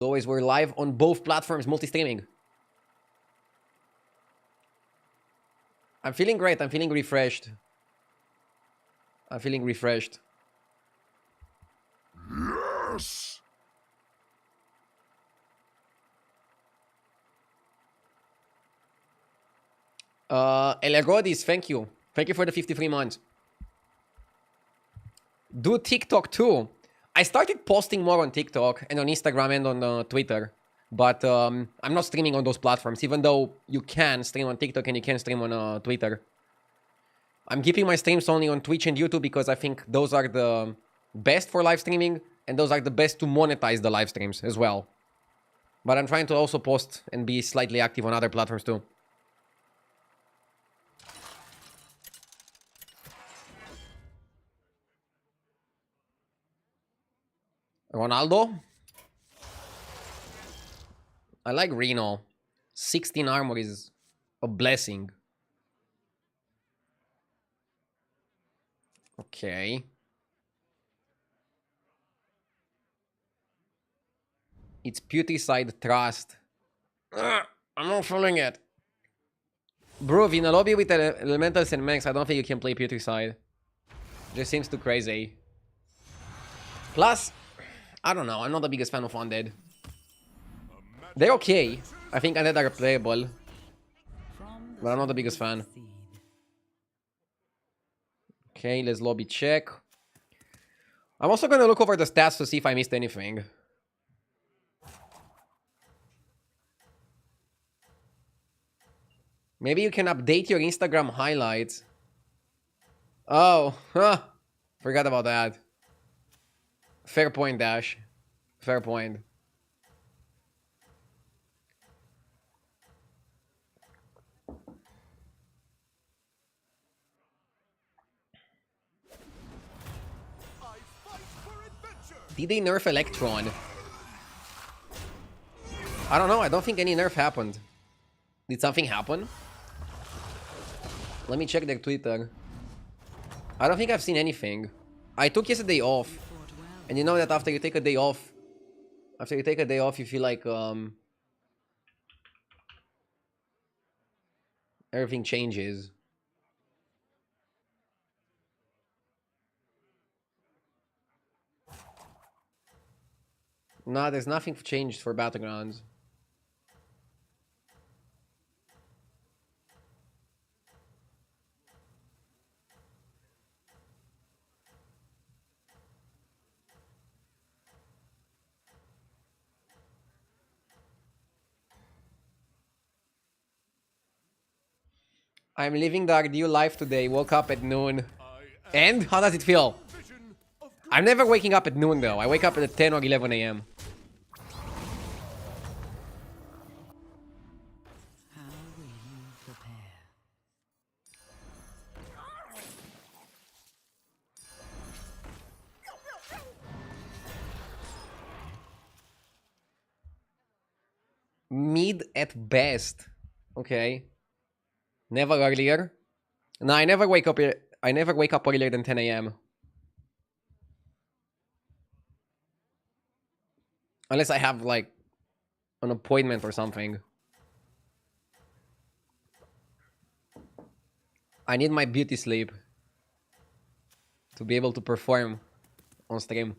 Always, we're live on both platforms, multi-streaming. I'm feeling great. I'm feeling refreshed. I'm feeling refreshed. Yes! Elegodis, thank you. Thank you for the 53 months. Do TikTok too. I started posting more on TikTok and on Instagram and on Twitter. But I'm not streaming on those platforms, even though you can stream on TikTok and you can stream on Twitter. I'm keeping my streams only on Twitch and YouTube because I think those are the best for live streaming, and those are the best to monetize the live streams as well. But I'm trying to also post and be slightly active on other platforms too. Ronaldo? I like Reno. 16 armor is a blessing. Okay. It's Putricide Trust. I'm not feeling it. Bro, in a lobby with elementals and mechs, I don't think you can play Putricide. Just seems too crazy. Plus, I don't know, I'm not the biggest fan of Undead. They're okay. I think Undead are playable. But I'm not the biggest fan. Okay, let's lobby check. I'm also gonna look over the stats to see if I missed anything. Maybe you can update your Instagram highlights. Oh, huh. Forgot about that. Fair point, Dash. Fair point. Did they nerf Electron? I don't know. I don't think any nerf happened. Did something happen? Let me check their Twitter. I don't think I've seen anything. I took yesterday off. And you know that after you take a day off, you feel like everything changes. Nah, there's nothing changed for battlegrounds. I'm living the RDU life today. Woke up at noon. And? How does it feel? I'm never waking up at noon though. I wake up at 10 or 11 a.m. Mid at best. Okay. Never earlier. No, I never wake up. I never wake up earlier than 10 a.m. Unless I have like an appointment or something. I need my beauty sleep to be able to perform on stream.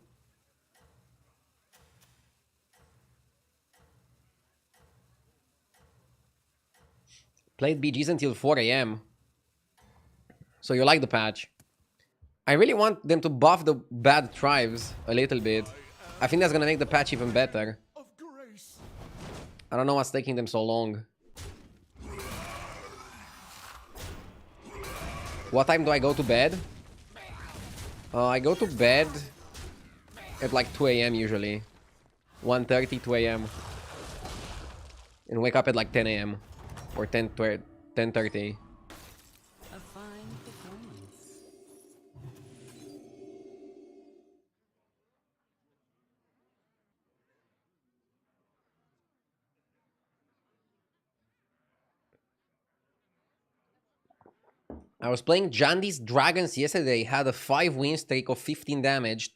Played BGs until 4 a.m. So you like the patch. I really want them to buff the bad tribes a little bit. I think that's gonna make the patch even better. I don't know what's taking them so long. What time do I go to bed? I go to bed at like 2 a.m. usually. 1:30, 2 a.m. And wake up at like 10 a.m. or 10:30. I was playing Jandy's Dragons yesterday, had a 5-win streak of 15 damage.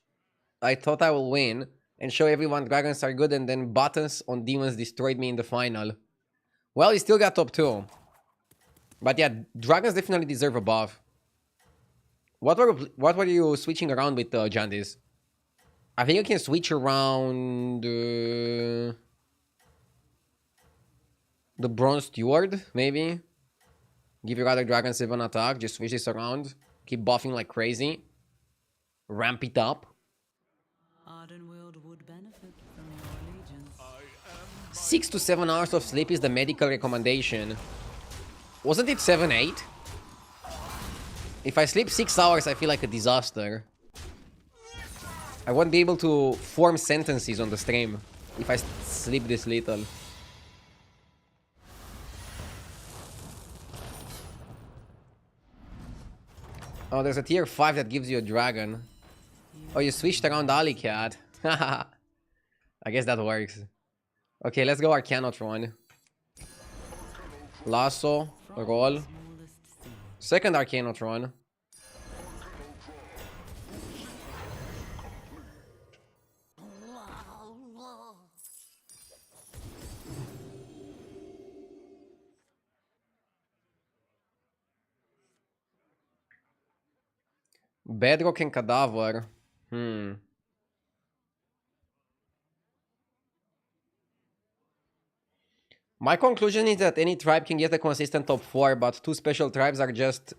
I thought I will win, and show everyone dragons are good, and then buttons on demons destroyed me in the final. Well, he still got top 2. But yeah, dragons definitely deserve a buff. What were you switching around with, Jandis? I think you can switch around the Bronze Steward, maybe. Give your other dragon 7 attack, just switch this around. Keep buffing like crazy. Ramp it up. Ardenworld would benefit from your allegiance. 6 to 7 hours of sleep is the medical recommendation. Wasn't it 7, 8? If I sleep 6 hours, I feel like a disaster. I won't be able to form sentences on the stream if I sleep this little. Oh, there's a tier 5 that gives you a dragon. Oh, you switched around Ali Cat. I guess that works. Okay, let's go Arcanotron. Lasso, roll. Second Arcanotron. Bedrock and Cadaver. My conclusion is that any tribe can get a consistent top 4, but 2 special tribes are just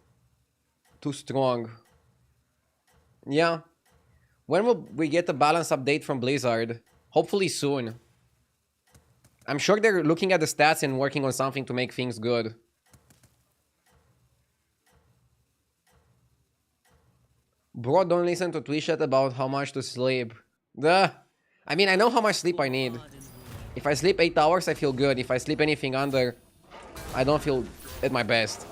too strong. Yeah. When will we get a balance update from Blizzard? Hopefully soon. I'm sure they're looking at the stats and working on something to make things good. Bro, don't listen to Twishet about how much to sleep. Duh. I mean, I know how much sleep I need. If I sleep 8 hours, I feel good. If I sleep anything under, I don't feel at my best.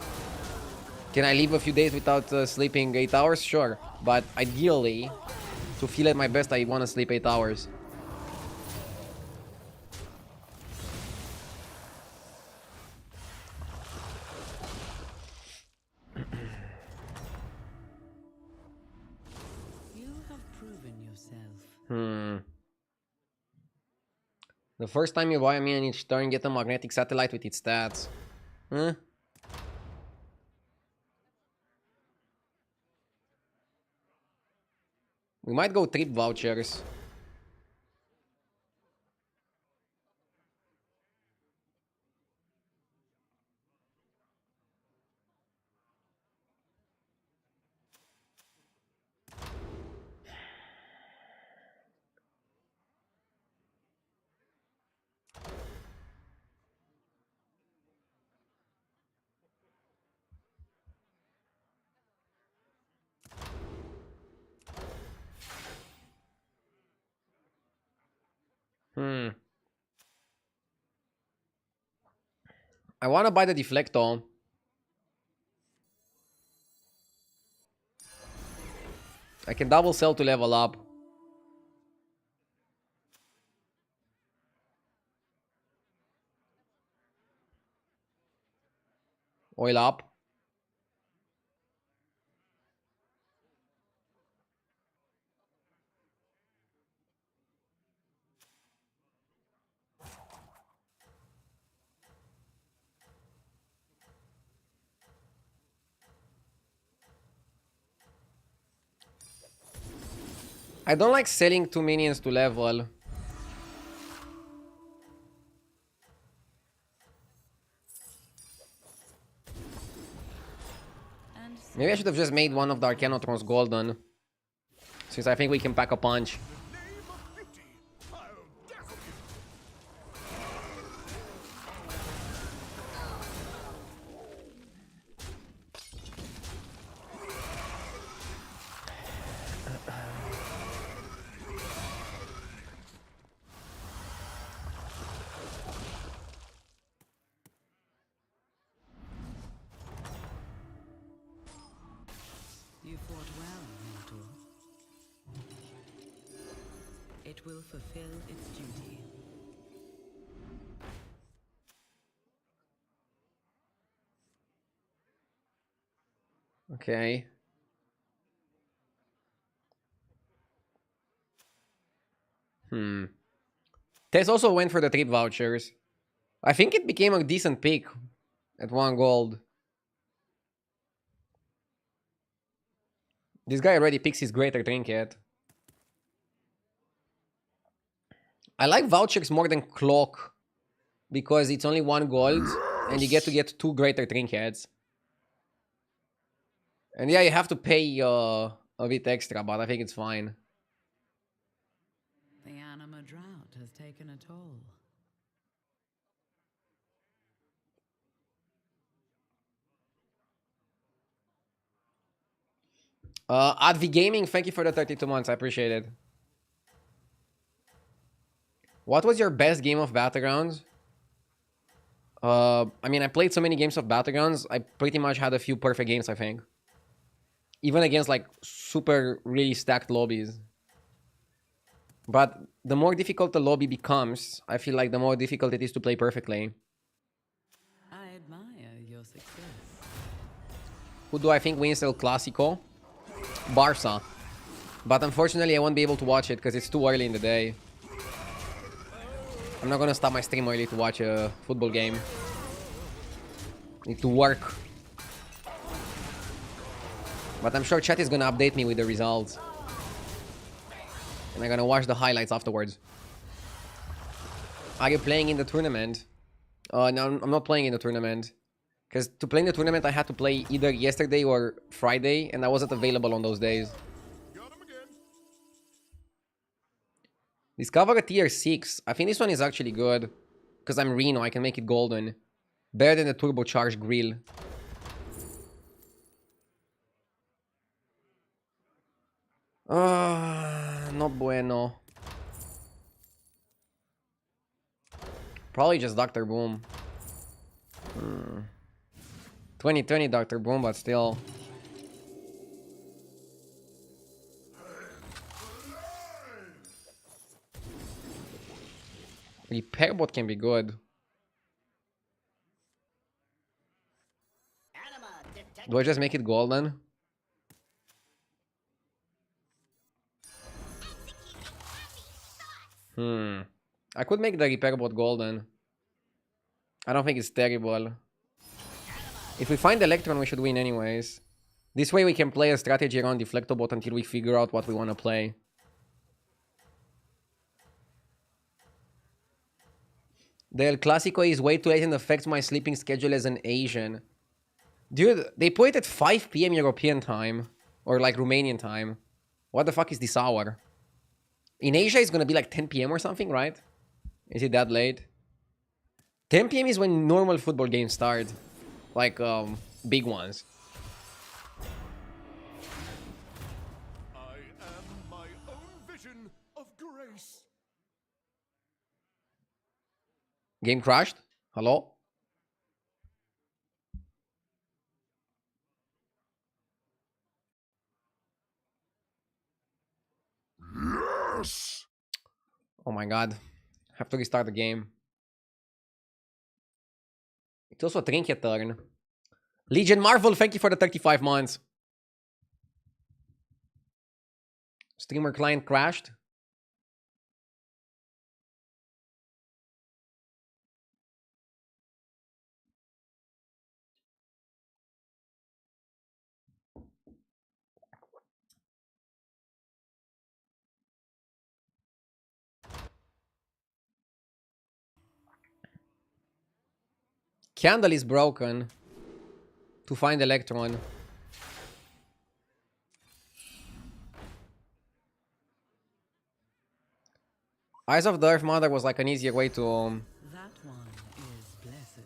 Can I live a few days without sleeping 8 hours? Sure. But ideally, to feel at my best, I want to sleep 8 hours. You have proven yourself. The first time you buy a minion each turn, get a magnetic satellite with its stats. We might go trip vouchers. I want to buy the deflector. I can double sell to level up. Oil up. I don't like selling 2 minions to level. Maybe I should have just made one of the Arcanotrons golden. Since I think we can pack a punch. You fought well, mortal. It will fulfill its duty. Okay. Tess also went for the trip vouchers. I think it became a decent pick at 1 gold. This guy already picks his greater trinket. I like vouchers more than clock because it's only 1 gold and you get to get 2 greater trinkets. And yeah, you have to pay a bit extra, but I think it's fine. The anima drought has taken a toll. Advi Gaming, thank you for the 32 months. I appreciate it. What was your best game of battlegrounds? I mean, I played so many games of battlegrounds. I pretty much had a few perfect games, I think. Even against like super really stacked lobbies. But the more difficult the lobby becomes, I feel like the more difficult it is to play perfectly. I admire your success. Who do I think wins El Clasico? Barca. But unfortunately, I won't be able to watch it because it's too early in the day. I'm not gonna stop my stream early to watch a football game. Need to work. But I'm sure chat is gonna update me with the results. And I'm gonna watch the highlights afterwards. Are you playing in the tournament? No, I'm not playing in the tournament. Because to play in the tournament, I had to play either yesterday or Friday, and I wasn't available on those days. Discover a tier 6. I think this one is actually good. Because I'm Reno, I can make it golden. Better than the turbocharged grill. Not bueno. Probably just Dr. Boom. 2020 Dr. Boom, but still. Repair bot can be good. Do I just make it golden? I could make the repair bot golden. I don't think it's terrible. If we find Electron, we should win anyways. This way we can play a strategy around Deflectobot until we figure out what we want to play. The El Clasico is way too late and affects my sleeping schedule as an Asian. Dude, they put it at 5 PM European time. Or like Romanian time. What the fuck is this hour? In Asia, it's gonna be like 10 PM or something, right? Is it that late? 10 PM is when normal football games start. Like, big ones. I am my own vision of grace. Game crashed? Hello? Yes. Oh my god. Have to restart the game. It's also a trinket turn. Legion Marvel, thank you for the 35 months. Streamer client crashed. Candle is broken. To find Electron. Eyes of the Earth Mother was like an easier way to... That one is blessed.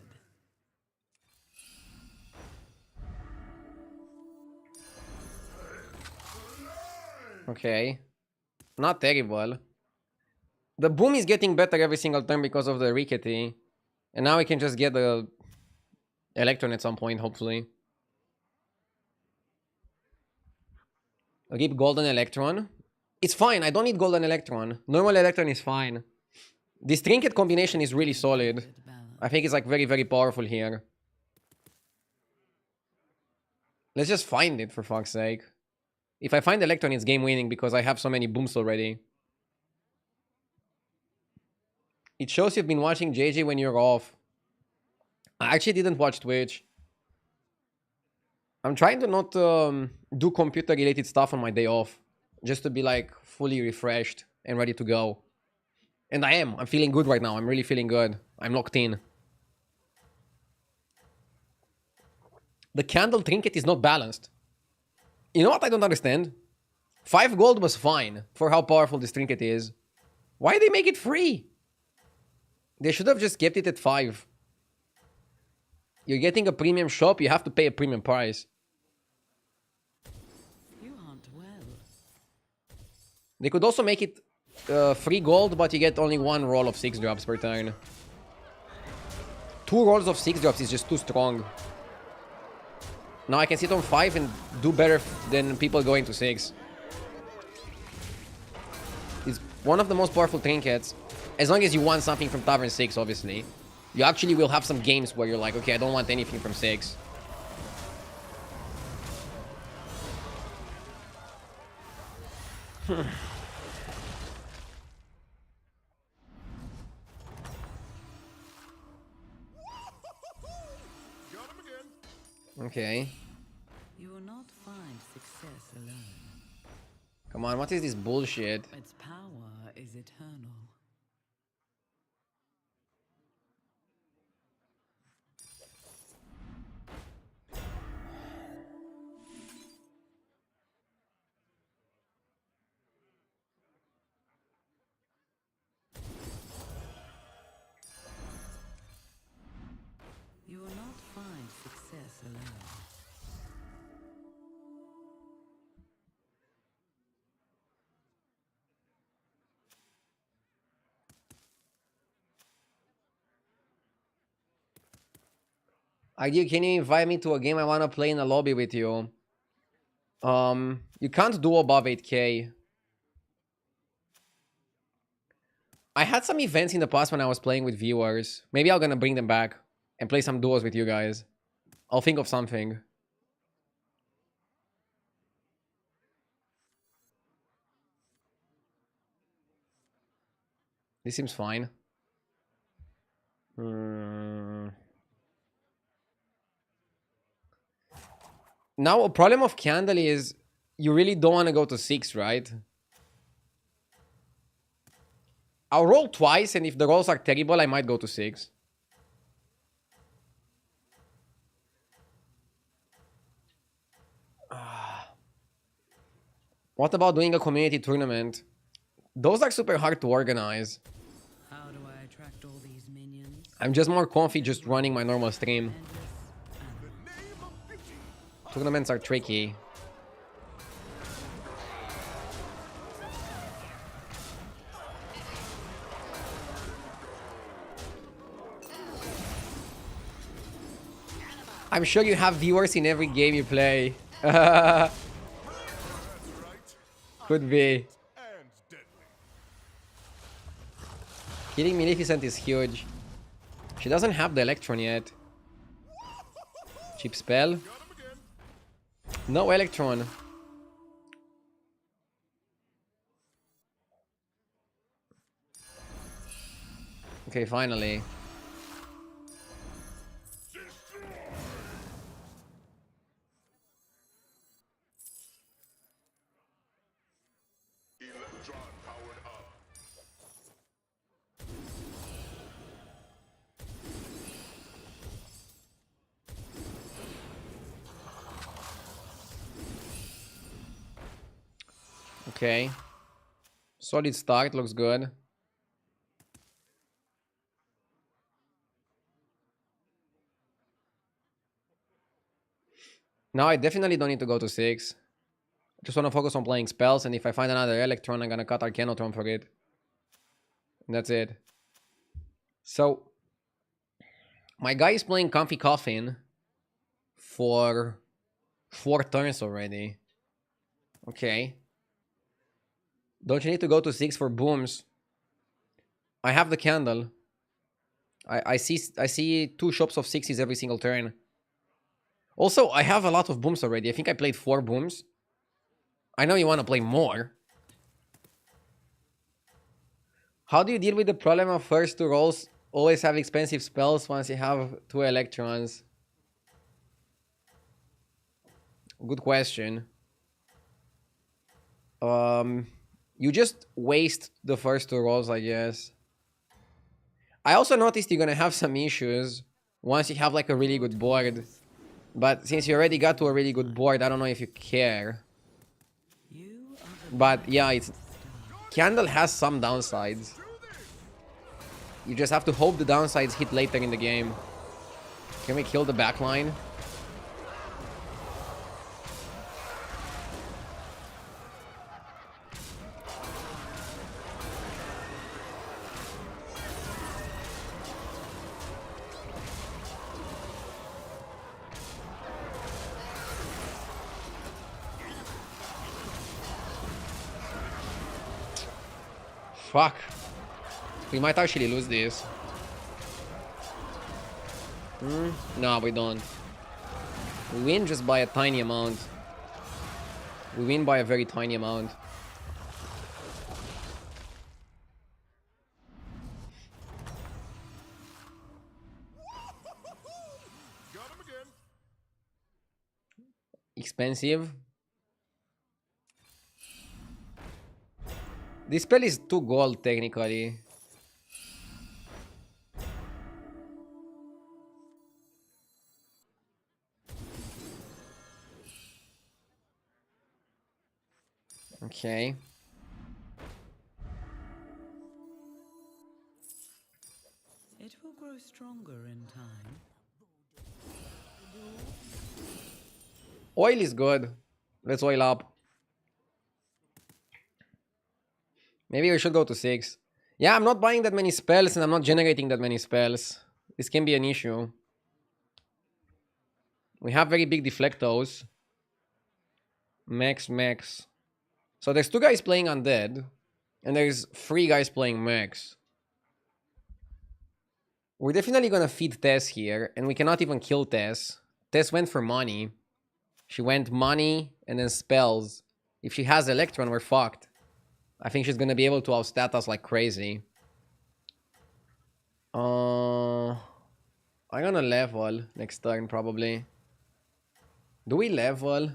Okay. Not terrible. The boom is getting better every single turn because of the rickety. And now we can just get the Electron at some point, hopefully. I'll keep Golden Electron. It's fine, I don't need Golden Electron. Normal Electron is fine. This trinket combination is really solid. Good balance. I think it's like very, very powerful here. Let's just find it, for fuck's sake. If I find Electron, it's game winning because I have so many booms already. It shows you've been watching JJ when you're off. I actually didn't watch Twitch. I'm trying to not do computer-related stuff on my day off. Just to be like fully refreshed and ready to go. And I am. I'm feeling good right now. I'm really feeling good. I'm locked in. The candle trinket is not balanced. You know what I don't understand? 5 gold was fine for how powerful this trinket is. Why they make it free? They should have just kept it at 5. You're getting a premium shop, you have to pay a premium price. You hunt well. They could also make it free gold, but you get only 1 roll of 6 drops per turn. 2 rolls of 6 drops is just too strong. Now I can sit on 5 and do better than people going to 6. It's one of the most powerful trinkets. As long as you want something from Tavern 6, obviously. You actually will have some games where you're like, okay, I don't want anything from 6. Got him again. Okay. You will not find success alone. Come on, what is this bullshit? Its power is eternal. You will not find success alone. Idea, can you invite me to a game I want to play in a lobby with you? You can't do above 8k. I had some events in the past when I was playing with viewers. Maybe I'm gonna bring them back and play some duos with you guys. I'll think of something. This seems fine. Now, a problem of Candle is you really don't want to go to 6, right? I'll roll twice, and if the rolls are terrible, I might go to 6. What about doing a community tournament? Those are super hard to organize. How do I attract all these minions? I'm just more comfy just running my normal stream. Endless and Tournaments are tricky. I'm sure you have viewers in every game you play. Could be. And deadly. Killing Maleficent is huge. She doesn't have the Electron yet. Cheap spell. Got him again. No Electron. Okay, finally. Electron powered up. Okay. Solid start, looks good. Now I definitely don't need to go to 6. Just want to focus on playing spells, and if I find another Electron, I'm gonna cut Arcanotron for it. And that's it. So, my guy is playing Comfy Coffin for 4 turns already. Okay. Don't you need to go to 6 for booms? I have the candle. I see 2 shops of 6s every single turn. Also, I have a lot of booms already. I think I played 4 booms. I know you want to play more. How do you deal with the problem of first two rolls always have expensive spells once you have two electrons? Good question. You just waste the first two rolls, I guess. I also noticed you're gonna have some issues once you have like a really good board. But since you already got to a really good board, I don't know if you care. You are the But yeah, it's Candle has some downsides. You just have to hope the downsides hit later in the game. Can we kill the backline? Fuck. We might actually lose this. No, we don't. We win just by a tiny amount. We win by a very tiny amount. Got him again. Expensive. This spell is 2 gold technically. Okay. It will grow stronger in time. Oil is good. Let's oil up. Maybe we should go to 6. Yeah, I'm not buying that many spells and I'm not generating that many spells. This can be an issue. We have very big deflectos. Max. So there's 2 guys playing undead. And there's 3 guys playing max. We're definitely gonna feed Tess here. And we cannot even kill Tess. Tess went for money. She went money and then spells. If she has Electron, we're fucked. I think she's gonna be able to outstat us like crazy. I'm gonna level next turn probably. Do we level?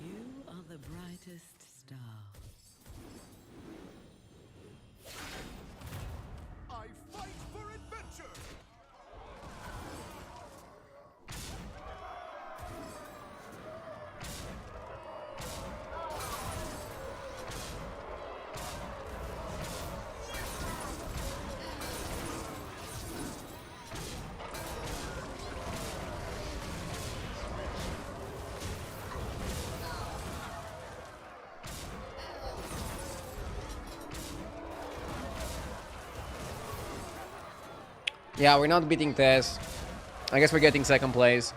You are the brightest star. I fight for adventure. Yeah, we're not beating Tess. I guess we're getting second place.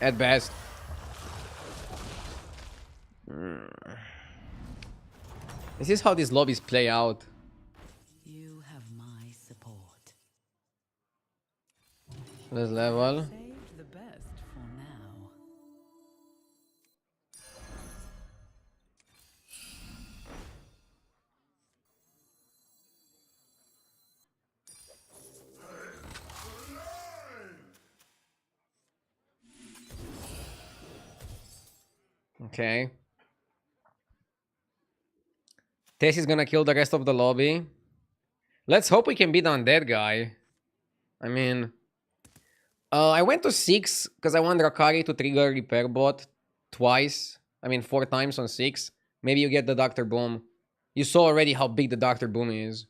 At best. This is how these lobbies play out. You have my support. Let's level. Saved the best for now. Okay. Tess is gonna kill the rest of the lobby. Let's hope we can beat on that guy. I mean... I went to 6 because I want Rakari to trigger Repair Bot twice. I mean 4 times on 6. Maybe you get the Dr. Boom. You saw already how big the Dr. Boom is.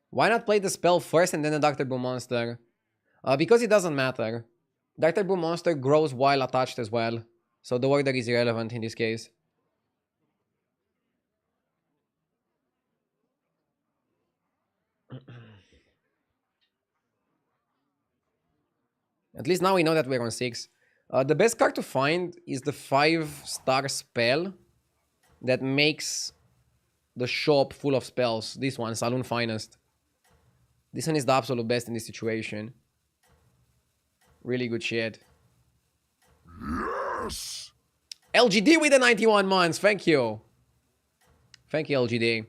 Why not play the spell first and then the Dr. Boom monster? Because it doesn't matter. Dr. Boom monster grows while attached as well. So the order is irrelevant in this case. At least now we know that we're on 6. The best card to find is the 5-star spell that makes the shop full of spells. This one, Saloon Finest. This one is the absolute best in this situation. Really good shit. Yes! LGD with the 91 months. Thank you. Thank you, LGD.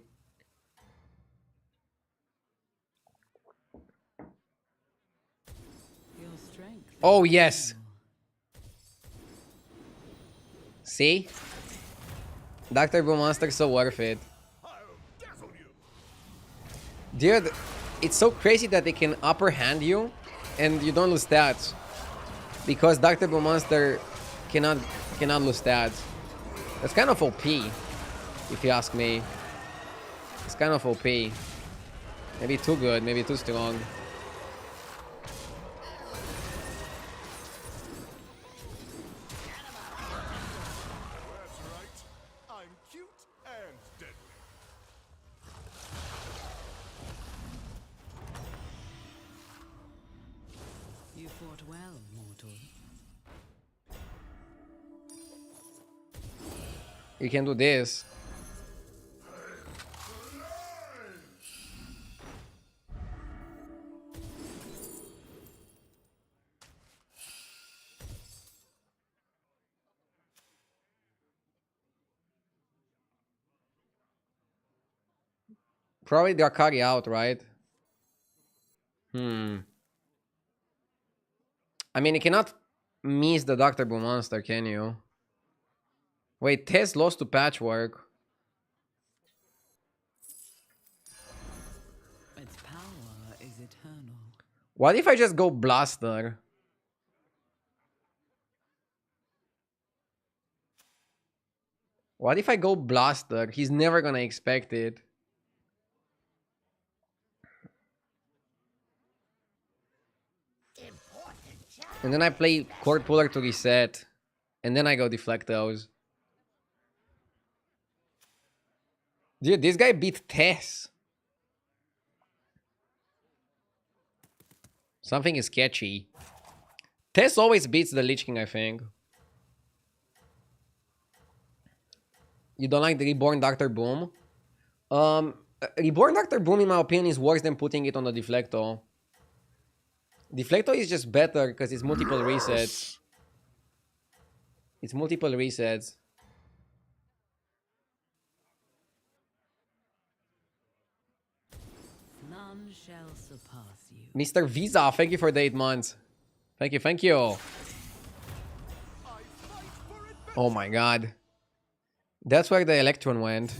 Your strength. Oh, yes. See? Dr. Boom Monster so worth it. I'll dazzle you! Dude, it's so crazy that they can upper hand you and you don't lose stats. Because Dr. Boom Monster cannot lose stats. That's kind of OP, if you ask me. It's kind of OP. Maybe too good, maybe too strong. That's right. I'm cute and deadly. You fought well, mortal. You can do this. Probably Drakari out, right? I mean, you cannot miss the Dr. Boom Monster, can you? Wait, Tess lost to Patchwork. Its power is eternal. What if I just go Blaster? What if I go Blaster? He's never gonna expect it. And then I play Cord Puller to reset. And then I go Deflectos. Dude, this guy beat Tess. Something is sketchy. Tess always beats the Lich King, I think. You don't like the Reborn Dr. Boom? Reborn Dr. Boom, in my opinion, is worse than putting it on the Deflecto. Deflecto is just better because it's multiple resets. It's multiple resets. None shall surpass you. Mr. Visa, thank you for the 8 months. Thank you, thank you. I fight for adventure! Oh my god. That's where the Electron went.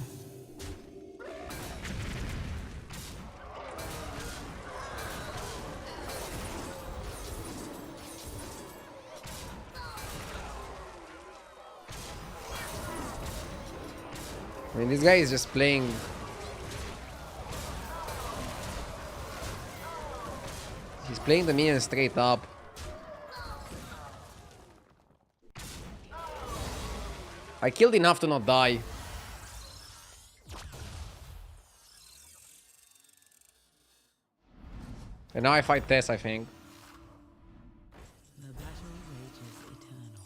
I mean, this guy is just playing. He's playing the minion straight up. I killed enough to not die. And now I fight Tess, I think. The battle rages eternal.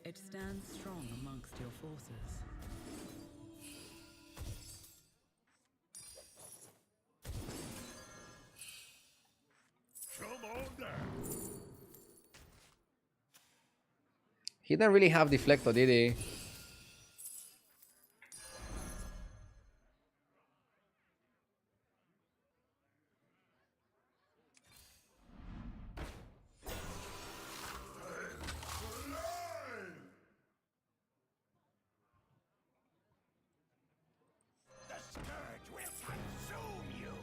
It stands strong amongst your forces. Come on down! He didn't really have Deflecto, did he? The scourge will consume you!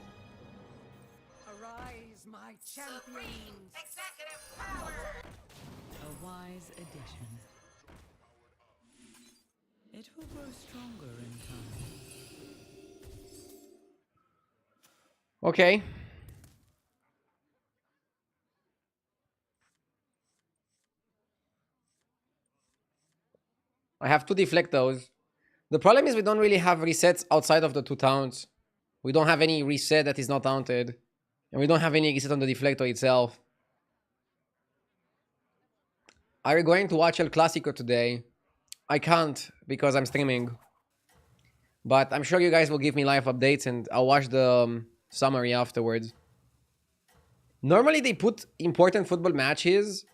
Arise, my champions! A wise addition. It will grow stronger in time. Okay. I have 2 Deflectos. The problem is we don't really have resets outside of the 2 towns. We don't have any reset that is not taunted. And we don't have any reset on the Deflector itself. Are you going to watch El Clasico today? I can't because I'm streaming. But I'm sure you guys will give me live updates and I'll watch the summary afterwards. Normally they put important football matches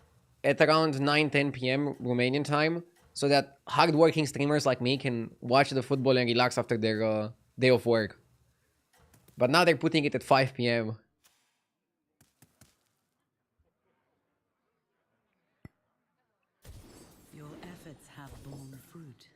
at around 9-10 p.m. Romanian time so that hardworking streamers like me can watch the football and relax after their day of work. But now they're putting it at 5 p.m. Your efforts have borne fruit.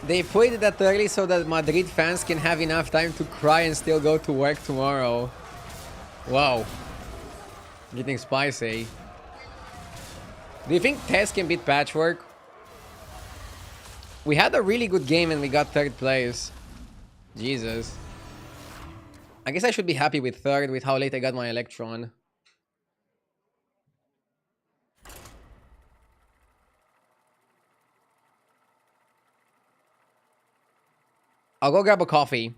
They put it that early so that Madrid fans can have enough time to cry and still go to work tomorrow. Wow. Getting spicy. Do you think Tess can beat Patchwork? We had a really good game and we got third place. Jesus. I guess I should be happy with third with how late I got my Electron. I'll go grab a coffee.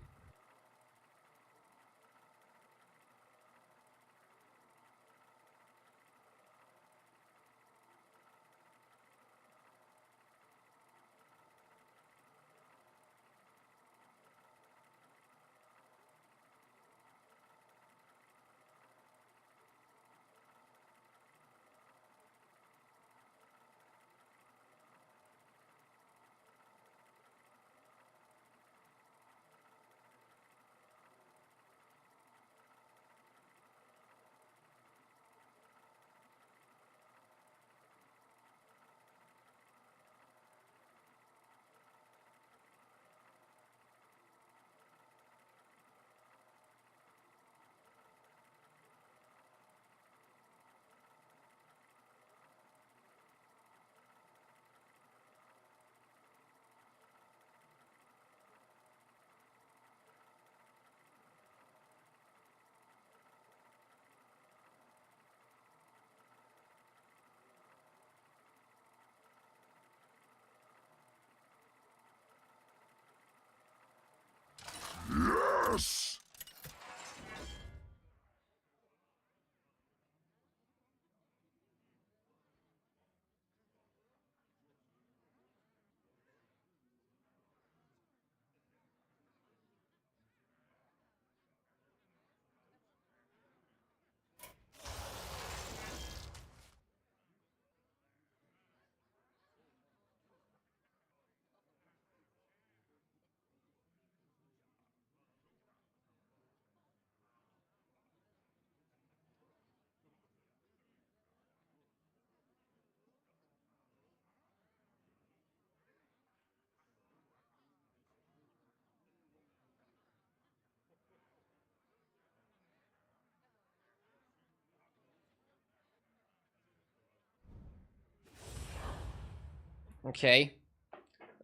Yes! Okay.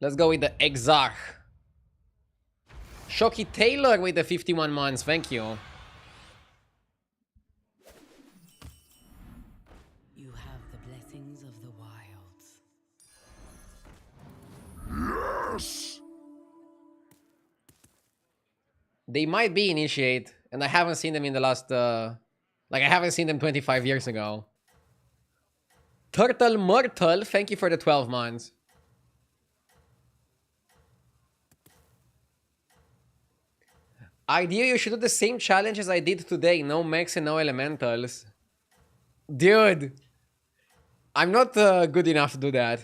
Let's go with the Exarch. Shocky Taylor with the 51 months. Thank you. You have the blessings of the wilds. Yes! They might be Initiate, and I haven't seen them in the last... Like, I haven't seen them 25 years ago. Turtle Myrtle, thank you for the 12 months. Idea, you should do the same challenge as I did today. No mechs and no elementals. Dude. I'm not good enough to do that.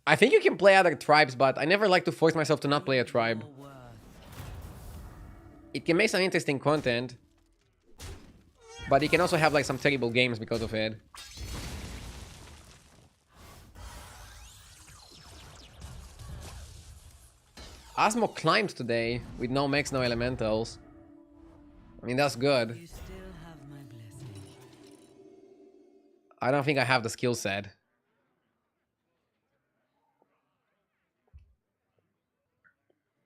I think you can play other tribes, but I never like to force myself to not play a tribe. Your worth. It can make some interesting content. But you can also have like some terrible games because of it. Asmo climbed today with no mechs, no elementals. I mean, that's good. You still have my blessing. I don't think I have the skill set.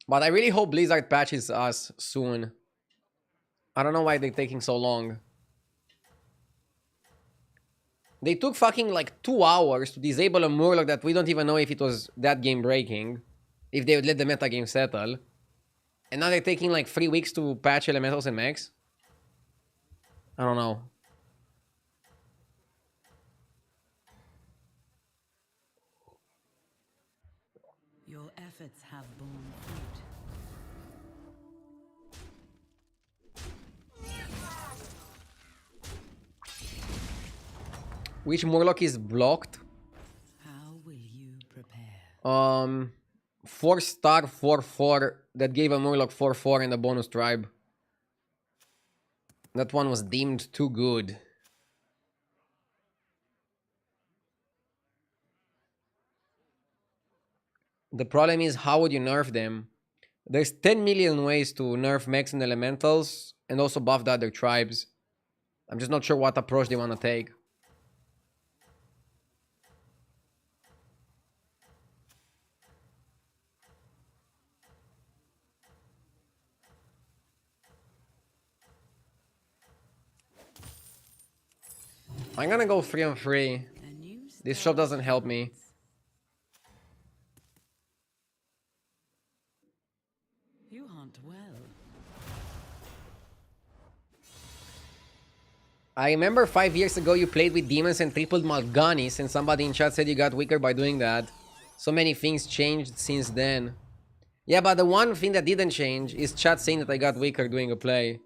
But I really hope Blizzard patches us soon. I don't know why they're taking so long. They took fucking like 2 hours to disable a Murloc that we don't even know if it was that game breaking. If they would let the metagame settle. And now they're taking like 3 weeks to patch elementals and mechs. I don't know. Your efforts have borne fruit. Which Murloc is blocked? How will you prepare? 4-star 4/4 that gave a Murloc 4/4 and a bonus tribe. That one was deemed too good. The problem is, how would you nerf them? There's 10 million ways to nerf mechs and elementals and also buff the other tribes. I'm just not sure what approach they want to take. I'm gonna go 3-on-3. A new This shop doesn't help me. You hunt well. I remember 5 years ago you played with demons and tripled Malganis, and somebody in chat said you got weaker by doing that. So many things changed since then. Yeah, but the one thing that didn't change is chat saying that I got weaker doing a play.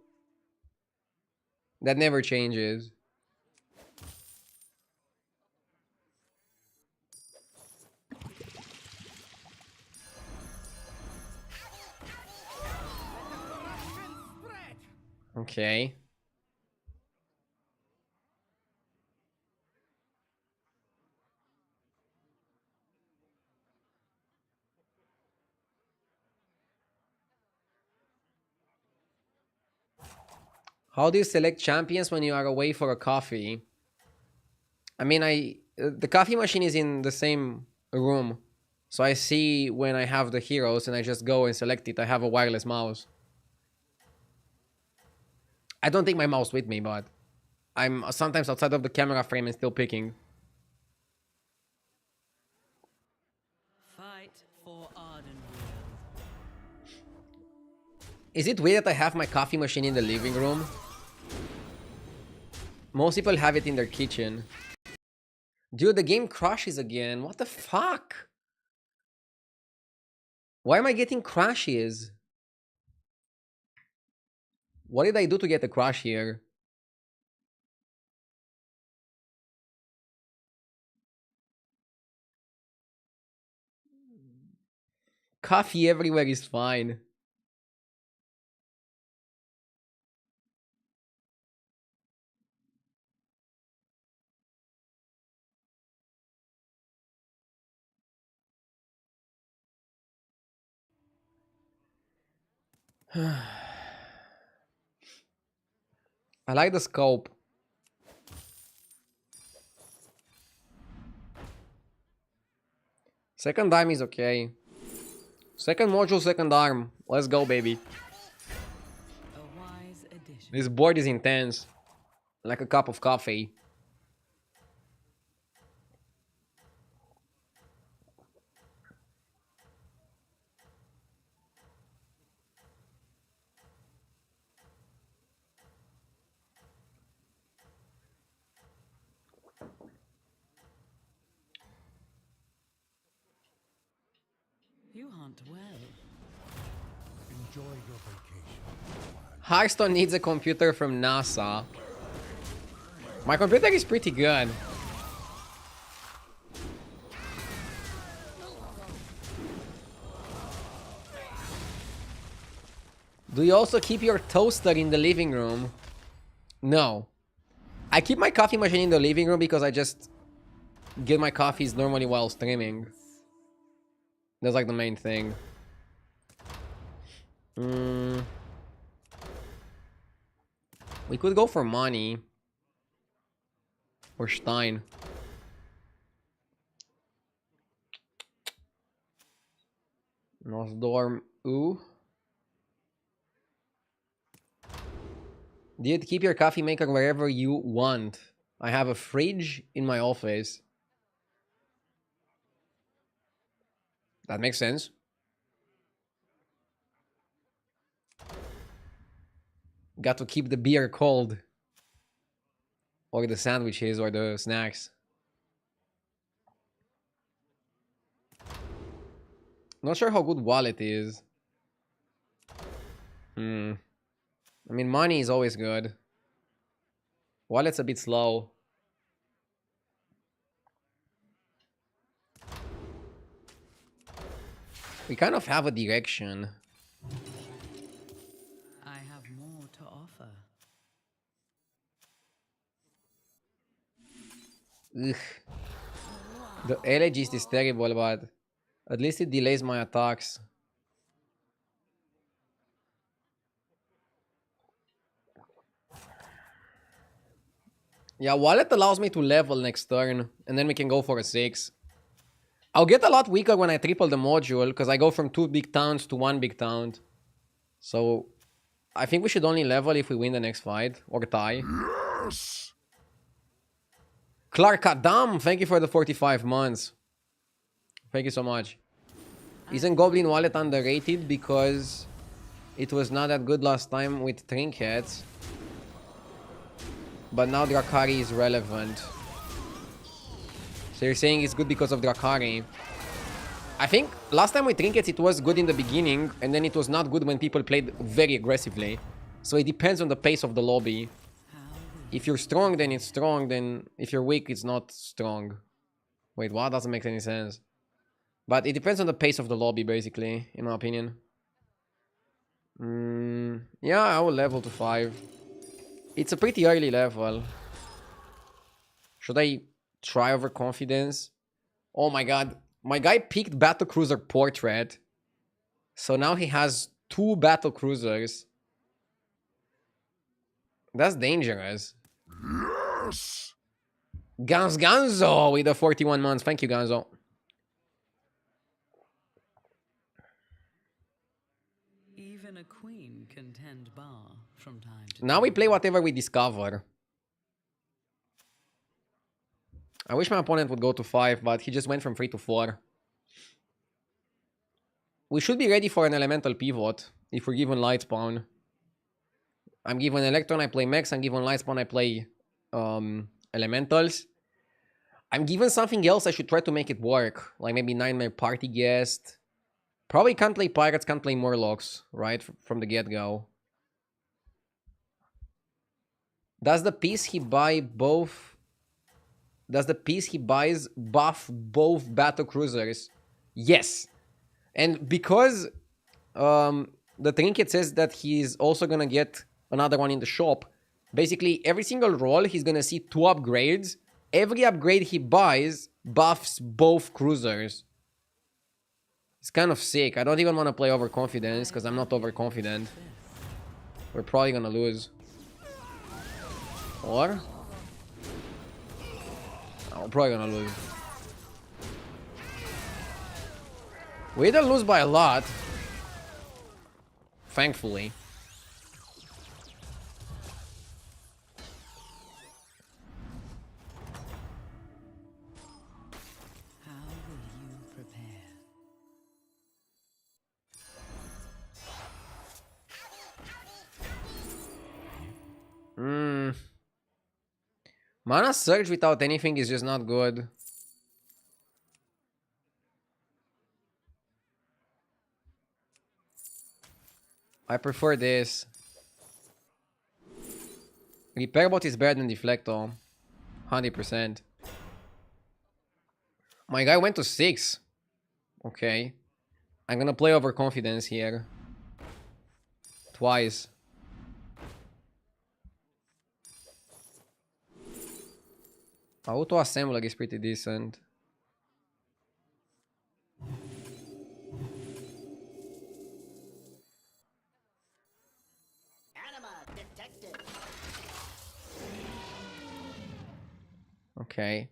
That never changes. Okay. How do you select champions when you are away for a coffee? I mean, the coffee machine is in the same room. So I see when I have the heroes and I just go and select it. I have a wireless mouse. I don't take my mouse with me, but I'm sometimes outside of the camera frame and still picking. Fight for Ardenweald. Is it weird that I have my coffee machine in the living room? Most people have it in their kitchen. Dude, the game crashes again. What the fuck? Why am I getting crashes? What did I do to get a crash here? Coffee everywhere is fine. I like the scope. Second arm is okay. Second module, second arm. Let's go, baby. A wise addition. This board is intense. Like a cup of coffee. You hunt well. Enjoy your vacation. Hearthstone needs a computer from NASA. My computer is pretty good. Do you also keep your toaster in the living room? No. I keep my coffee machine in the living room because I just get my coffees normally while streaming. That's like the main thing. We could go for money. Or Stein. Nosdorm. Ooh. Dude, keep your coffee maker wherever you want. I have a fridge in my office. That makes sense. Got to keep the beer cold. Or the sandwiches or the snacks. Not sure how good wallet is. I mean, money is always good. Wallet's a bit slow. We kind of have a direction. I have more to offer. Ugh. The Elegist is terrible, but at least it delays my attacks. Yeah, Wallet allows me to level next turn, and then we can go for a 6. I'll get a lot weaker when I triple the module, because I go from 2 big towns to 1 big town. So, I think we should only level if we win the next fight, or tie. Yes! Clark Adam, thank you for the 45 months. Thank you so much. Isn't Goblin Wallet underrated because it was not that good last time with trinkets? But now Drakari is relevant. So you're saying it's good because of Drakari. I think last time with trinkets it was good in the beginning, and then it was not good when people played very aggressively. So it depends on the pace of the lobby. If you're strong, then it's strong. Then if you're weak, it's not strong. Wait, what? Doesn't make any sense. But it depends on the pace of the lobby, basically, in my opinion. Yeah, I will level to 5. It's a pretty early level. Should I try overconfidence? Oh my god. My guy picked Battlecruiser Portrait. So now he has 2 Battlecruisers. That's dangerous. Yes! Ganzo with the 41 months. Thank you, Ganzo. Even a queen can tend bar from time to Now time. we play whatever we discover. I wish my opponent would go to 5, but he just went from 3 to 4. We should be ready for an elemental pivot if we're given light spawn. I'm given Electron, I play Mechs. I'm given light spawn, I play elementals. I'm given something else, I should try to make it work. Like maybe Nightmare Party Guest. Probably can't play Pirates, can't play Murlocs, right? From the get-go. Does the piece he buy both... Does the piece he buys buff both Battlecruisers? Yes. And because the trinket says that he's also gonna get another one in the shop, basically every single roll he's gonna see 2 upgrades. Every upgrade he buys buffs both cruisers. It's kind of sick. I don't even want to play overconfidence because I'm not overconfident. We're probably gonna lose. Or? Oh, we're probably gonna lose. We didn't lose by a lot. Thankfully. How will you prepare? Mana Surge without anything is just not good. I prefer this. Repairbot is better than Deflecto. 100%. My guy went to 6. Okay. I'm gonna play overconfidence here. Twice. Auto assembler is pretty decent. Okay.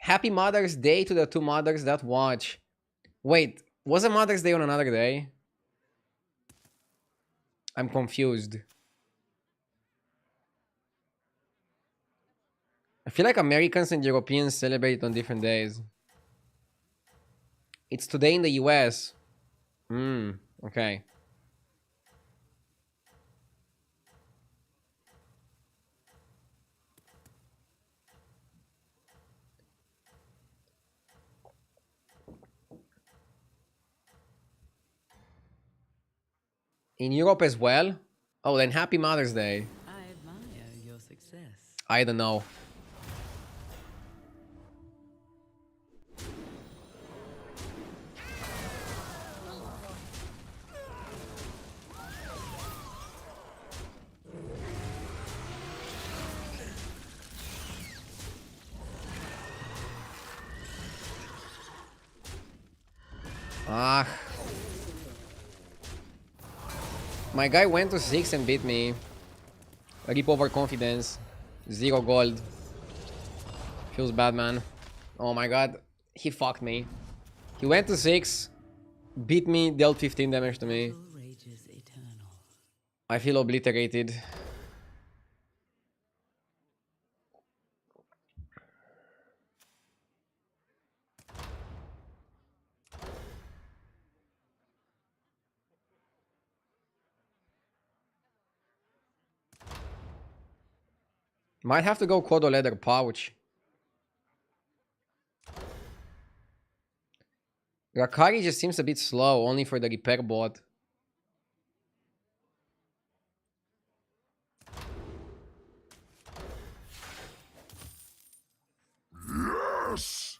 Happy Mother's Day to the two mothers that watch. Wait, was a Mother's Day on another day? I'm confused. I feel like Americans and Europeans celebrate on different days. It's today in the US. Okay. In Europe as well? Oh, then happy Mother's Day. I admire your success. I don't know. Ah. My guy went to 6 and beat me. Rip overconfidence. 0 gold. Feels bad, man. Oh my god. He fucked me. He went to 6, beat me, dealt 15 damage to me. Evil rages eternal. I feel obliterated. Might have to go Kodo Leather Pouch. Rakari just seems a bit slow, only for the repair bot. Yes!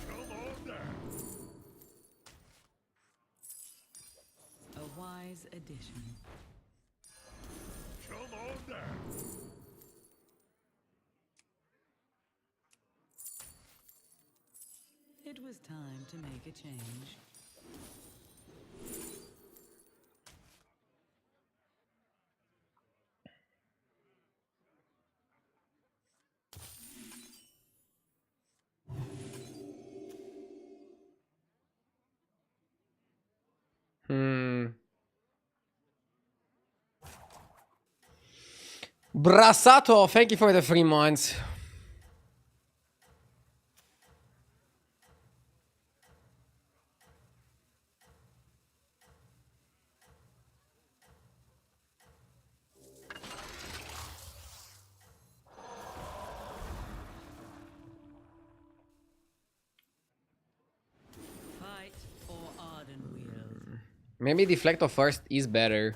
Come on down. A wise addition. Come on down. It was time to make a change. Brassato, thank you for the 3 months. Fight for Arden Wheel. Maybe Deflecto first is better.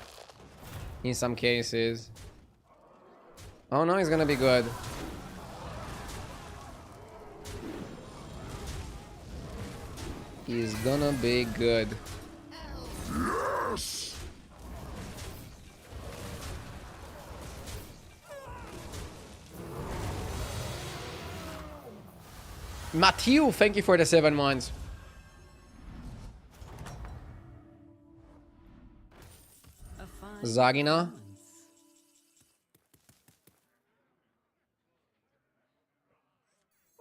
In some cases. Oh no, it's gonna be good. He's gonna be good. Yes! Matthew, thank you for the 7 months. A fine Zarina. performance.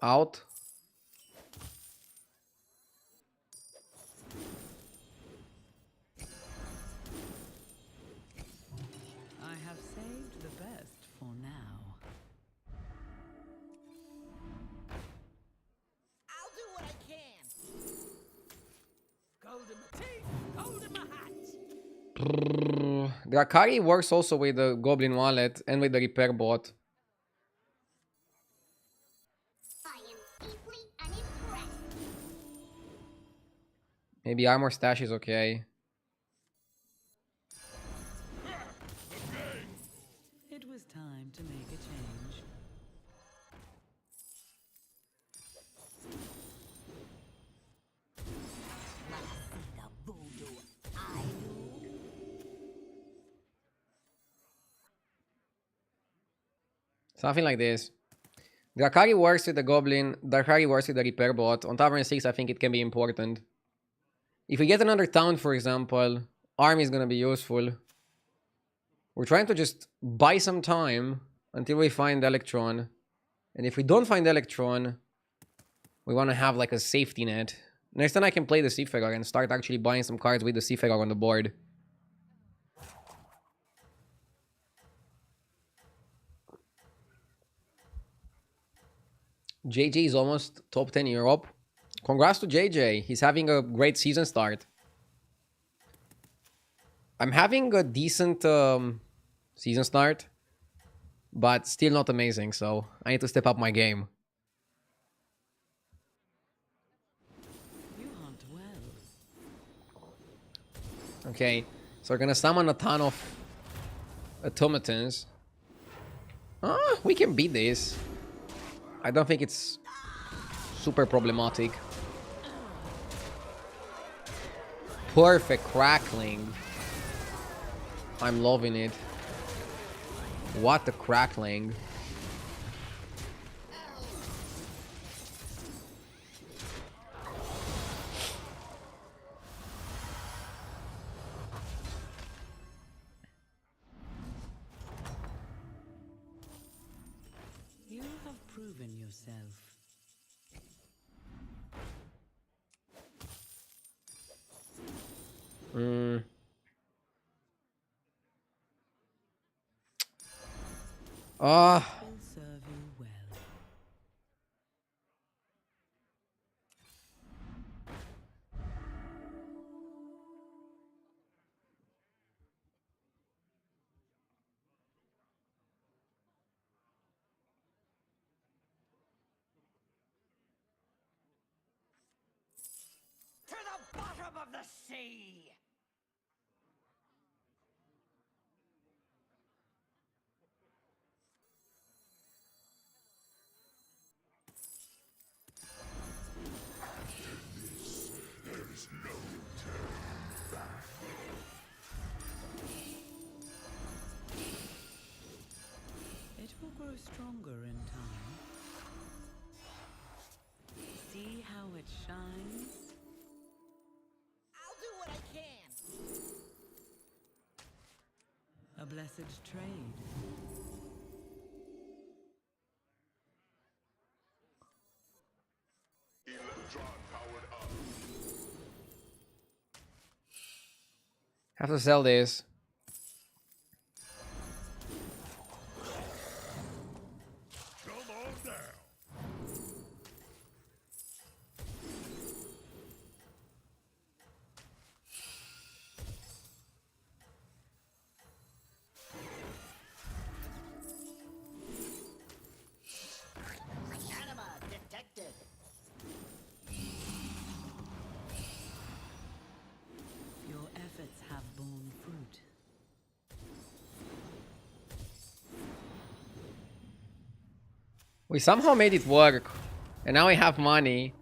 Out. I have saved the best for now. I'll do what I can. Gold in my teeth, gold in my hat. Drakari works also with the Goblin Wallet and with the repair bot. I am deeply unimpressed. Maybe Armor Stash is okay. It was time to make a change. The voodoo I do. Something like this. The Akari works with the Goblin. The Akari works with the Repair Bot. On Tavern 6, I think it can be important. If we get another town, for example, Army is gonna be useful. We're trying to just buy some time until we find Electron. And if we don't find Electron, we want to have like a safety net. Next time I can play the Seafarer and start actually buying some cards with the Seafarer on the board. JJ is almost top 10 Europe. Congrats to JJ. He's having a great season start. I'm having a decent season start, but still not amazing, so I need to step up my game. You hunt well. Okay, so we're gonna summon a ton of automatons. We can beat this. I don't think it's super problematic. Perfect crackling. I'm loving it. What the crackling. You have proven yourself. Ah. Will serve you well. To the bottom of the sea! It will grow stronger in time. See how it shines? I'll do what I can. A blessed trade. Have to sell this. Come on down. Anima detected. Your efforts have borne fruit. We somehow made it work. And now we have money.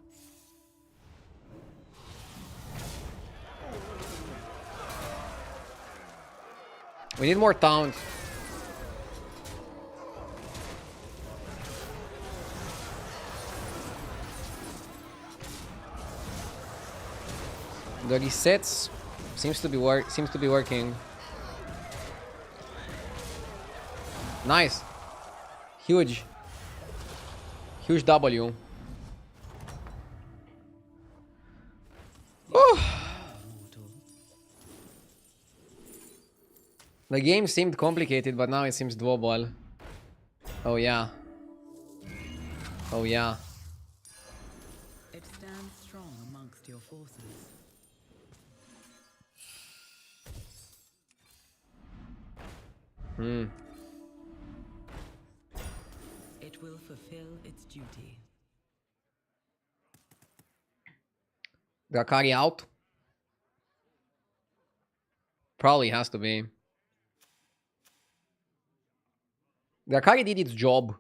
We need more towns. The resets seems to be working. Nice. Huge W. Mortal. The game seemed complicated, but now it seems doable. Oh yeah. Oh yeah. It stands strong amongst your forces. It will fulfill its duty. The Akari out? Probably has to be. The Akari did its job.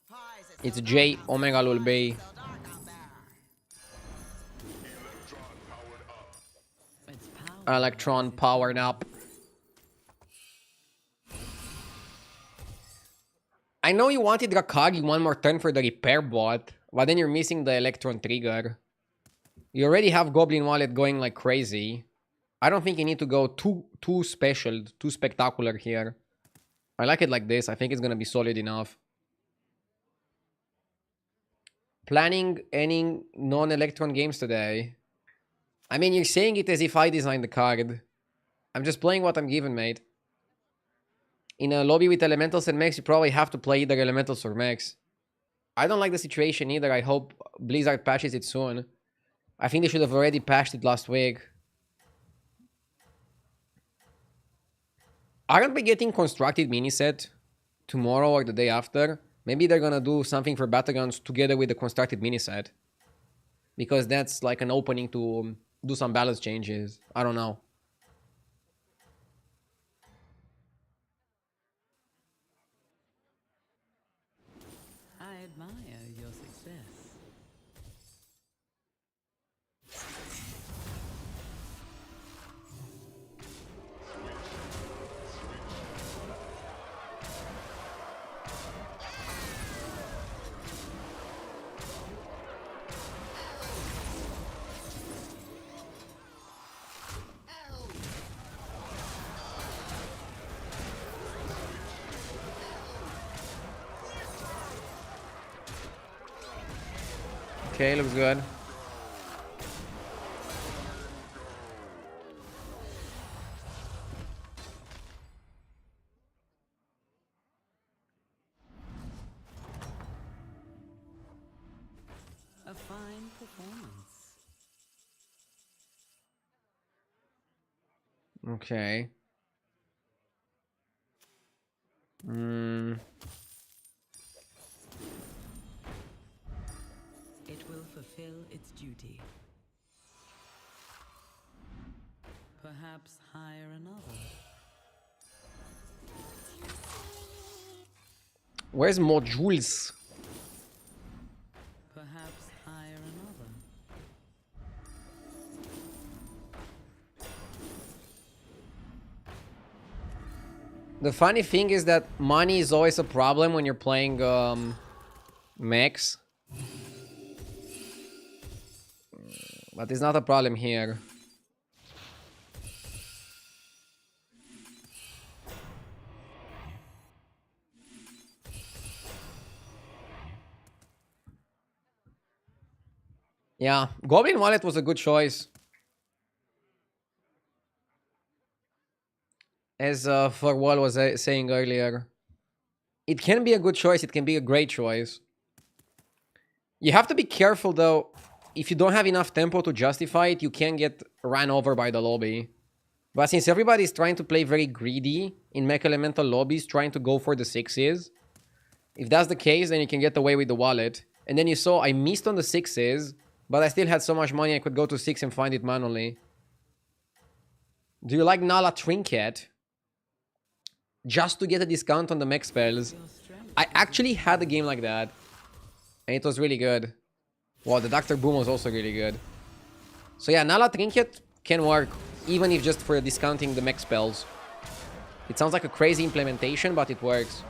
Why is it It's so J dark? Omega Lul Bay. So dark out there. Its power Electron powered up. I know you wanted Rakagi one more turn for the repair bot, but then you're missing the Electron trigger. You already have Goblin Wallet going like crazy. I don't think you need to go too special, too spectacular here. I like it like this. I think it's gonna be solid enough. Planning any non-Electron games today? I mean, you're saying it as if I designed the card. I'm just playing what I'm given, mate. In a lobby with Elementals and Mechs, you probably have to play either Elementals or Mechs. I don't like the situation either. I hope Blizzard patches it soon. I think they should have already patched it last week. Aren't we getting constructed mini set tomorrow or the day after? Maybe they're gonna do something for battlegrounds together with the constructed mini set. Because that's like an opening to do some balance changes. I don't know. I admire your success. Okay, looks good. A fine performance. Okay. It will fulfill its duty. Perhaps hire another. Where's modules? Perhaps hire another. The funny thing is that money is always a problem when you're playing mechs. But it's not a problem here. Yeah, Goblin Wallet was a good choice. As Farwell was saying earlier. It can be a good choice, it can be a great choice. You have to be careful though. If you don't have enough tempo to justify it, you can get ran over by the lobby. But since everybody's trying to play very greedy in Mech Elemental lobbies, trying to go for the 6s, if that's the case, then you can get away with the wallet. And then you saw I missed on the 6s, but I still had so much money I could go to 6 and find it manually. Do you like Nala Trinket? Just to get a discount on the mech spells. I actually had a game like that. And it was really good. Wow, the Dr. Boom was also really good. So yeah, Nala Trinket can work, even if just for discounting the mech spells. It sounds like a crazy implementation, but it works.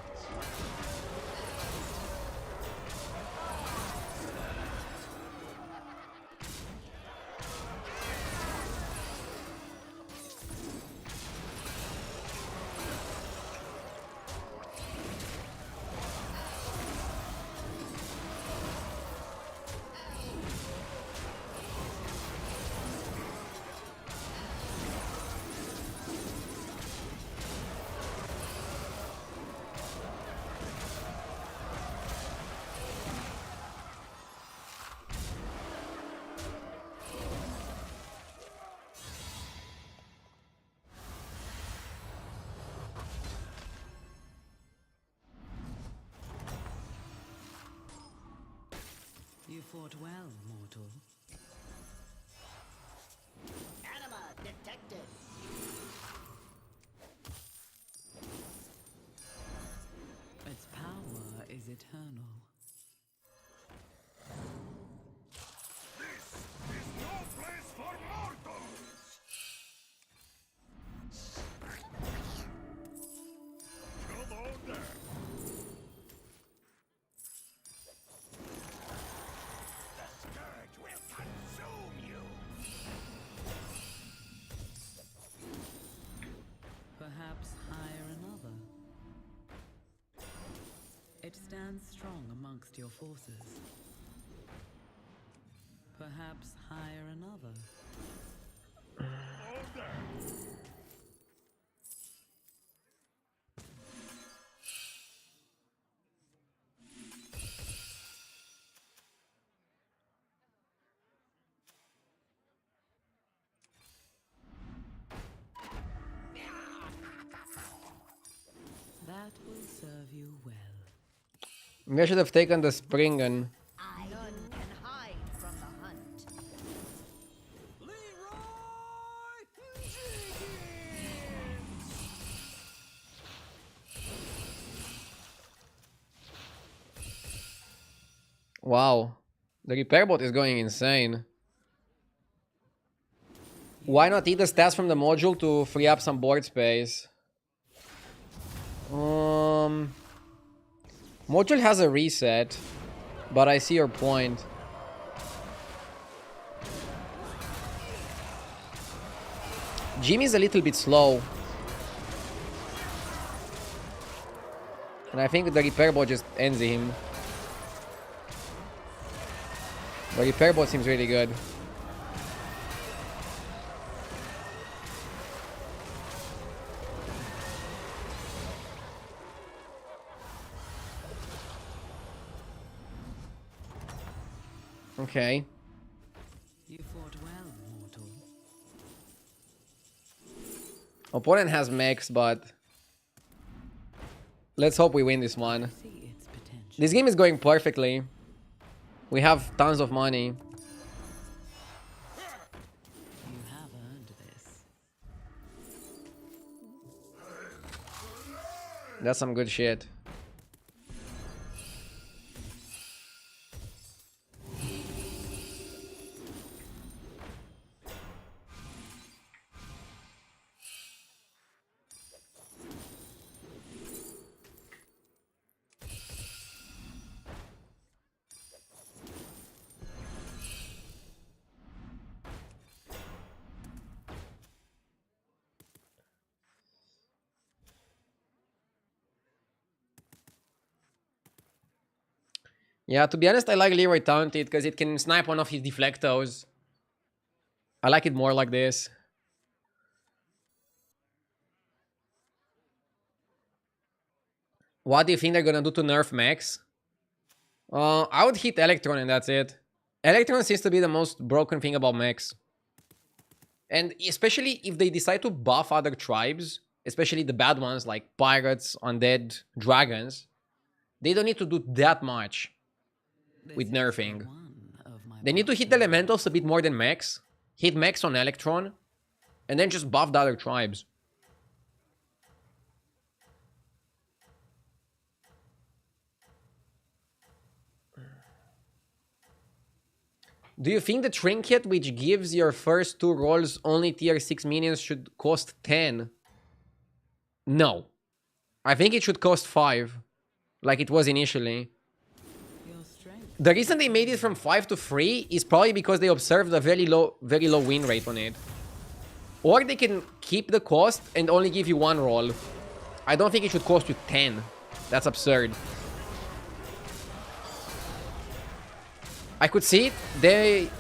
You fought well, mortal. Anima detected. Its power is eternal. This is no place for mortals! Come on there. stands strong amongst your forces. Perhaps hire another. That will serve you well. Maybe I should have taken the spring and... None can hide from the hunt. Wow. The repair bot is going insane. Why not eat the stats from the module to free up some board space? Module has a reset, but I see your point. Jimmy's a little bit slow. And I think the repair bot just ends him. The repair bot seems really good. Okay. You fought well, mortal. Opponent has mechs, but let's hope we win this one. See its potential. This game is going perfectly. We have tons of money. You have earned this. That's some good shit. Yeah, to be honest, I like Leroy Taunted because it can snipe one of his deflectos. I like it more like this. What do you think they're gonna do to nerf mechs? I would hit Electron and that's it. Electron seems to be the most broken thing about mechs. And especially if they decide to buff other tribes, especially the bad ones like pirates, undead, dragons, they don't need to do that much with nerfing. They need to hit elementals a bit more than mechs, hit mechs on Electron, and then just buff the other tribes. Do you think the trinket which gives your first 2 rolls only tier 6 minions should cost 10? No. I think it should cost 5, like it was initially. The reason they made it from 5 to 3 is probably because they observed a very low win rate on it. Or they can keep the cost and only give you 1 roll. I don't think it should cost you 10. That's absurd. I could see that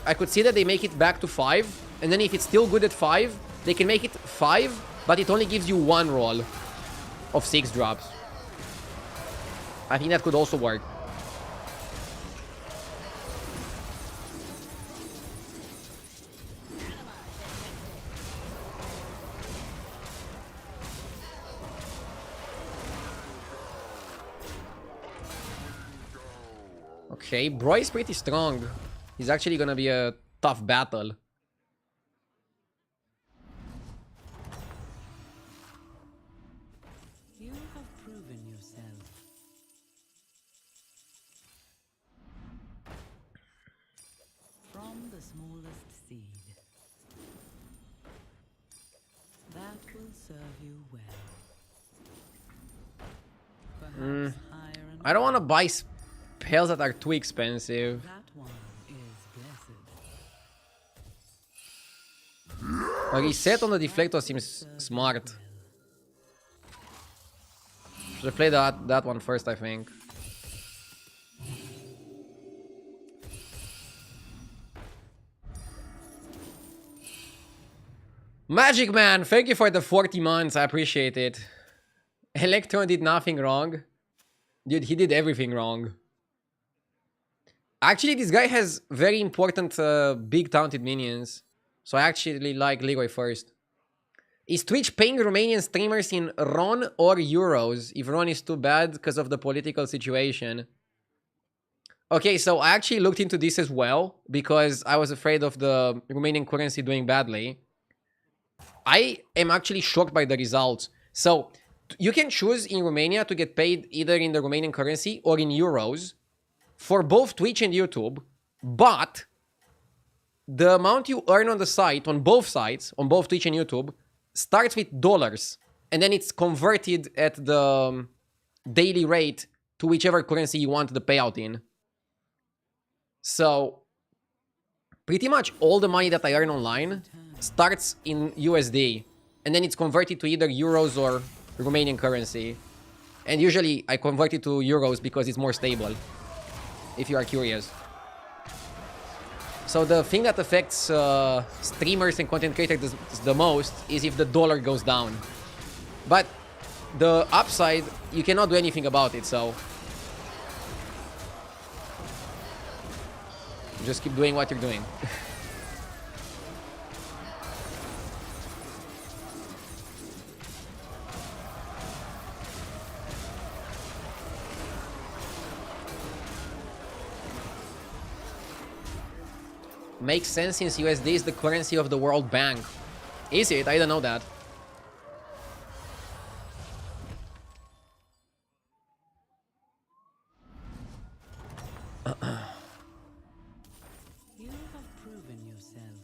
they make it back to 5, and then if it's still good at 5, they can make it 5, but it only gives you 1 roll of 6 drops. I think that could also work. Okay, Bro is pretty strong. He's actually gonna be a tough battle. You have proven yourself. From the smallest seed. That will serve you well. Perhaps hire an I don't want to buy spells that are too expensive. That one is blessed. A reset on the deflector seems smart. Should play that one first, I think. Magic Man, thank you for the 40 months. I appreciate it. Electron did nothing wrong. Dude, he did everything wrong. Actually, this guy has very important big taunted minions. So I actually like Leroy first. Is Twitch paying Romanian streamers in RON or Euros? If RON is too bad because of the political situation. Okay, so I actually looked into this as well because I was afraid of the Romanian currency doing badly. I am actually shocked by the results. So you can choose in Romania to get paid either in the Romanian currency or in euros for both Twitch and YouTube, but the amount you earn on the site, on both sites, on both Twitch and YouTube, starts with dollars, and then it's converted at the daily rate to whichever currency you want the payout in. So pretty much all the money that I earn online starts in USD, and then it's converted to either euros or Romanian currency. And usually I convert it to euros because it's more stable, if you are curious. So the thing that affects streamers and content creators the most is if the dollar goes down. But the upside, you cannot do anything about it, so just keep doing what you're doing. Makes sense since USD is the currency of the World Bank. Is it? I don't know that. You have proven yourself.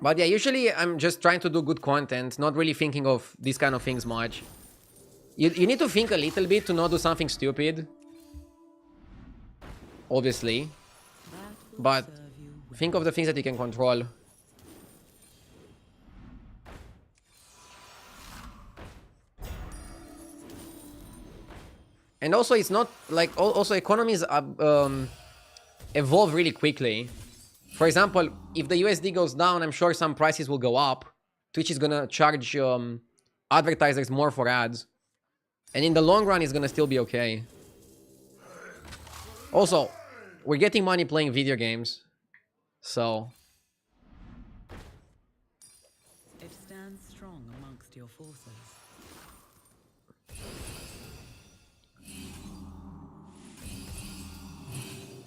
But yeah, usually I'm just trying to do good content, not really thinking of these kind of things much. You need to think a little bit to not do something stupid. Obviously. That will But serve you well. think of the things that you can control. And also, it's not like also economies evolve really quickly. For example, if the USD goes down, I'm sure some prices will go up. Twitch is gonna charge advertisers more for ads, and in the long run, it's gonna still be okay. Also, we're getting money playing video games, so It stands strong amongst your forces.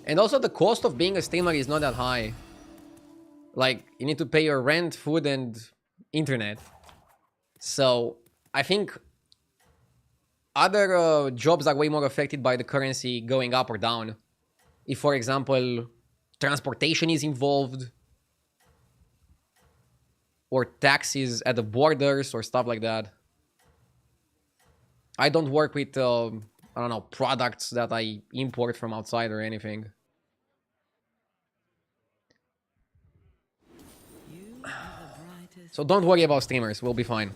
and also the cost of being a streamer is not that high. Like, you need to pay your rent, food, and internet. So I think other jobs are way more affected by the currency going up or down. If, for example, transportation is involved, or taxes at the borders, or stuff like that. I don't work with, I don't know, products that I import from outside or anything. You are the brightest. So don't worry about streamers, we'll be fine.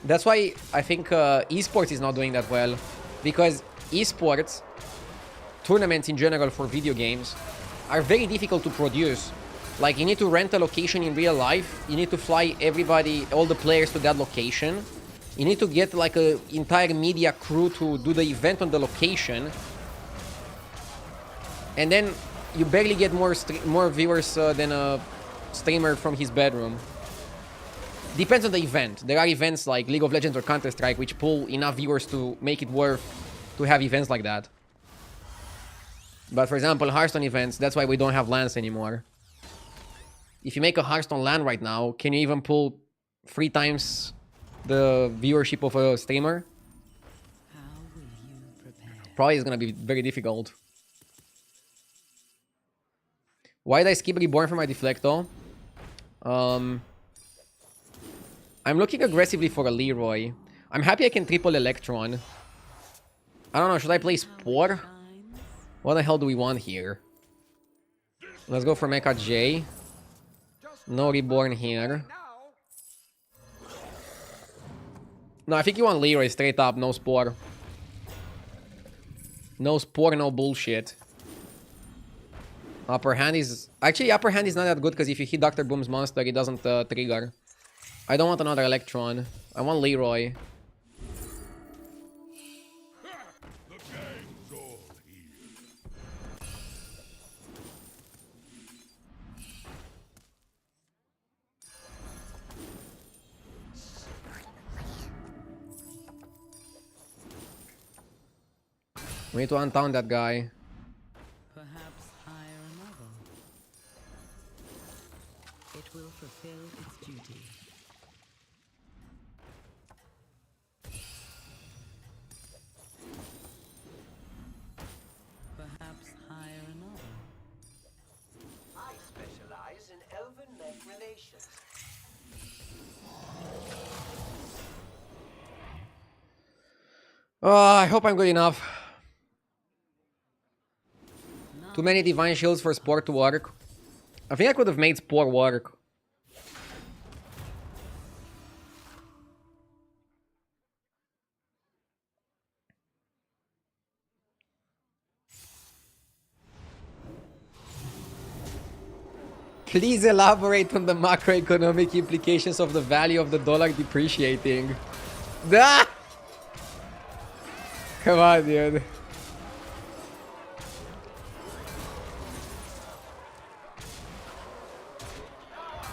That's why I think esports is not doing that well, because esports tournaments in general for video games are very difficult to produce. Like, you need to rent a location in real life, you need to fly everybody, all the players to that location, you need to get like an entire media crew to do the event on the location, and then you barely get more viewers than a streamer from his bedroom. Depends on the event. There are events like League of Legends or Counter-Strike which pull enough viewers to make it worth to have events like that. But for example, Hearthstone events, that's why we don't have LANs anymore. If you make a Hearthstone LAN right now, can you even pull 3 times the viewership of a streamer? How will you prepare? Probably is gonna be very difficult. Why did I skip Reborn for my Deflecto? I'm looking aggressively for a Leroy. I'm happy I can triple Electron. I don't know, should I play Spore? Shines. What the hell do we want here? This Let's go for Mecha J. No Reborn here. Now, No, I think you want Leroy straight up, no Spore. No Spore, no bullshit. Upper hand is... Actually, upper hand is not that good because if you hit Dr. Boom's monster, it doesn't trigger. I don't want another Electron. I want Leroy. the gang's all here. We need to untown that guy. Perhaps hire another. It will fulfill its duty. Perhaps hire another. I specialize in elven-mech relations. Oh, I hope I'm good enough. Too many Divine Shields for Spore to work. I think I could have made Spore work. Please elaborate on the macroeconomic implications of the value of the dollar depreciating. Ah! Come on, dude.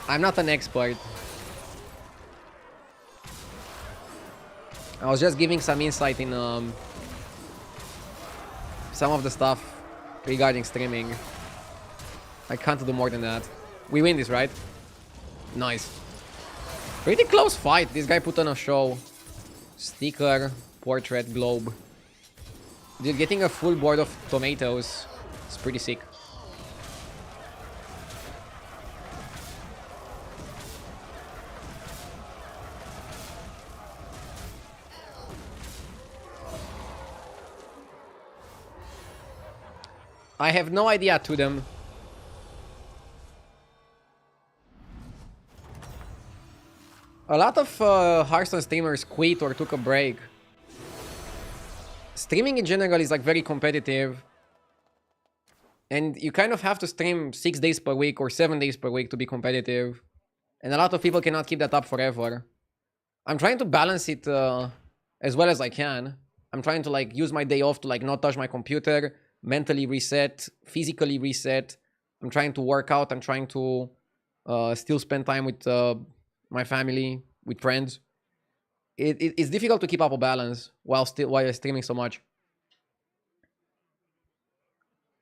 I'm not an expert. I was just giving some insight in some of the stuff regarding streaming. I can't do more than that. We win this, right? Nice. Pretty close fight. This guy put on a show. Sticker, portrait, globe. Dude, getting a full board of tomatoes is pretty sick. I have no idea to them. A lot of Hearthstone streamers quit or took a break. Streaming in general is like very competitive. And you kind of have to stream 6 days per week or 7 days per week to be competitive. And a lot of people cannot keep that up forever. I'm trying to balance it as well as I can. I'm trying to like use my day off to like not touch my computer, mentally reset, physically reset. I'm trying to work out. I'm trying to still spend time with my family, with friends. It's difficult to keep up a balance while you're streaming so much.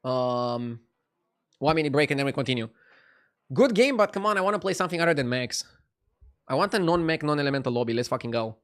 1 minute break and then we continue. Good game, but come on, I want to play something other than mechs. I want a non-mech, non-elemental lobby. Let's fucking go.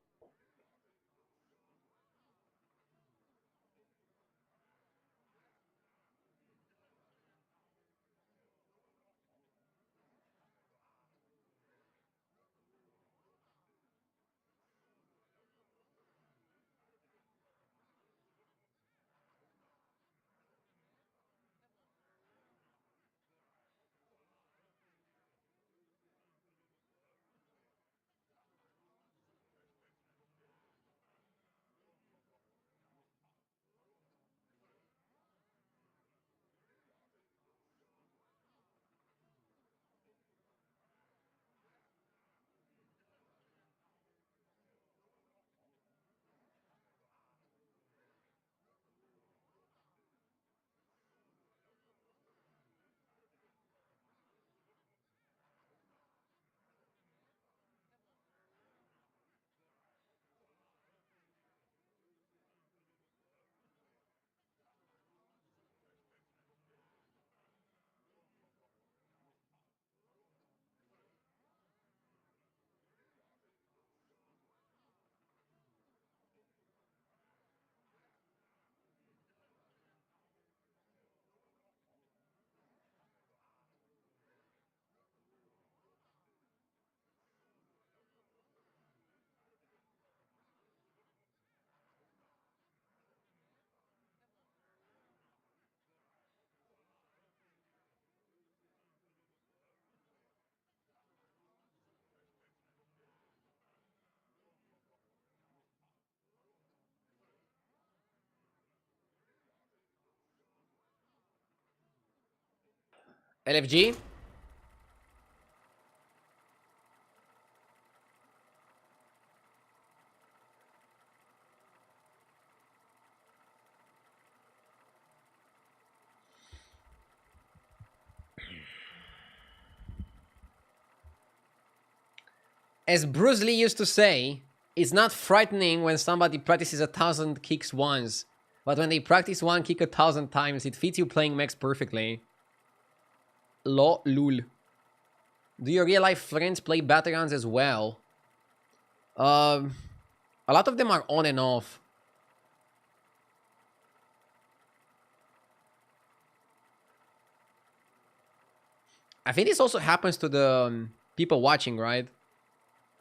LFG? As Bruce Lee used to say, it's not frightening when somebody practices 1,000 kicks once, but when they practice one kick 1,000 times, it fits you playing mechs perfectly. Lol. Do your real life friends play battlegrounds as well? A lot of them are on and off. I think this also happens to the people watching, right?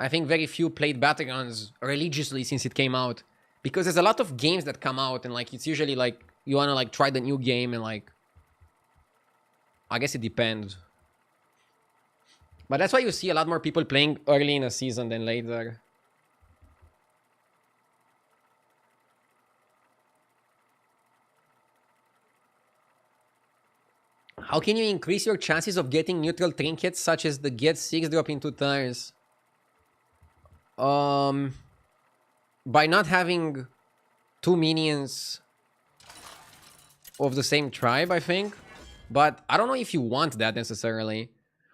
I think very few played battlegrounds religiously since it came out. Because there's a lot of games that come out and like it's usually like you wanna like try the new game and like I guess it depends. But that's why you see a lot more people playing early in a season than later. How can you increase your chances of getting neutral trinkets such as the get 6 drop in 2 turns? By not having 2 minions of the same tribe, I think. But I don't know if you want that necessarily.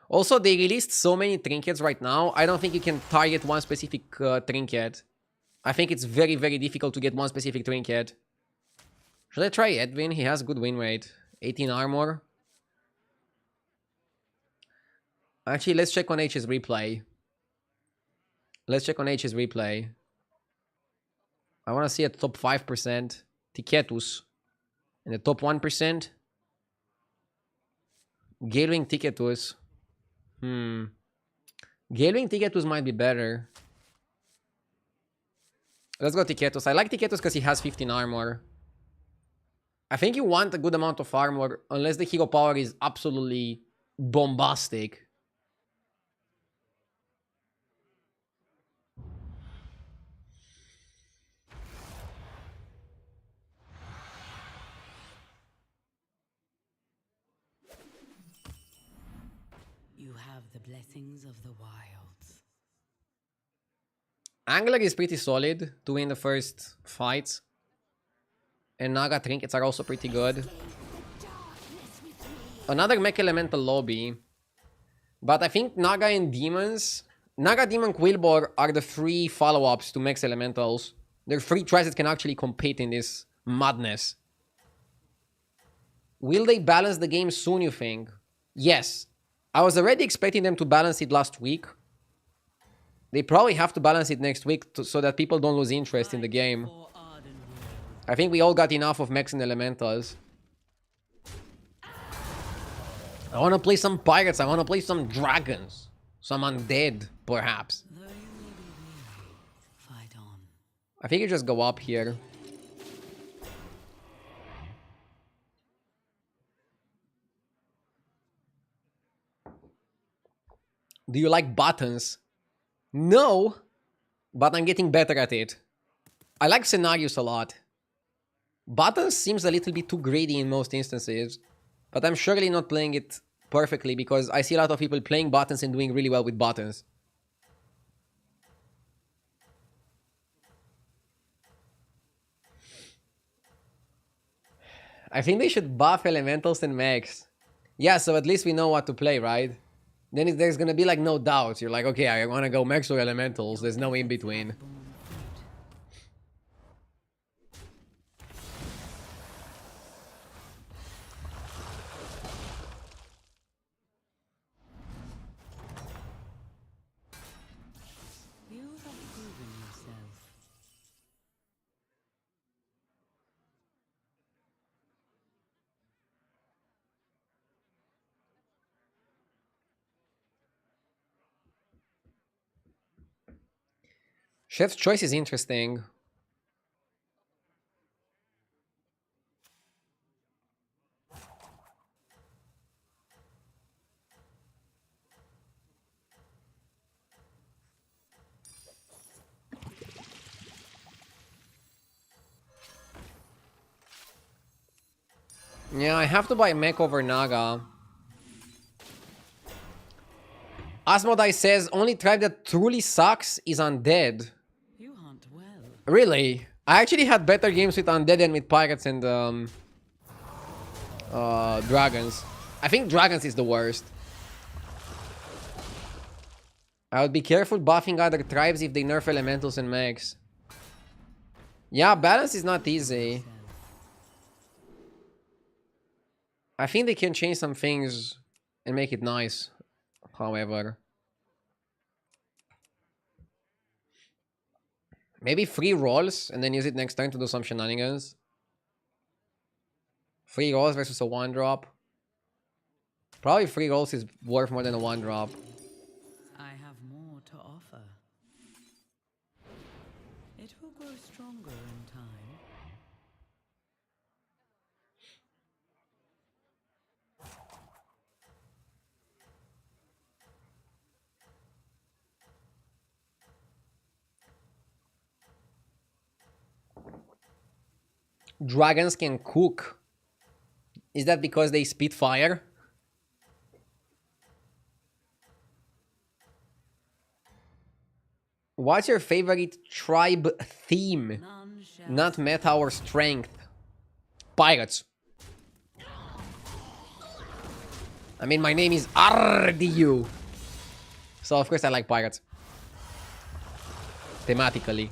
Also, they released so many trinkets right now. I don't think you can target one specific trinket. I think it's very, very difficult to get one specific trinket. Should I try Edwin? He has good win rate. 18 armor. Actually, let's check on H's replay. Let's check on H's replay. I want to see a top 5%. Tiketus. And the top 1%. Galewing Tiketus. Galewing Tiketus might be better. Let's go Tiketus. I like Tiketus because he has 15 armor. I think you want a good amount of armor unless the hero power is absolutely bombastic. You have the blessings of the wilds. Angler is pretty solid to win the first fights. And Naga trinkets are also pretty good. Another mech elemental lobby. But I think Naga and Demons... Naga, Demon, Quillbor are the free follow-ups to mechs elementals. They're free tries that can actually compete in this madness. Will they balance the game soon, you think? Yes. I was already expecting them to balance it last week. They probably have to balance it next week so that people don't lose interest in the game. I think we all got enough of mechs and elementals. I want to play some pirates. I want to play some dragons. Some undead, perhaps. Though you may be weary, fight on. I think you just go up here. Do you like buttons? No, but I'm getting better at it. I like scenarios a lot. Buttons seems a little bit too greedy in most instances, but I'm surely not playing it perfectly because I see a lot of people playing buttons and doing really well with buttons. I think they should buff elementals and mechs. Yeah, so at least we know what to play, right? Then there's gonna be like no doubts. You're like, okay, I wanna go mechs or elementals. There's no in between. You have proven yourself. Chef's choice is interesting. Yeah, I have to buy mech over Naga. Asmodai says only tribe that truly sucks is undead. You hunt well. Really? I actually had better games with undead than with pirates and dragons. I think dragons is the worst. I would be careful buffing other tribes if they nerf elementals and mechs. Yeah, balance is not easy. I think they can change some things and make it nice, however. Maybe 3 rolls and then use it next turn to do some shenanigans. 3 rolls versus a 1-drop. Probably 3 rolls is worth more than a 1-drop. I have more to offer. It will grow stronger in time. Dragons can cook. Is that because they spit fire? What's your favorite tribe theme? None shall Not meta or strength. Pirates. I mean, my name is RDU. So, of course, I like pirates. Thematically.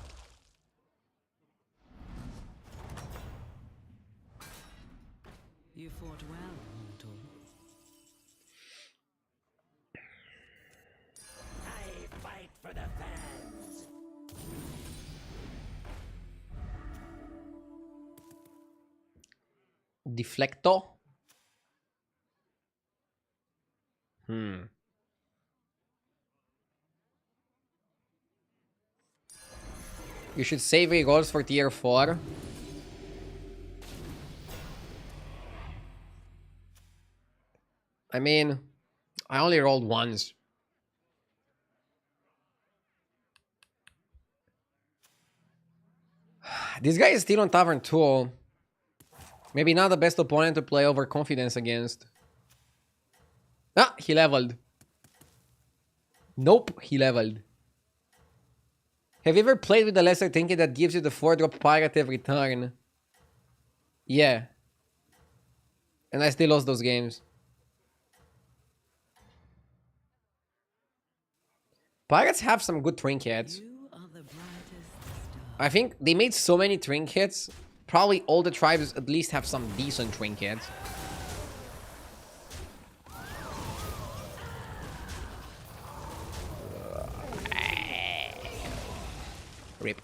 You fought well, mortal. I fight for the fans. Deflecto. You should save your goals for tier 4. I mean, I only rolled once. This guy is still on Tavern 2. Maybe not the best opponent to play overconfidence against. Ah, he leveled. Nope, he leveled. Have you ever played with the lesser trinket that gives you the 4-drop pirate every turn? Yeah. And I still lost those games. Pirates have some good trinkets. You are the brightest star. I think they made so many trinkets. Probably all the tribes at least have some decent trinkets. Rip.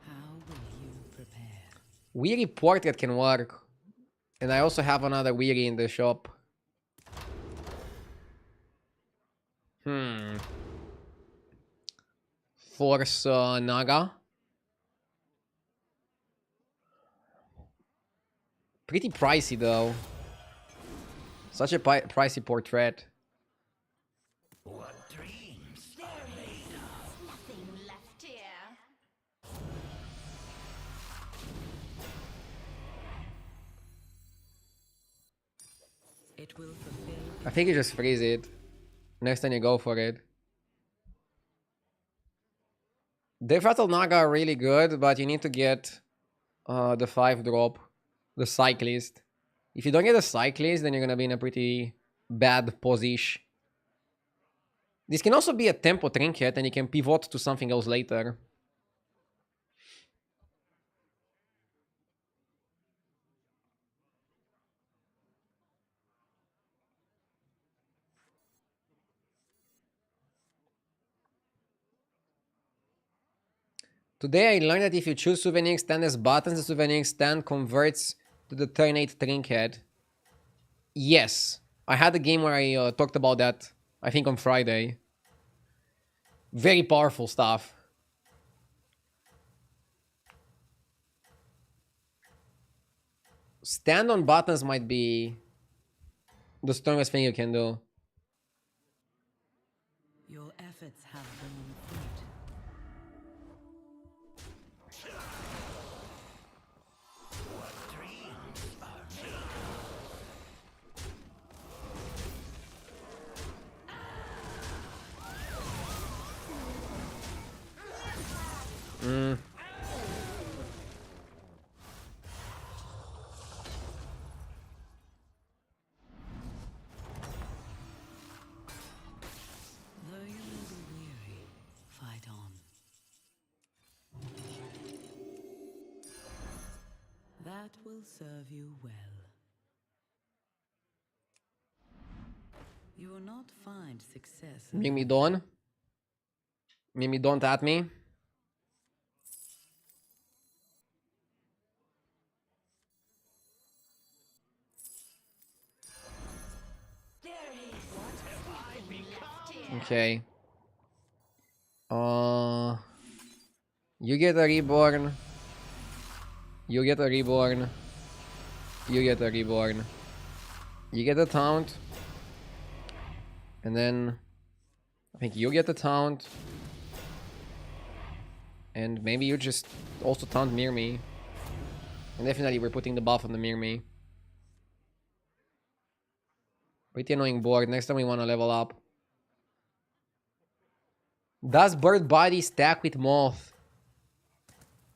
How will you prepare? Weary portrait can work. And I also have another weary in the shop. Force Naga. Pretty pricey though. Such a pricey portrait. What dreams are made of? Nothing left here. It will fulfill. I think you just freeze it. Next time you go for it. Death Rattle Naga are really good, but you need to get the 5-drop. The Cyclist. If you don't get a Cyclist, then you're gonna be in a pretty bad position. This can also be a tempo trinket, and you can pivot to something else later. Today I learned that if you choose Souvenir Stand as buttons, the Souvenir Stand converts to the turn 8 trinket. Yes. I had a game where I talked about that, I think on Friday. Very powerful stuff. Stand on buttons might be the strongest thing you can do. Your efforts have borne fruit. That will serve you well. You will not find success Mimi alone. Dawn. Mimi don't at me. Okay. You get a reborn. You get a reborn. You get a reborn. You get a taunt. And then I think you get the taunt. And maybe you just also taunt Mir me. And definitely we're putting the buff on the Mir me. Pretty annoying board. Next time we want to level up. Does bird body stack with moth?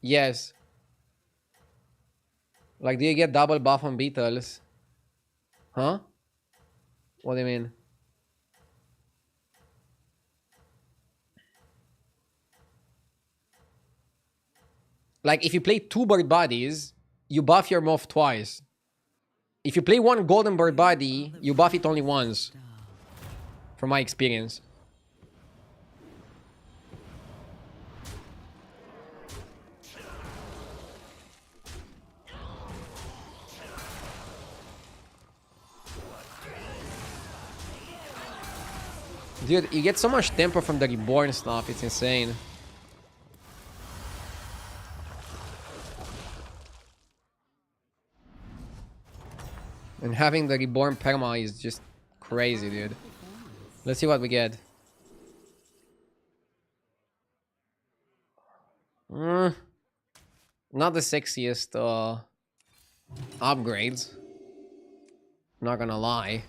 Yes. Like, do you get double buff on beetles? Huh? What do you mean? Like, if you play 2 bird bodies, you buff your moth twice. If you play 1 golden bird body, you buff it only once. From my experience. Dude, you get so much tempo from the reborn stuff, it's insane. And having the reborn perma is just crazy, dude. Let's see what we get. Not the sexiest upgrades. Not gonna lie.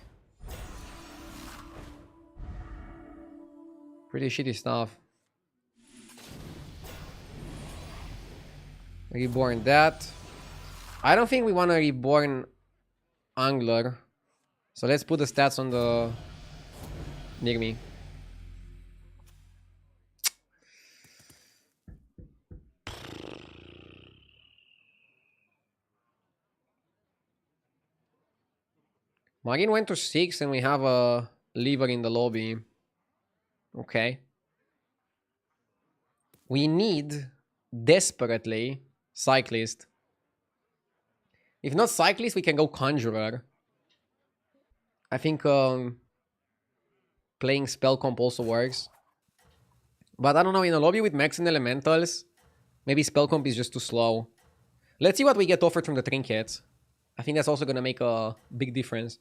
Pretty shitty stuff. Reborn that. I don't think we want to reborn Angler. So let's put the stats on the near me. Marine went to 6 and we have a lever in the lobby. Okay. We need desperately cyclist. If not cyclist, we can go conjurer. I think playing spell comp also works. But I don't know, in a lobby with mechs and elementals, maybe spell comp is just too slow. Let's see what we get offered from the trinkets. I think that's also gonna make a big difference.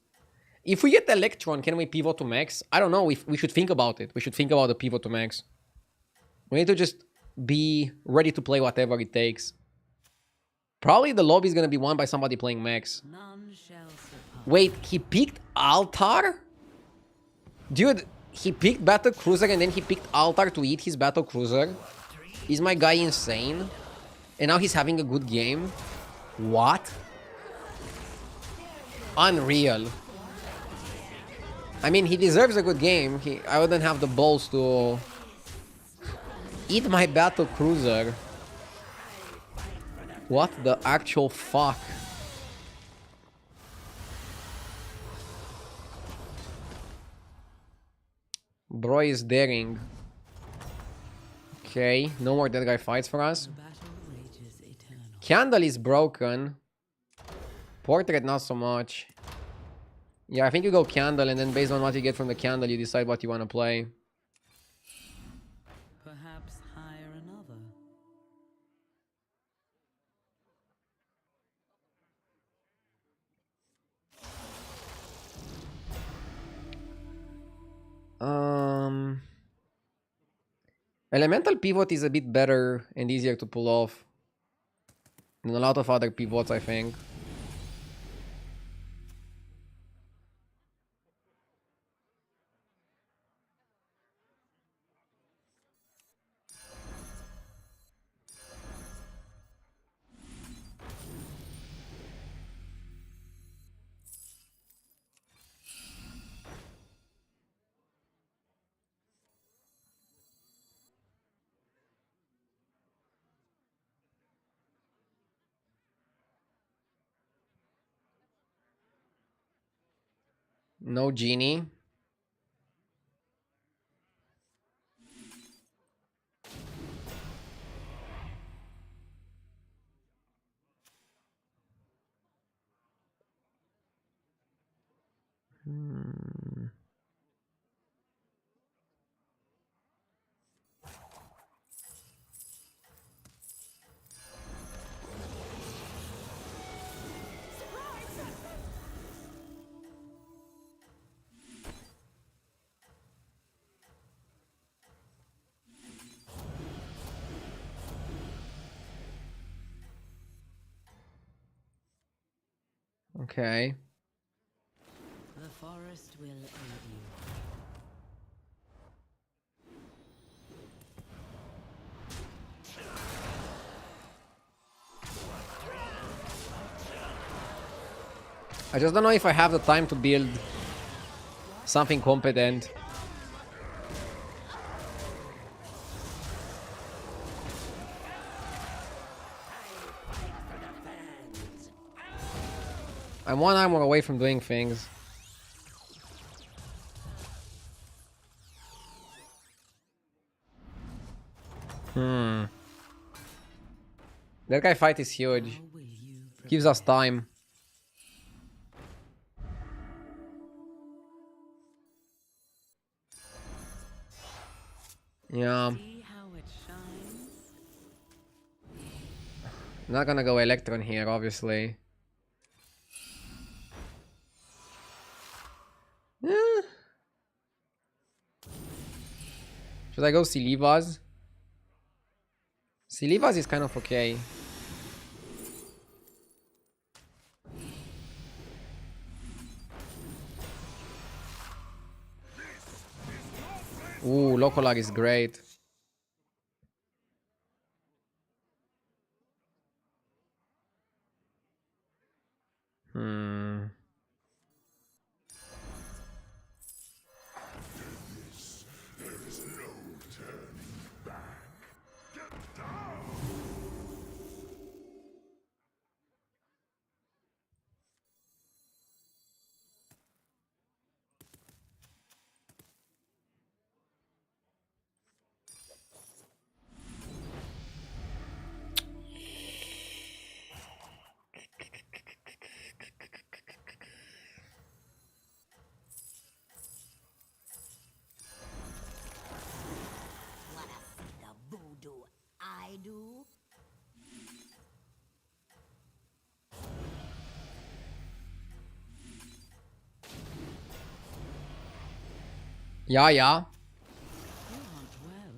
If we get Electron, can we pivot to max? I don't know. We should think about it. We should think about the pivot to max. We need to just be ready to play whatever it takes. Probably the lobby is going to be won by somebody playing max. None shall surpass. Wait, he picked Altar? Dude, he picked Battle Cruiser and then he picked Altar to eat his Battle Cruiser? Is my guy insane? And now he's having a good game? What? Unreal. I mean, he deserves a good game. I wouldn't have the balls to eat my Battle Cruiser. What the actual fuck? Bro is daring. Okay, no more dead guy fights for us. The battle rages eternal. Candle is broken. Portrait not so much. Yeah, I think you go Candle, and then based on what you get from the Candle, you decide what you want to play. Perhaps hire another. Elemental pivot is a bit better and easier to pull off than a lot of other pivots, I think. No genie. Okay. The forest will aid you. I just don't know if I have the time to build something competent. I'm one armor away from doing things. That guy fight is huge. How will you Gives us time. Yeah. see how it shines? Not gonna go Electron here, obviously. Eh. Should I go Silivas? Silivas is kind of okay. Ooh, Locolag is great. Hmm. Wanna see the voodoo I do? Yeah, yeah. You hunt well.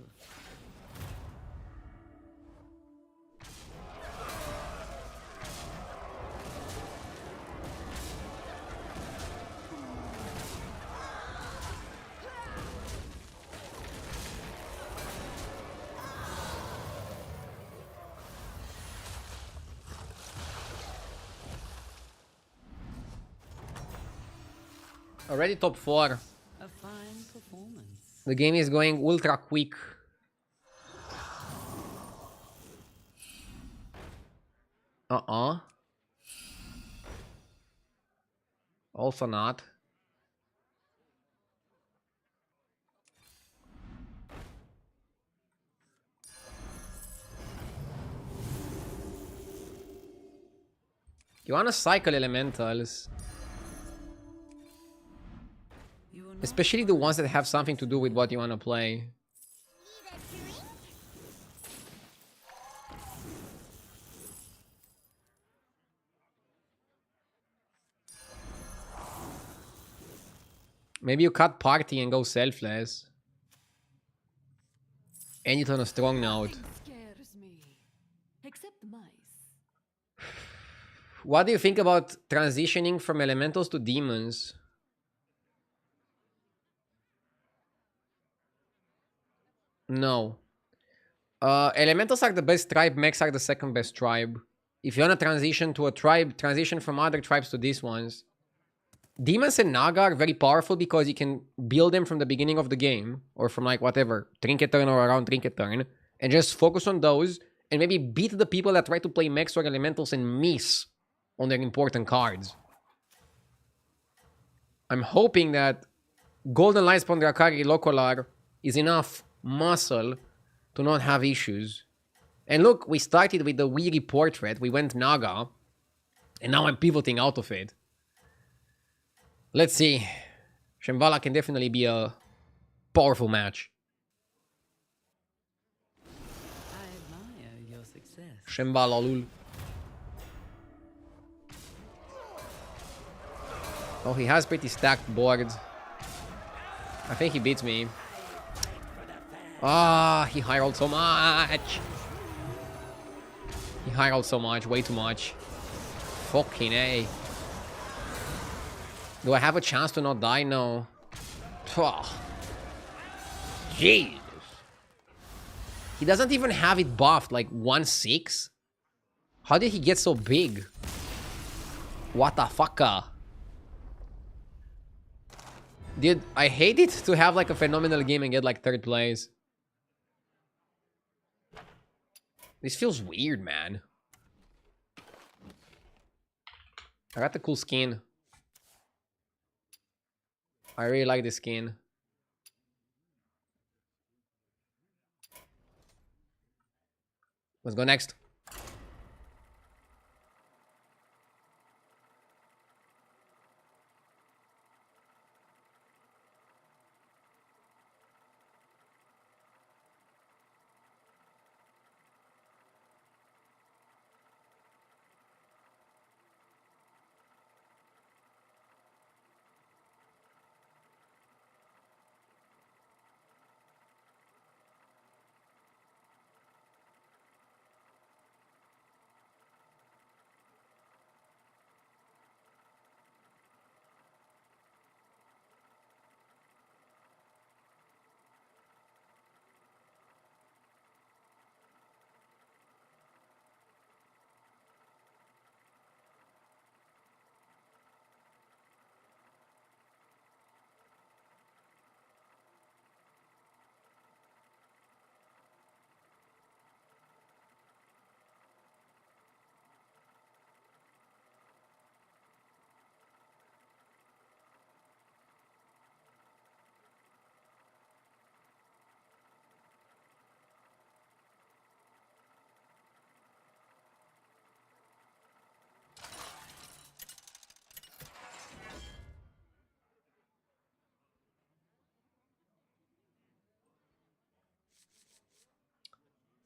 Already top 4. A fine performance. The game is going ultra quick. Also not. You wanna cycle elementals. You will not Especially the ones that have something to do with what you wanna play. Need a drink? Maybe you cut party and go selfless. End it on a strong note. Scares me. Except mice. What do you think about transitioning from elementals to demons? No. Elementals are the best tribe, mechs are the second best tribe. If you wanna transition to a tribe, transition from other tribes to these ones. Demons and Naga are very powerful because you can build them from the beginning of the game, or from like whatever, Trinket turn or around Trinket turn, and just focus on those, and maybe beat the people that try to play mechs or elementals and miss on their important cards. I'm hoping that Golden Lights Drakari Lokolar is enough muscle to not have issues. And look, we started with the weary portrait, we went Naga, and now I'm pivoting out of it. Let's see. Shambhala can definitely be a powerful match. I admire your success. Shambhala lul. Oh, he has pretty stacked boards. I think he beats me. Ah, he high rolled so much. He high rolled so much, way too much. Fucking A. Do I have a chance to not die? No. Oh. Jesus. He doesn't even have it buffed, like 1/6. How did he get so big? What the fucker? Dude, I hate it to have like a phenomenal game and get like 3rd place. This feels weird, man. I got the cool skin. I really like this skin. Let's go next.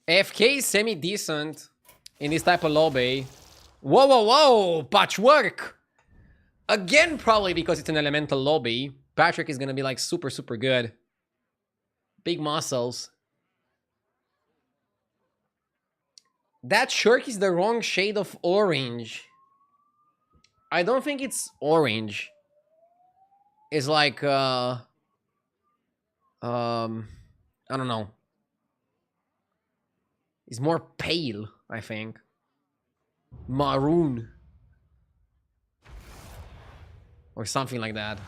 AFK is semi-decent in this type of lobby. Whoa, whoa, whoa! Patchwork! Again, probably because it's an elemental lobby. Patrick is gonna be like super, super good. Big muscles. That shirt is the wrong shade of orange. I don't think it's orange. It's like, I don't know. It's more pale, I think. Maroon. Or something like that.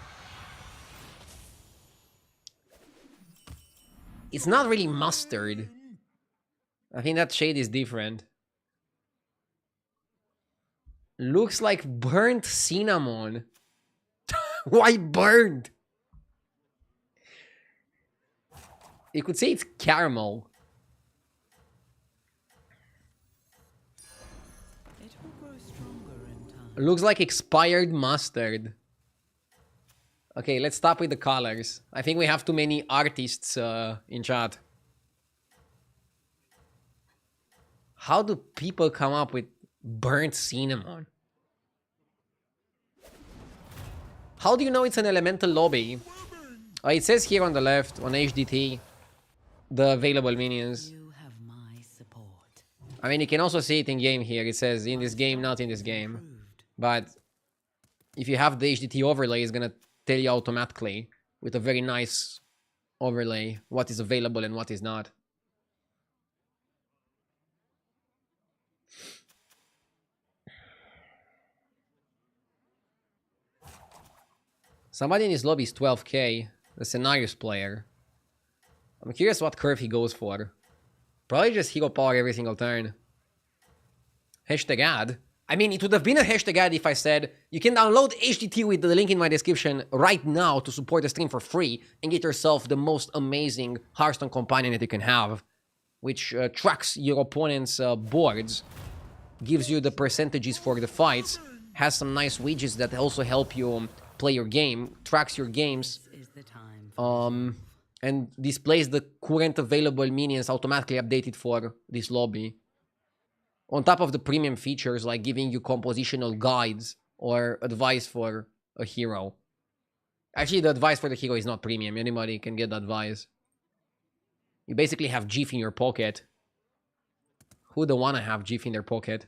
It's not really mustard. I think that shade is different. Looks like burnt cinnamon. Why burnt? You could say it's caramel. It will grow stronger in time. Looks like expired mustard. Okay, let's stop with the colors. I think we have too many artists in chat. How do people come up with burnt cinnamon? How do you know it's an elemental lobby? Oh, it says here on the left, on HDT, the available minions. You have my support. I mean, you can also see it in game here. It says in this game, not in this game. But if you have the HDT overlay, it's gonna tell you automatically with a very nice overlay what is available and what is not. Somebody in his lobby is 12k, the Scenarios player. I'm curious what curve he goes for. Probably just hero power every single turn. Hashtag ad. I mean, it would have been a hashtag ad if I said, you can download HDT with the link in my description right now to support the stream for free and get yourself the most amazing Hearthstone companion that you can have, which tracks your opponent's boards, gives you the percentages for the fights, has some nice widgets that also help you play your game, tracks your games, Is the time. and displays the current available minions automatically updated for this lobby. On top of the premium features like giving you compositional guides or advice for a hero. Actually, the advice for the hero is not premium. Anybody can get the advice. You basically have GIF in your pocket. Who don't want to have GIF in their pocket?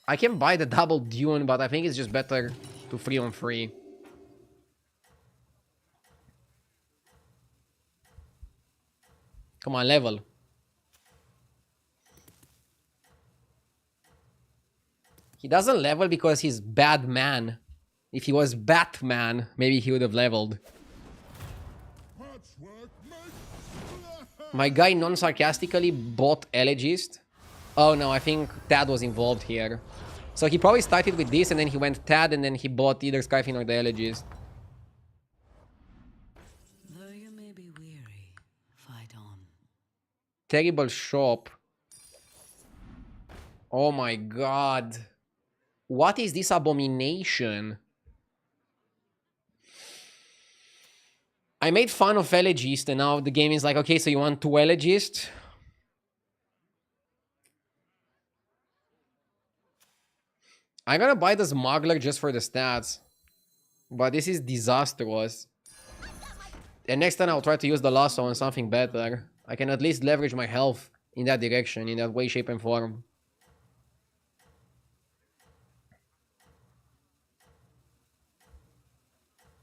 I can buy the double Dune, but I think it's just better to free on free. Come on, level. He doesn't level because he's bad man. If he was Batman, maybe he would have leveled. My guy non-sarcastically bought Elegist. Oh no, I think Tad was involved here. So he probably started with this and then he went Tad and then he bought either Skyfin or the Elegist. Though you may be weary, fight on. Terrible shop. Oh my god. What is this abomination? I made fun of Elegist and now the game is like, okay, so you want 2 Elegists? I'm gonna buy the Smuggler just for the stats. But this is disastrous. And next time I'll try to use the Lasso on something better. I can at least leverage my health in that direction, in that way, shape, and form.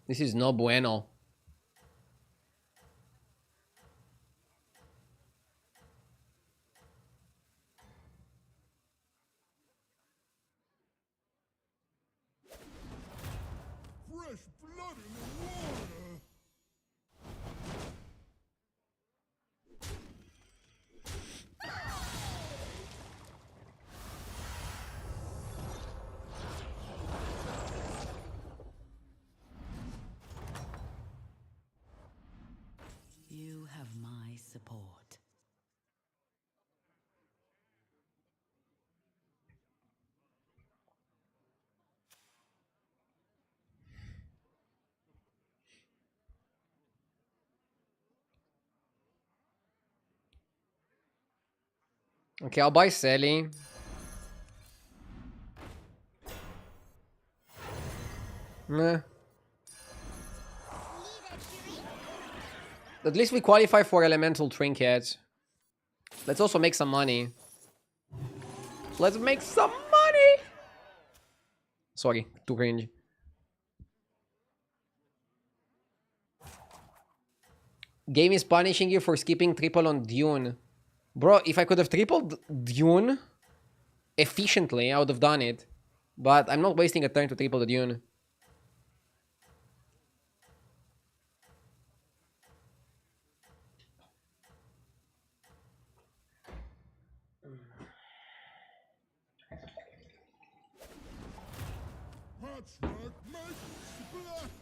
This is no bueno. Fresh blood in the water. You have my support. Okay, I'll buy Sally. Meh. At least we qualify for elemental trinkets. Let's also make some money. Let's make some money! Sorry, too cringe. Game is punishing you for skipping triple on Dune. Bro, if I could have tripled Dune efficiently, I would have done it. But I'm not wasting a turn to triple the Dune. Patchwork makes splash.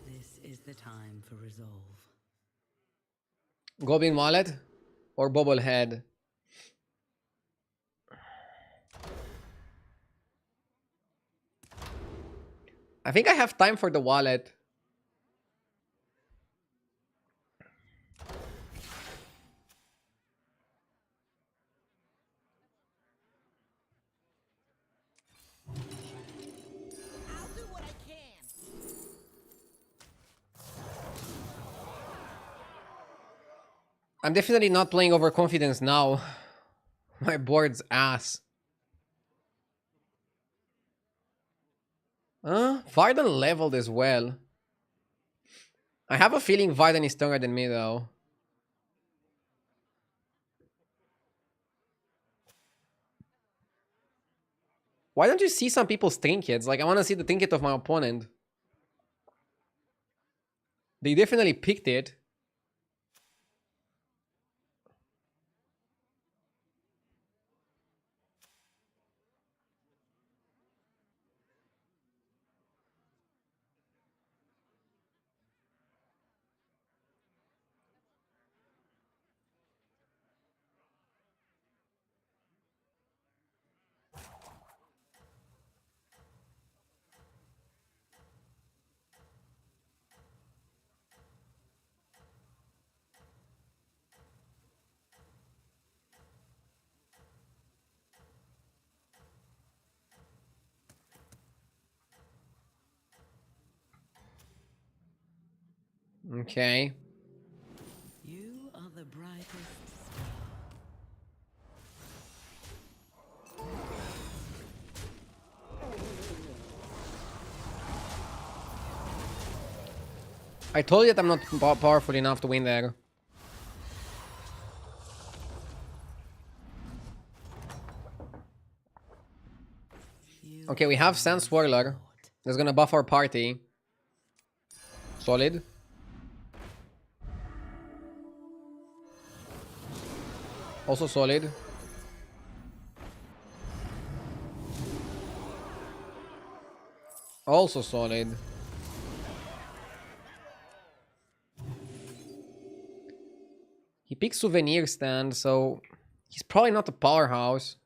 This is the time for resolve. Goblin Wallet or Bobblehead? I think I have time for the wallet. I'll do what I can. I'm definitely not playing overconfidence now. My board's ass. Varden leveled as well. I have a feeling Varden is stronger than me though. Why don't you see some people's trinkets? Like, I want to see the trinket of my opponent. They definitely picked it. Okay. You are the brightest star. I told you that I'm not powerful enough to win there. You Okay, we have Sand Swirler. That's gonna buff our party. Solid. Also solid. Also solid. He picks Souvenir Stand, so he's probably not a powerhouse.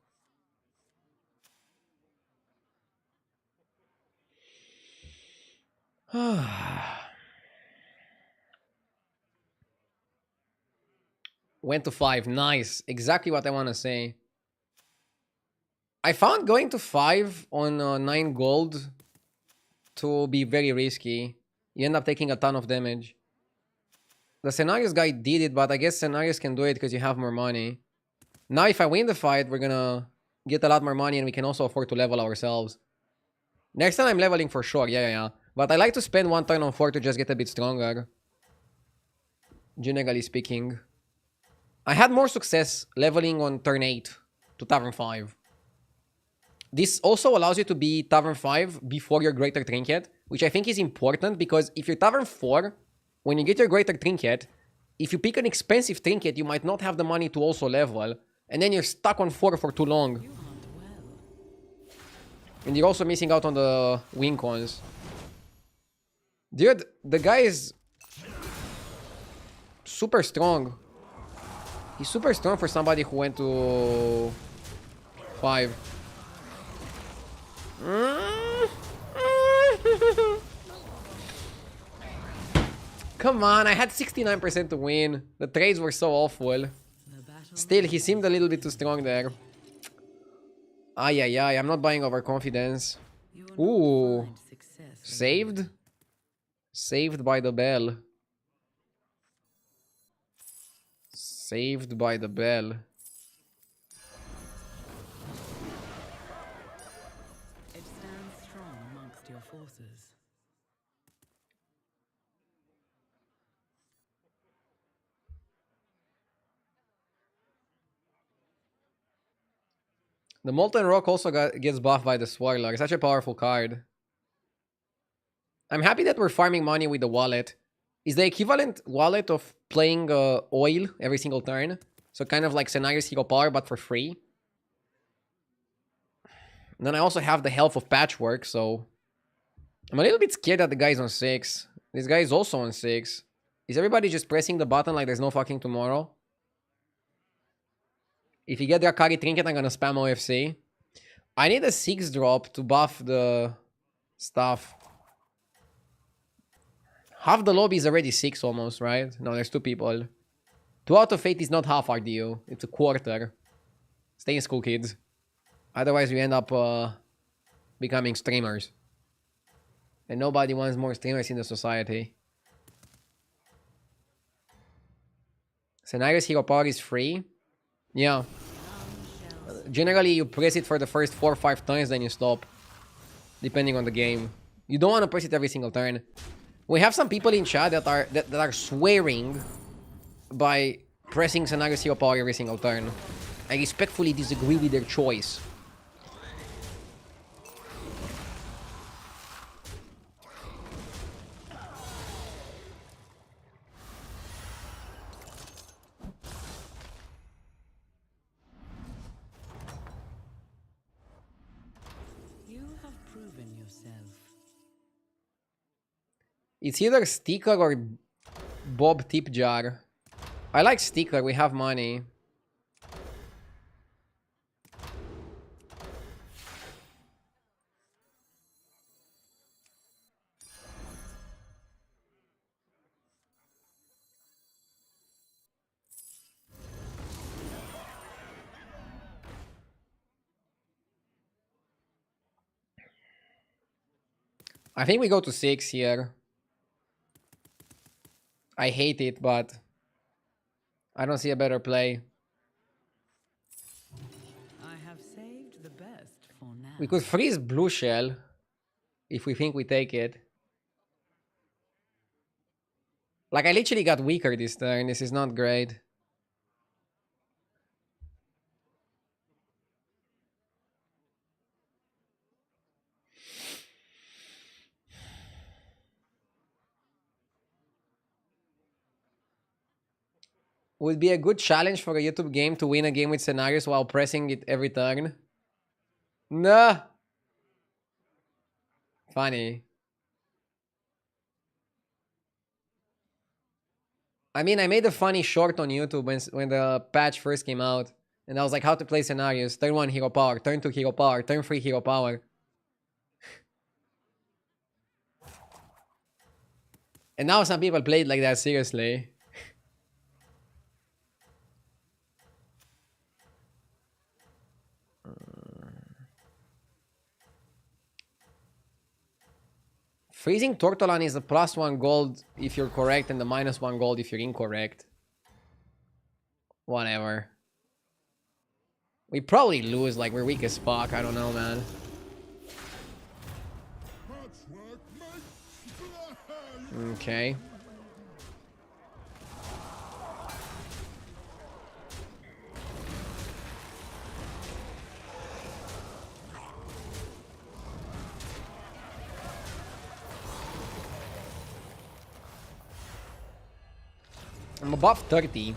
Went to 5. Nice. Exactly what I want to say. I found going to 5 on 9 gold to be very risky. You end up taking a ton of damage. The Scenarios guy did it, but I guess Scenarios can do it because you have more money. Now if I win the fight, we're gonna get a lot more money and we can also afford to level ourselves. Next time I'm leveling for sure, yeah. But I like to spend 1 turn on 4 to just get a bit stronger. Generally speaking. I had more success leveling on turn 8 to Tavern 5. This also allows you to be Tavern 5 before your Greater Trinket, which I think is important because if you're Tavern 4, when you get your Greater Trinket, if you pick an expensive trinket, you might not have the money to also level, and then you're stuck on 4 for too long. you hunt well. And you're also missing out on the win cons. Dude, the guy is super strong. He's super strong for somebody who went to 5. Come on, I had 69% to win. The trades were so awful. The battle Still, he seemed a little bit too strong there. Ay, I'm not buying overconfidence. you will not Ooh. find success. Saved? Saved by the bell. Saved by the bell. It stands strong amongst your forces. The Molten Rock also gets buffed by the Swirler. Such a powerful card. I'm happy that we're farming money with the wallet. Is the equivalent wallet of playing oil every single turn. So kind of like Scenarios Hero Power, but for free. And then I also have the health of Patchwork, so... I'm a little bit scared that the guy's on 6. This guy is also on 6. Is everybody just pressing the button like there's no fucking tomorrow? If you get Drakari Trinket, I'm gonna spam OFC. I need a 6 drop to buff the stuff. Half the lobby is already 6 almost, right? No, there's 2 people. 2 out of 8 is not half RDU. It's a quarter. Stay in school, kids. Otherwise, we end up becoming streamers. And nobody wants more streamers in the society. Scenarios Hero Power is free. Yeah. Generally, you press it for the first 4 or 5 times, then you stop. Depending on the game. You don't want to press it every single turn. We have some people in chat that are swearing by pressing Scenarios Hero Power every single turn. I respectfully disagree with their choice. itself. It's either Sticker or Bob Tip Jar. I like Sticker, we have money. I think we go to 6 here. I hate it, but I don't see a better play. I have saved the best for now. We could freeze Blue Shell if we think we take it. Like, I literally got weaker this turn. This is not great. Would be a good challenge for a YouTube game to win a game with scenarios while pressing it every turn. Nah. Funny. I mean, I made a funny short on YouTube when the patch first came out. And I was like, how to play scenarios. Turn 1 hero power, turn 2 hero power, turn 3 hero power. And now some people play it like that, seriously. Freezing Tortolan is a +1 gold if you're correct and the -1 gold if you're incorrect. Whatever. We probably lose, like we're weak as fuck. I don't know, man. Okay. I'm above 30,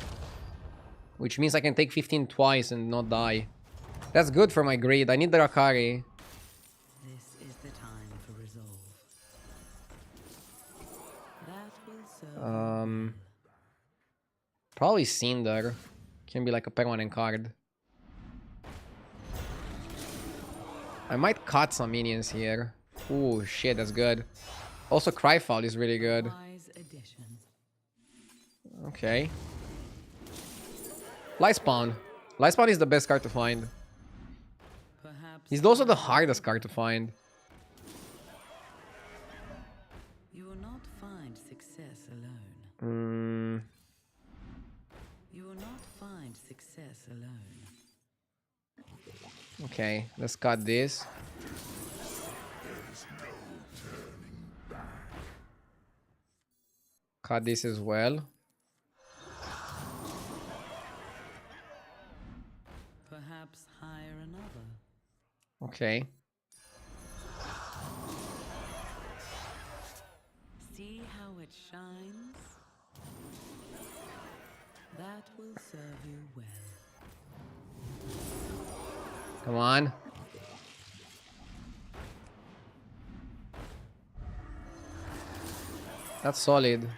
which means I can take 15 twice and not die. That's good for my greed. I need the Rakari. This is the time for resolve. That will serve. Probably Cinder. Can be like a permanent card. I might cut some minions here. Ooh, shit, that's good. Also, Cryfall is really good. Wise addition. Okay. Lightspawn. Lightspawn is the best card to find. Perhaps He's also the hardest card to find. you will not find success alone. You will not find success alone. Okay, let's cut this. Cut this as well. Perhaps hire another. Okay. See how it shines? That will serve you well. Come on. That's solid.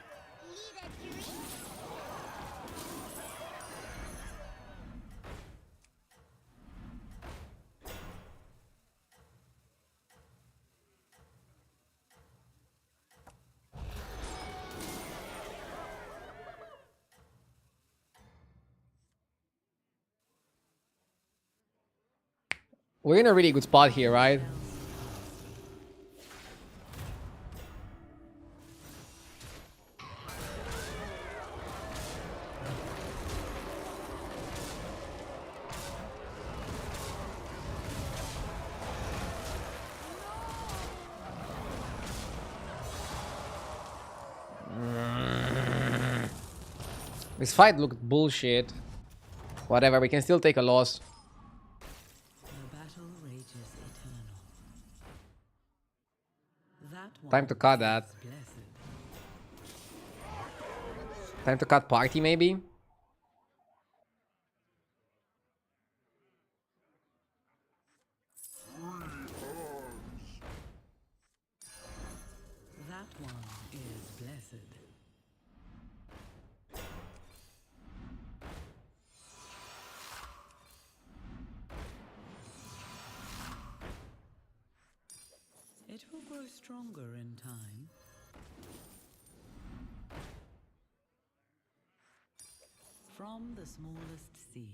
We're in a really good spot here, right? This fight looked bullshit. Whatever, we can still take a loss. The battle rages eternal. That Time to cut that. is blessed. Time to cut party, maybe? grow stronger in time. From the smallest seed.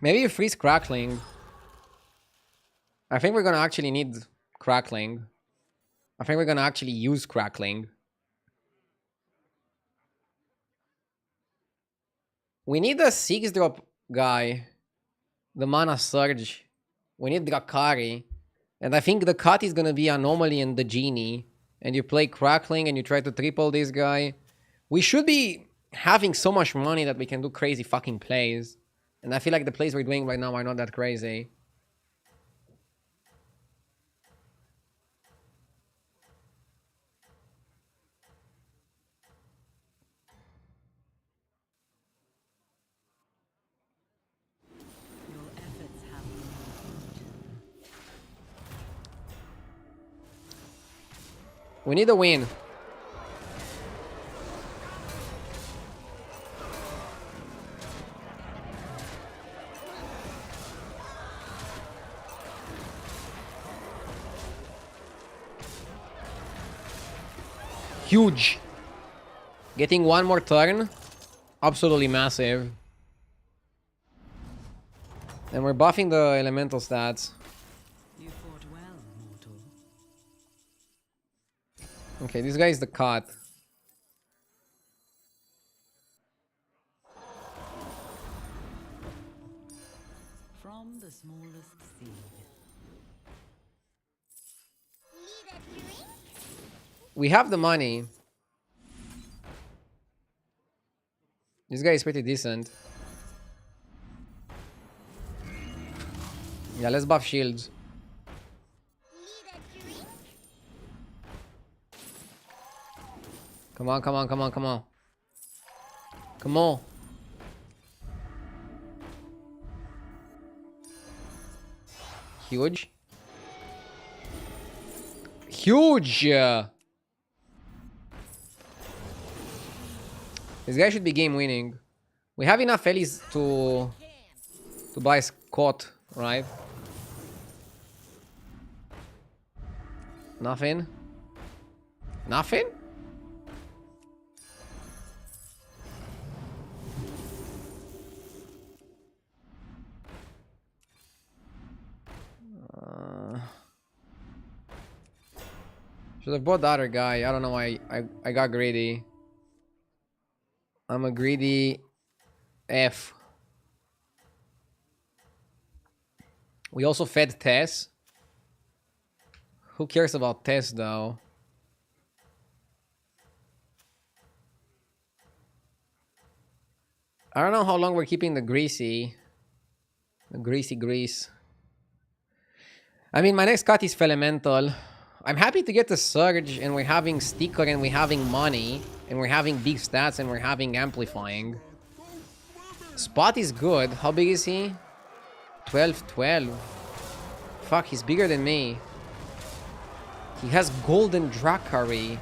Maybe you freeze crackling. I think we're gonna actually need crackling. I think we're gonna actually use crackling. We need a 6-drop guy. The mana surge. We need Drakari. And I think the cut is gonna be Anomaly and the Genie. And you play crackling and you try to triple this guy. We should be having so much money that we can do crazy fucking plays. And I feel like the plays we're doing right now are not that crazy. Your efforts have been. We need a win. Huge. Getting one more turn. Absolutely massive. And we're buffing the elemental stats. You fought well, mortal. Okay, this guy is the cut. From the smallest seed. Need a drink? We have the money. This guy is pretty decent. Yeah, let's buff shields. Need a drink? Come on, come on, come on, come on. Come on. Huge. Huge! This guy should be game winning. We have enough Ellis to buy Scott, right? Nothing? Nothing? Should have bought the other guy. I don't know why I got greedy. I'm a greedy F. We also fed Tess. Who cares about Tess though? I don't know how long we're keeping the greasy. The greasy grease. I mean, my next cut is Elemental. I'm happy to get the Surge, and we're having Sticker, and we're having money, and we're having big stats, and we're having Amplifying. Spot is good. How big is he? 12. Fuck, he's bigger than me. He has Golden Drakari.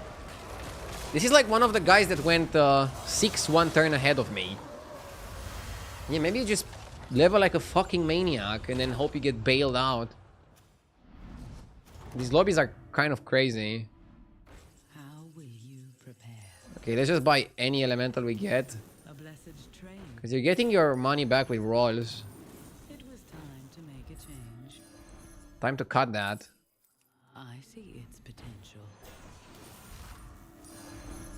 This is like one of the guys that went 6-1 turn ahead of me. Yeah, maybe you just level like a fucking maniac and then hope you get bailed out. These lobbies are kind of crazy. How will you prepare? Okay, let's just buy any elemental we get. A blessed train. Because you're getting your money back with rolls. It was time to make a change. Time to cut that. I see its potential.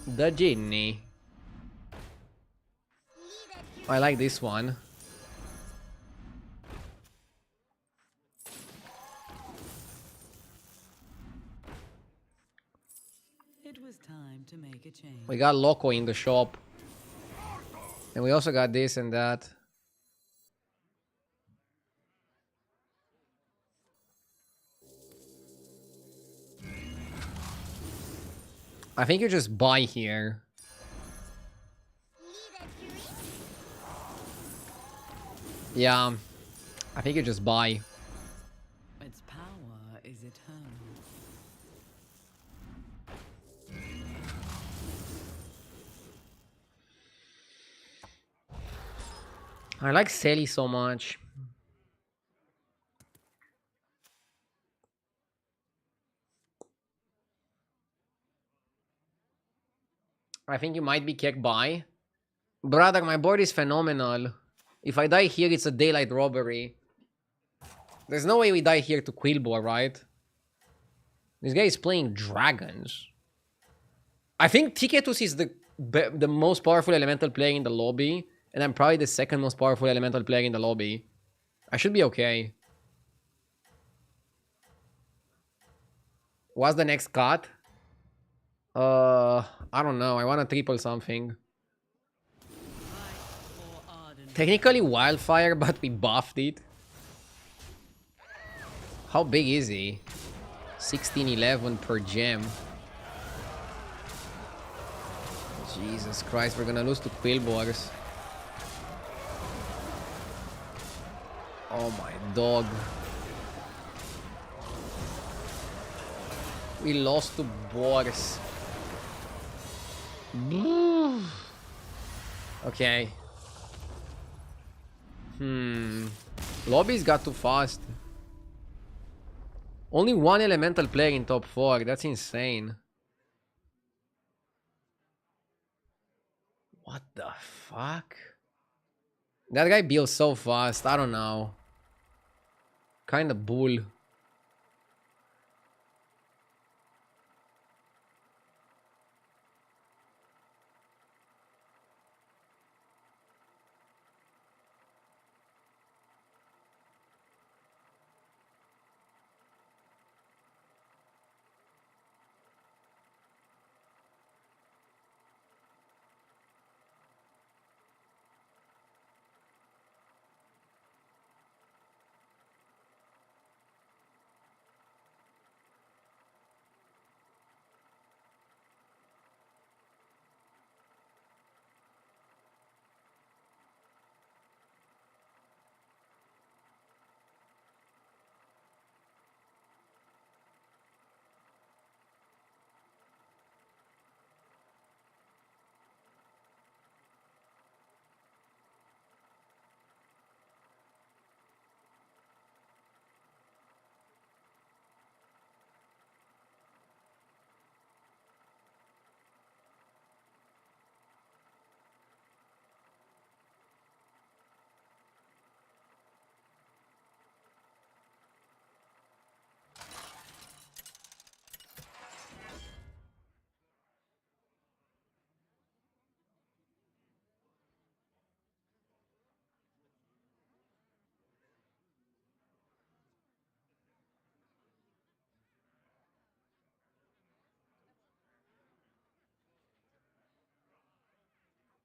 The Genie. I like this one. It was time to make a change. We got Loco in the shop. And we also got this and that. I think you just buy here. Yeah. I think you just buy. Its power I like Sally so much. I think you might be kicked by. Brother, my board is phenomenal. If I die here, it's a daylight robbery. There's no way we die here to Quillbore, right? This guy is playing dragons. I think Tiketus is the most powerful elemental player in the lobby. And I'm probably the second most powerful elemental player in the lobby. I should be okay. What's the next cut? I don't know. I want to triple something. Technically Wildfire, but we buffed it. How big is he? 1611 per gem. Jesus Christ, we're gonna lose to Quillbores. Oh my dog. We lost to Boars. Okay. Lobbies got too fast. Only one elemental player in top 4. That's insane. What the fuck? That guy builds so fast. I don't know. Kinda bull.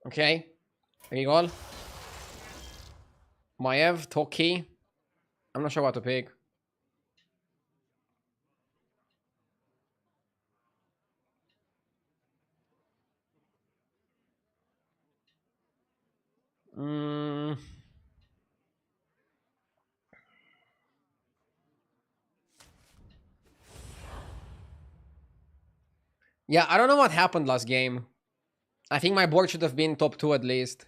Okay. Reroll. Maev, Toki. I'm not sure what to pick. Yeah, I don't know what happened last game. I think my board should have been top 2 at least.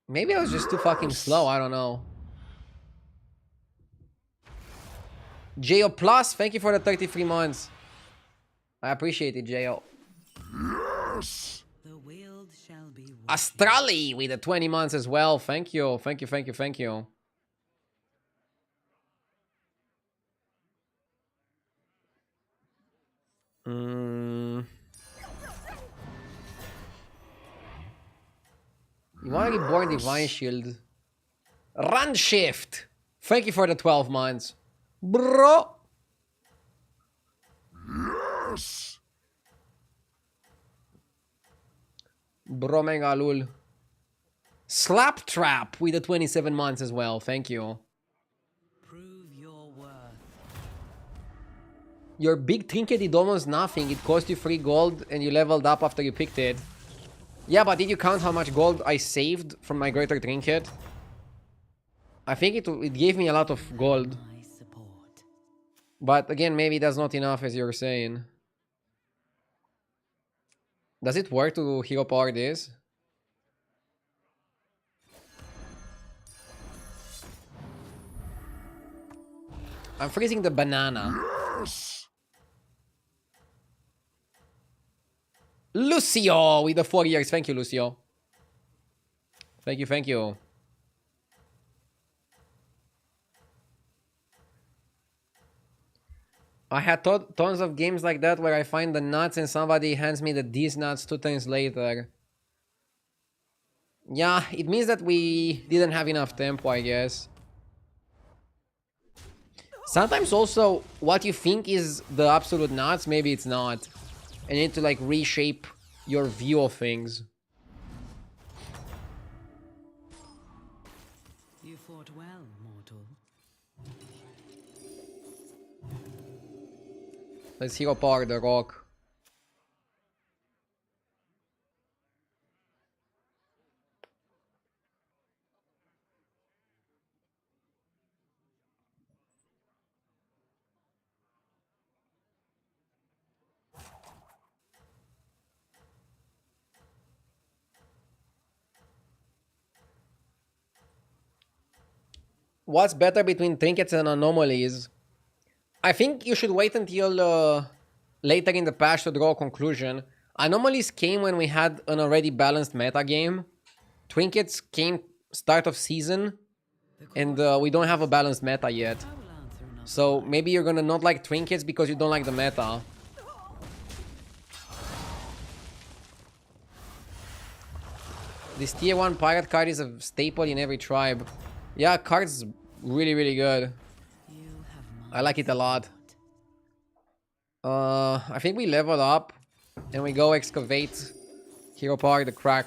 Maybe I was just too fucking slow. I don't know. Jo Plus, thank you for the 33 months. I appreciate it, Jo. The world shall be one. Astrali with the 20 months as well. Thank you. Thank you, thank you, thank you. You want to reborn Divine Shield. Run Shift. Thank you for the 12 months. Bro. Yes! Bro Mega Lul. Slap Trap with the 27 months as well. Thank you. Prove your worth. Your big trinket did almost nothing. It cost you 3 gold and you leveled up after you picked it. Yeah, but did you count how much gold I saved from my greater trinket? I think it gave me a lot of gold. My support. But again, maybe that's not enough as you're saying. Does it work to hero power this? I'm freezing the banana. Lucio with the 4 years. Thank you, Lucio. Thank you, thank you. I had tons of games like that where I find the nuts and somebody hands me these nuts 2 times later. Yeah, it means that we didn't have enough tempo, I guess. Sometimes also what you think is the absolute nuts, maybe it's not. And you need to like reshape your view of things. You fought well, mortal. Let's hero power the rock. What's better between trinkets and anomalies? I think you should wait until later in the patch to draw a conclusion. Anomalies came when we had an already balanced meta game. Trinkets came start of season, and we don't have a balanced meta yet. I will answer another. So maybe you're gonna not like trinkets because you don't like the meta. This tier 1 pirate card is a staple in every tribe. Yeah, card's really, really good. You have I like it a lot. I think we level up and we go excavate hero power the crack.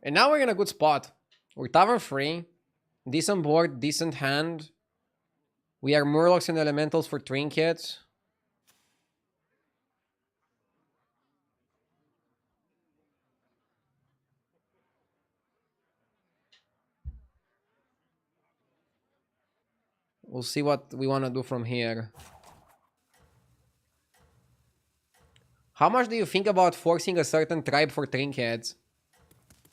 And now we're in a good spot. We're tavern free, decent board, decent hand. We are murlocs and elementals for trinkets. We'll see what we want to do from here. How much do you think about forcing a certain tribe for trinkets?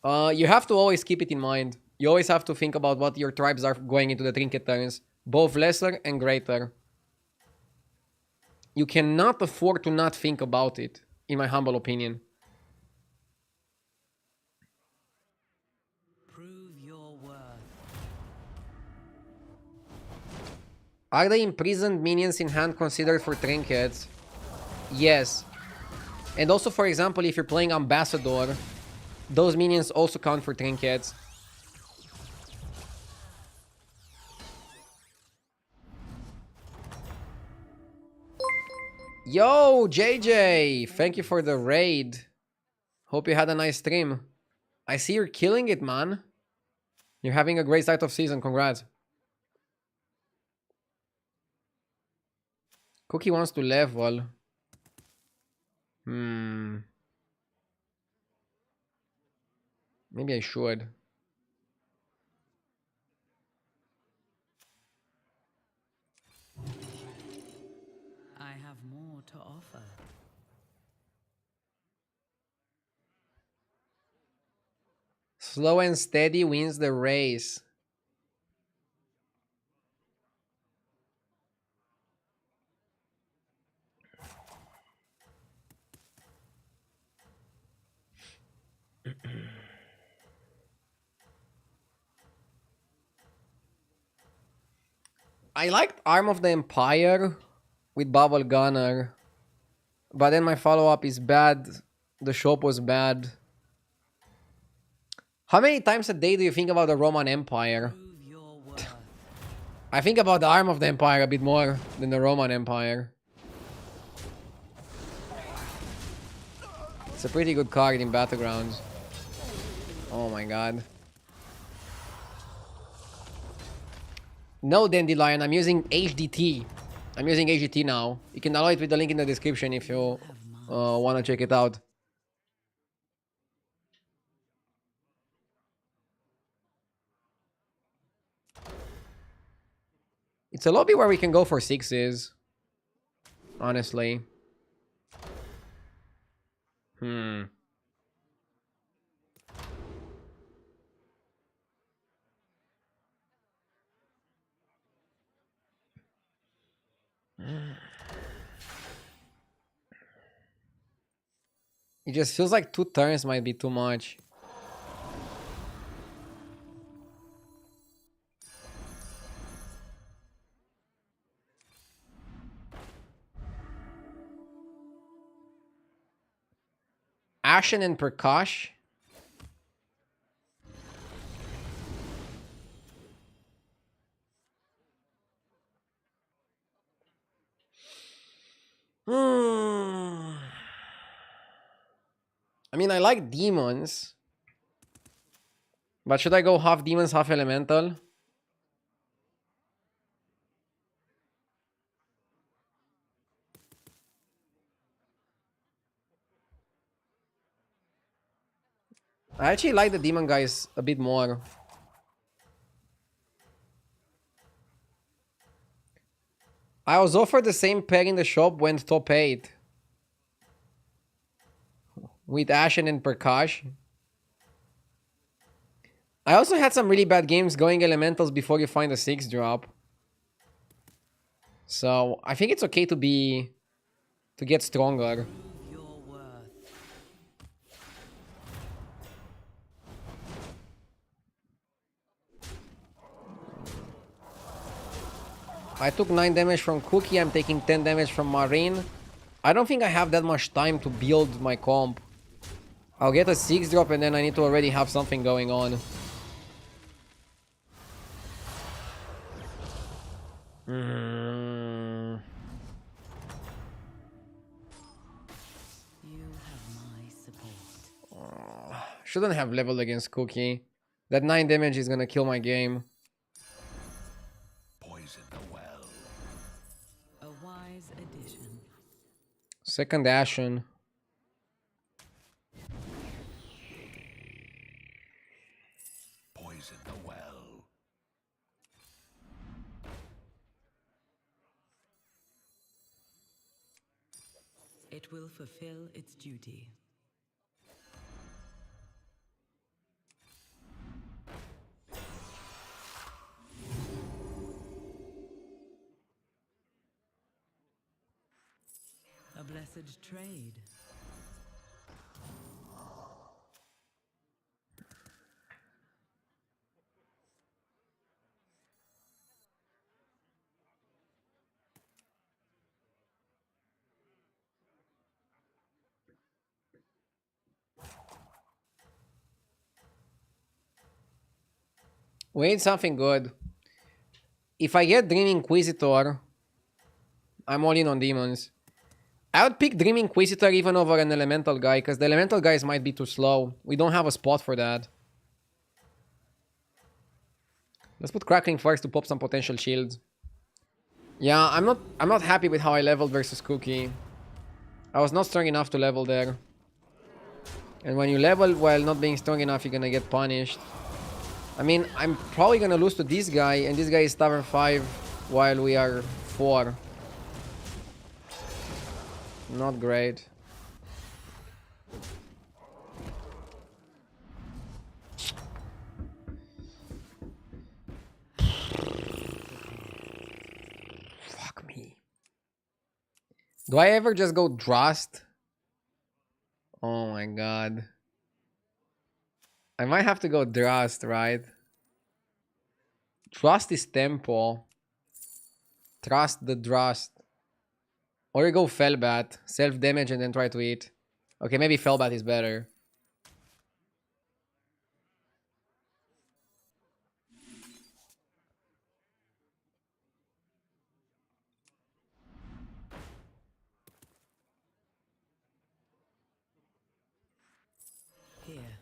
You have to always keep it in mind. You always have to think about what your tribes are going into the trinket turns. Both lesser and greater. You cannot afford to not think about it, in my humble opinion. prove your worth. Are the imprisoned minions in hand considered for trinkets? Yes. And also, for example, if you're playing Ambassador, those minions also count for trinkets. Yo, JJ! Thank you for the raid. Hope you had a nice stream. I see you're killing it, man. You're having a great start of season. Congrats. Cookie wants to level. Maybe I should. I have more to offer. Slow and steady wins the race. I liked Arm of the Empire with Bubble Gunner, but then my follow-up is bad. The shop was bad. How many times a day do you think about the Roman Empire? Prove your worth. I think about the Arm of the Empire a bit more than the Roman Empire. It's a pretty good card in battlegrounds. Oh my god. No, Dandelion, I'm using HDT. I'm using HDT now. You can download it with the link in the description if you want to check it out. It's a lobby where we can go for 6s. Honestly. Hmm. It just feels like 2 turns might be too much. Ashen and Prakash. Hmm. I mean, I like demons. But should I go half demons, half elemental? I actually like the demon guys a bit more. I was offered the same pair in the shop, went top 8. With Ashen and Prakash. I also had some really bad games going elementals before you find a 6 drop. So I think it's okay to get stronger. Prove your worth. I took 9 damage from Cookie, I'm taking 10 damage from Marine. I don't think I have that much time to build my comp. I'll get a 6 drop and then I need to already have something going on. You have my support. Shouldn't have leveled against Cookie. That 9 damage is gonna kill my game. Poison the well. A wise addition. Second Ashen. Poison the well. It will fulfill its duty. A blessed trade. We need something good. If I get Dream Inquisitor, I'm all in on demons. I would pick Dream Inquisitor even over an Elemental guy, because the Elemental guys might be too slow. We don't have a spot for that. Let's put Crackling first to pop some potential shields. Yeah, I'm not happy with how I leveled versus Cookie. I was not strong enough to level there. And when you level while not being strong enough, you're gonna get punished. I mean, I'm probably gonna lose to this guy, and this guy is Tavern 5 while we are 4. Not great. Fuck me. Do I ever just go Drast? Oh my god. I might have to go Drast, right? Trust is tempo. Trust the Drast. Or you go Fellbat. Self-damage and then try to eat. Okay, maybe Fellbat is better. Here,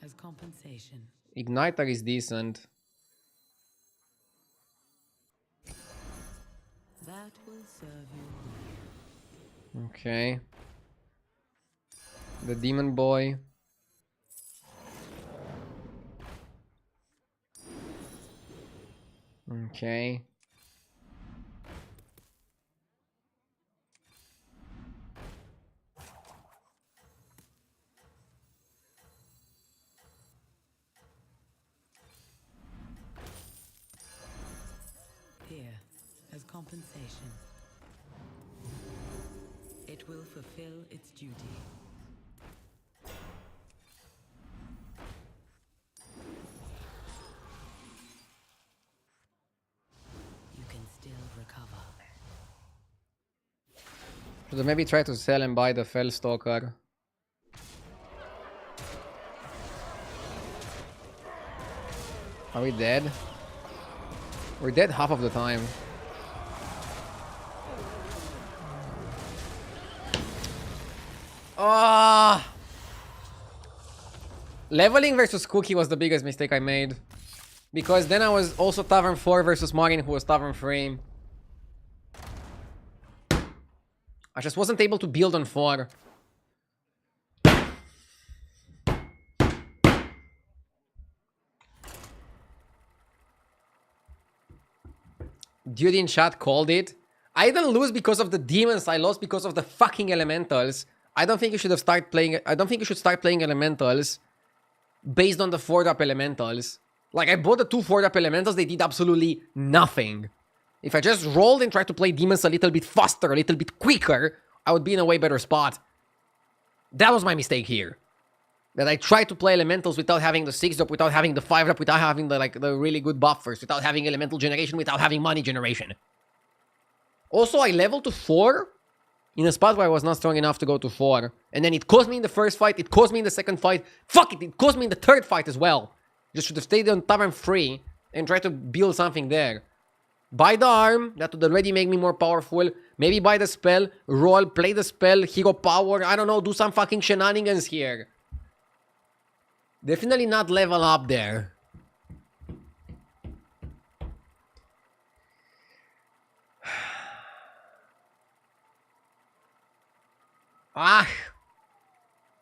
as compensation. Igniter is decent. That will serve you. Okay. The Demon Boy. Okay. compensation. It will fulfill its duty. You can still recover. Should maybe try to sell and buy the Fellstalker. Are we dead? We're dead half of the time. Ah! Leveling versus Cookie was the biggest mistake I made. Because then I was also Tavern 4 versus Marin, who was Tavern 3. I just wasn't able to build on 4. Dude in chat called it. I didn't lose because of the demons. I lost because of the fucking elementals. I don't think you should start playing elementals based on the 4-drop elementals. Like, I bought the 2 4-drop elementals, they did absolutely nothing. If I just rolled and tried to play demons a little bit faster, a little bit quicker, I would be in a way better spot. That was my mistake here. That I tried to play elementals without having the 6-drop, without having the 5-drop, without having the really good buffers, without having elemental generation, without having money generation. Also, I leveled to 4 in a spot where I was not strong enough to go to 4. And then it cost me in the first fight, it cost me in the second fight. Fuck it, it cost me in the third fight as well. Just should have stayed on Tavern 3 and tried to build something there. Buy the arm, that would already make me more powerful. Maybe buy the spell, roll, play the spell, hero power, I don't know, do some fucking shenanigans here. Definitely not level up there.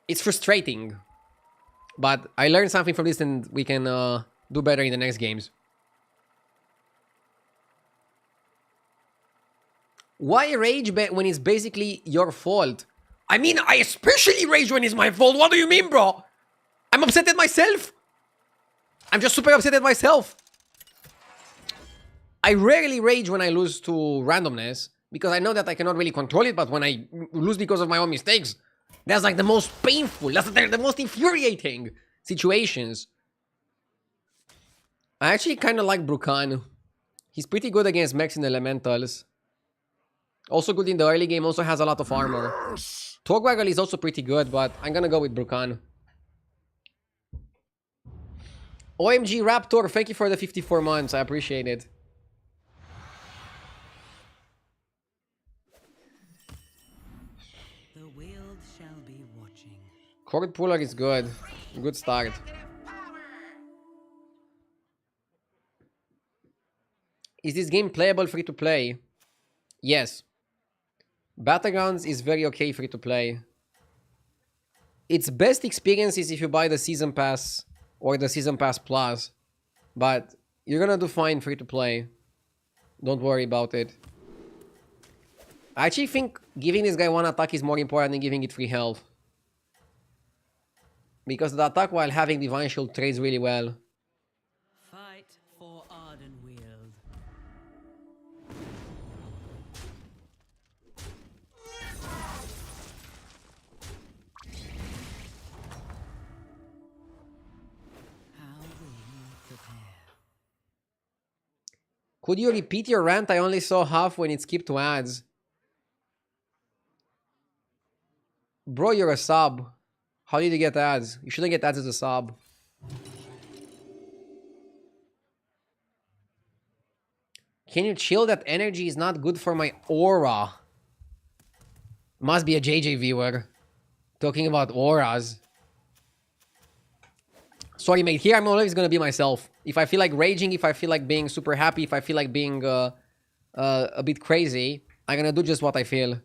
It's frustrating. But I learned something from this and we can do better in the next games. Why rage when it's basically your fault? I mean, I especially rage when it's my fault. What do you mean, bro? I'm upset at myself. I'm just super upset at myself. I rarely rage when I lose to randomness because I know that I cannot really control it, but when I lose because of my own mistakes, that's like the most painful, that's the most infuriating situations. I actually kind of like Brukan. He's pretty good against mechs and elementals. Also good in the early game, also has a lot of armor. Torgwaggle is also pretty good, but I'm gonna go with Brukan. OMG Raptor, thank you for the 54 months, I appreciate it. The world shall be watching. Cord Puller is good. Good start. Is this game playable free to play? Yes. Battlegrounds is very okay free to play. Its best experience is if you buy the Season Pass or the Season Pass Plus. But you're gonna do fine free to play. Don't worry about it. I actually think giving this guy one attack is more important than giving it free health. Because the attack while having Divine Shield trades really well. Fight for Ardenweald. How will you prepare? Could you repeat your rant? I only saw half when it skipped to ads. Bro, you're a sub. How did you get ads? You shouldn't get ads as a sub. Can you chill? That energy is not good for my aura. Must be a JJ viewer. Talking about auras. Sorry, mate. Here I'm always gonna be myself. If I feel like raging, if I feel like being super happy, if I feel like being a bit crazy, I'm gonna do just what I feel.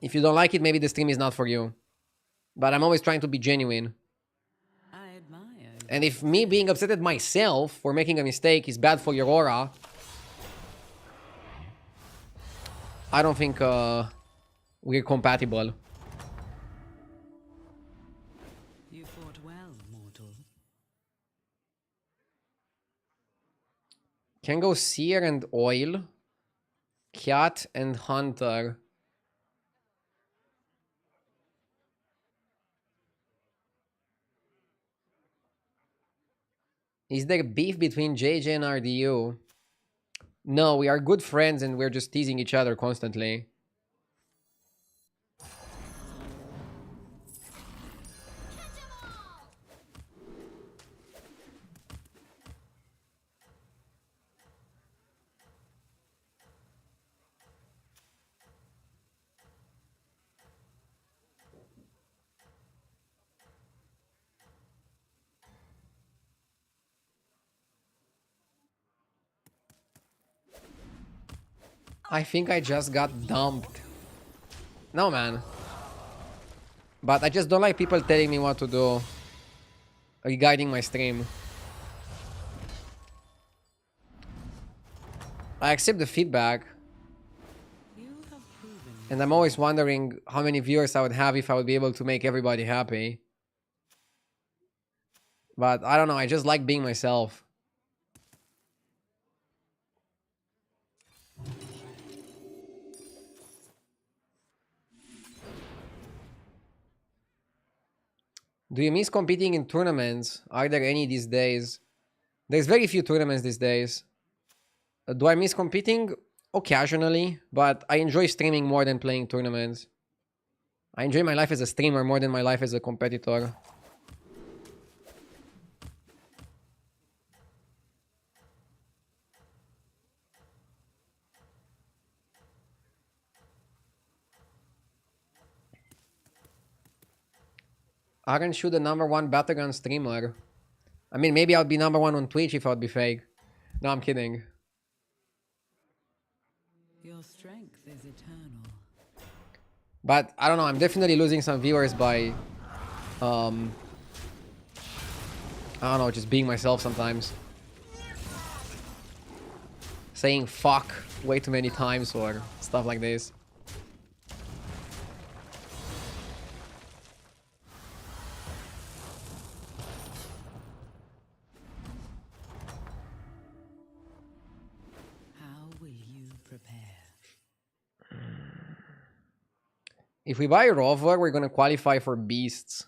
If you don't like it, maybe the stream is not for you. But I'm always trying to be genuine. I admire. And if me being upset at myself for making a mistake is bad for your aura, I don't think we're compatible. You fought well, mortal. Can go Seer and Oil. Cat and Hunter. Is there beef between JJ and RDU? No, we are good friends and we're just teasing each other constantly. I think I just got dumped. No, man. But I just don't like people telling me what to do regarding my stream. I accept the feedback. You have proven And I'm always wondering how many viewers I would have if I would be able to make everybody happy. But I don't know, I just like being myself. Do you miss competing in tournaments? Are there any these days? There's very few tournaments these days. Do I miss competing? Occasionally, but I enjoy streaming more than playing tournaments. I enjoy my life as a streamer more than my life as a competitor. Aren't you the #1 battleground streamer? I mean, maybe I'd be #1 on Twitch if I'd be fake. No, I'm kidding. your strength is eternal. But I don't know, I'm definitely losing some viewers by I don't know, just being myself sometimes. Saying fuck way too many times or stuff like this. How will you prepare? If we buy Rover, we're gonna qualify for Beasts.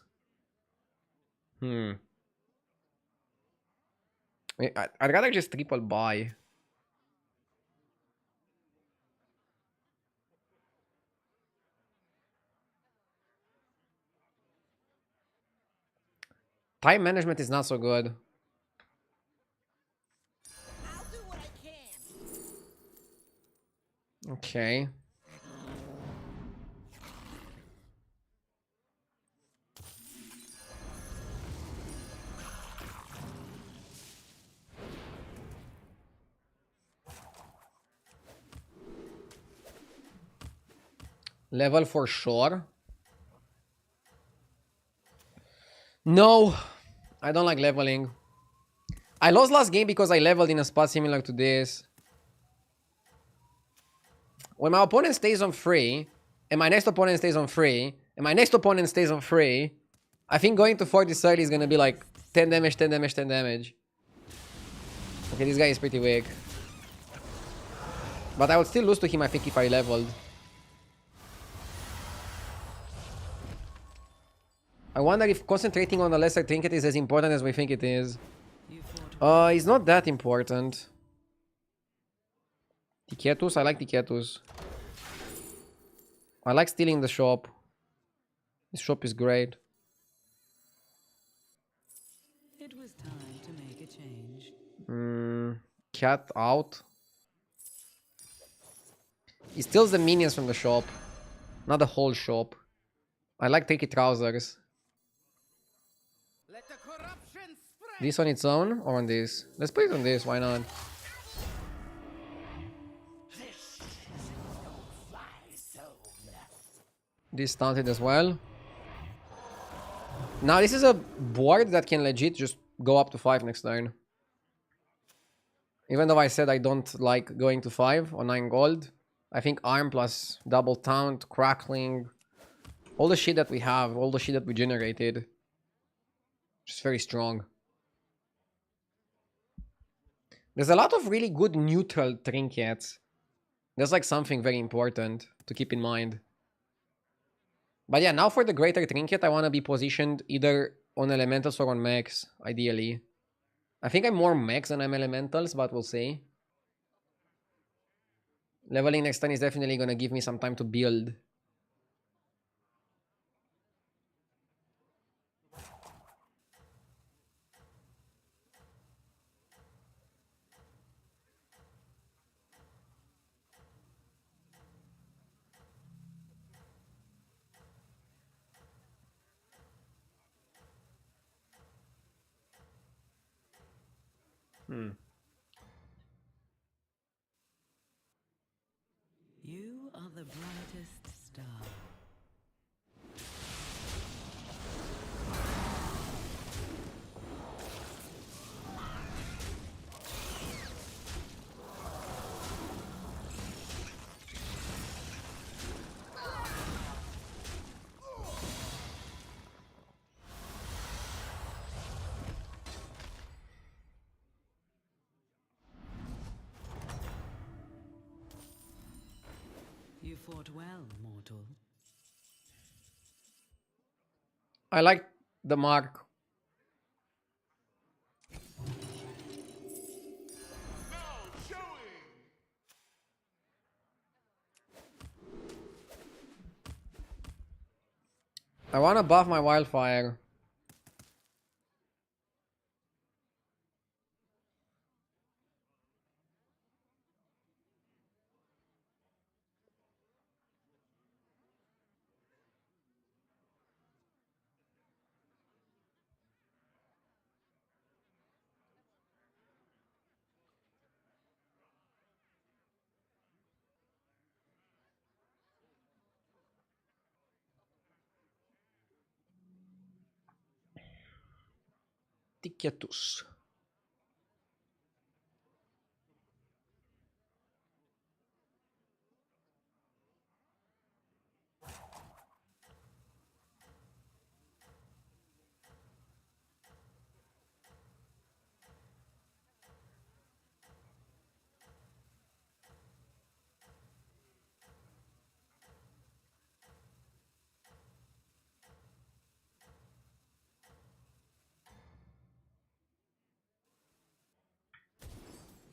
I'd rather just triple buy. Time management is not so good. I'll do what I can. Okay. Level for sure. No, I don't like leveling. I lost last game because I leveled in a spot similar to this. When my opponent stays on free, and my next opponent stays on free, and my next opponent stays on free, I think going to 40-30 is gonna be like 10 damage, 10 damage, 10 damage. Okay, this guy is pretty weak. But I would still lose to him, I think, if I leveled. I wonder if concentrating on a lesser trinket is as important as we think it is. You fought It's not that important. Tiketus? I like Tiketus. I like stealing the shop. This shop is great. It was time to make a change. Cat out. He steals the minions from the shop. Not the whole shop. I like tricky trousers. Let the corruption spread. This on its own or on this? Let's put it on this, why not? This stunted as well. Now this is a board that can legit just go up to 5 next turn. Even though I said I don't like going to 5 or 9 gold. I think arm plus double taunt, crackling, all the shit that we have, all the shit that we generated. Just very strong. There's a lot of really good neutral trinkets. That's like something very important to keep in mind. But yeah, now for the greater trinket, I want to be positioned either on elementals or on mechs, ideally. I think I'm more mechs than I'm elementals, but we'll see. Leveling next turn is definitely going to give me some time to build. You are the brightest star. You fought well, mortal. I like the mark. I want to buff my wildfire. Ticketus.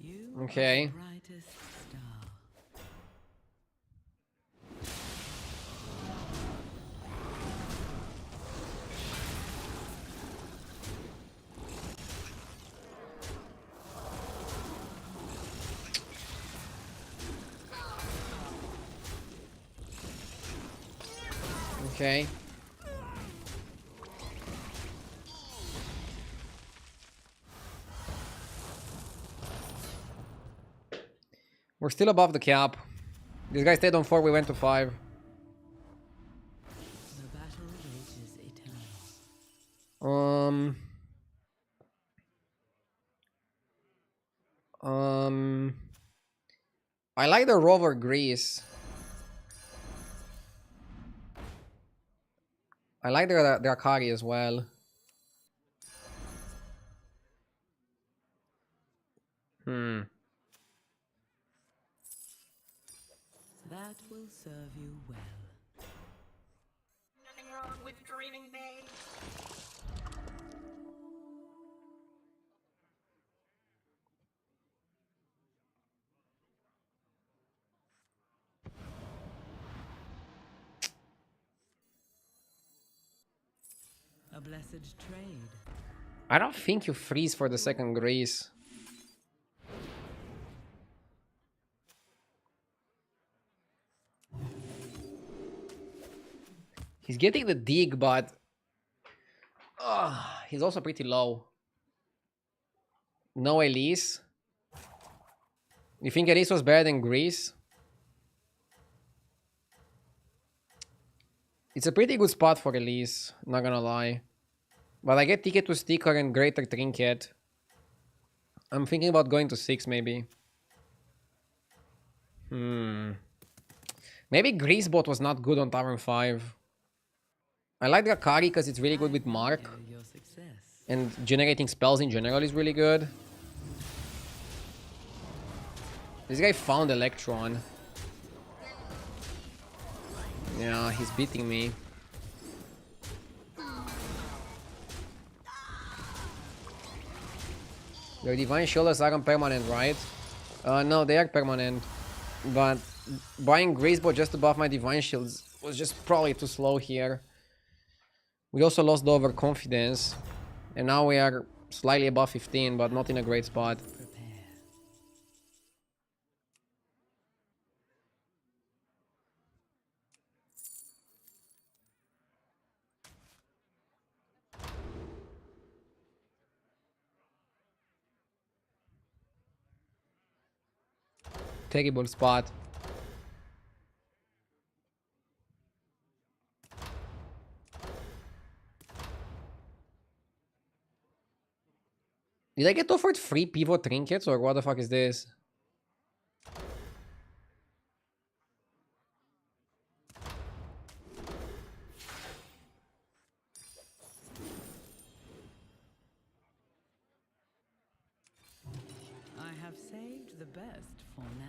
You Okay. are the brightest star. Okay. We're still above the cap. This guy stayed on 4, we went to 5. The battle rages eternal. Um... I like the rover grease. I like the Akari as well. That will serve you well. Nothing wrong with dreaming big. A blessed trade. I don't think you freeze for the second grease. He's getting the dig, but he's also pretty low. No Elise. You think Elise was better than Grease? It's a pretty good spot for Elise, not gonna lie. But I get Ticket to Sticker and Greater Trinket. I'm thinking about going to 6 maybe. Maybe Greasebot was not good on Tavern 5. I like Drakari because it's really good with Mark. Your success. And generating spells in general is really good. This guy found Electron. Yeah, he's beating me. Your divine shoulders aren't permanent, right? No, they are permanent. But buying Gracebow just above my divine shields was just probably too slow here. We also lost the overconfidence. And now we are slightly above 15, but not in a great spot. Prepare. Terrible spot. Did I get offered free pivot trinkets or what the fuck is this? I have saved the best for now.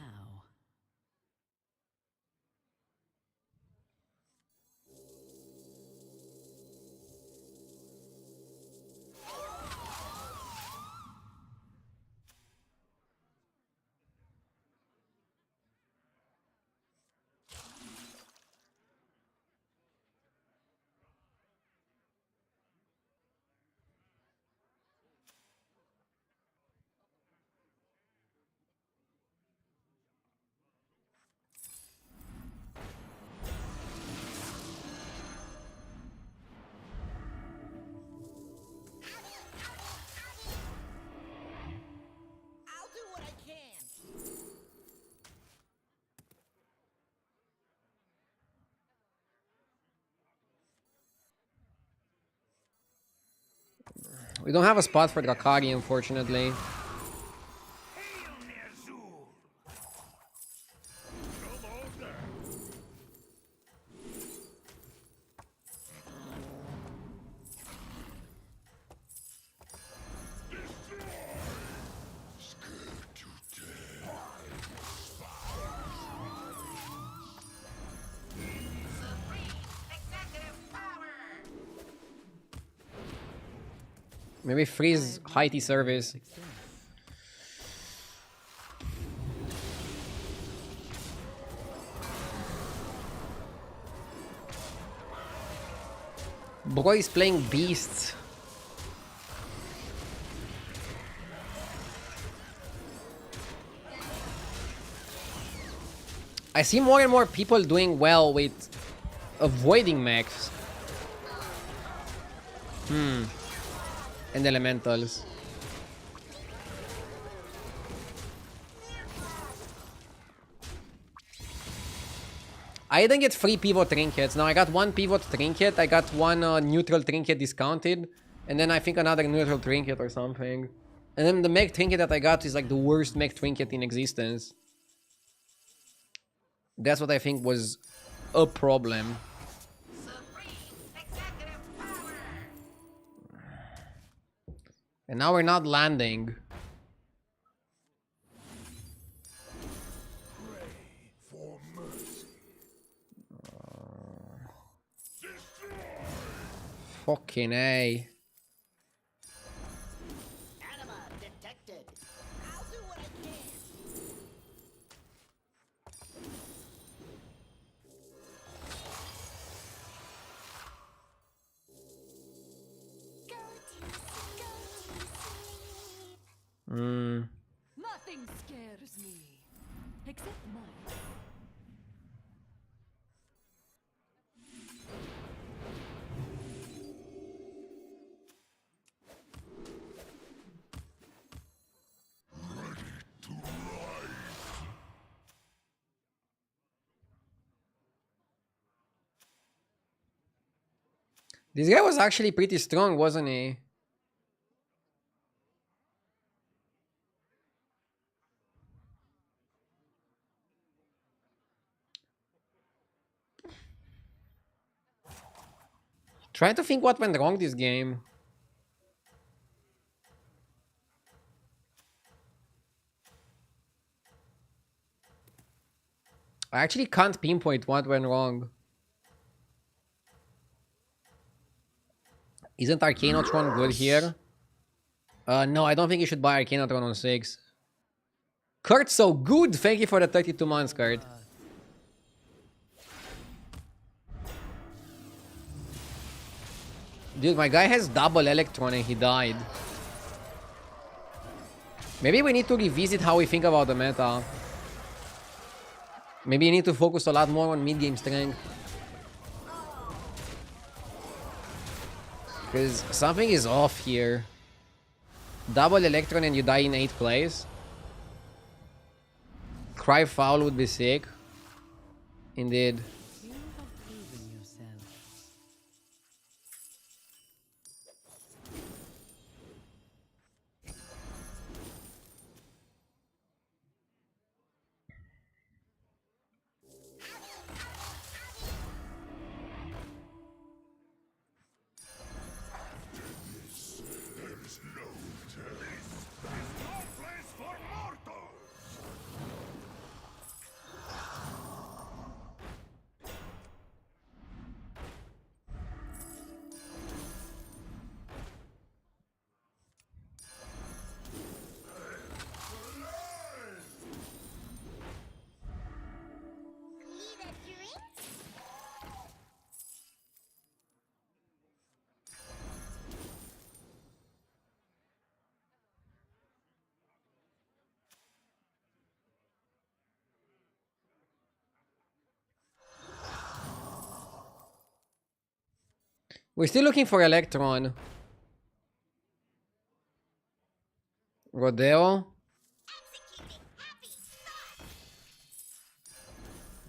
I'll do what I can. We don't have a spot for Drakari, unfortunately. Hail Ner'zhul! Hello there. Maybe freeze high T service. Success. Bro is playing beasts. I see more and more people doing well with avoiding mechs. And elementals. I didn't get free pivot trinkets. Now I got one pivot trinket. I got one neutral trinket discounted. And then I think another neutral trinket or something. And then the mech trinket that I got is like the worst mech trinket in existence. That's what I think was a problem. And now we're not landing. For mercy. Fucking A. Anima detected. I'll do what I can. Nothing scares me. Except mine. This guy was actually pretty strong, wasn't he? Trying to think what went wrong this game. I actually can't pinpoint what went wrong. Isn't Arcanotron good here? No, I don't think you should buy Arcanotron on 6. Kurt's so good! Thank you for the 32 months, Kurt. Dude, my guy has double Electron and he died. Maybe we need to revisit how we think about the meta. Maybe you need to focus a lot more on mid-game strength. Because something is off here. Double Electron and you die in 8th place. Cry foul would be sick. Indeed. You have proven yourself. No place for mortals! Need a drink? We're still looking for Electron. Rodeo.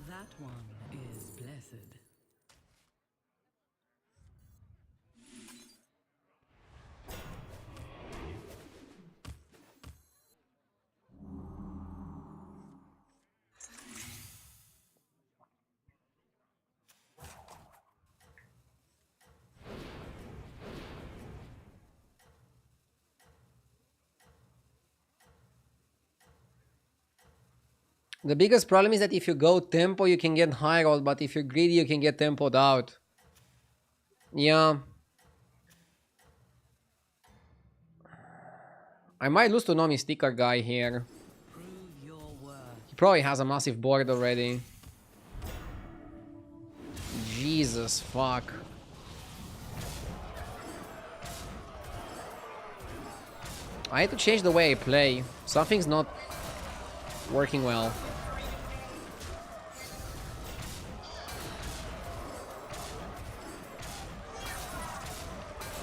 That one is blessed. The biggest problem is that if you go tempo, you can get high roll, but if you're greedy, you can get tempoed out. Yeah. I might lose to Nomi Sticker guy here. Prove your worth. He probably has a massive board already. Jesus fuck. I had to change the way I play. Something's not working well.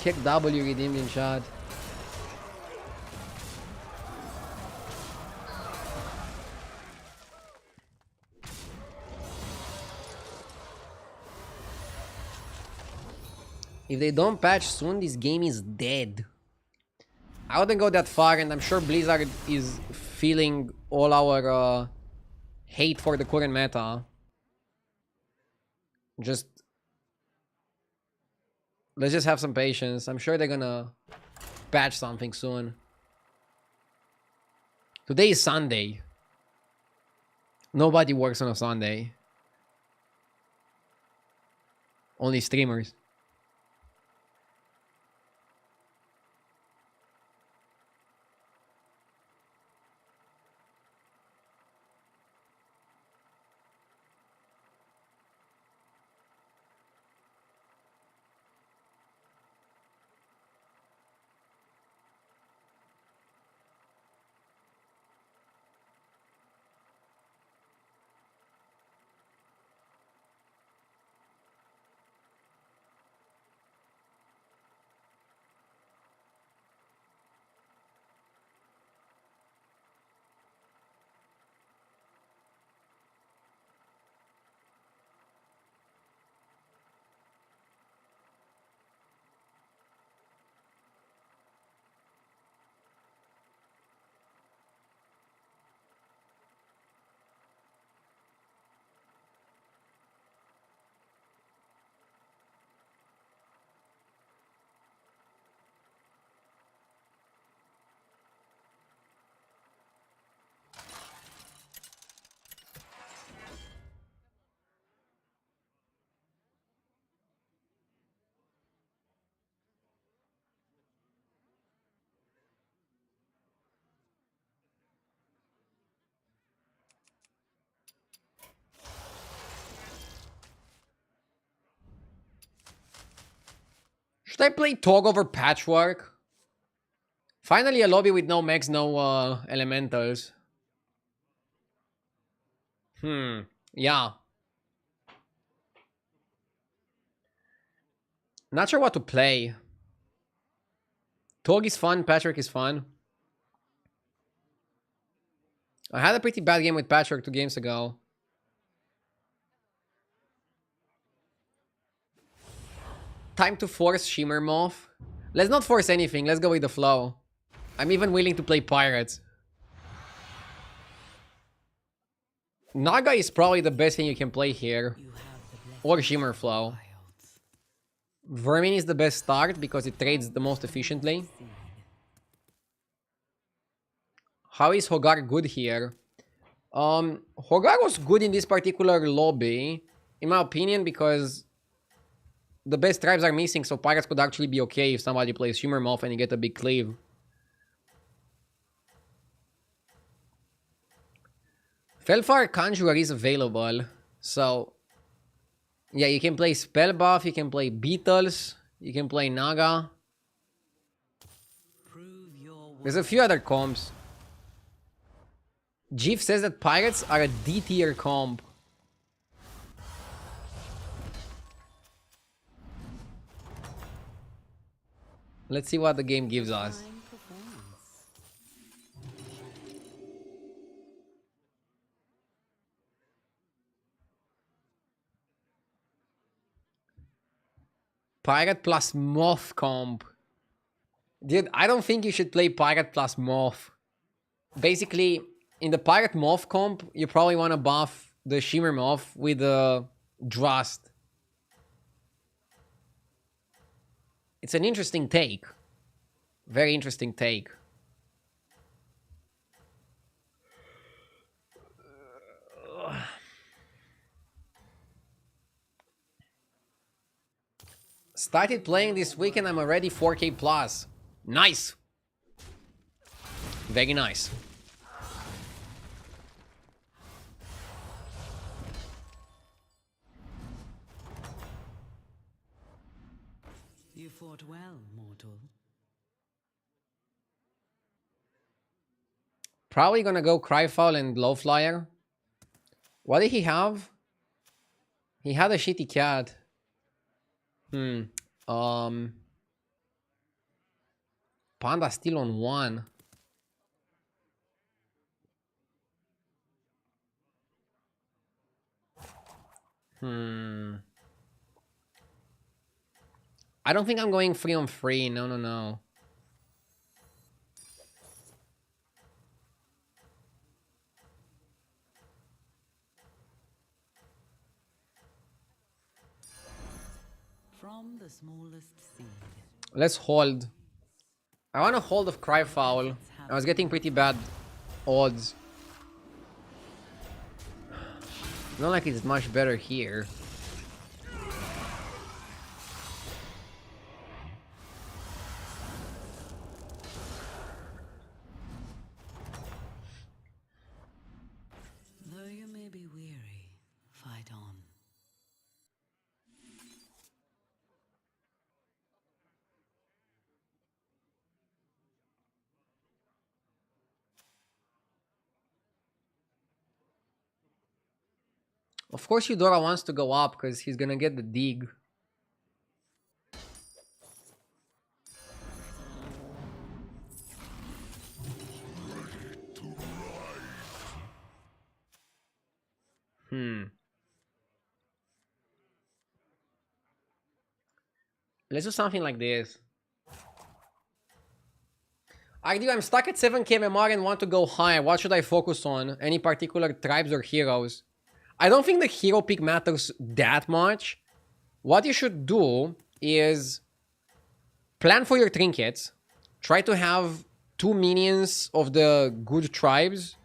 Kick W redeemed in chat. If they don't patch soon, this game is dead. I wouldn't go that far, and I'm sure Blizzard is feeling all our hate for the current meta. Just let's just have some patience. I'm sure they're gonna patch something soon. Today is Sunday. Nobody works on a Sunday. Only streamers. Should I play Tog over Patchwork? Finally a lobby with no mechs, no elementals. Yeah. Not sure what to play. Tog is fun, Patchwork is fun. I had a pretty bad game with Patchwork 2 games ago. Time to force Shimmer Moth. Let's not force anything, let's go with the flow. I'm even willing to play Pirates. Naga is probably the best thing you can play here. Or Shimmer Flow. Vermin is the best start because it trades the most efficiently. How is Hogar good here? Hogar was good in this particular lobby, in my opinion, because the best tribes are missing, so Pirates could actually be okay if somebody plays Shimmer Moth and you get a big cleave. Felfar Conjurer is available, so yeah, you can play Spell Buff, you can play Beetles, you can play Naga. There's a few other comps. Jeef says that Pirates are a D tier comp. Let's see what the game gives us. Pirate plus Moth comp. Dude, I don't think you should play Pirate plus Moth. Basically, in the Pirate Moth comp, you probably want to buff the Shimmer Moth with the Drust. It's an interesting take. Very interesting take. Started playing this weekend, I'm already 4K plus. Nice. Very nice. You fought well, mortal. Probably gonna go Cryfoul and Glowflyer. What did he have? He had a shitty cat. Panda still on 1. I don't think I'm going 3 on 3. No, no, no. From the smallest seed. Let's hold. I want to hold of Cryfoul. I was getting pretty bad odds. Not like it's much better here. Though you may be weary, fight on. Of course Eudora wants to go up because he's gonna get the dig. Let's do something like this. Argue, I'm stuck at 7k MMR and want to go high. What should I focus on? Any particular tribes or heroes? I don't think the hero pick matters that much. What you should do is plan for your trinkets. Try to have 2 minions of the good tribes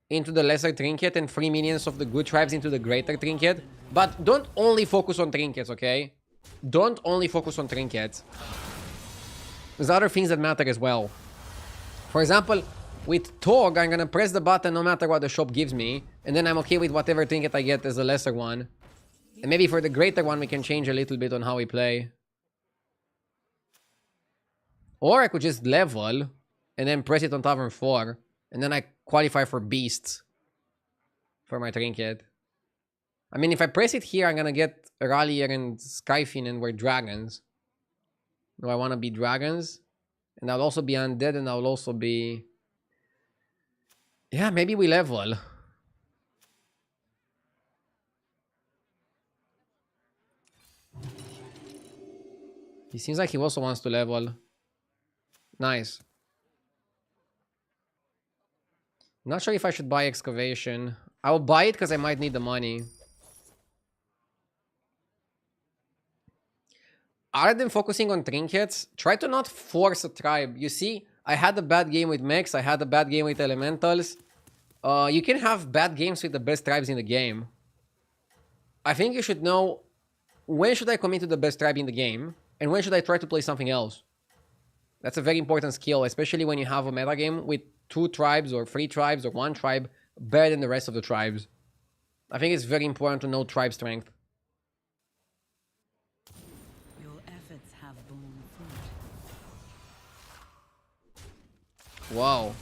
into the lesser trinket and 3 minions of the good tribes into the greater trinket. But don't only focus on trinkets, okay? Don't only focus on trinkets. There's other things that matter as well. For example, with Tog, I'm gonna press the button no matter what the shop gives me, and then I'm okay with whatever trinket I get as the lesser one. And maybe for the greater one, we can change a little bit on how we play. Or I could just level and then press it on Tavern 4. And then I qualify for Beasts for my trinket. I mean, if I press it here, I'm gonna get Rallier and Skyfin and we're dragons. Do I want to be dragons? And I'll also be undead and I'll also be... Yeah, maybe we level. He seems like he also wants to level. Nice. Not sure if I should buy excavation. I will buy it because I might need the money. Other than focusing on trinkets, try to not force a tribe. You see, I had a bad game with mechs. I had a bad game with elementals. You can have bad games with the best tribes in the game. I think you should know when should I commit to the best tribe in the game and when should I try to play something else. That's a very important skill, especially when you have a metagame with 2 tribes or 3 tribes or 1 tribe better than the rest of the tribes. I think it's very important to know tribe strength. Your efforts have borne fruit. Wow.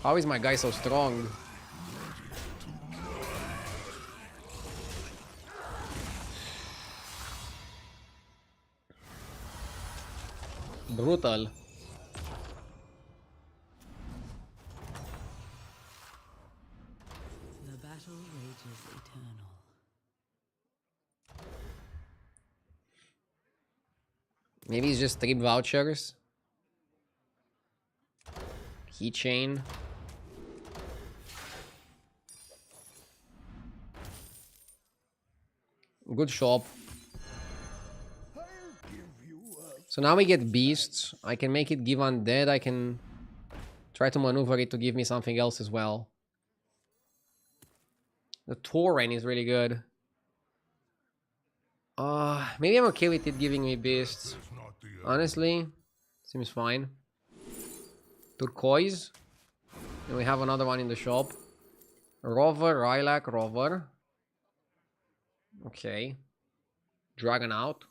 How is my guy so strong? Brutal. The battle rages eternal. Maybe it's just trip vouchers. Keychain. Good shop. So now we get beasts. I can make it give undead. I can try to maneuver it to give me something else as well. The Tauren is really good. Maybe I'm okay with it giving me beasts. Honestly, seems fine. Turquoise. And we have another one in the shop. Rover, Lilac, Rover. Okay. Dragon out.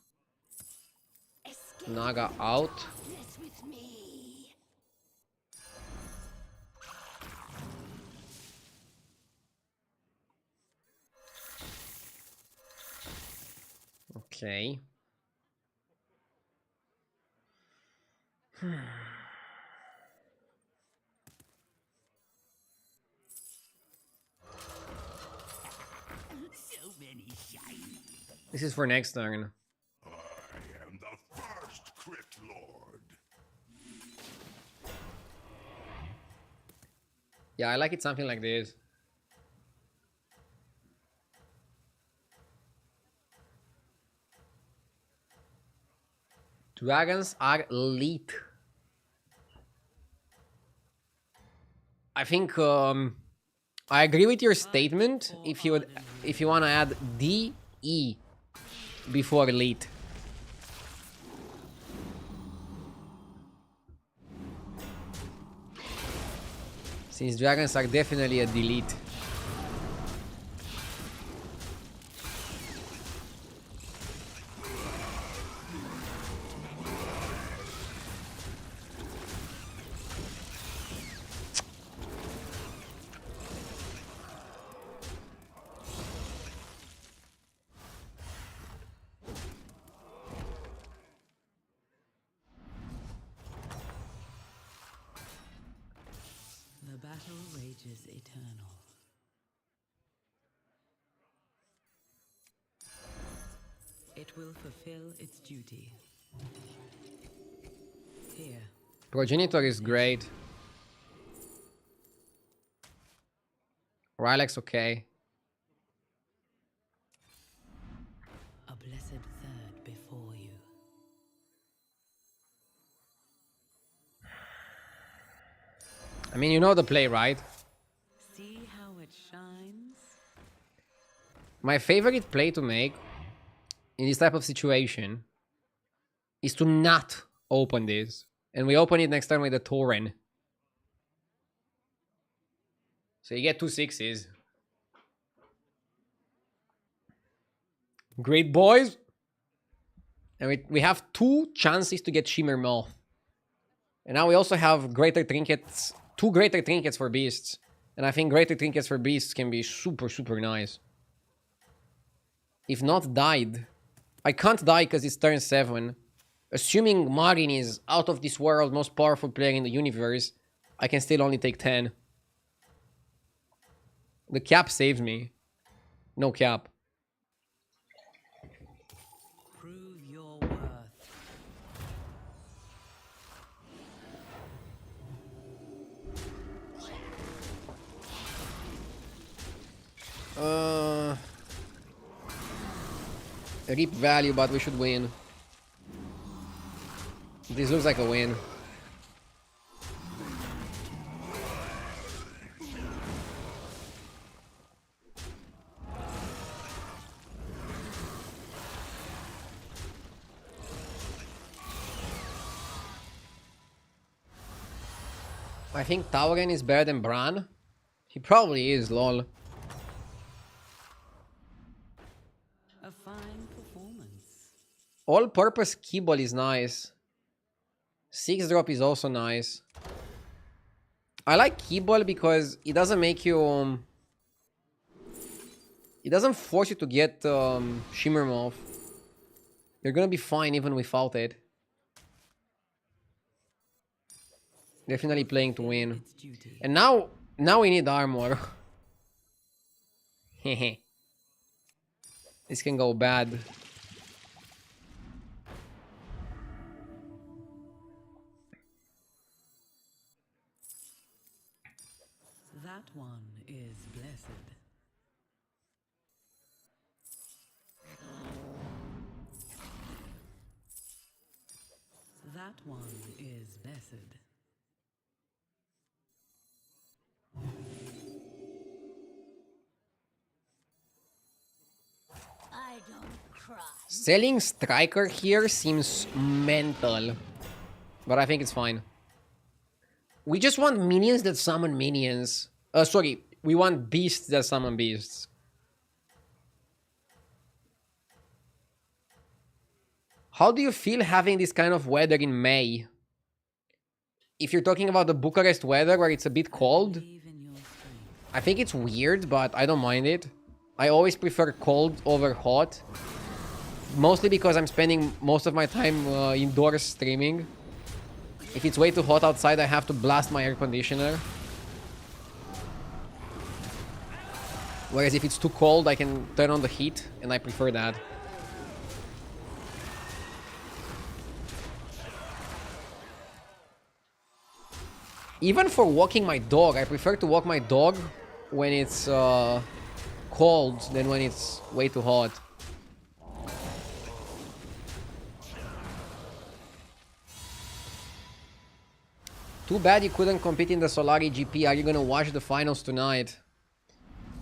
Naga out. Mess with me. Okay. So many shiny. This is for next turn. I am the first Crypt Lord. Yeah, I like it something like this. Dragons are elite. I think I agree with your statement if you want to add DE before elite. Since dragons are definitely a delete. The battle rages eternal. It will fulfill its duty. Here. Progenitor is great. Rylac's okay. A blessed third before you. I mean, you know the play, right? See how it shines? My favorite play to make in this type of situation is to not open this. And we open it next turn with the Tauren. So you get 2 6s. Great boys. And we have 2 chances to get Shimmer Moth. And now we also have greater trinkets, 2 greater trinkets for beasts. And I think greater trinkets for beasts can be super, super nice. If not died. I can't die because it's turn 7. Assuming Marin is out of this world, most powerful player in the universe, I can still only take 10. The cap saves me. No cap. Prove your worth. Reap value, but we should win. This looks like a win. I think Tauren is better than Bran. He probably is, lol. A fine performance. All-purpose Keyball is nice. 6-drop is also nice. I like Keyball because it doesn't make you... it doesn't force you to get Shimmer Moth. You're gonna be fine even without it. Definitely playing to win. Its duty. And now we need armor. Hehe. This can go bad. That one is blessed. That one is blessed. I don't cry. Selling Striker here seems mental. But I think it's fine. We just want minions that summon minions. Sorry, we want beasts that summon beasts. How do you feel having this kind of weather in May? If you're talking about the Bucharest weather where it's a bit cold, Believe in your strength. I think it's weird, but I don't mind it. I always prefer cold over hot. Mostly because I'm spending most of my time indoors streaming. If it's way too hot outside, I have to blast my air conditioner. Whereas if it's too cold, I can turn on the heat, and I prefer that. Even for walking my dog, I prefer to walk my dog when it's cold than when it's way too hot. Too bad you couldn't compete in the Solari GP. Are you gonna watch the finals tonight?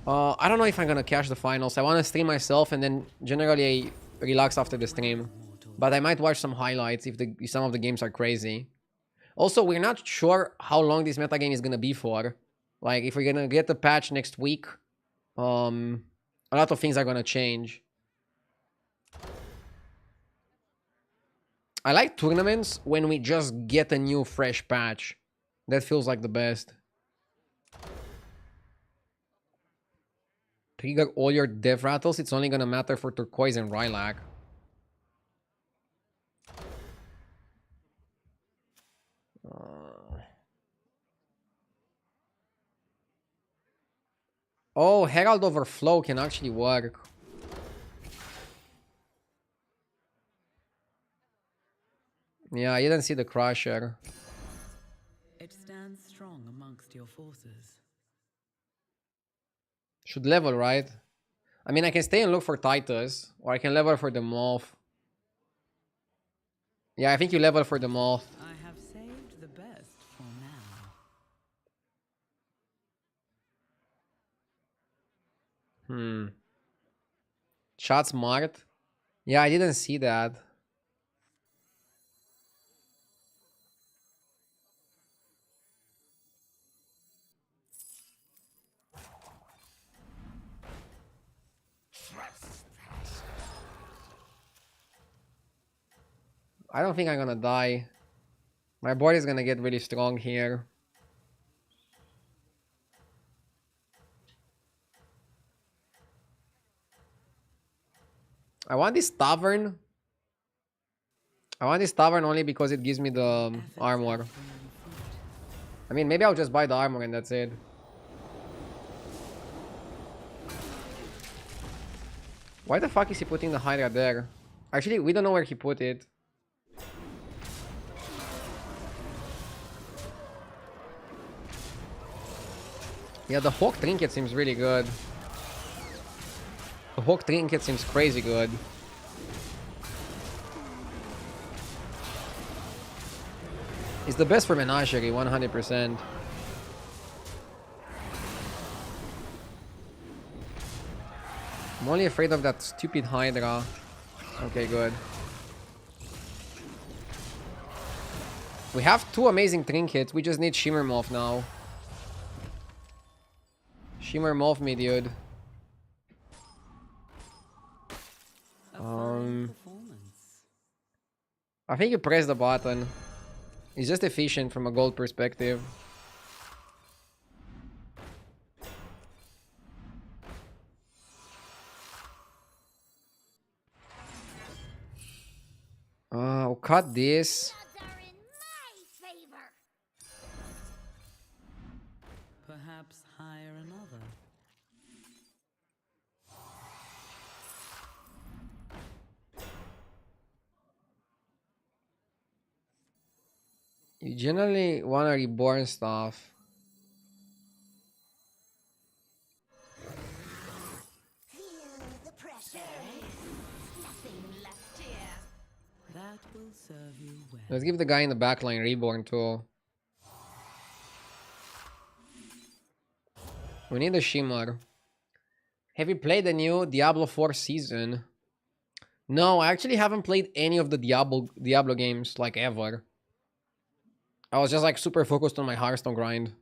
I don't know if I'm gonna catch the finals. I wanna stream myself and then generally I relax after the stream. But I might watch some highlights if some of the games are crazy. Also, we're not sure how long this metagame is gonna be for. Like, if we're gonna get the patch next week, a lot of things are gonna change. I like tournaments when we just get a new fresh patch. That feels like the best. Trigger all your death rattles. It's only gonna matter for Turquoise and Rylak. Oh, Herald Overflow can actually work. Yeah, I didn't see the Crusher. It stands strong amongst your forces. Should level, right? I mean, I can stay and look for Titus, or I can level for the Moth. Yeah, I think you level for the Moth. I have saved the best for now. Shot smart. Yeah, I didn't see that. I don't think I'm gonna die. My board is gonna get really strong here. I want this tavern. I want this tavern only because it gives me the armor. I mean, maybe I'll just buy the armor and that's it. Why the fuck is he putting the Hydra there? Actually, we don't know where he put it. Yeah, the Hawk Trinket seems really good. The Hawk Trinket seems crazy good. It's the best for Menagerie, 100%. I'm only afraid of that stupid Hydra. Okay, good. We have 2 amazing trinkets. We just need Shimmer Moth now. Shimmer Moth me, dude. I think you press the button. It's just efficient from a gold perspective. I'll cut this. Odds are in my favor. Perhaps hire another. You generally want to reborn stuff. Feel the pressure. Nothing left here. That will serve you well. Let's give the guy in the backline reborn too. We need a Shimmer. Have you played the new Diablo 4 season? No, I actually haven't played any of the Diablo games, like, ever. I was just, like, super focused on my Hearthstone grind.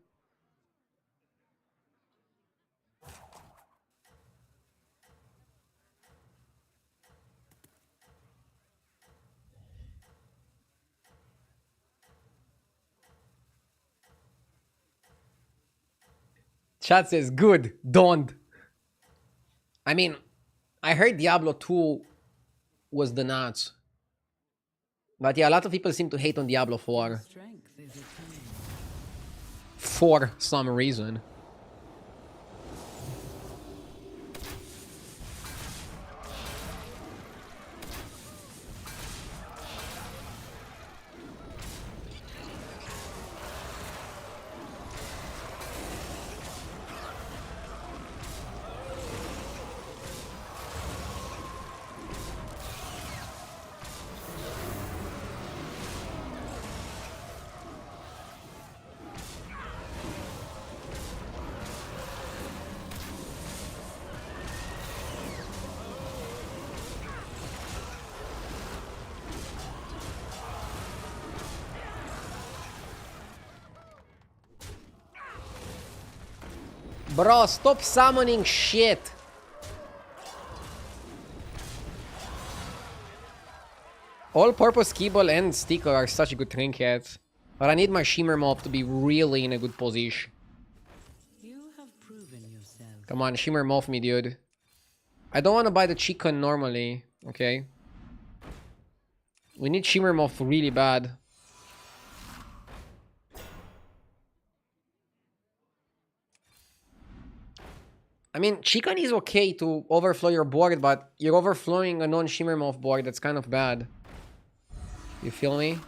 Chat says, good, don't. I mean, I heard Diablo 2 was the nuts. But yeah, a lot of people seem to hate on Diablo 4. Strength is eternal. For some reason. Bro, stop summoning shit. All-purpose keyball and sticker are such good trinkets. But I need my Shimmer Mob to be really in a good position. You have proven yourself. Come on, Shimmer Mob me, dude. I don't want to buy the chicken normally, okay? We need Shimmer Mob really bad. I mean, chicken is okay to overflow your board, but you're overflowing a non-Shimmer Mob board. That's kind of bad. You feel me?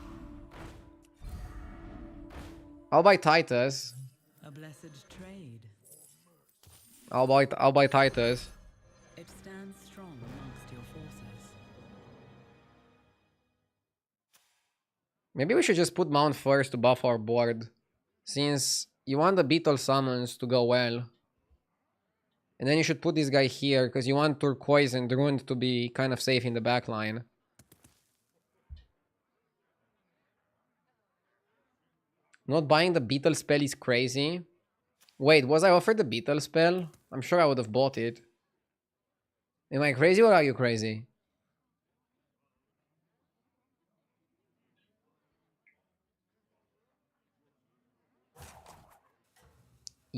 I'll buy Titus. A blessed trade. I'll buy Titus. It stands strong amongst your forces. Maybe we should just put Mount first to buff our board. Since you want the Beetle summons to go well. And then you should put this guy here, because you want Turquoise and Rune to be kind of safe in the back line. Not buying the Beetle spell is crazy. Wait, was I offered the Beetle spell? I'm sure I would have bought it. Am I crazy or are you crazy?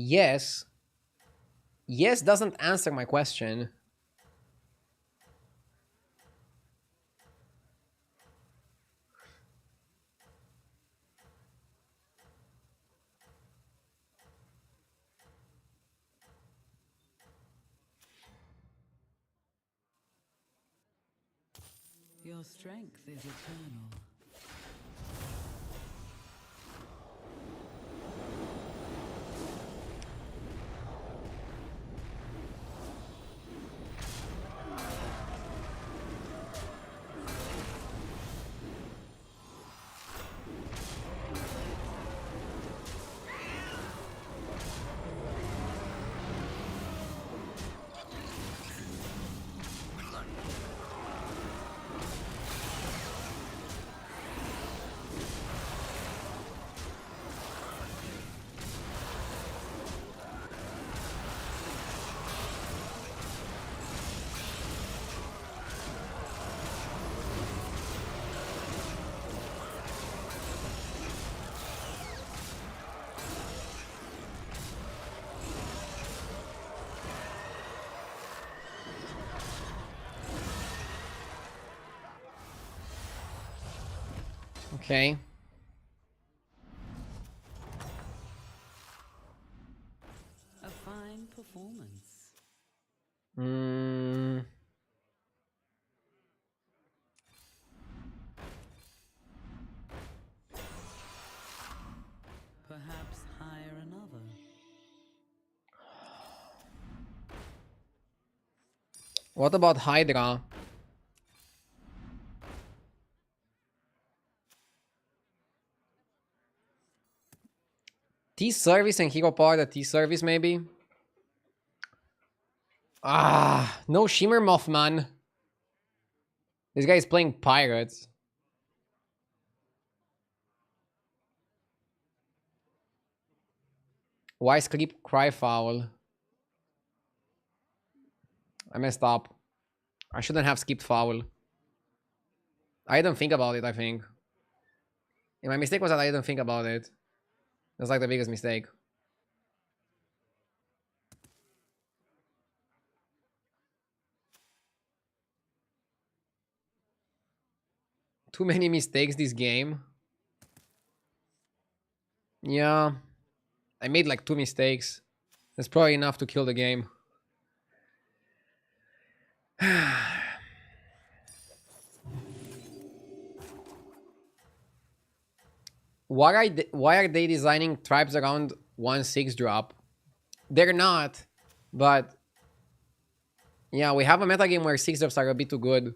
Yes. Yes doesn't answer my question. Your strength is eternal. Okay. A fine performance. Mm, Perhaps hire another. what about Hydra? T-Service and Hero Power the T-Service maybe? Ah, no Shimmer Mothman. This guy is playing Pirates. Why skip Cry Foul? I messed up. I shouldn't have skipped Foul. I didn't think about it, I think. And my mistake was that I didn't think about it. That's like the biggest mistake. Too many mistakes this game. Yeah. I made like 2 mistakes. That's probably enough to kill the game. Why are they designing tribes around 1/6 drop? They're not, but yeah, we have a metagame where 6 drops are a bit too good.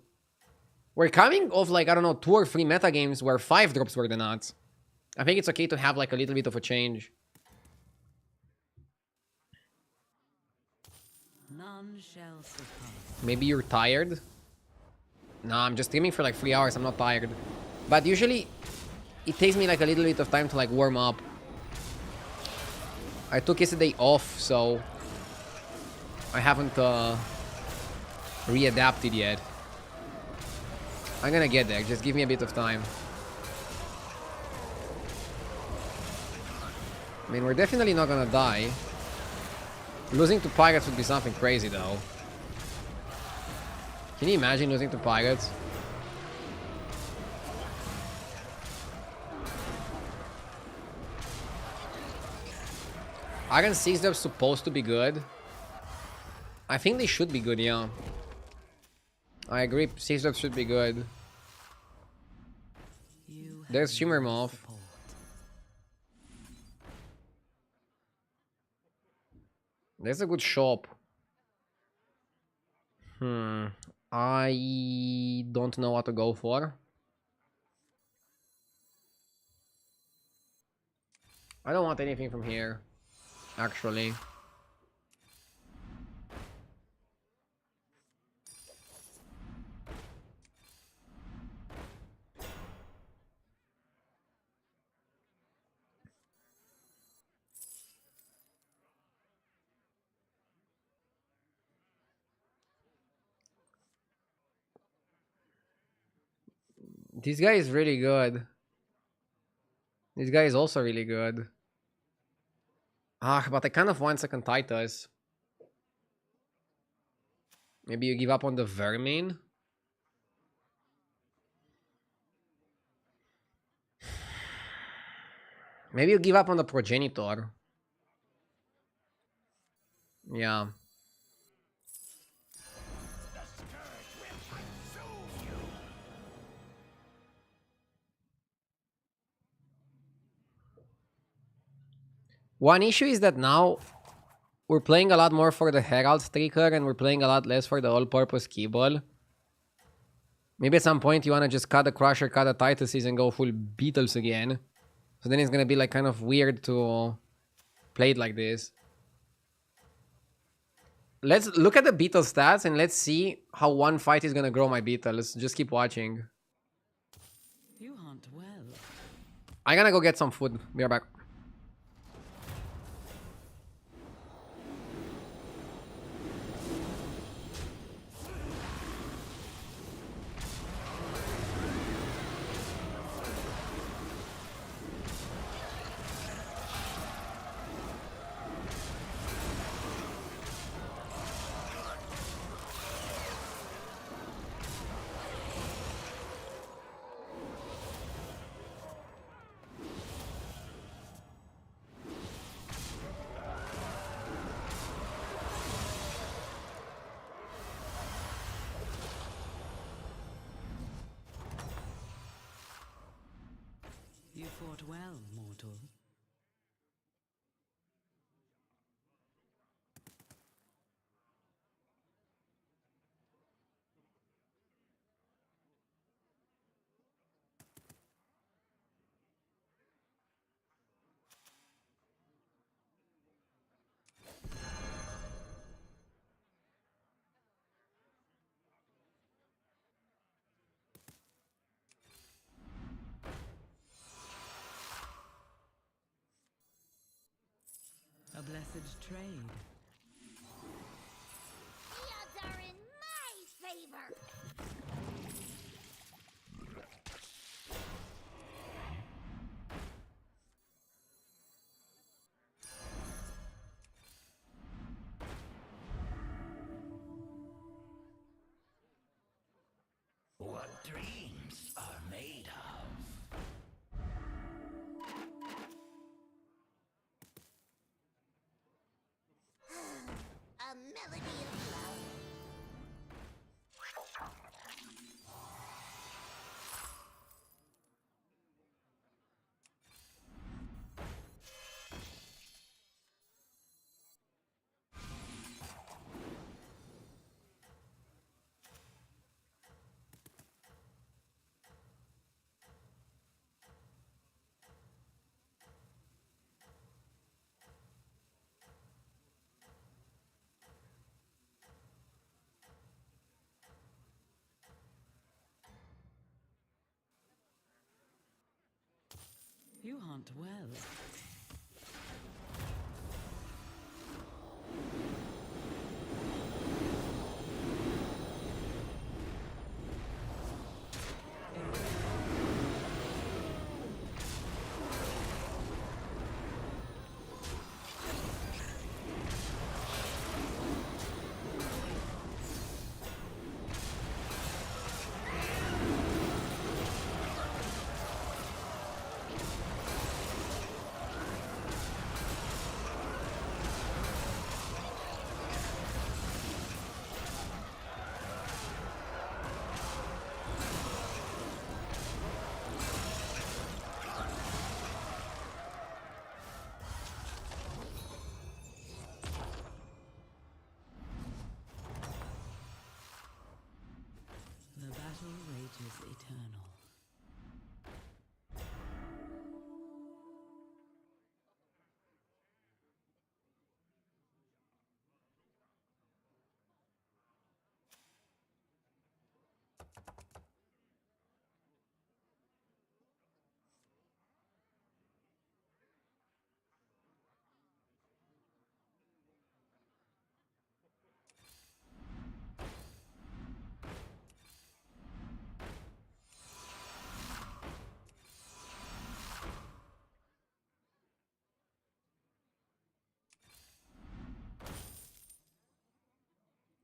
We're coming off like, I don't know, 2 or 3 metagames where 5 drops were the nuts. I think it's okay to have like a little bit of a change. None shall surpass. Maybe you're tired? Nah, I'm just streaming for like 3 hours, I'm not tired. But usually, it takes me like a little bit of time to like warm up. I took yesterday off, so I haven't readapted yet. I'm gonna get there, just give me a bit of time. I mean, we're definitely not gonna die. Losing to Pirates would be something crazy though. Can you imagine losing to Pirates? Aren't 6 drops supposed to be good? I think they should be good, yeah. I agree, 6 drops should be good. You There's have Shimmer my Moth. support. There's a good shop. I don't know what to go for. I don't want anything from here, actually. This guy is really good. This guy is also really good. Ah, but I kind of want second Titus. Maybe you give up on the Vermin? Maybe you give up on the Progenitor. Yeah. The scourge will consume you. One issue is that now we're playing a lot more for the Herald Streaker and we're playing a lot less for the all-purpose Keyball. Maybe at some point you want to just cut the Crusher, cut the Tituses and go full Beetles again. So then it's going to be like kind of weird to play it like this. Let's look at the Beetle stats and let's see how one fight is going to grow my Beetles. Just keep watching. You hunt well. I'm going to go get some food. Be right back. You fought well, mortal. A blessed trade. The odds are in my favor. What dreams are made of. A melody of love. You hunt well. The battle rages eternal.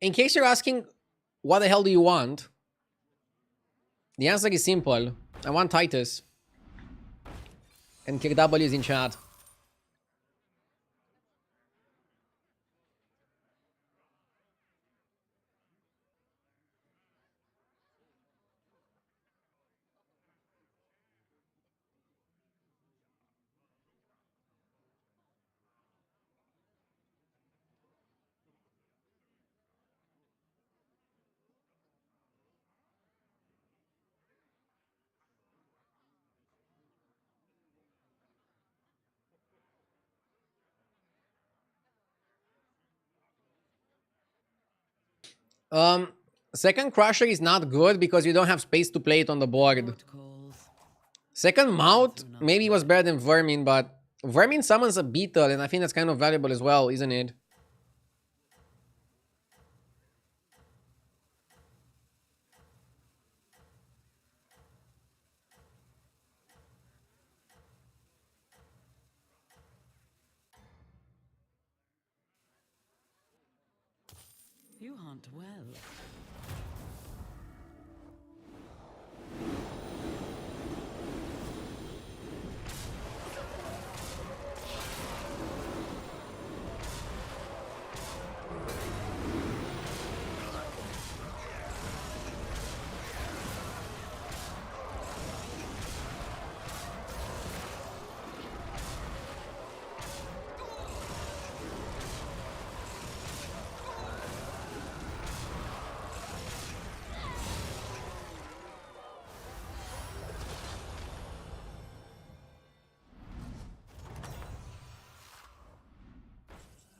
In case you're asking, what the hell do you want? The answer is simple. I want Titus. And KW is in chat. Second Crusher is not good because you don't have space to play it on the board. Protocols. Second Mount maybe was better than Vermin, but Vermin summons a Beetle, and I think that's kind of valuable as well, isn't it? You hunt well.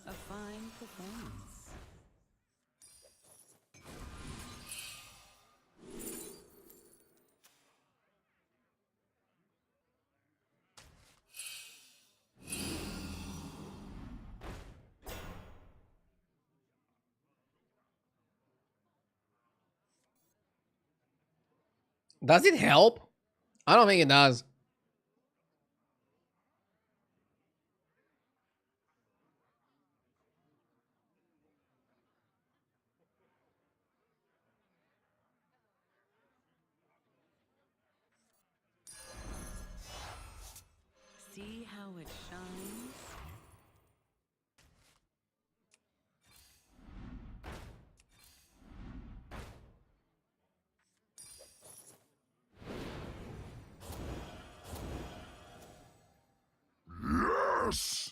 A fine performance. Does it help? I don't think it does. See how it shines? Yes!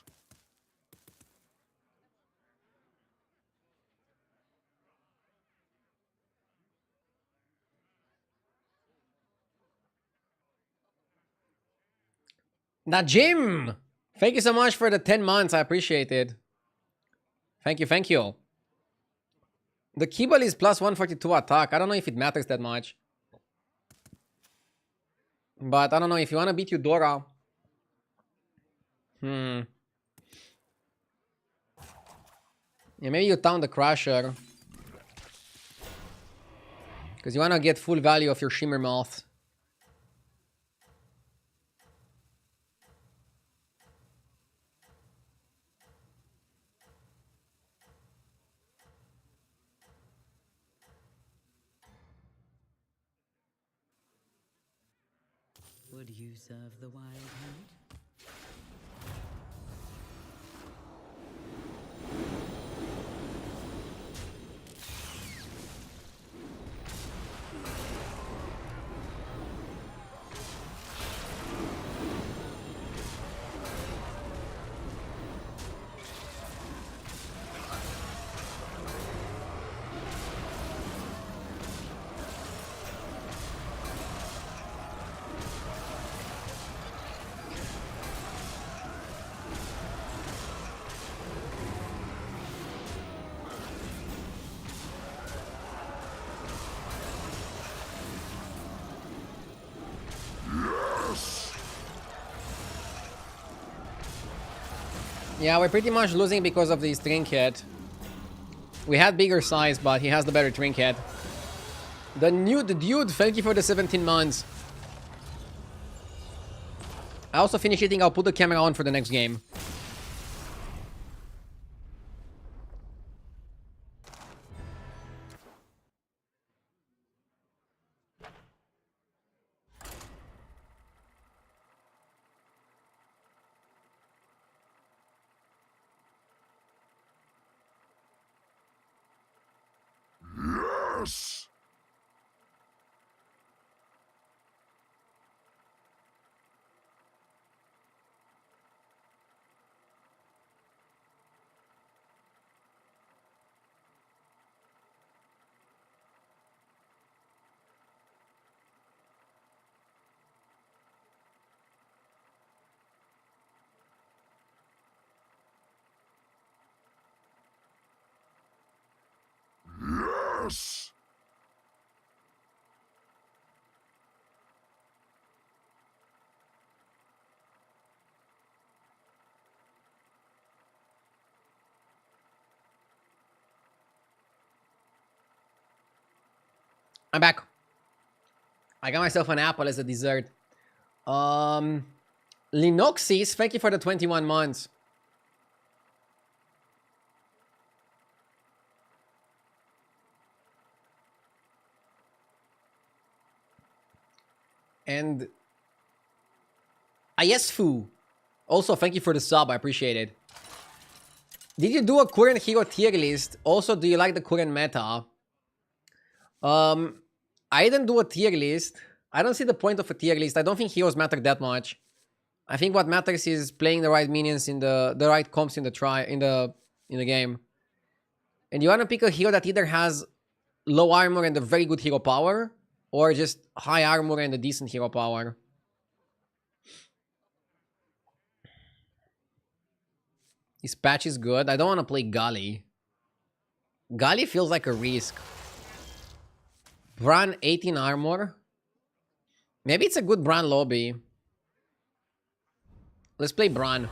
Najim! Thank you so much for the 10 months. I appreciate it. Thank you, thank you. The Kibble is plus 142 attack. I don't know if it matters that much. But I don't know, if you want to beat Eudora. Yeah, maybe you town the Crusher. Because you want to get full value of your Shimmer Moth. Would you serve the wild hunt? Yeah, we're pretty much losing because of this trinket. We had bigger size, but he has the better trinket. The dude, thank you for the 17 months. I also finish eating, I'll put the camera on for the next game. I'm back. I got myself an apple as a dessert. Linoxis, thank you for the 21 months. And Ayesfu, also thank you for the sub. I appreciate it. Did you do a current hero tier list? Also, do you like the current meta? I didn't do a tier list. I don't see the point of a tier list. I don't think heroes matter that much. I think what matters is playing the right minions in the right comps in the game. And you want to pick a hero that either has low armor and a very good hero power, or just high armor and a decent hero power. This patch is good. I don't want to play Gali. Gali feels like a risk. Bran 18 armor. Maybe it's a good Bran lobby. Let's play Bran.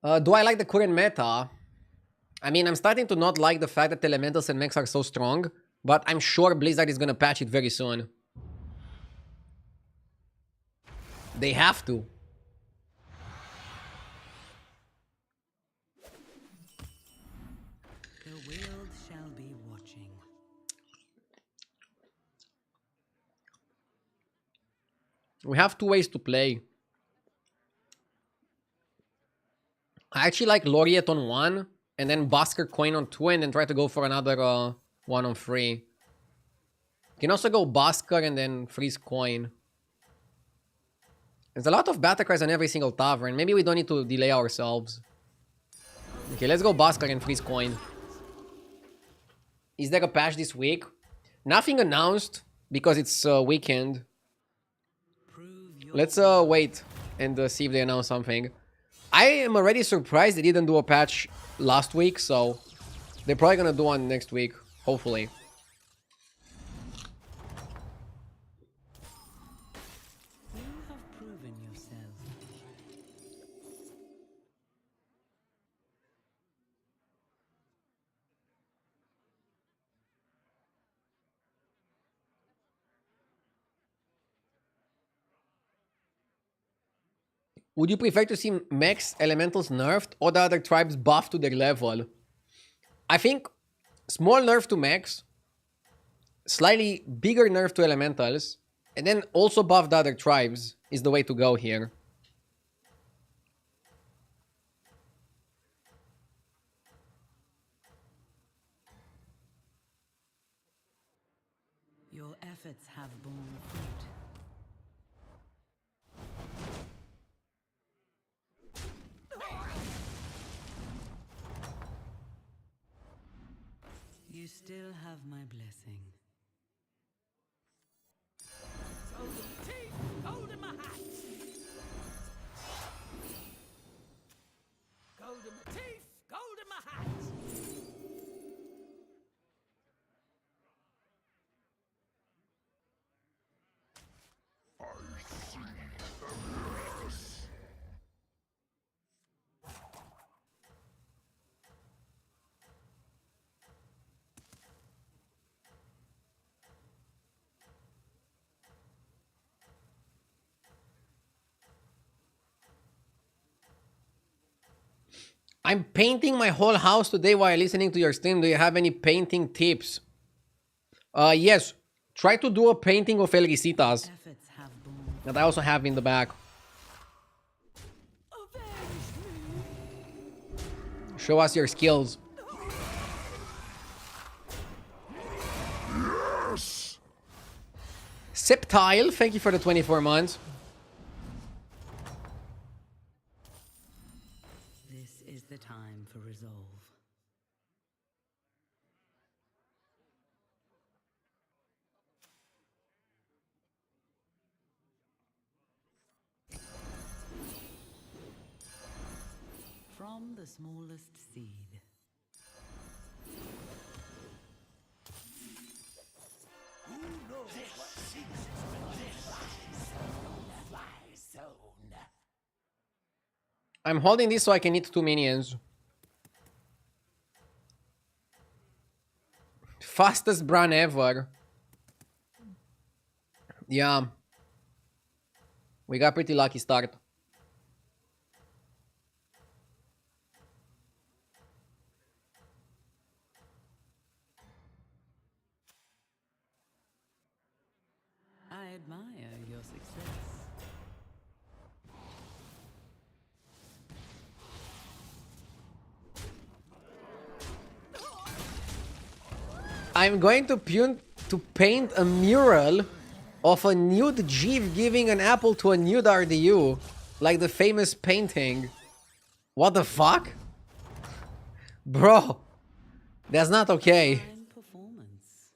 Do I like the current meta? I mean, I'm starting to not like the fact that elementals and mechs are so strong, but I'm sure Blizzard is gonna patch it very soon. They have to. The world shall be watching. We have two ways to play. I actually like Laureate on 1, and then Basker Coin on 2, and then try to go for another 1 on 3. You can also go Basker and then freeze Coin. There's a lot of battle cries on every single tavern. Maybe we don't need to delay ourselves. Okay, let's go Basker and freeze Coin. Is there a patch this week? Nothing announced because it's weekend. Let's wait and see if they announce something. I am already surprised they didn't do a patch last week, so they're probably gonna do one next week, hopefully. You have proven yourself. Would you prefer to see mechs, elementals nerfed, or the other tribes buffed to their level? I think small nerf to mechs, slightly bigger nerf to elementals, and then also buff the other tribes is the way to go here. Your efforts have borne fruit. You still have my blessing. Golden teeth, gold in my hat. Gold in my teeth, gold in my hat. I'm painting my whole house today while listening to your stream. Do you have any painting tips? Yes. Try to do a painting of El Risitas Efforts have borne. that I also have in the back. Show us your skills. Septile, thank you for the 24 months. This is the time for resolve. From the smallest seed. Who knows what secrets fly zone. I'm holding this so I can eat 2 minions. Fastest Bran ever. Yeah. We got pretty lucky start. I admire your success. I'm going to paint a mural of a nude Jeeve giving an apple to a nude RDU. Like the famous painting. What the fuck? Bro. That's not okay. Fine performance.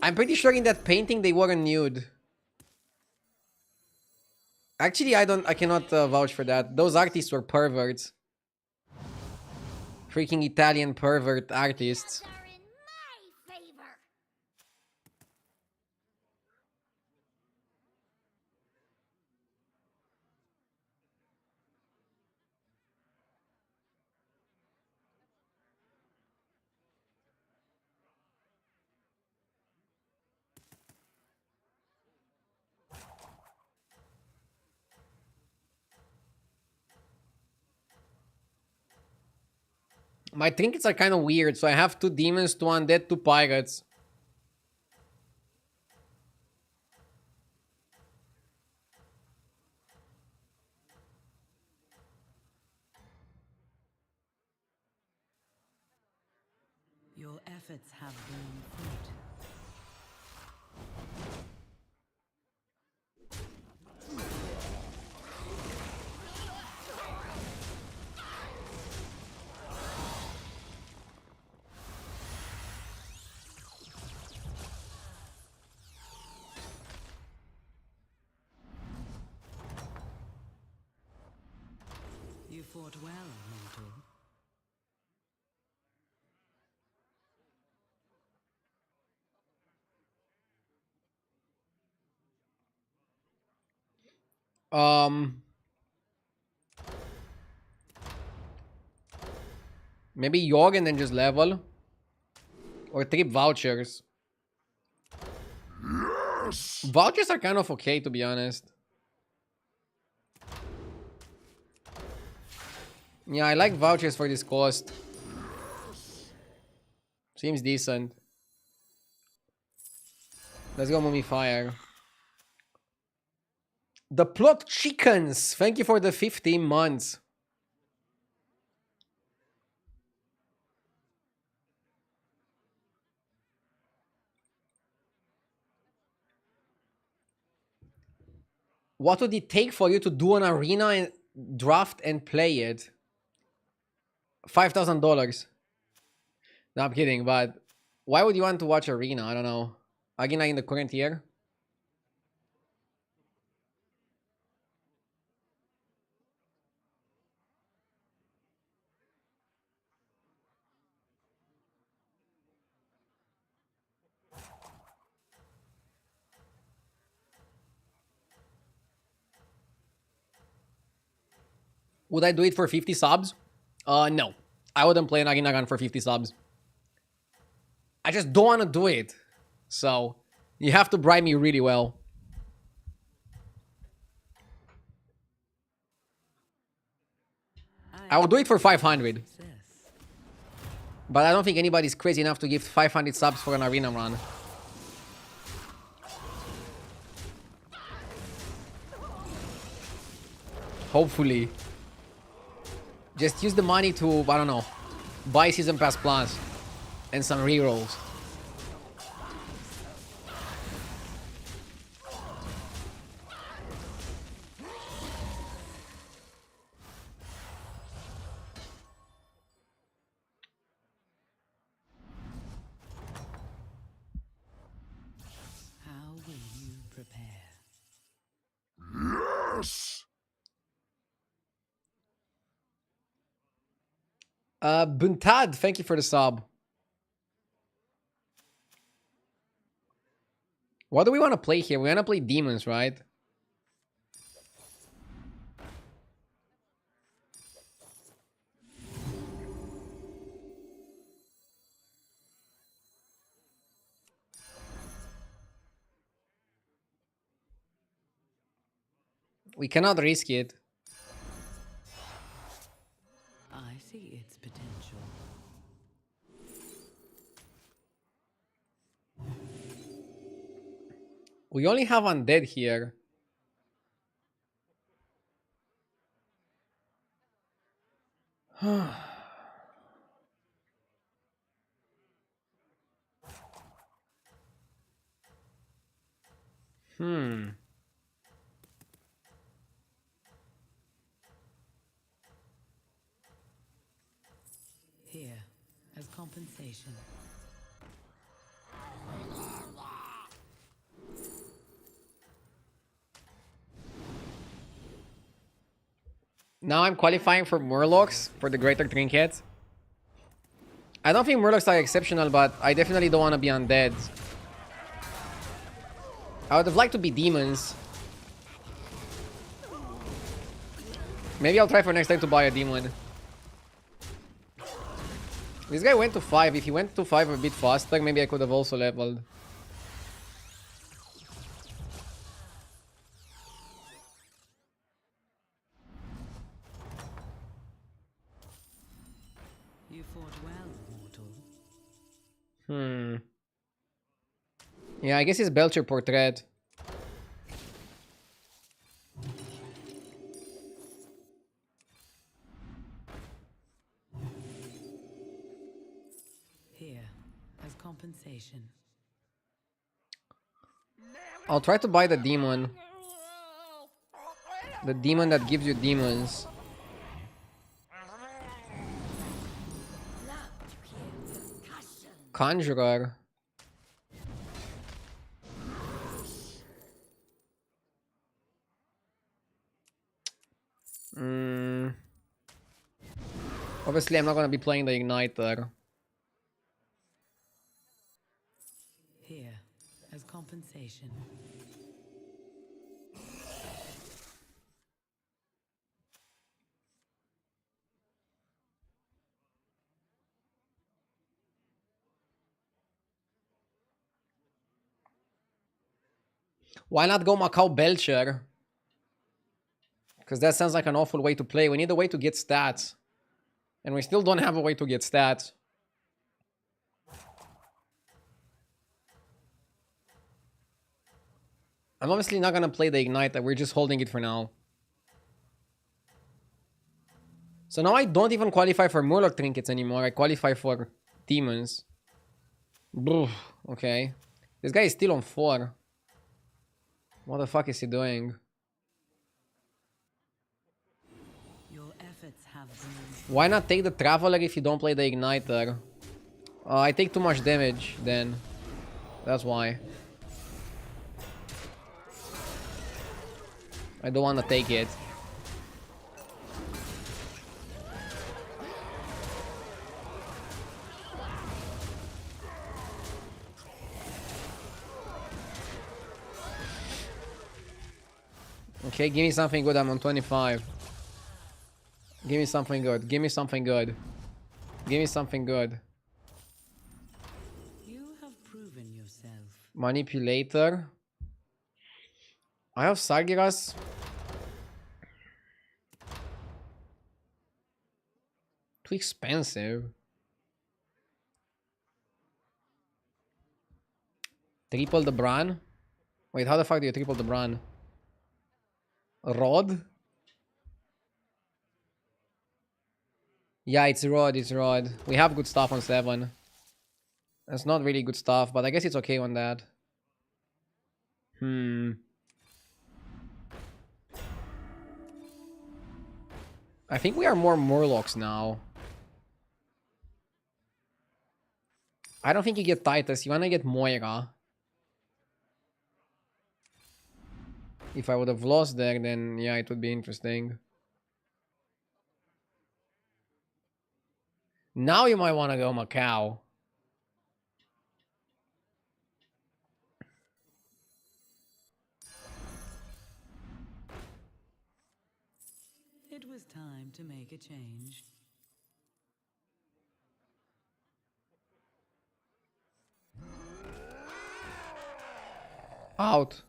I'm pretty sure in that painting they weren't nude. Actually, I cannot vouch for that. Those artists were perverts. Freaking Italian pervert artists. Odds are in my favor. My trinkets are kind of weird, so I have 2 demons, 2 undead, 2 pirates. Your efforts have borne fruit. You fought well, mortal. Maybe Yogg and then just level. Or trip vouchers. Vouchers are kind of okay, to be honest. Yeah, I like vouchers for this cost. Seems decent. Let's go Mummifier. The Plot Chickens! Thank you for the 15 months. What would it take for you to do an arena and draft and play it? $5,000. No, I'm kidding, but why would you want to watch arena? I don't know. Arena in the current year? Would I do it for 50 subs? No. I wouldn't play an arena gun for 50 subs. I just don't want to do it. So, you have to bribe me really well. I will do it for 500. Success. But I don't think anybody's crazy enough to give 500 subs for an arena run. Hopefully. Just use the money to, I don't know, buy Season Pass Plus and some rerolls. Yes! Buntad, thank you for the sub. What do we want to play here? We want to play demons, right? We cannot risk it. I see its potential. We only have undead here. Hmm. Here, as compensation. Now I'm qualifying for Murlocs for the Greater Trinkets. I don't think Murlocs are exceptional, but I definitely don't want to be undead. I would have liked to be demons. Maybe I'll try for next time to buy a demon. This guy went to 5. If he went to 5 a bit faster, maybe I could have also leveled. You fought well, mortal. Hmm. Yeah, I guess it's Belcher portrait. Here, as compensation. I'll try to buy the demon. The demon that gives you demons. Conjurer. Obviously, I'm not gonna be playing the Igniter. Here, as compensation. Why not go Macau Belcher? Because that sounds like an awful way to play. We need a way to get stats. And we still don't have a way to get stats. I'm obviously not gonna play the Igniter. We're just holding it for now. So now I don't even qualify for Murloc Trinkets anymore. I qualify for Demons. Okay. This guy is still on 4. What the fuck is he doing? Your efforts have been. Why not take the Traveler if you don't play the Igniter? I take too much damage then. That's why. I don't want to take it. Okay, give me something good. I'm on 25. Give me something good. Give me something good. Give me something good. You have proven yourself. Manipulator. I have Sargeras. Too expensive. Triple the Bran? Wait, how the fuck do you triple the Bran? Rod? Yeah, it's Rod, it's Rod. We have good stuff on 7. That's not really good stuff, but I guess it's okay on that. I think we are more Murlocs now. I don't think you get Titus. You wanna get Moira. If I would have lost there, then yeah, it would be interesting. Now you might want to go Macau. It was time to make a change. Out.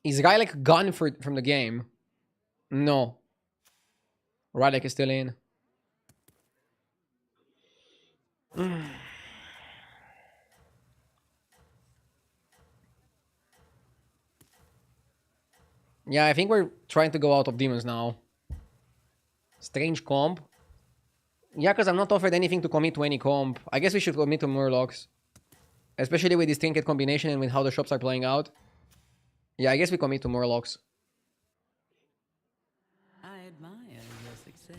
Is Rylek gone from the game? No. Rylek is still in. Yeah, I think we're trying to go out of demons now. Strange comp. Yeah, because I'm not offered anything to commit to any comp. I guess we should commit to Murlocs. Especially with this trinket combination and with how the shops are playing out. Yeah, I guess we commit to Murlocs. I admire your success.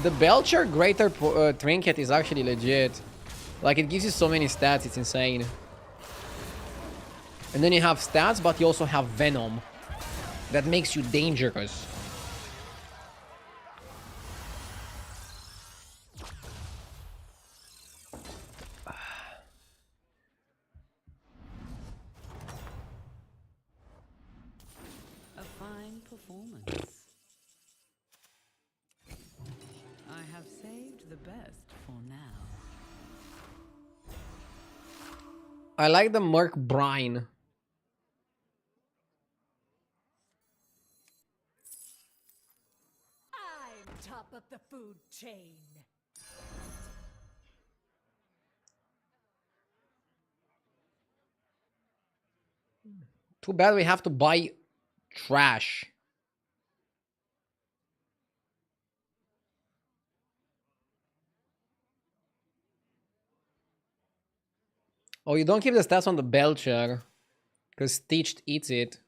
The Belcher Greater Trinket is actually legit. Like, it gives you so many stats, it's insane. And then you have stats, but you also have Venom. That makes you dangerous. A fine performance. I have saved the best for now. I like the Merc Brine. I'm top of the food chain. Too bad we have to buy trash. Oh, you don't keep the stats on the Belcher. Because Stitched eats it.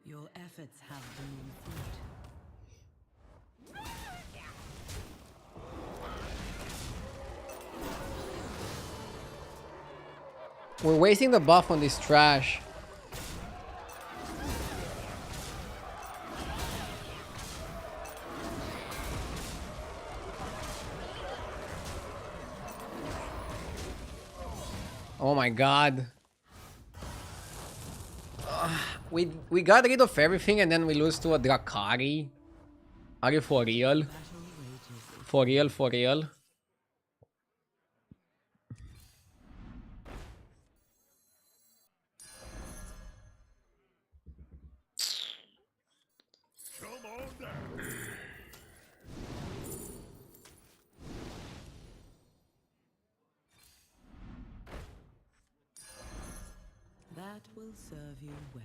Your efforts have borne fruit. We're wasting the buff on this trash. Oh my god. We got rid of everything and then we lose to a Drakari. Are you for real? Battle rages. For real, for real? Come on down. That will serve you well.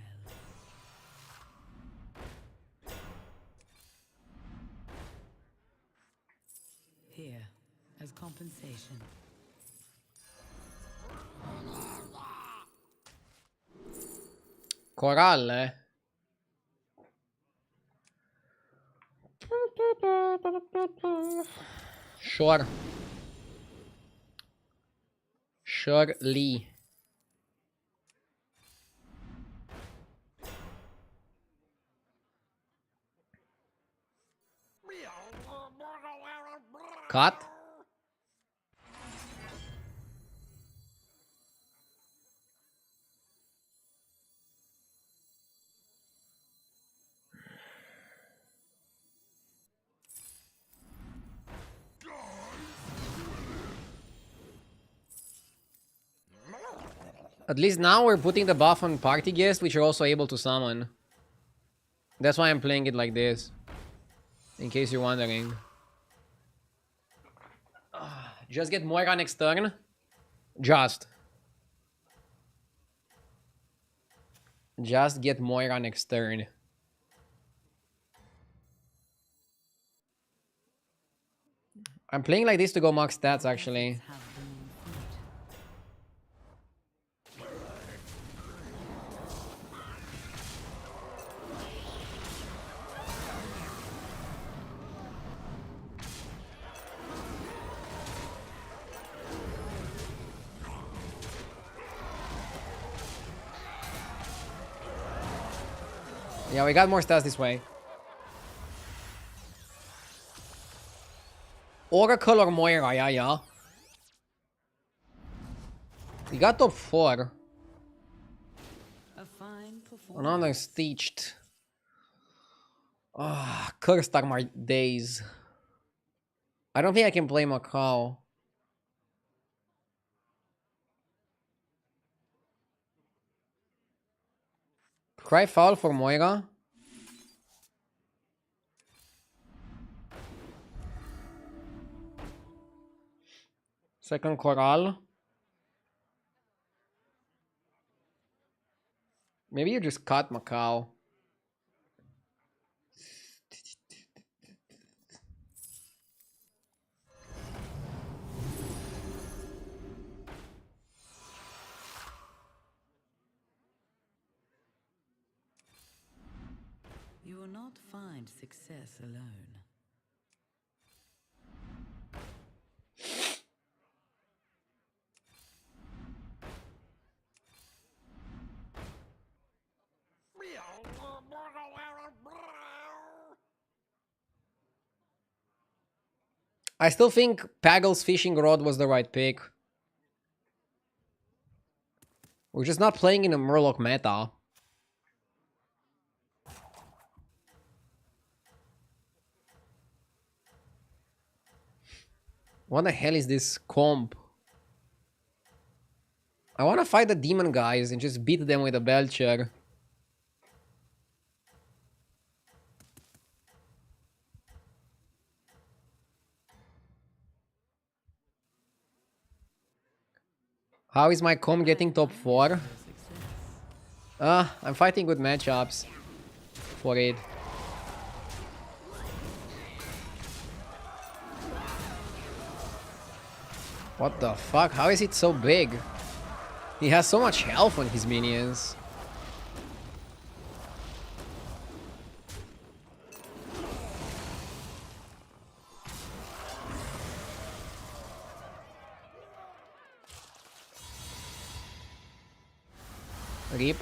Here, as compensation. Coralle? Sure. Surely. cut. At least now we're putting the buff on party guests, which are also able to summon. That's why I'm playing it like this. In case you're wondering. Just get Moira next turn. Just get Moira next turn. I'm playing like this to go max stats, actually. Have them in foot. Yeah, we got more stats this way. Oracle or Moira, yeah. We got top 4. A fine performance. Another stitched. Ah, cursed are my days. I don't think I can play Macau. Cry foul for Moira. Second Coral. Maybe you just cut Macau. You will not find success alone. I still think Paggle's fishing rod was the right pick. We're just not playing in a Murloc meta. What the hell is this comp? I want to fight the demon guys and just beat them with a Belcher. How is my comp getting top 4? I'm fighting good matchups for it. What the fuck? How is it so big? He has so much health on his minions. Rip.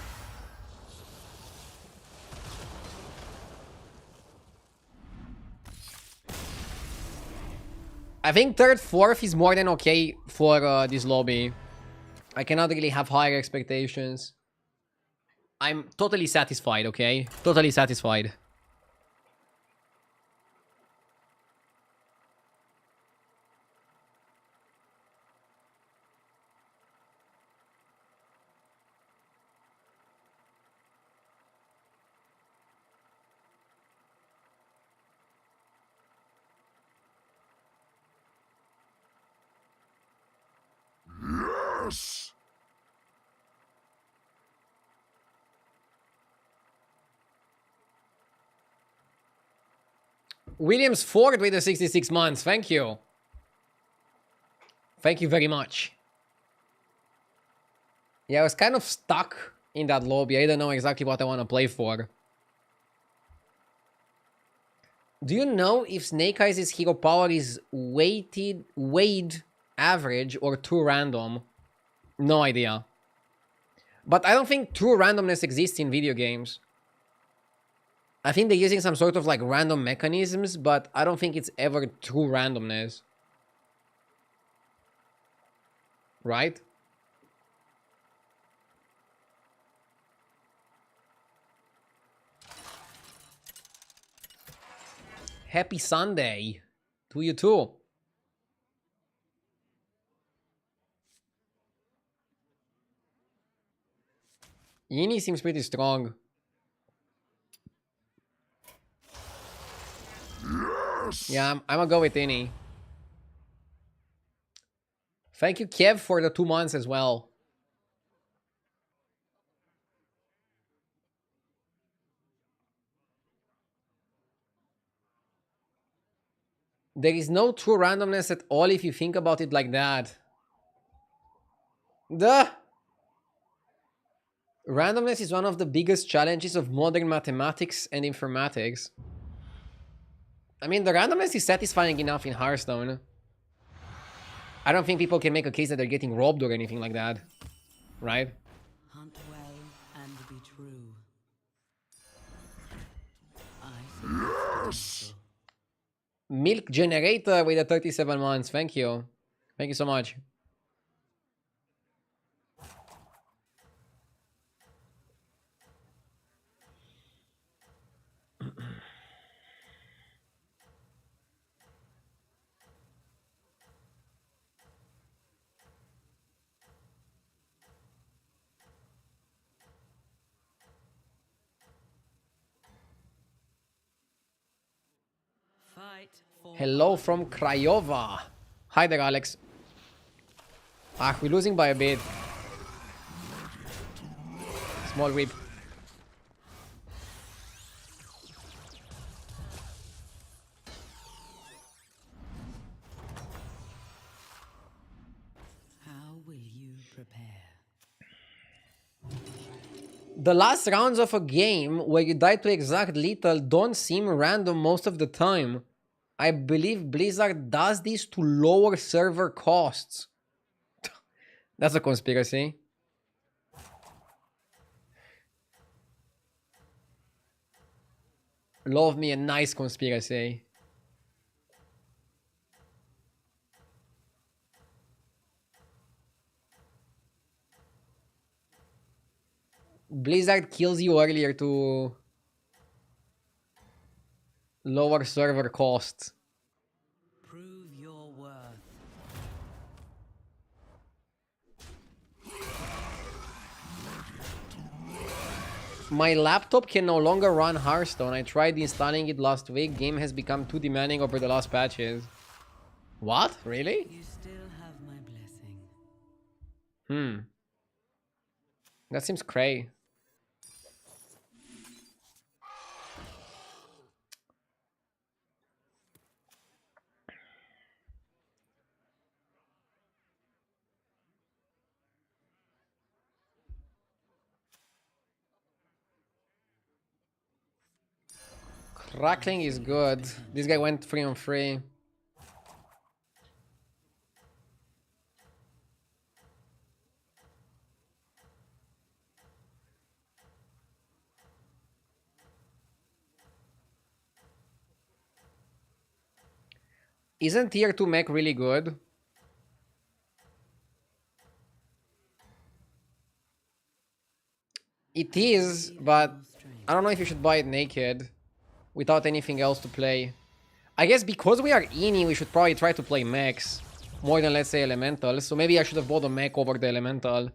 I think third, fourth is more than okay for this lobby. I cannot really have higher expectations. I'm totally satisfied, okay? Totally satisfied. Yes! Williams Ford with the 66 months. Thank you. Thank you very much. Yeah, I was kind of stuck in that lobby. I don't know exactly what I want to play for. Do you know if Snake Eyes' hero power is weighed average or true random? No idea. But I don't think true randomness exists in video games. I think they're using some sort of like random mechanisms, but I don't think it's ever true randomness. right? Happy Sunday to you too. Yini seems pretty strong. Yeah, I'm gonna go with Ini. Thank you, Kev, for the 2 months as well. There is no true randomness at all if you think about it like that. The randomness is one of the biggest challenges of modern mathematics and informatics. I mean, the randomness is satisfying enough in Hearthstone. I don't think people can make a case that they're getting robbed or anything like that, right? Hunt well and be true. I see potential. Milk Generator with the 37 months. Thank you. Thank you so much. Fight for Hello from Craiova. Hi there, Alex. Ah, we're losing by a bit. Small rip. How will you prepare? The last rounds of a game where you die to exact lethal don't seem random most of the time. I believe Blizzard does this to lower server costs. That's a conspiracy. Love me a nice conspiracy. Blizzard kills you earlier to lower server costs. Prove your worth. My laptop can no longer run Hearthstone. I tried installing it last week. Game has become too demanding over the last patches. What? Really? You still have my blessing. That seems cray. Crackling is good. This guy went 3 on 3. Isn't tier 2 mech really good? It is, but I don't know if you should buy it naked without anything else to play. I guess because we are Ini, we should probably try to play mechs more than, let's say, elemental. So maybe I should have bought a mech over the elemental.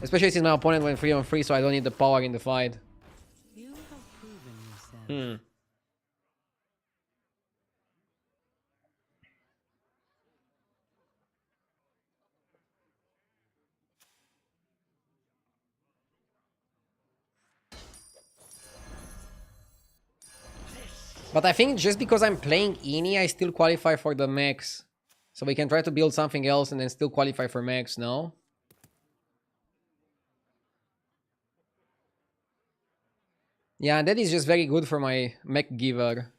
Especially since my opponent went 3 on 3, so I don't need the power in the fight. You have proven yourself. But I think just because I'm playing Ini, I still qualify for the mechs. So we can try to build something else and then still qualify for mechs, no? Yeah, that is just very good for my mech giver.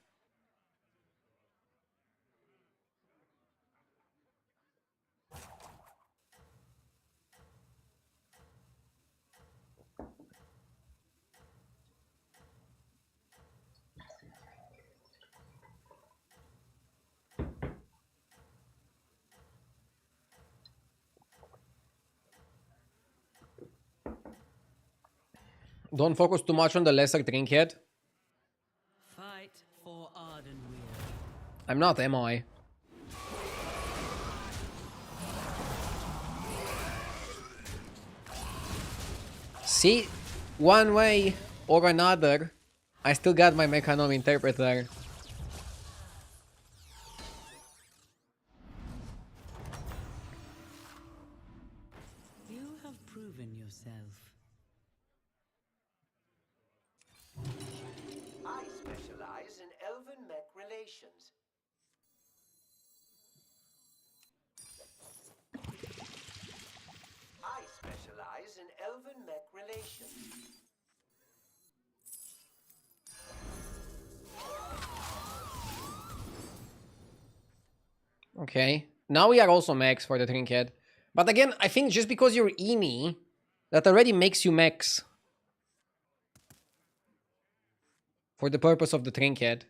Don't focus too much on the lesser trinket. Fight for Ardenweir. I'm not, am I? See, one way or another, I still got my Mechanom Interpreter. You have proven yourself. I specialize in elven mech relations. I specialize in elven mech relations. Okay. Now we are also mechs for the trinket. But again, I think just because you're Eni, that already makes you mechs. For the purpose of the trinket.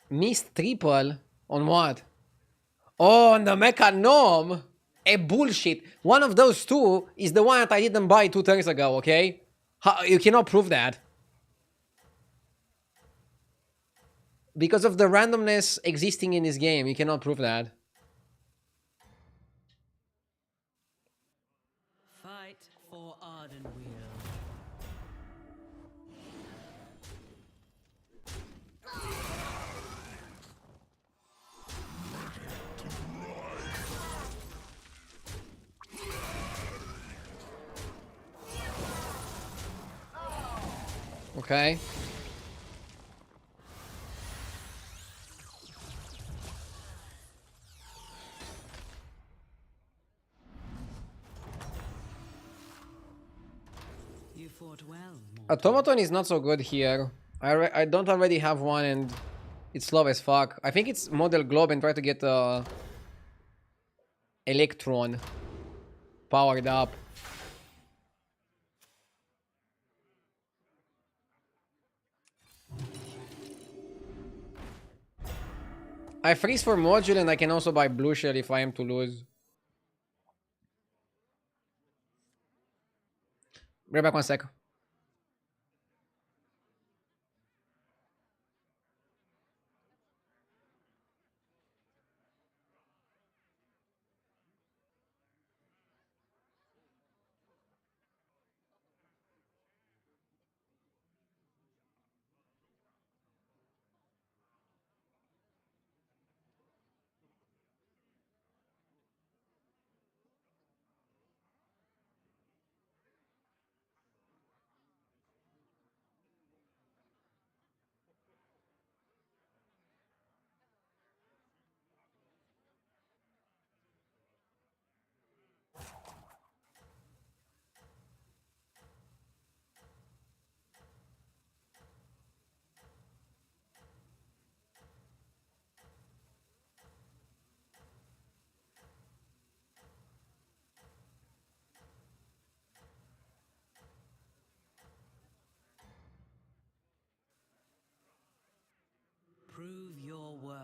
Missed triple? On what? Oh, on the Mechanom! Bullshit. One of those two is the one that I didn't buy 2 turns ago, okay? You cannot prove that. Because of the randomness existing in this game, you cannot prove that. Fight for Ardenweir. Okay. You fought well, Automaton is not so good here. I don't already have one and it's slow as fuck. I think it's Model Globe and try to get Electron powered up. I freeze for module and I can also buy blue shell if I am to lose. Be back 1 sec. Prove your worth.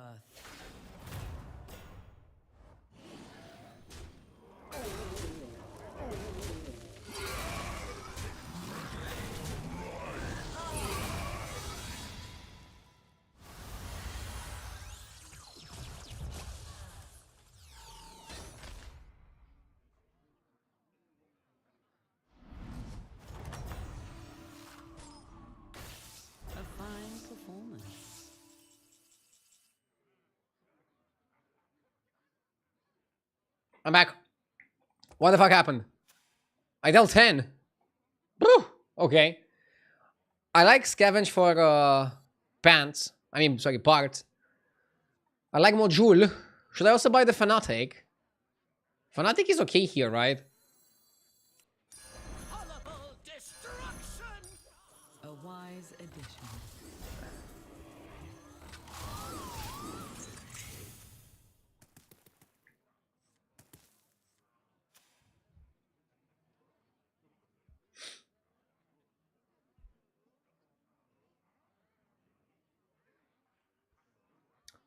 A fine performance. I'm back. What the fuck happened? I dealt 10. Woo! Okay. I like scavenge for pants. I mean, sorry, parts. I like module. Should I also buy the fanatic? Fanatic is okay here, right? Horrible destruction! A wise addition.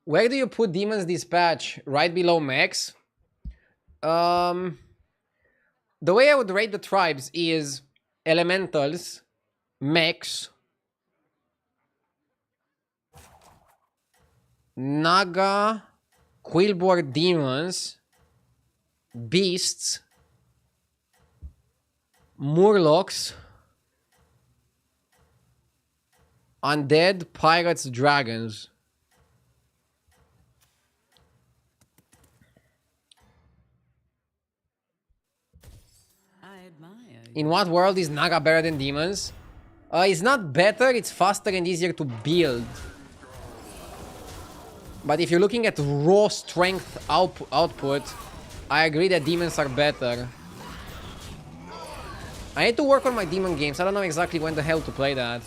Where do you put Demon's Dispatch? Right below Max? The way I would rate the tribes is Elementals, Mechs, Naga, Quillboard Demons, Beasts, Murlocs, Undead, Pirates, Dragons. I admire you. In what world is Naga better than Demons? It's not better, it's faster and easier to build. But if you're looking at raw strength output, I agree that Demons are better. I need to work on my Demon games. I don't know exactly when the hell to play that.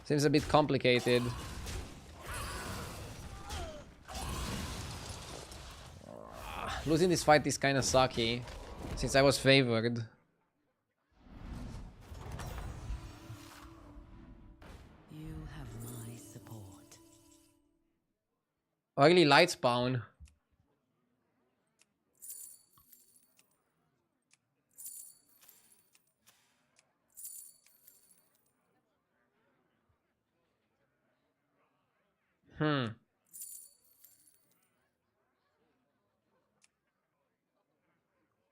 Seems a bit complicated. Losing this fight is kinda sucky, since I was favored. You have my support. Early light spawn.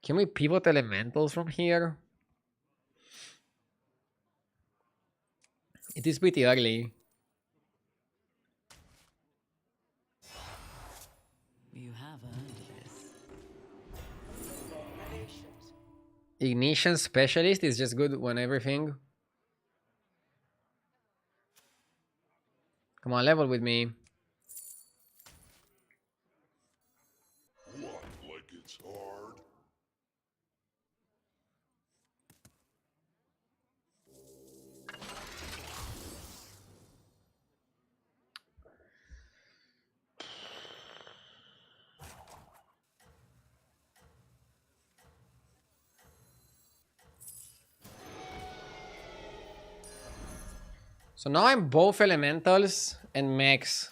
Can we pivot elementals from here? It is pretty early. You have earned this. Relations. Ignition specialist is just good on everything. Come on, level with me. What, like it's hard? So now I'm both elementals and mechs.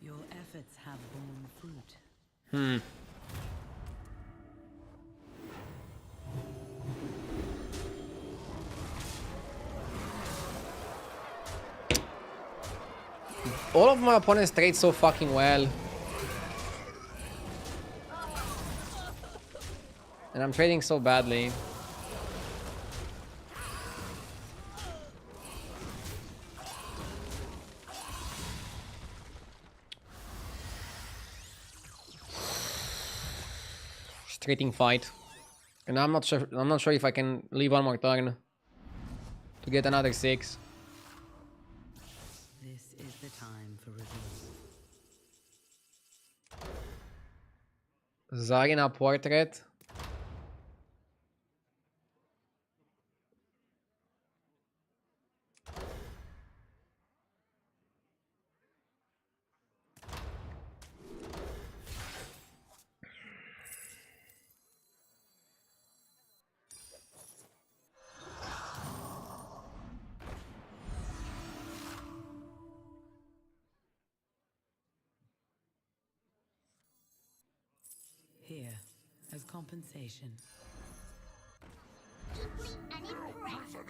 Your efforts have borne fruit. All of my opponents trade so fucking well. And I'm trading so badly. Frustrating fight. And I'm not sure if I can leave one more turn to get another 6. This is the time for reveal. Zarina portrait. Here, as compensation. An impressive.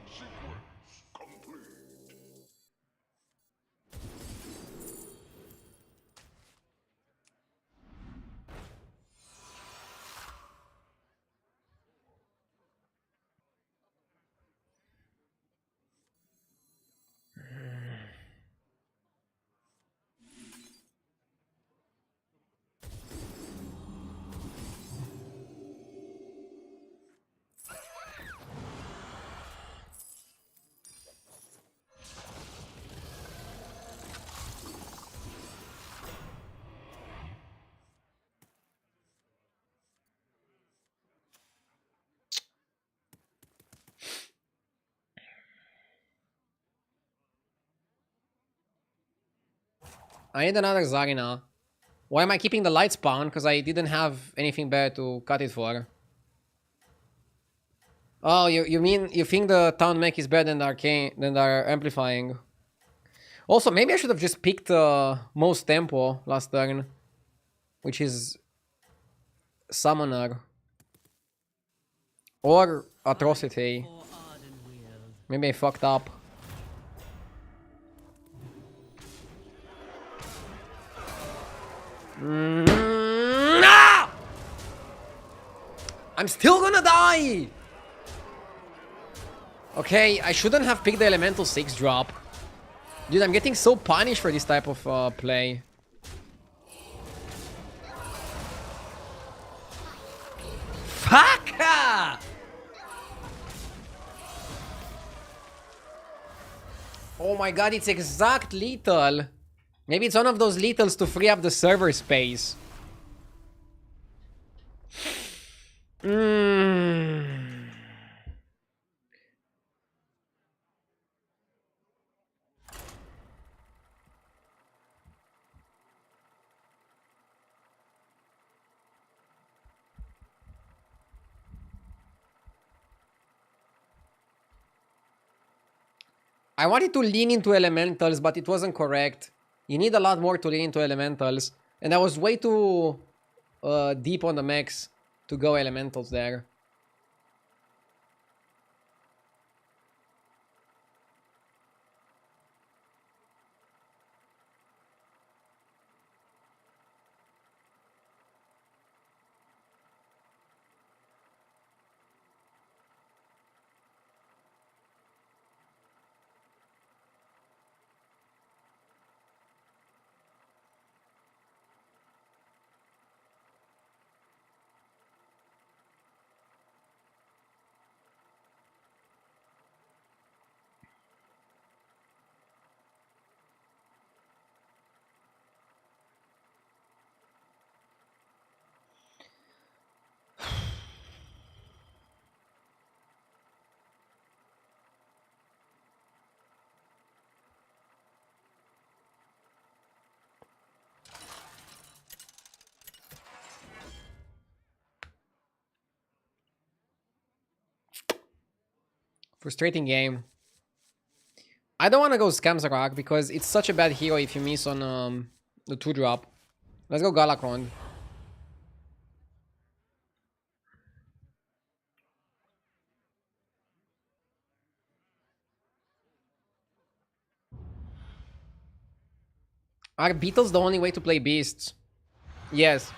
Sequence complete. I need another Zarina. Why am I keeping the light spawn? Because I didn't have anything better to cut it for. Oh, you mean you think the town mech is better than the arcane than the amplifying? Also, maybe I should have just picked most tempo last turn, which is summoner or atrocity. For Ardenweald. Maybe I fucked up. No! I'm still gonna die! Okay, I shouldn't have picked the elemental 6 drop. Dude, I'm getting so punished for this type of play. Fuck! Oh my god, it's exact lethal. Maybe it's one of those lethals to free up the server space. I wanted to lean into elementals, but it wasn't correct. You need a lot more to lean into elementals. And I was way too deep on the mechs to go elementals there. Frustrating game. I don't want to go Scamzarak because it's such a bad hero if you miss on the 2-drop. Let's go Galakron. Are beetles the only way to play beasts? Yes.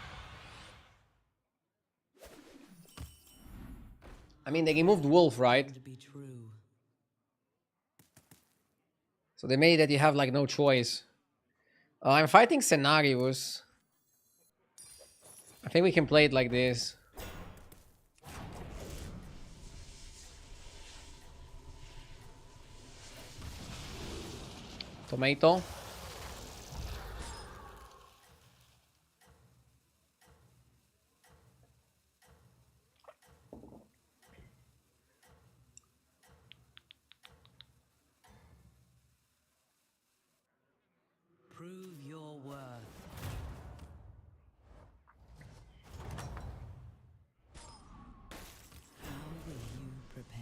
I mean, they removed Wolf, right? To be true. So they made that you have like no choice. I'm fighting scenarios. I think we can play it like this. Tomato. Prove your worth. How will you prepare?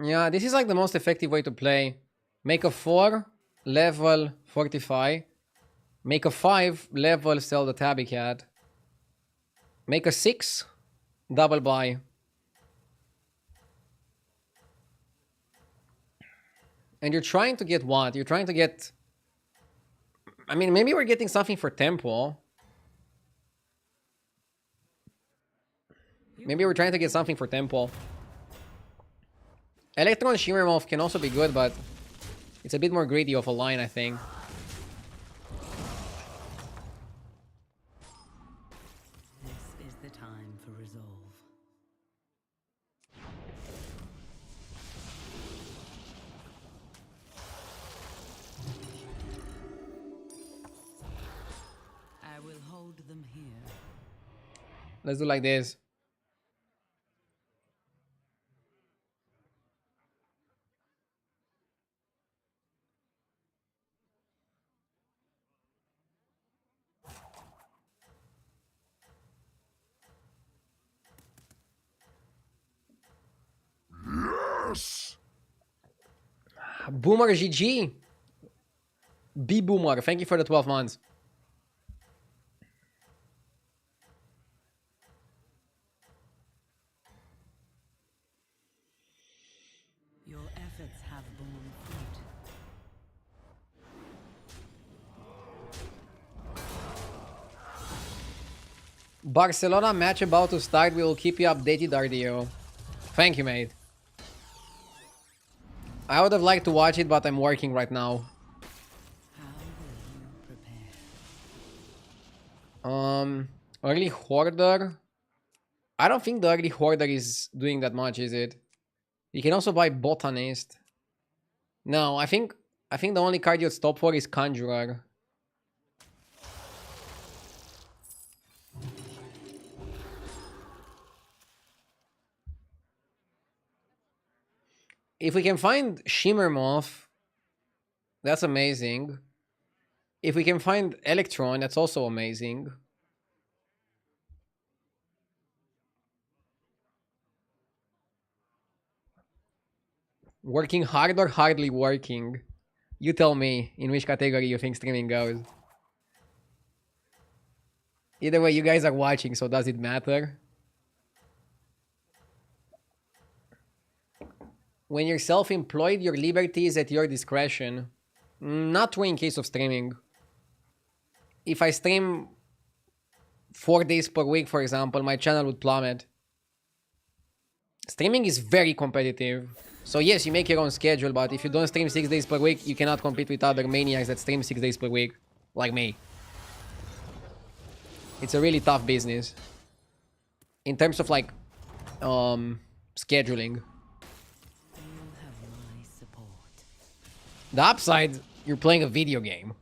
Yeah, this is like the most effective way to play. Make a 4, level Fortify. Make a 5, level Sell the Tabby Cat. Make a 6, double buy. And you're trying to get what? You're trying to get... I mean, maybe we're getting something for tempo. Maybe we're trying to get something for tempo. Electron Shimmermoth can also be good, but it's a bit more greedy of a line, I think. This is the time for resolve. Let's do like this. Yes! Boomer GG. B Boomer, thank you for the 12 months. Your efforts have borne fruit. Barcelona match about to start. We will keep you updated, RDO. Thank you, mate. I would have liked to watch it, but I'm working right now. How will you prepare? Early Hoarder. I don't think the early Hoarder is doing that much, is it? You can also buy Botanist. No, I think the only card you'd stop for is Conjurer. If we can find Shimmermoth, that's amazing. If we can find Electron, that's also amazing. Working hard or hardly working? You tell me in which category you think streaming goes. Either way, you guys are watching, so does it matter? When you're self-employed, your liberty is at your discretion. Not true in case of streaming. If I stream 4 days per week, for example, my channel would plummet. Streaming is very competitive. So yes, you make your own schedule, but if you don't stream 6 days per week, you cannot compete with other maniacs that stream 6 days per week, like me. It's a really tough business. In terms of like, scheduling. You have my support. The upside, you're playing a video game.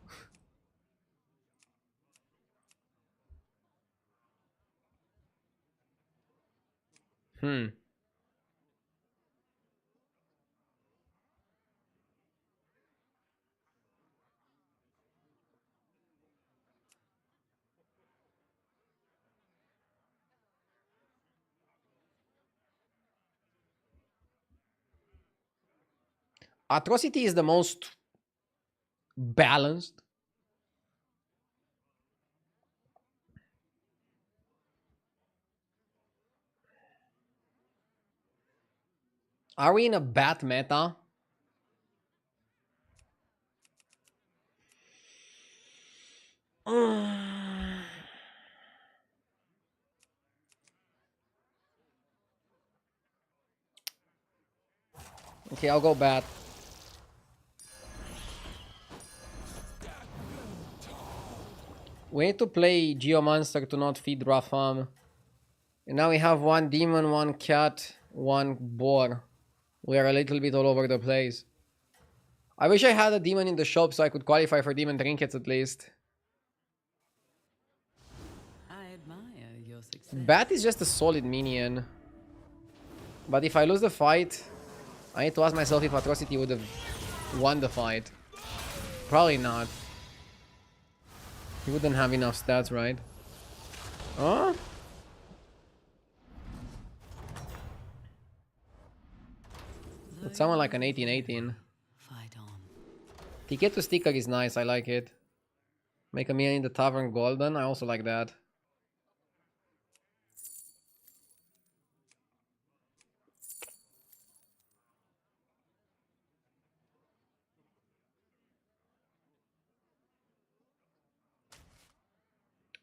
Atrocity is the most balanced. Are we in a bat meta? Okay, I'll go bat. We need to play Geomonster to not feed Rafam. And now we have one demon, one cat, one boar. We are a little bit all over the place. I wish I had a demon in the shop so I could qualify for demon trinkets at least. I admire your success. Bat is just a solid minion. But if I lose the fight, I need to ask myself if Atrocity would have won the fight. Probably not. He wouldn't have enough stats, right? Huh? It's someone like an 18-18. Fight on. Ticket to sticker is nice, I like it. Make a meal in the tavern golden, I also like that.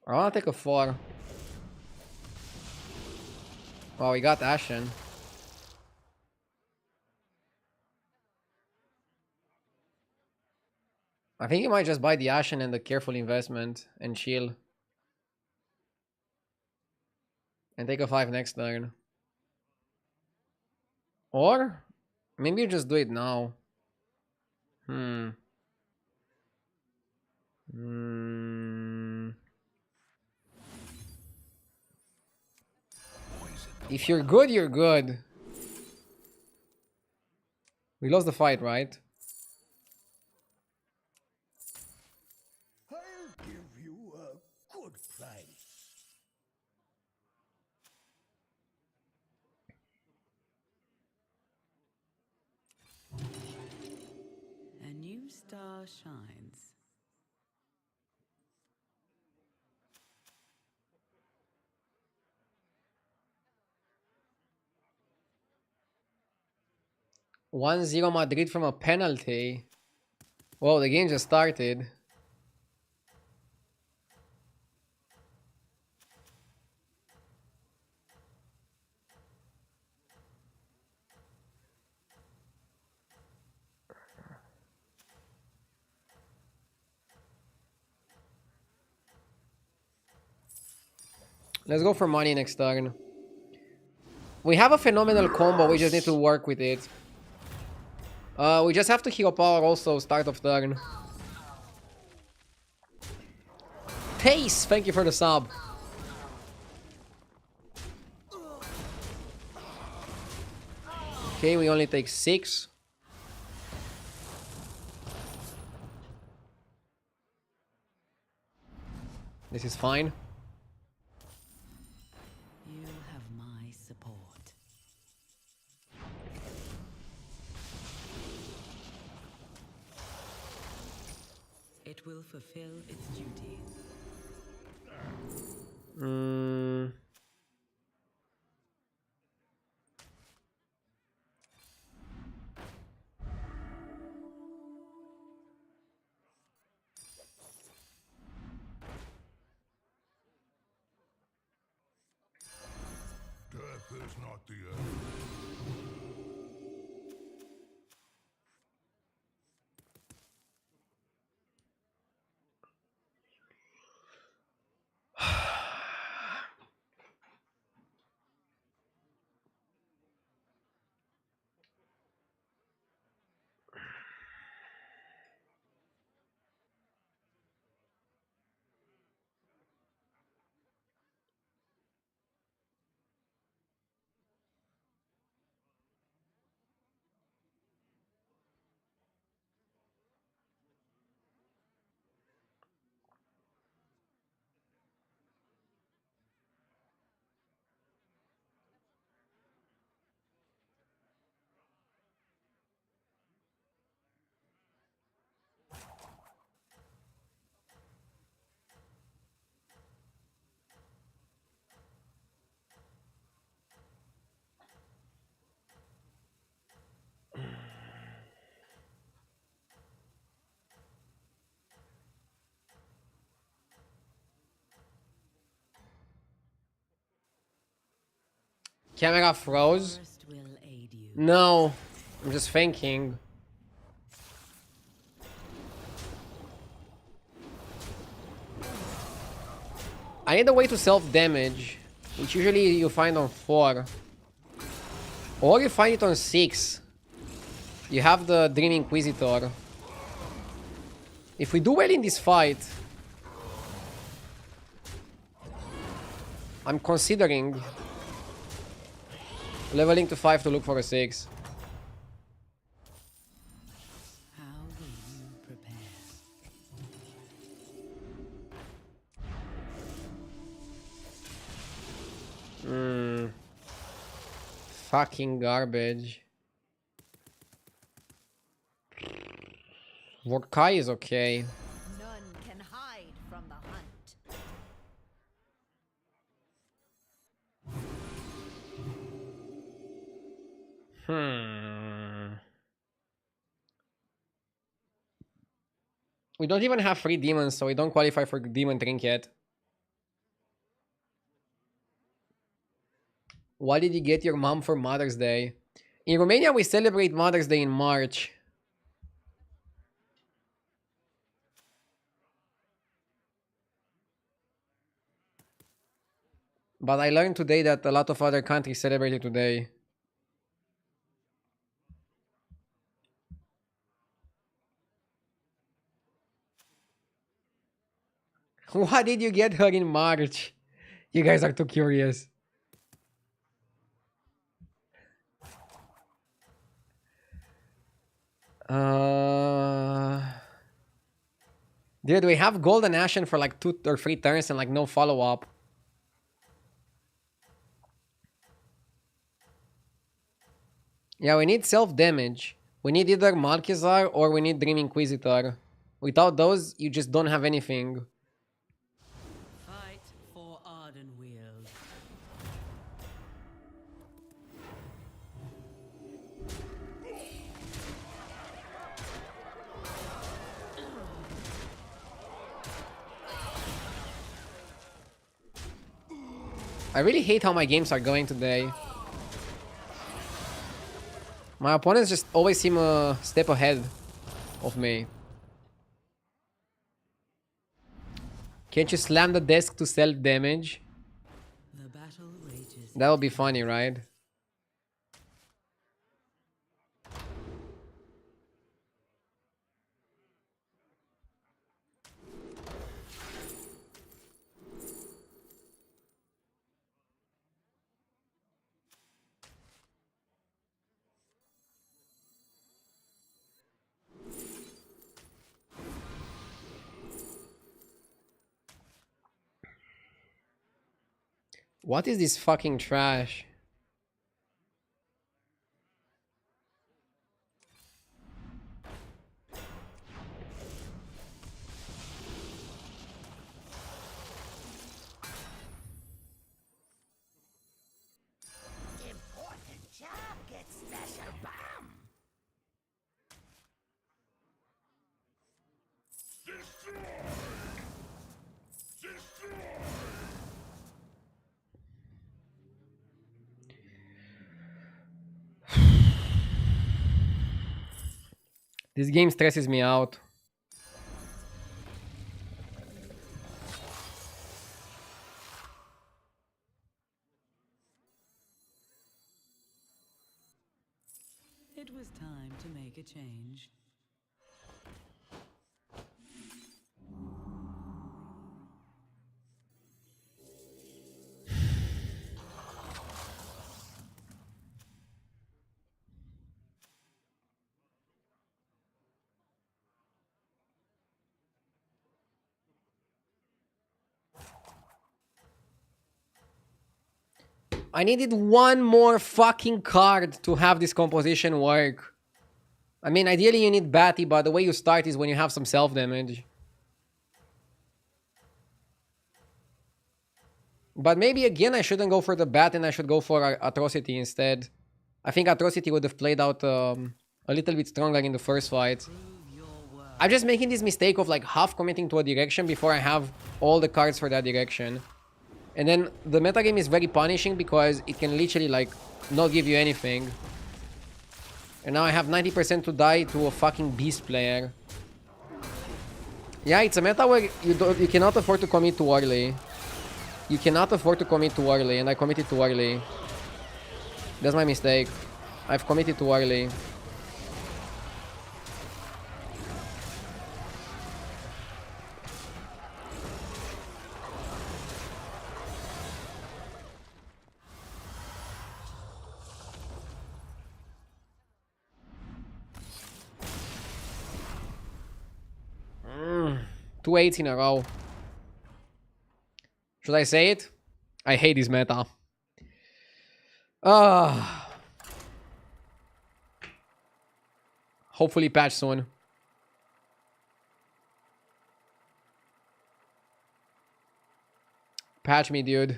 I wanna take a 4. Wow, we got Ashen. I think you might just buy the Ashen and the careful investment and chill. And take a 5 next turn. Or maybe you just do it now. Hmm. If you're good, you're good. We lost the fight, right? I'll give you a good price. A new star shines. One zero Madrid from a penalty. Whoa, the game just started. Let's go for money next turn. We have a phenomenal combo, we just need to work with it. We just have to hero power also, start of turn. Tace, thank you for the sub. Okay, we only take 6. This is fine. You have my support. It will fulfill its duty. Death is not the end. Camera froze. Forest will aid you. No, I'm just thinking. I need a way to self-damage, which usually you find on 4. Or you find it on 6. You have the Dream Inquisitor. If we do well in this fight, I'm considering leveling to 5 to look for a 6. How will you prepare? Fucking garbage. Vorkai is okay. None can hide from the hunt. We don't even have 3 demons, so we don't qualify for demon trinket. What did you get your mom for Mother's Day? In Romania, we celebrate Mother's Day in March. But I learned today that a lot of other countries celebrate it today. What did you get her in March? You guys are too curious. Uh, dude, we have Golden Ashen for like 2 or 3 turns and like no follow-up. Yeah, we need self-damage. We need either Malkizar or we need Dream Inquisitor. Without those, you just don't have anything. Fight for Ardenweald. I really hate how my games are going today. My opponents just always seem a step ahead of me. Can't you slam the desk to self-damage? The battle rages. That would be funny, right? What is this fucking trash? Important job gets special bomb. This game stresses me out. It was time to make a change. I needed one more fucking card to have this composition work. I mean, ideally you need Batty, but the way you start is when you have some self-damage. But maybe again I shouldn't go for the Bat and I should go for Atrocity instead. I think Atrocity would have played out a little bit stronger in the first fight. Prove your worth. I'm just making this mistake of like half committing to a direction before I have all the cards for that direction. And then the metagame is very punishing because it can literally like not give you anything. And now I have 90% to die to a fucking beast player. Yeah, it's a meta where you cannot afford to commit too early. You cannot afford to commit too early, and I committed too early. That's my mistake. I've committed too early. Two 8s in a row. Should I say it? I hate this meta. Hopefully patch soon. Patch me, dude.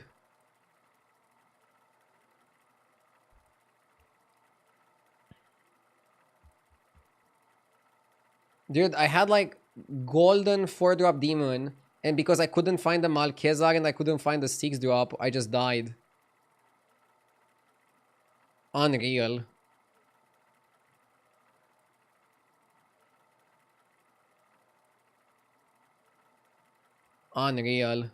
Dude, I had like golden 4-drop demon, and because I couldn't find the Malkezar and I couldn't find the 6-drop, I just died. Unreal. Unreal.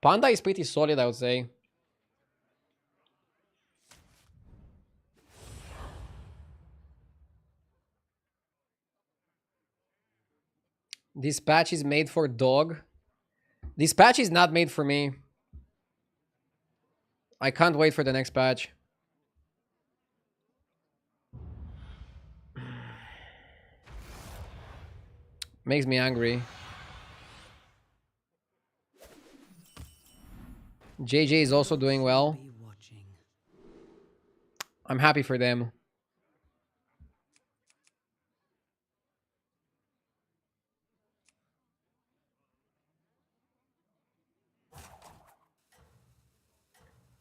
Panda is pretty solid, I would say. This patch is made for dog. This patch is not made for me. I can't wait for the next patch. Makes me angry. JJ is also doing well. Be watching. I'm happy for them.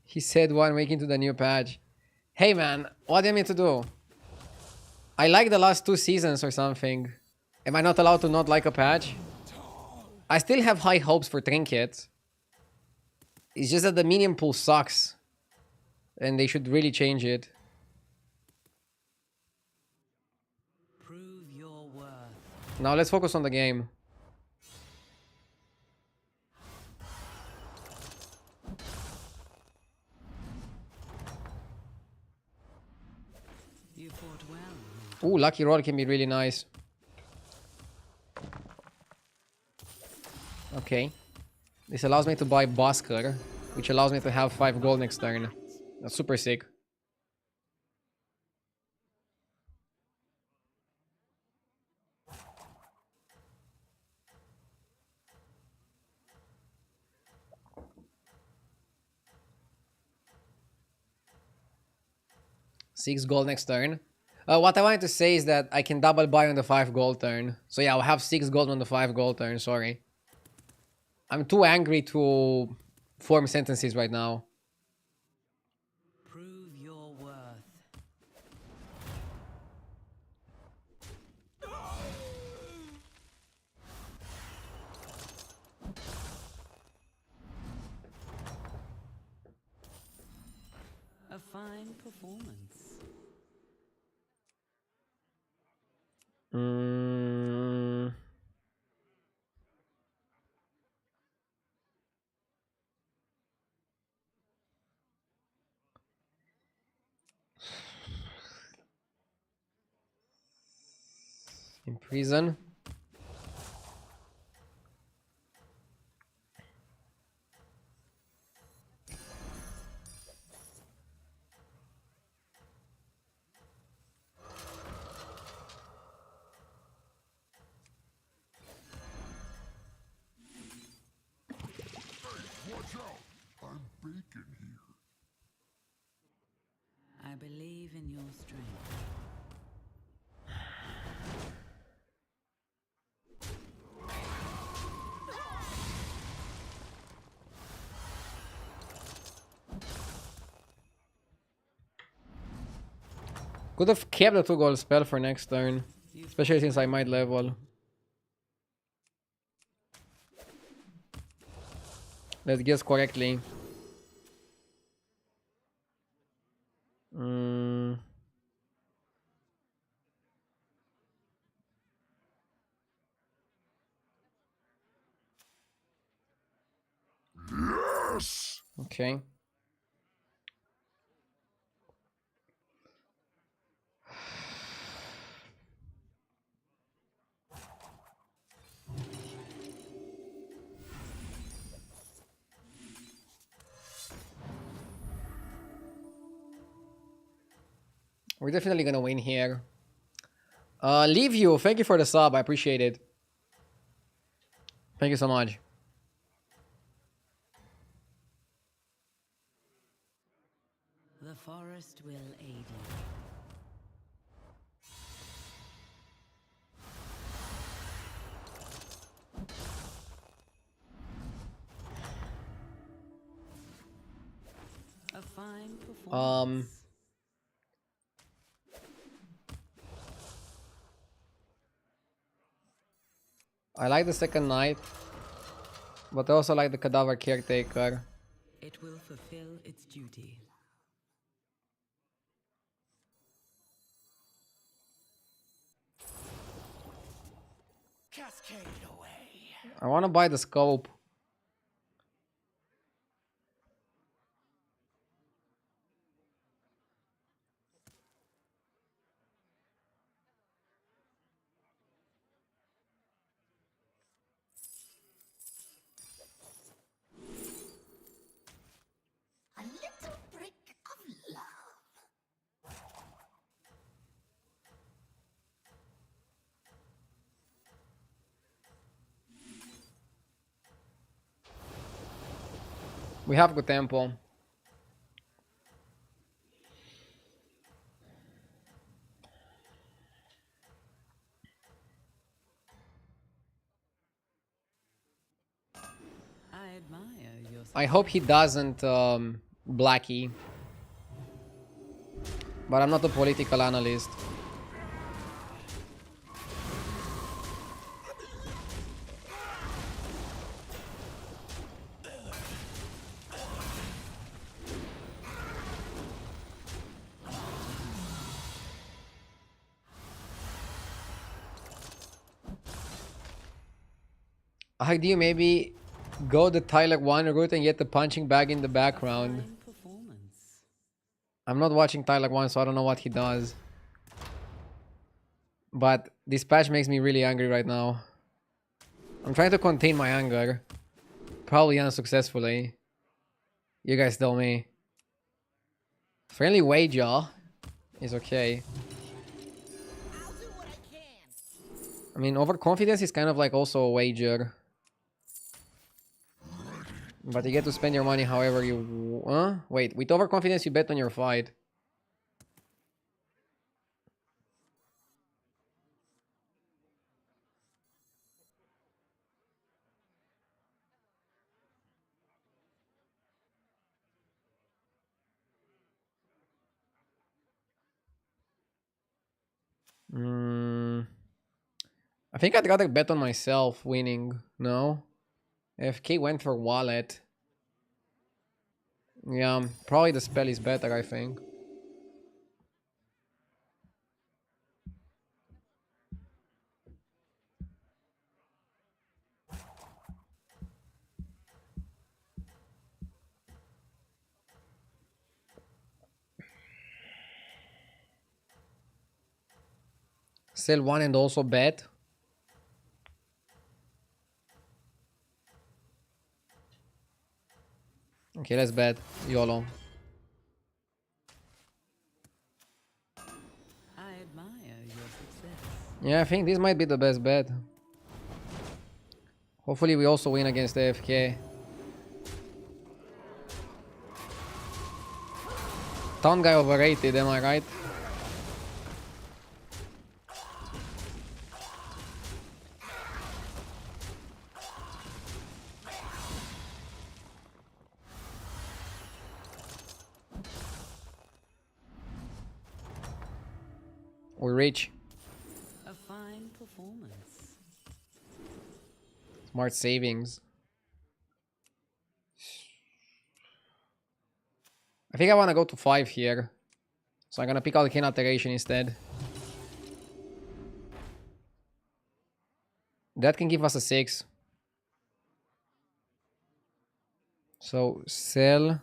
He said 1 week into the new patch. Hey man, what do you mean to do? I like the last 2 seasons or something. Am I not allowed to not like a patch? I still have high hopes for Trinket. It's just that the minion pool sucks. And they should really change it. Prove your worth. Now let's focus on the game. You fought well. Ooh, lucky roll can be really nice. Okay. This allows me to buy Busker, which allows me to have 5 gold next turn. That's super sick. Six gold next turn. What I wanted to say is that I can double buy on the 5 gold turn. So yeah, I'll have 6 gold on the 5 gold turn, sorry. I'm too angry to form sentences right now. Prove your worth. A fine performance. Mm. In prison. Watch out! I'm bacon here. I believe in your strength. Could have kept the 2 gold spell for next turn. Especially since I might level. Let's guess correctly. Mm. Yes! Okay. We're definitely gonna win here. Leave you. Thank you for the sub. I appreciate it. Thank you so much. The forest will aid you. A fine performance. I like the second knight, but I also like the cadaver caretaker. It will fulfill its duty. Cascade away. I want to buy the scope. We have good tempo. I admire your I hope he doesn't Blackie. But I'm not a political analyst. How do you maybe go the Tyler 1 route and get the punching bag in the background? fine performance. I'm not watching Tyler 1, so I don't know what he does. But this patch makes me really angry right now. I'm trying to contain my anger. Probably unsuccessfully. You guys tell me. Friendly wager is okay. I'll do what I can. I mean, overconfidence is kind of like also a wager. But you get to spend your money however you... Wait, with overconfidence you bet on your fight. I think I'd rather bet on myself winning. No? FK went for wallet. Yeah, probably the spell is better, I think. Sell one and also bet. Okay, let's bet. YOLO. I admire your success. Yeah, I think this might be the best bet. Hopefully we also win against AFK. Town guy overrated, am I right? We reach. A fine performance. Smart savings. I think I want to go to 5 here. So I'm going to pick out Kin Alteration instead. That can give us a 6. So sell.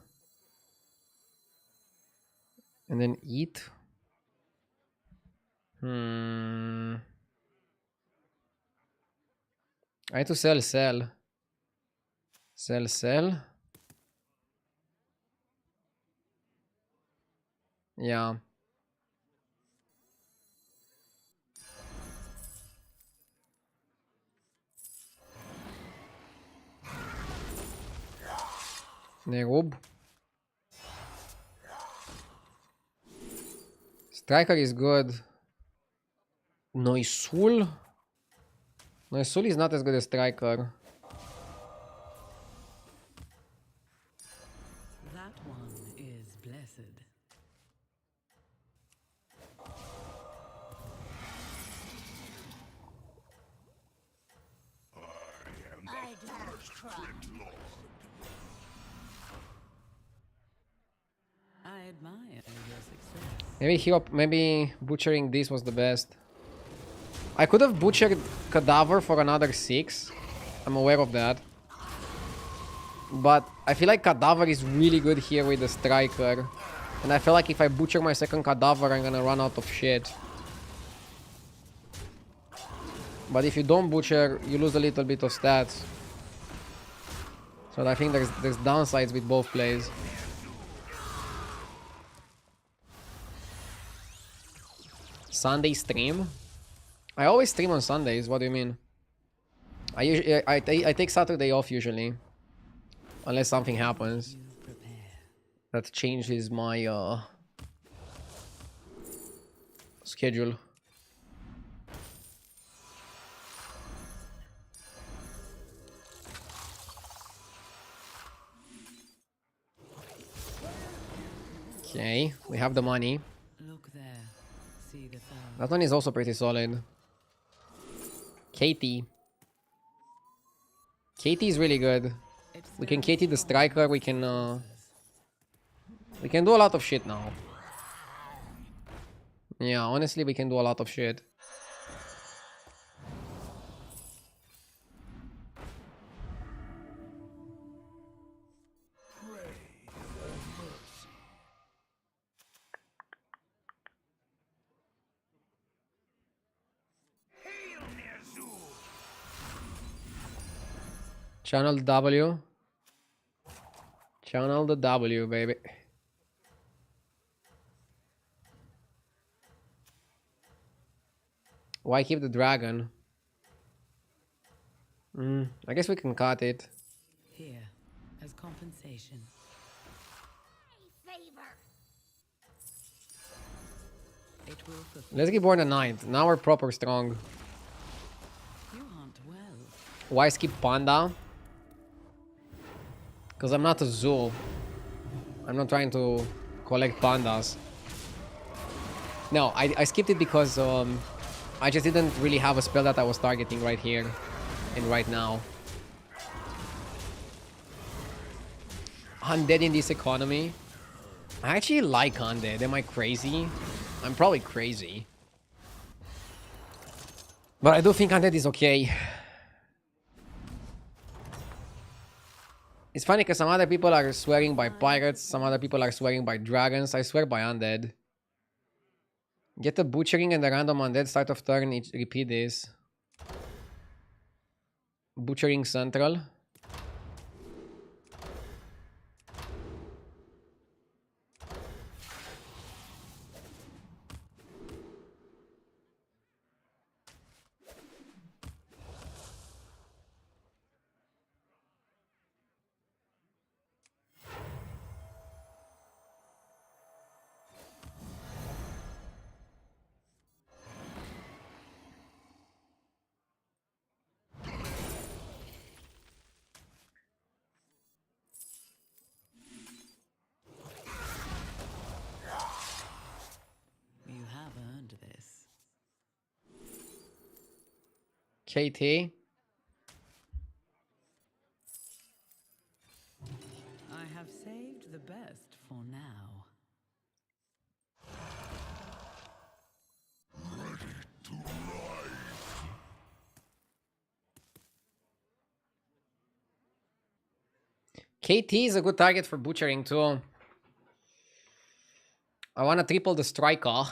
And then eat. I need to sell. Sell. Yeah. Nerub. Striker is good. Noisul? Noisul is not as good as Striker. That one is blessed. I'd have tried. I admire your success. Maybe butchering this was the best. I could have butchered Cadaver for another 6. I'm aware of that. But I feel like Cadaver is really good here with the Striker. And I feel like if I butcher my second Cadaver, I'm gonna run out of shit. But if you don't butcher, you lose a little bit of stats. So I think there's downsides with both plays. Sunday stream? I always stream on Sundays. What do you mean? I take Saturday off usually. Unless something happens You prepare. that changes my schedule. Okay, we have the money. Look there. See the foe. That one is also pretty solid. Katie. Katie is really good. We can Katie the striker. We can do a lot of shit now. Yeah, honestly, we can do a lot of shit. Hail Ner'zhul! Channel W. Channel the W, baby. Why keep the dragon? I guess we can cut it. Here, as compensation. Favor. It will fulfill. Let's get born a knight. Now we're proper strong. You hunt well. Why skip panda? Because I'm not a zoo. I'm not trying to collect pandas. No, I skipped it because I just didn't really have a spell that I was targeting right here and right now. Undead in this economy. I actually like undead. Am I crazy? I'm probably crazy. But I do think undead is okay. It's funny because some other people are swearing by pirates, some other people are swearing by dragons. I swear by undead. Get the butchering and the random undead start of turn. Repeat this. Butchering central. You have earned this. KT. I have saved the best for now. KT is a good target for butchering too. I want to triple the striker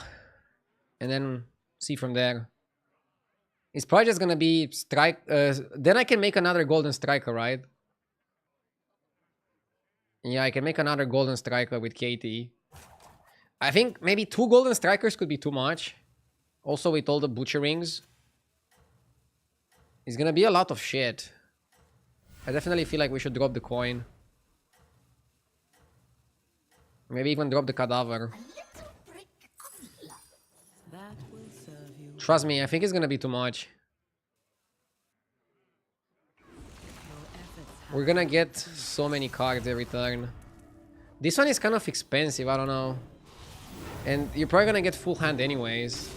and then see from there. It's probably just gonna be strike. Then I can make another golden striker, right? Yeah, I can make another golden striker with KT. I think maybe 2 golden strikers could be too much. Also, with all the butcherings, it's gonna be a lot of shit. I definitely feel like we should drop the coin. Maybe even drop the cadaver. That will serve you. Trust me, I think it's gonna be too much. Your efforts have We're gonna get so many cards every turn. This one is kind of expensive, I don't know. And you're probably gonna get full hand anyways.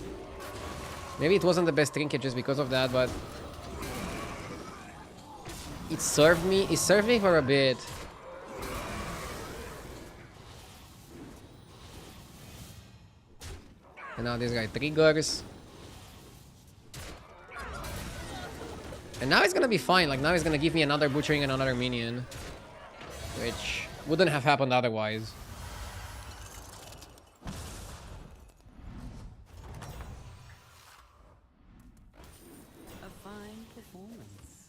Maybe it wasn't the best trinket just because of that, but it served me for a bit. And now this guy triggers. And now it's gonna be fine. Like now he's gonna give me another butchering and another minion, which wouldn't have happened otherwise. a fine performance.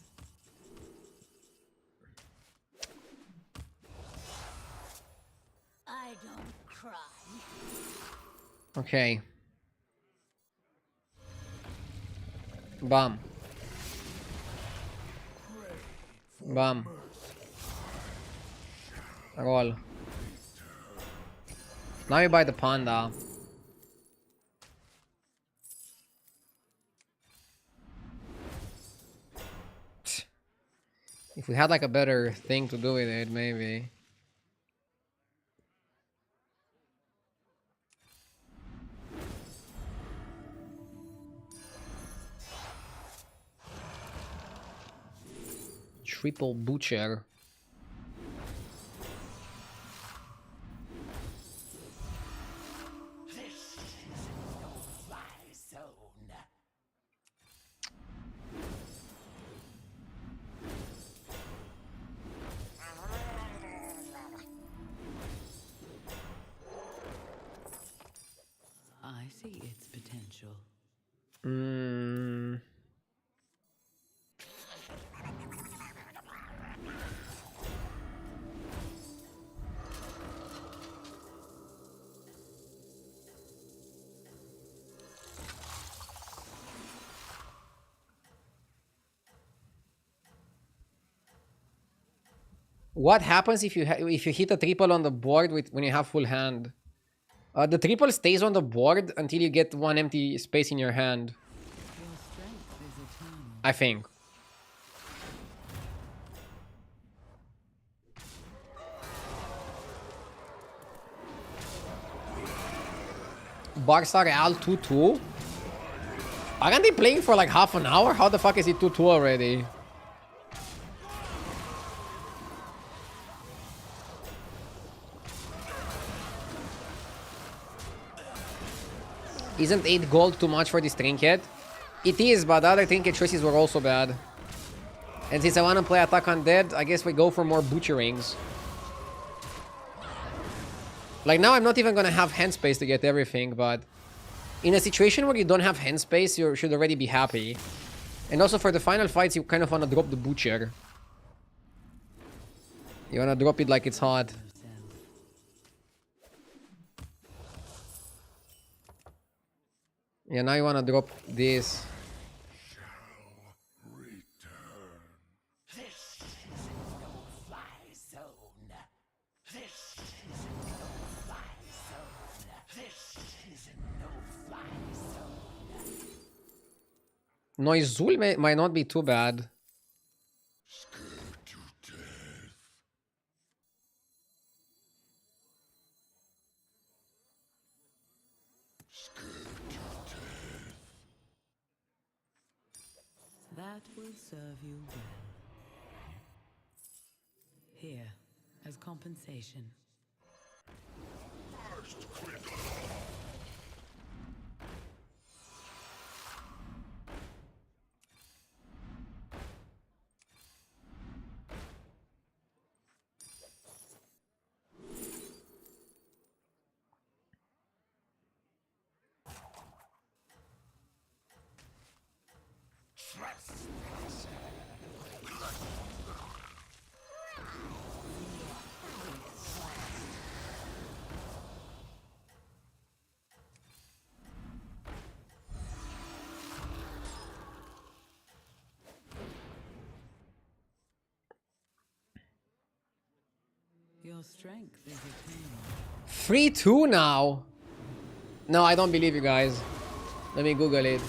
I don't cry. Okay. Bam. Bam. Roll. Now you buy the panda. If we had like a better thing to do with it, maybe. Triple butcher. This is a no-fly zone. I see its potential. Mm. What happens if if you hit a triple on the board with when you have full hand? The triple stays on the board until you get one empty space in your hand. Your strength is eternal. I think. Barca Real 2-2? Aren't they playing for like half an hour? How the fuck is it 2-2 already? Isn't 8 gold too much for this trinket? It is, but the other trinket choices were also bad. And since I want to play Attack Undead, I guess we go for more butcherings. Like now I'm not even gonna have hand space to get everything, but in a situation where you don't have hand space, you should already be happy. And also for the final fights, you kind of want to drop the butcher. You want to drop it like it's hot. Yourself. Yeah, now you want to drop this. This is a no-fly zone. This is a no-fly zone. This is a no-fly zone. Noizul might not be too bad. That will serve you well. Here, as compensation. Your strength is eternal. 3-2 now. No, I don't believe you guys. Let me Google it.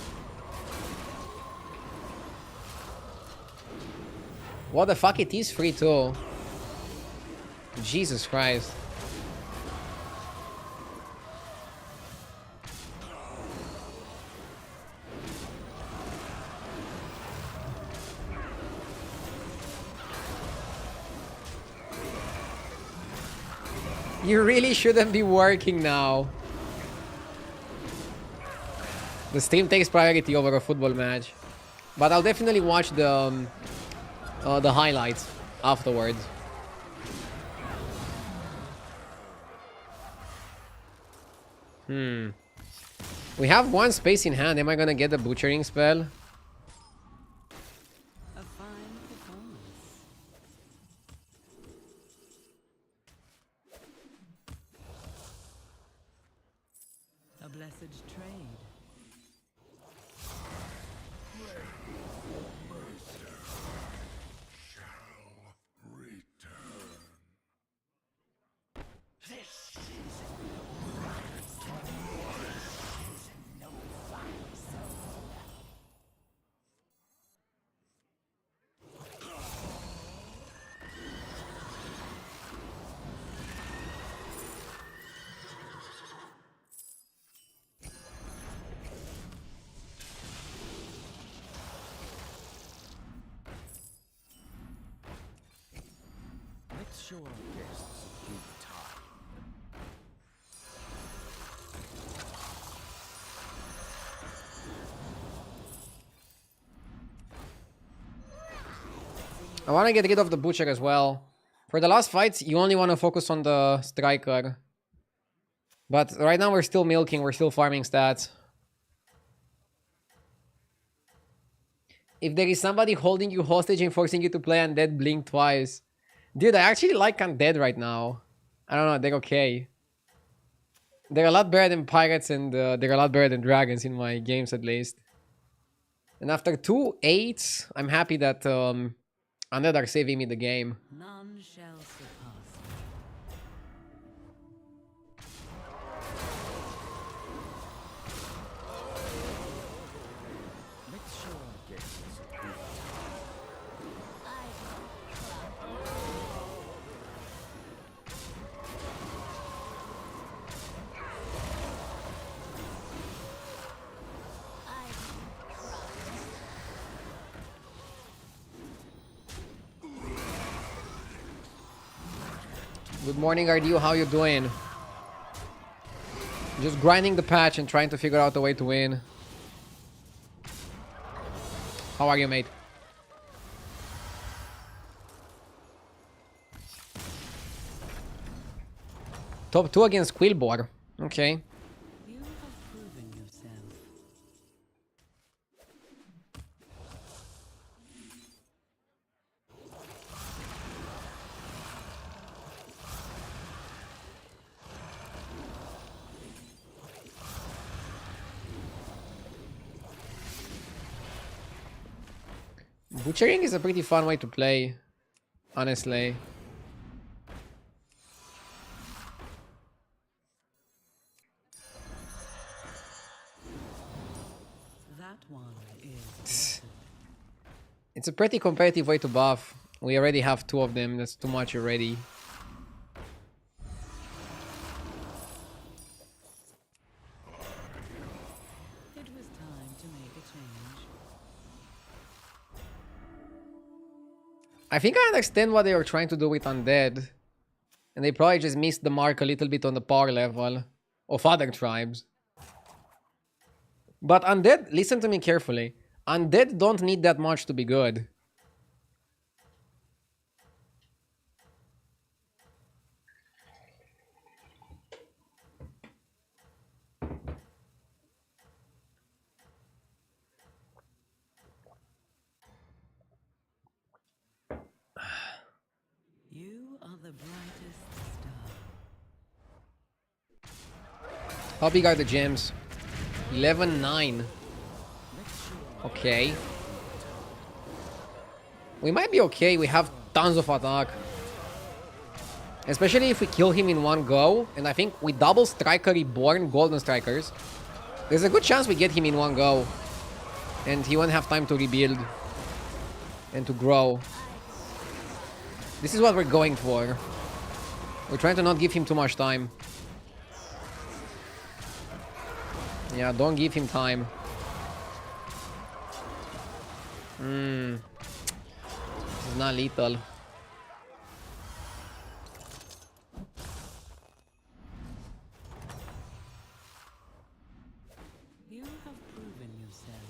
What the fuck? It is 3-2. Jesus Christ. You really shouldn't be working now. The stream takes priority over a football match. But I'll definitely watch the highlights afterwards. We have one space in hand. Am I gonna get the butchering spell? A fine performance. A blessed trade. Let's show our guests a good time. I want to get rid of the butcher as well. For the last fights, you only want to focus on the striker. But right now we're still milking, we're still farming stats. If there is somebody holding you hostage and forcing you to play Undead, blink twice. Dude, I actually like Undead right now. I don't know, they're okay. They're a lot better than pirates and they're a lot better than dragons in my games at least. And after 2 8s, I'm happy that Undead are saving me the game. None shall surpass Let's show our guests a good time. Good morning, RDU. How you doing? Just grinding the patch and trying to figure out a way to win. How are you, mate? Top 2 against Quillbor. Okay. you. Have proven yourself. Butchering is a pretty fun way to play, honestly. That one is It's a pretty competitive way to buff. We already have 2 of them. That's too much already. It was time to make a change. I think I understand what they were trying to do with Undead. And they probably just missed the mark a little bit on the power level of other tribes. But Undead, listen to me carefully. Undead don't need that much to be good. You are the brightest star. How big are the gems? 11-9. Okay. We might be okay. We have tons of attack. Especially if we kill him in one go. And I think with double Striker Reborn Golden Strikers, there's a good chance we get him in one go. And he won't have time to rebuild. And to grow. This is what we're going for. We're trying to not give him too much time. Yeah, don't give him time. This is not lethal. You have proven yourself.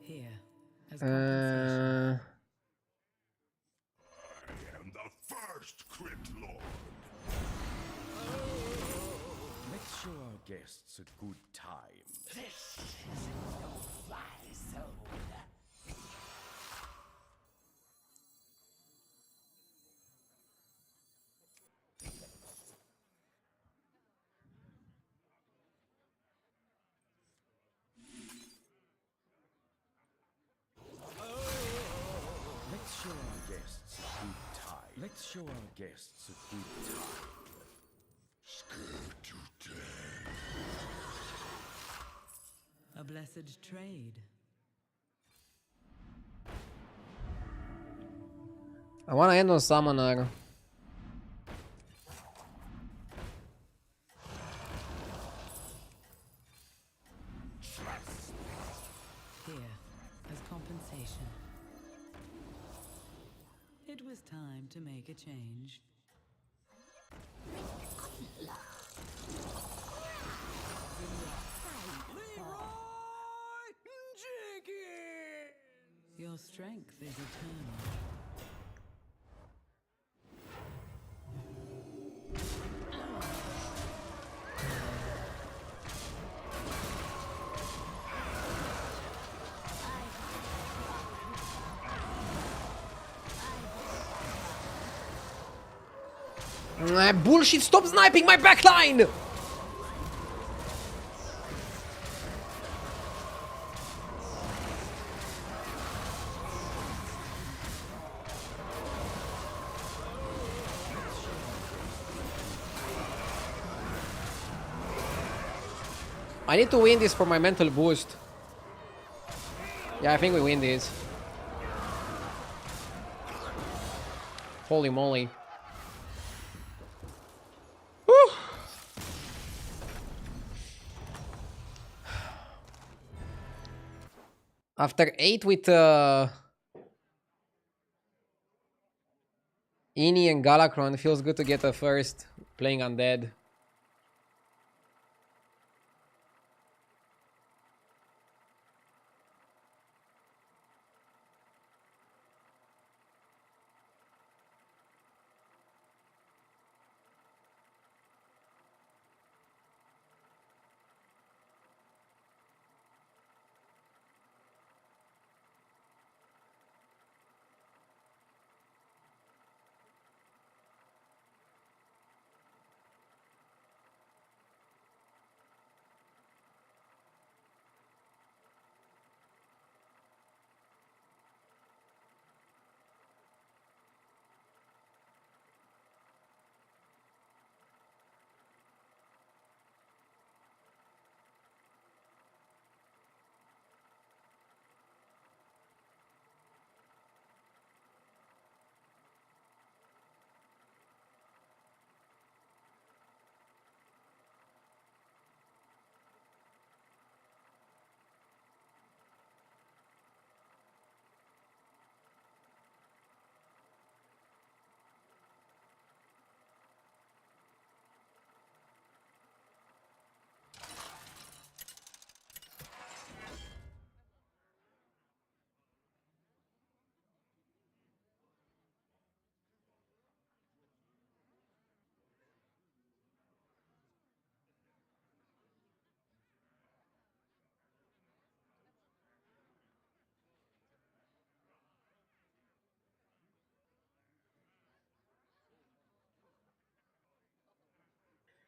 Here, as compensation. I am the first Crit Lord. Let's show our guests a good time. This is no fly zone. Let's show our guests a good time. Let's show our guests a good time. Scared to death. A blessed trade. I want to end on Summoner. Trust here as compensation. It was time to make a change. Your strength is eternal. Bullshit, stop sniping my backline! I need to win this for my mental boost. Yeah, I think we win this. Holy moly. Whew. After 8 with Ini and Galakron, feels good to get a first playing undead.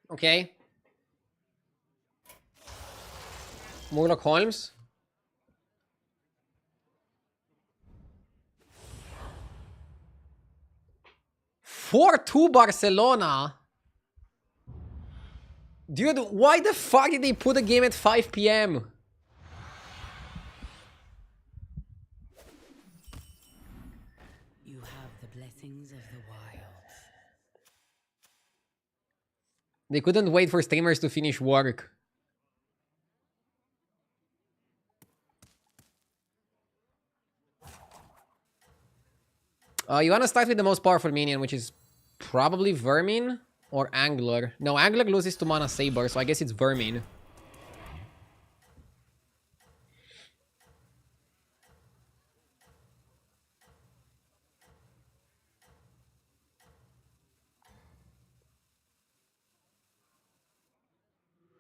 Okay. Murloc Holmes. 4-2 Barcelona. Dude, why the fuck did they put the game at 5 p.m.? You have the blessings of the wilds. They couldn't wait for streamers to finish work. You want to start with the most powerful minion, which is probably Vermin or Angler. No, Angler loses to Mana Saber, so I guess it's Vermin.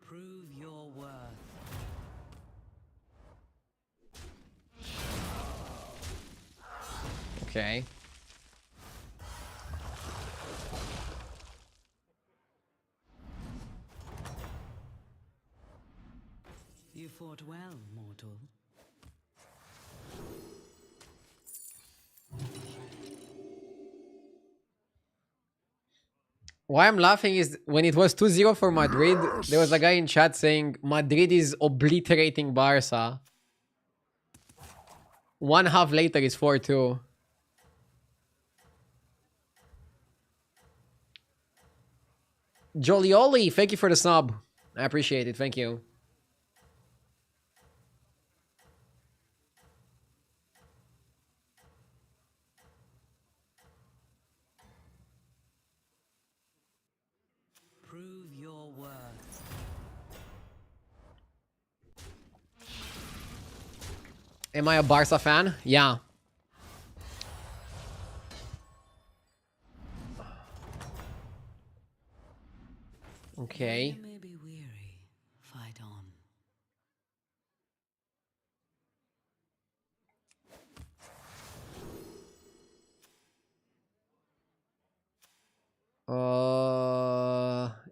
Prove your worth. Okay. You fought well, mortal. Why I'm laughing is when it was 2-0 for Madrid, there was a guy in chat saying Madrid is obliterating Barca. 1 half later is 4-2. Jolioli, thank you for the sub. I appreciate it, thank you. Prove your worth. Am I a Barca fan? Yeah. Okay. You may be weary. Fight on.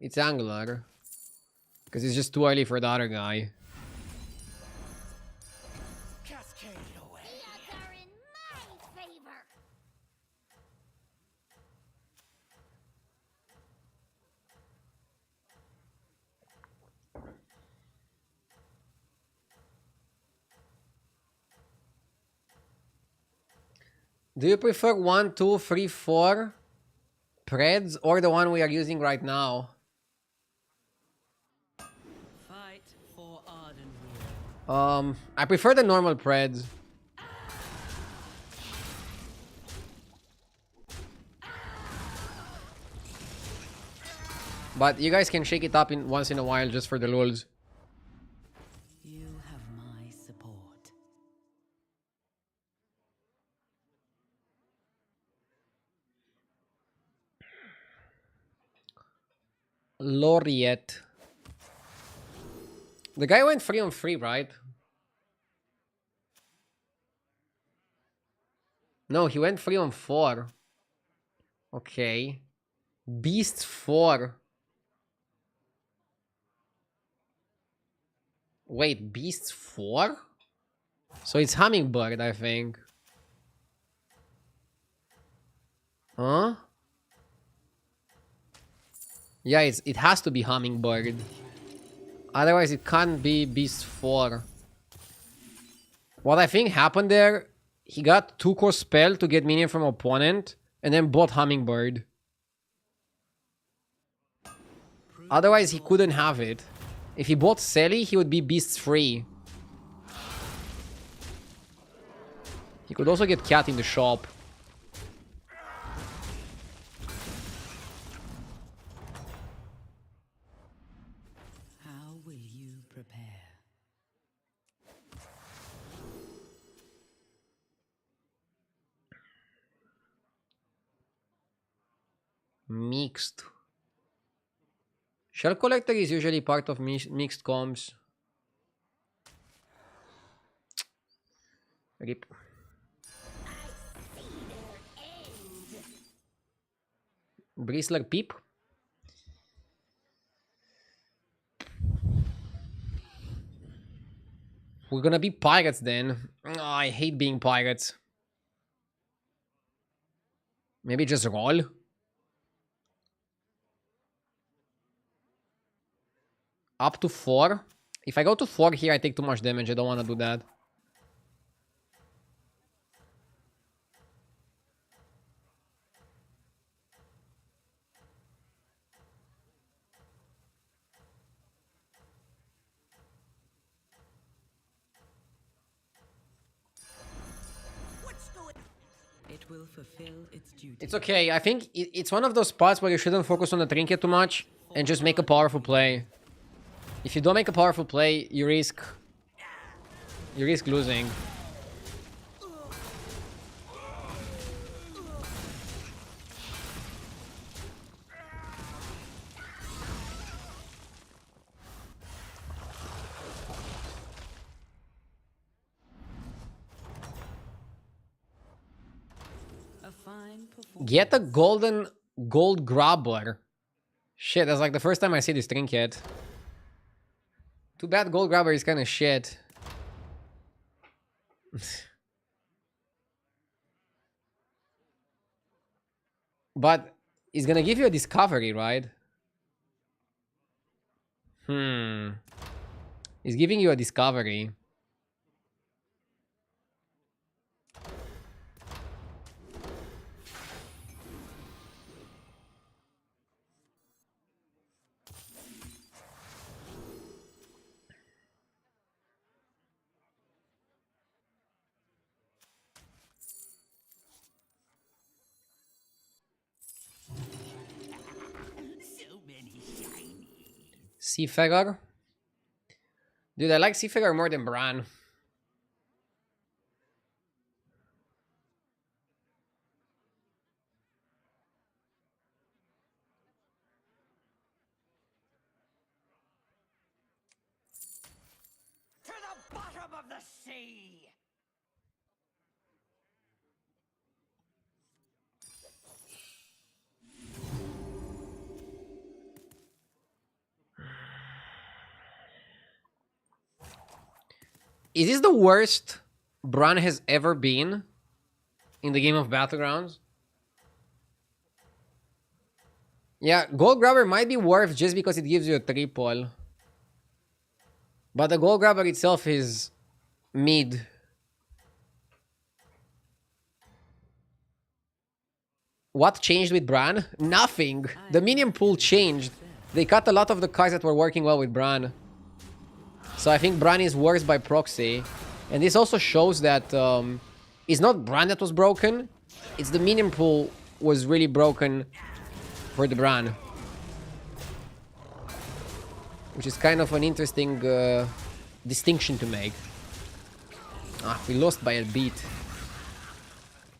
It's Angular. Because it's just too early for the other guy. Cascade away. The odds are in my favor. Do you prefer 1, 2, 3, 4 Preds or the one we are using right now? Fight for Ardenweir. I prefer the normal Preds. But you guys can shake it up in once in a while just for the lulz. You have my support. Laureate. The guy went 3 on 3, right? No, he went 3 on 4. Okay. Beast 4. Wait, Beast 4? So it's Hummingbird, I think. Huh? Yeah, it has to be Hummingbird. Otherwise, it can't be Beast 4. What I think happened there, he got 2-core spell to get minion from opponent, and then bought Hummingbird. Otherwise, he couldn't have it. If he bought Sally, he would be Beast 3. He could also get Cat in the shop. How will you prepare? Mixed. Shell Collector is usually part of mixed comms. Rip. Bristler Peep. We're gonna be pirates then. Oh, I hate being pirates. Maybe just roll. Up to 4. If I go to 4 here, I take too much damage. I don't want to do that. It will fulfill its duty. It's okay. I think it's one of those spots where you shouldn't focus on the trinket too much and just make a powerful play. If you don't make a powerful play, you risk losing. A fine performance. Get a gold grabber. Shit, that's like the first time I see this trinket. Too bad gold grabber is kind of shit. But it's gonna give you a discovery, right? It's giving you a discovery. So many shiny Seafarer. Dude, I like Seafarer more than Bran. To the bottom of the sea! Is this the worst Bran has ever been in the game of Battlegrounds? Yeah, Gold Grabber might be worth just because it gives you a triple. But the Gold Grabber itself is mid. What changed with Bran? Nothing. The minion pool changed. They cut a lot of the cards that were working well with Bran. So I think Bran is worse by proxy. And this also shows that it's not Bran that was broken. It's the minion pool was really broken for the Bran. Which is kind of an interesting distinction to make. Ah, we lost by a beat.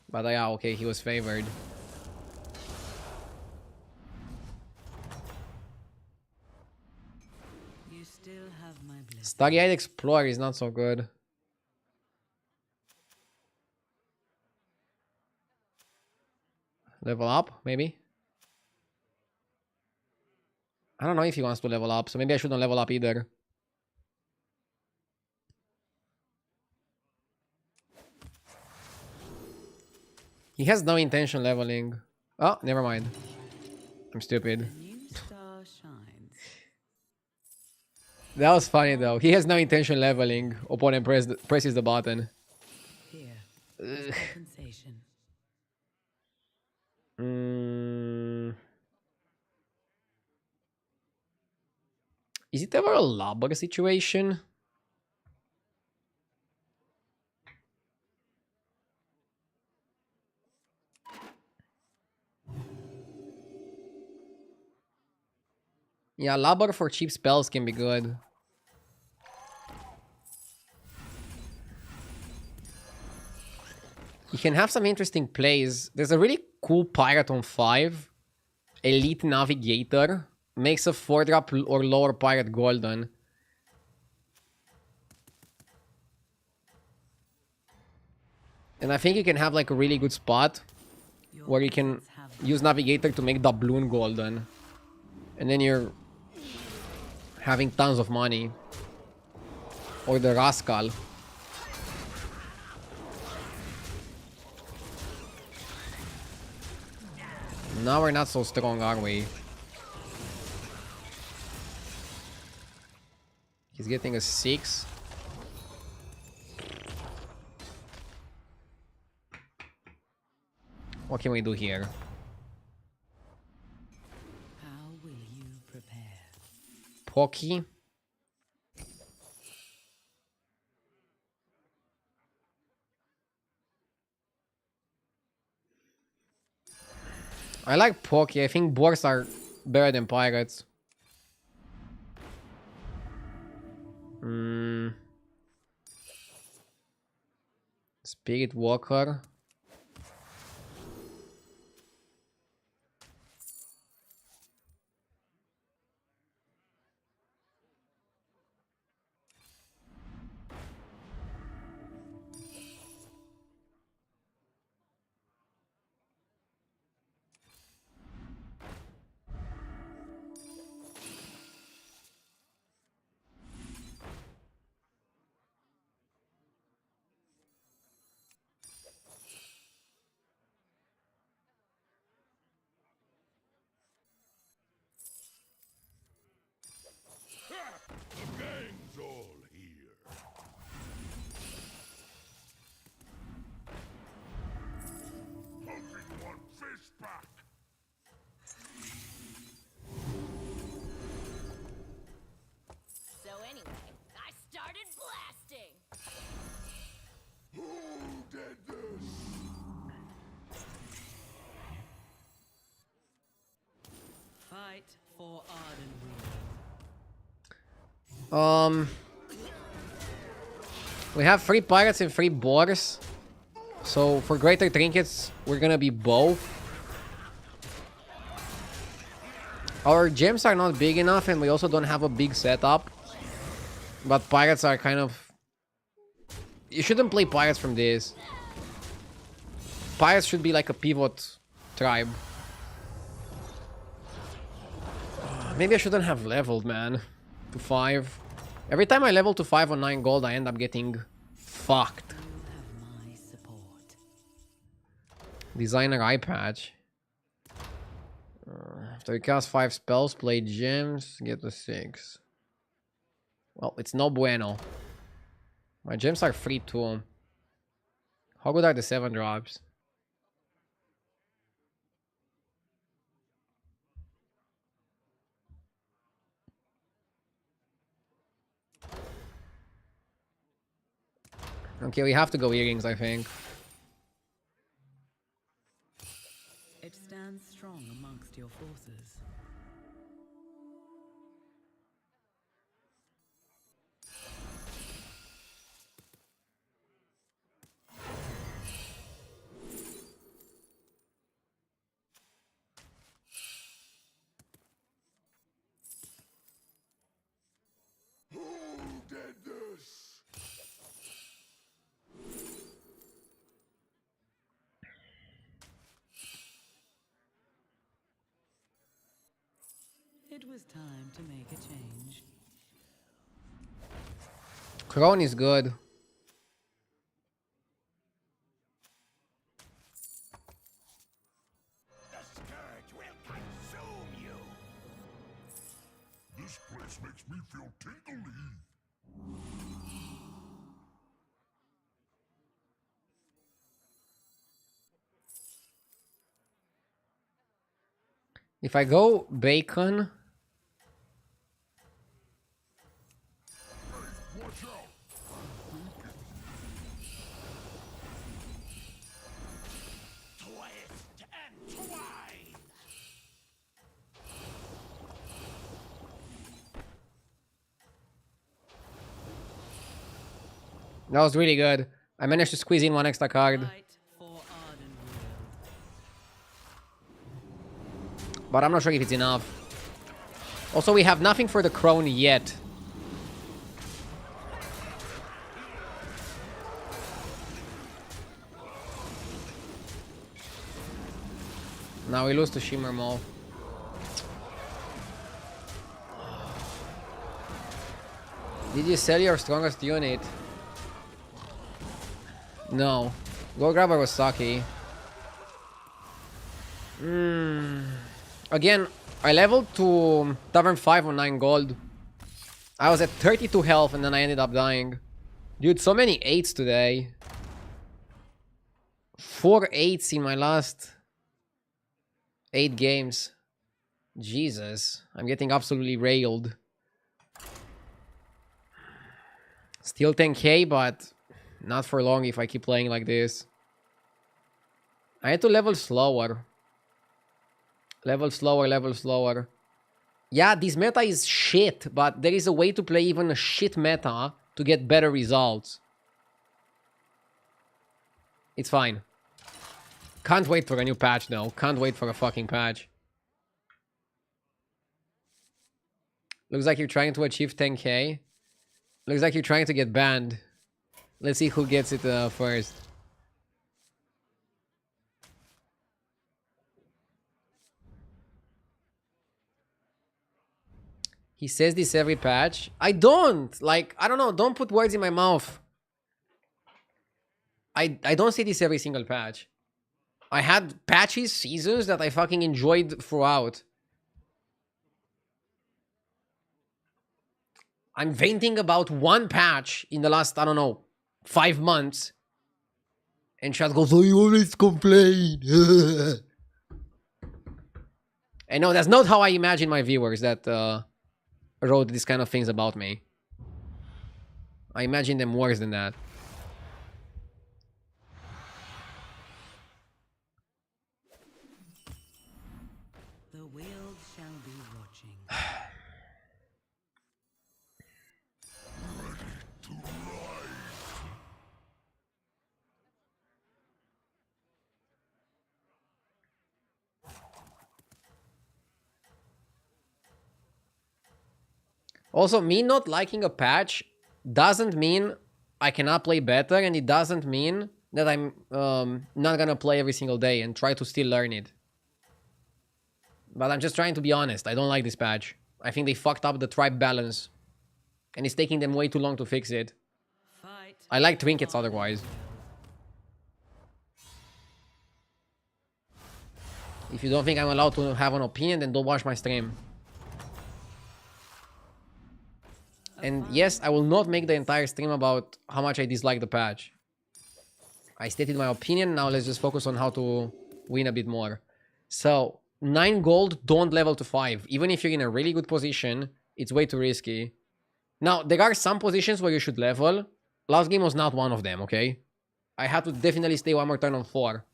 But yeah, okay, he was favored. You still have my blessing. Starry-Eyed Explorer is not so good. Level up, maybe? I don't know if he wants to level up, so maybe I shouldn't level up either. He has no intention leveling. Oh, never mind. I'm stupid. New star shines. That was funny though. He has no intention leveling. Opponent presses the button. Here. Compensation. Is it ever a lobber situation? Yeah, lobber for cheap spells can be good. You can have some interesting plays. There's a really cool pirate on 5. Elite Navigator. Makes a 4-drop or lower pirate golden. And I think you can have like a really good spot where you can use Navigator to make doubloon golden. And then you're having tons of money. Or the Rascal. Now we're not so strong, are we? He's getting a 6. What can we do here? How will you prepare? Pocky. I like Pocky. I think Boars are better than Pirates. Spirit Walker. The gang's all here. Hoping one fish back. So anyway, I started blasting. Who did this? Fight for Ardenweald. We have 3 pirates and 3 boars. So for greater trinkets, we're gonna be both. Our gems are not big enough, and we also don't have a big setup. But pirates are kind of... You shouldn't play pirates from this. Pirates should be like a pivot tribe. Maybe I shouldn't have leveled, man. To 5. Every time I level to 5 on 9 gold, I end up getting fucked. You have my support. Designer eye patch. After you cast 5 spells, play gems, get the 6. Well, it's no bueno. My gems are free too. How good are the 7 drops? Okay, we have to go earrings, I think. It stands strong amongst your forces. Who did this? It was time to make a change. Crown is good. The scourge will consume you. This place makes me feel tingly. If I go bacon... Watch out! Twist and twine! That was really good. I managed to squeeze in 1 extra card. Fight for Ardenweald. But I'm not sure if it's enough. Also, we have nothing for the crown yet. Now we lose to Shimmer Mall. Did you sell your strongest unit? No. Gold Grabber was sucky. Again, I leveled to Tavern 5 on 9 gold. I was at 32 health and then I ended up dying. Dude, so many 8s today. 4 8s in my last 8 games. Jesus. I'm getting absolutely railed. Still 10k, but not for long if I keep playing like this. I had to level slower. Level slower, level slower. Yeah, this meta is shit, but there is a way to play even a shit meta to get better results. It's fine. Can't wait for a new patch, though. Can't wait for a fucking patch. Looks like you're trying to achieve 10k. Looks like you're trying to get banned. Let's see who gets it first. He says this every patch. I don't! Like, I don't know. Don't put words in my mouth. I don't say this every single patch. I had patches, seasons that I fucking enjoyed throughout. I'm venting about one patch in the last, I don't know, 5 months. And Chad goes, oh, you always complain. And no, that's not how I imagine my viewers that wrote these kind of things about me. I imagine them worse than that. The world shall be watching. Also, me not liking a patch doesn't mean I cannot play better, and it doesn't mean that I'm not gonna play every single day and try to still learn it. But I'm just trying to be honest. I don't like this patch. I think they fucked up the tribe balance, and it's taking them way too long to fix it. Fight. I like trinkets otherwise. If you don't think I'm allowed to have an opinion, then don't watch my stream. And yes, I will not make the entire stream about how much I dislike the patch. I stated my opinion, now let's just focus on how to win a bit more. So, 9 gold, don't level to 5. Even if you're in a really good position, it's way too risky. Now, there are some positions where you should level. Last game was not one of them, okay? I had to definitely stay one more turn on 4.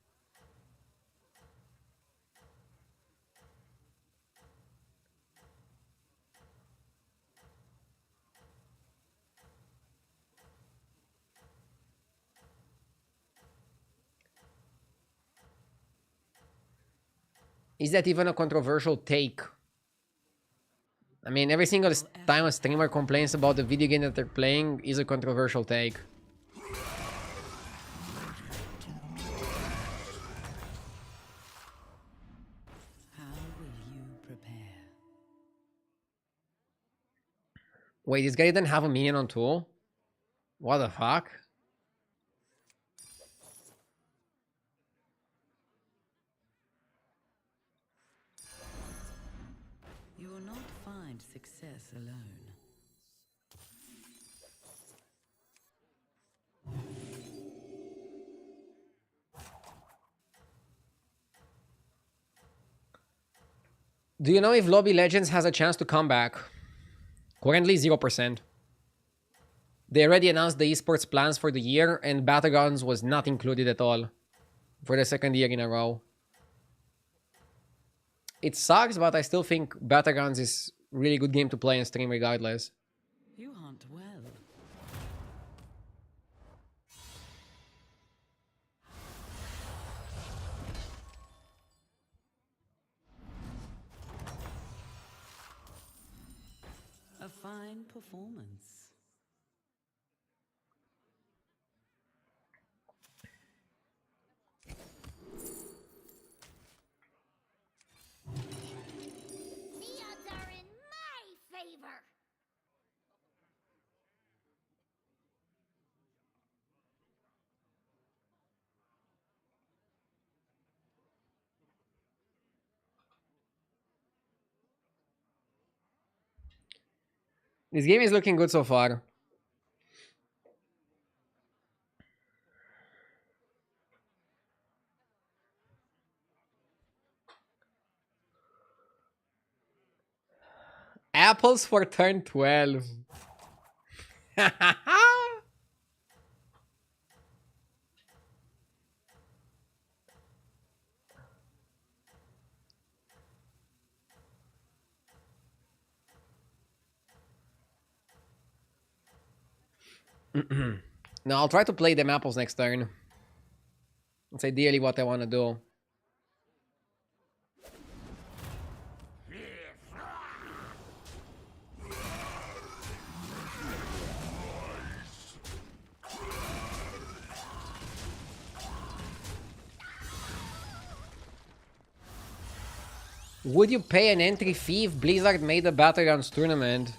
Is that even a controversial take? I mean, every single time a streamer complains about the video game that they're playing is a controversial take. How will you prepare? Wait, this guy didn't have a minion on 2? What the fuck? You will not find success alone. Do you know if Lobby Legends has a chance to come back? Currently 0%. They already announced the esports plans for the year, and battlegrounds was not included at all for the 2nd year in a row. It sucks, but I still think battlegrounds is really good game to play and stream regardless. You hunt well. A fine performance. The odds are in my favor. This game is looking good so far. Apples for turn 12. No, I'll try to play them apples next turn. That's ideally what I want to do. Would you pay an entry fee if Blizzard made a Battlegrounds tournament?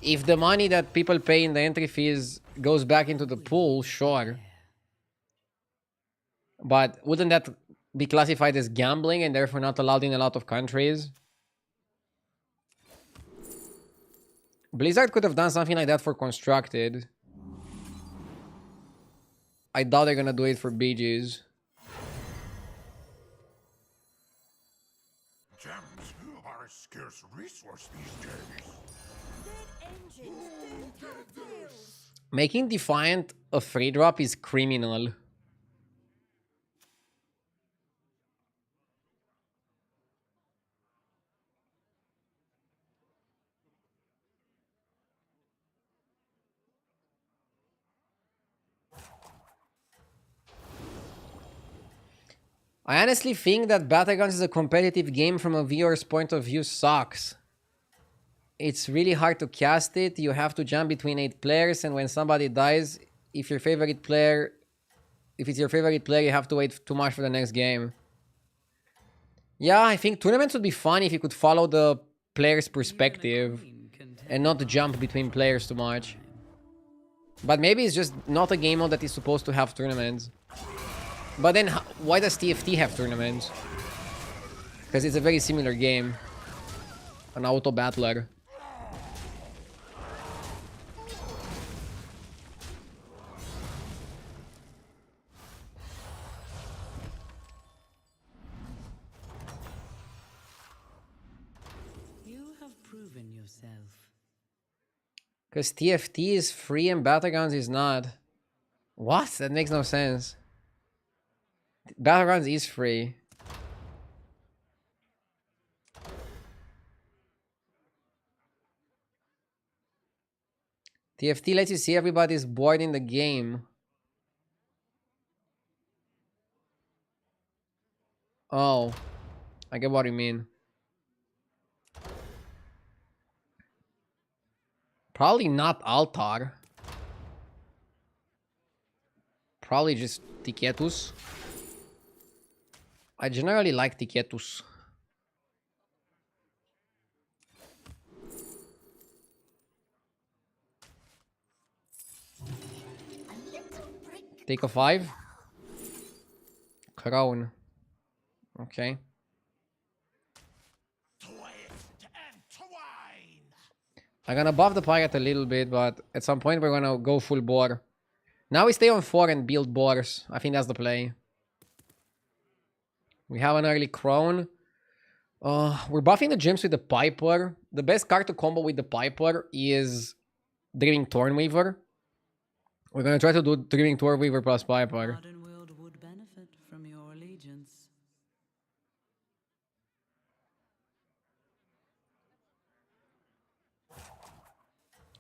If the money that people pay in the entry fees goes back into the pool, sure. But wouldn't that be classified as gambling and therefore not allowed in a lot of countries? Blizzard could have done something like that for Constructed. I doubt they're gonna do it for BGs. Gems are a scarce resource these days. Making Defiant a free drop is criminal. I honestly think that Battlegrounds is a competitive game from a viewer's point of view sucks. It's really hard to cast it. You have to jump between 8 players, and when somebody dies, if it's your favorite player, you have to wait too much for the next game. Yeah, I think tournaments would be fun if you could follow the player's perspective and not jump between players too much. But maybe it's just not a game mode that is supposed to have tournaments. But then, why does TFT have tournaments? Because it's a very similar game. An auto battler. You have proven yourself. Because TFT is free and battlegrounds is not. What? That makes no sense. Battlegrounds is free. TFT lets you see everybody's board in the game. Oh, I get what you mean. Probably not Altar. Probably just Tiketus. I generally like Tiketus. Take a 5. Crown. Okay. I'm gonna buff the pirate a little bit, but at some point we're gonna go full boar. Now we stay on 4 and build boars. I think that's the play. We have an early crown. We're buffing the gems with the Piper. The best card to combo with the Piper is Driving Thornweaver. We're gonna try to do Driving Thornweaver plus Piper. Modern world would benefit from your allegiance.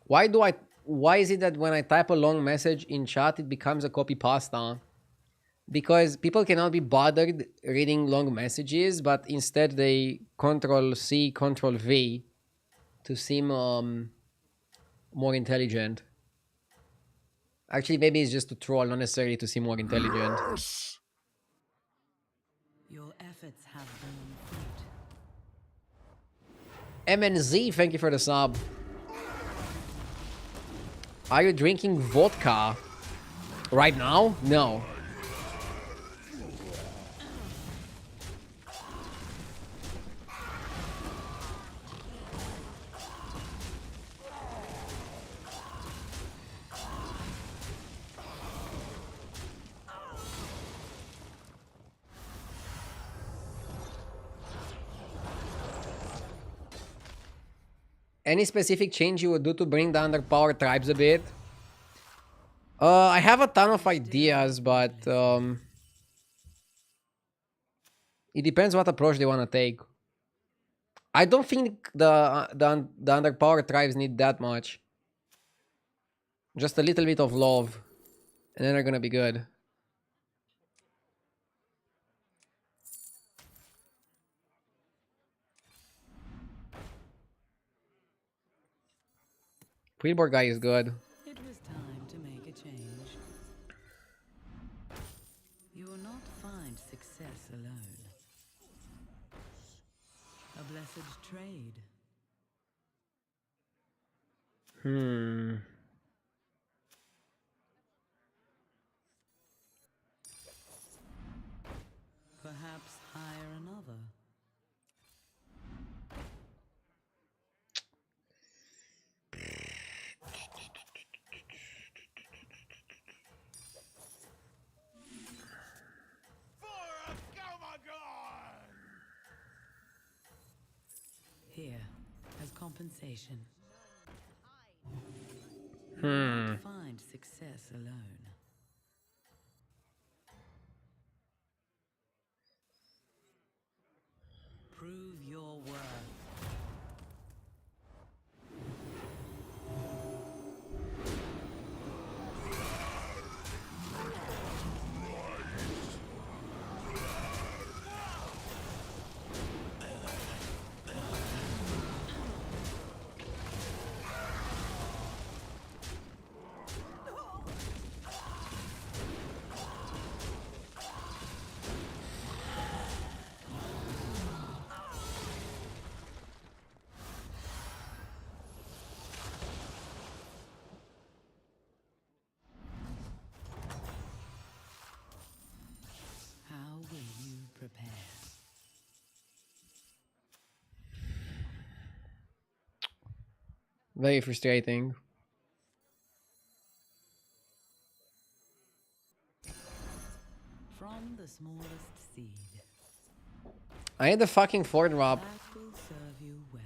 Why is it that when I type a long message in chat, it becomes a copy pasta? Because people cannot be bothered reading long messages, but instead they Control-C, Control-V to seem more intelligent. Actually, maybe it's just to troll, not necessarily to seem more intelligent. Your efforts have borne fruit. MNZ, thank you for the sub. Are you drinking vodka right now? No. Any specific change you would do to bring down the power tribes a bit? I have a ton of ideas, but it depends what approach they want to take. I don't think the underpowered tribes need that much. Just a little bit of love, and then they're gonna be good. Preborg guy is good. It was time to make a change. You will not find success alone. A blessed trade. Perhaps hire another. Here, as compensation. You will not find success alone. Prove your worth. Very frustrating. From the smallest seed. I had the fucking Ford drop. That will serve you well.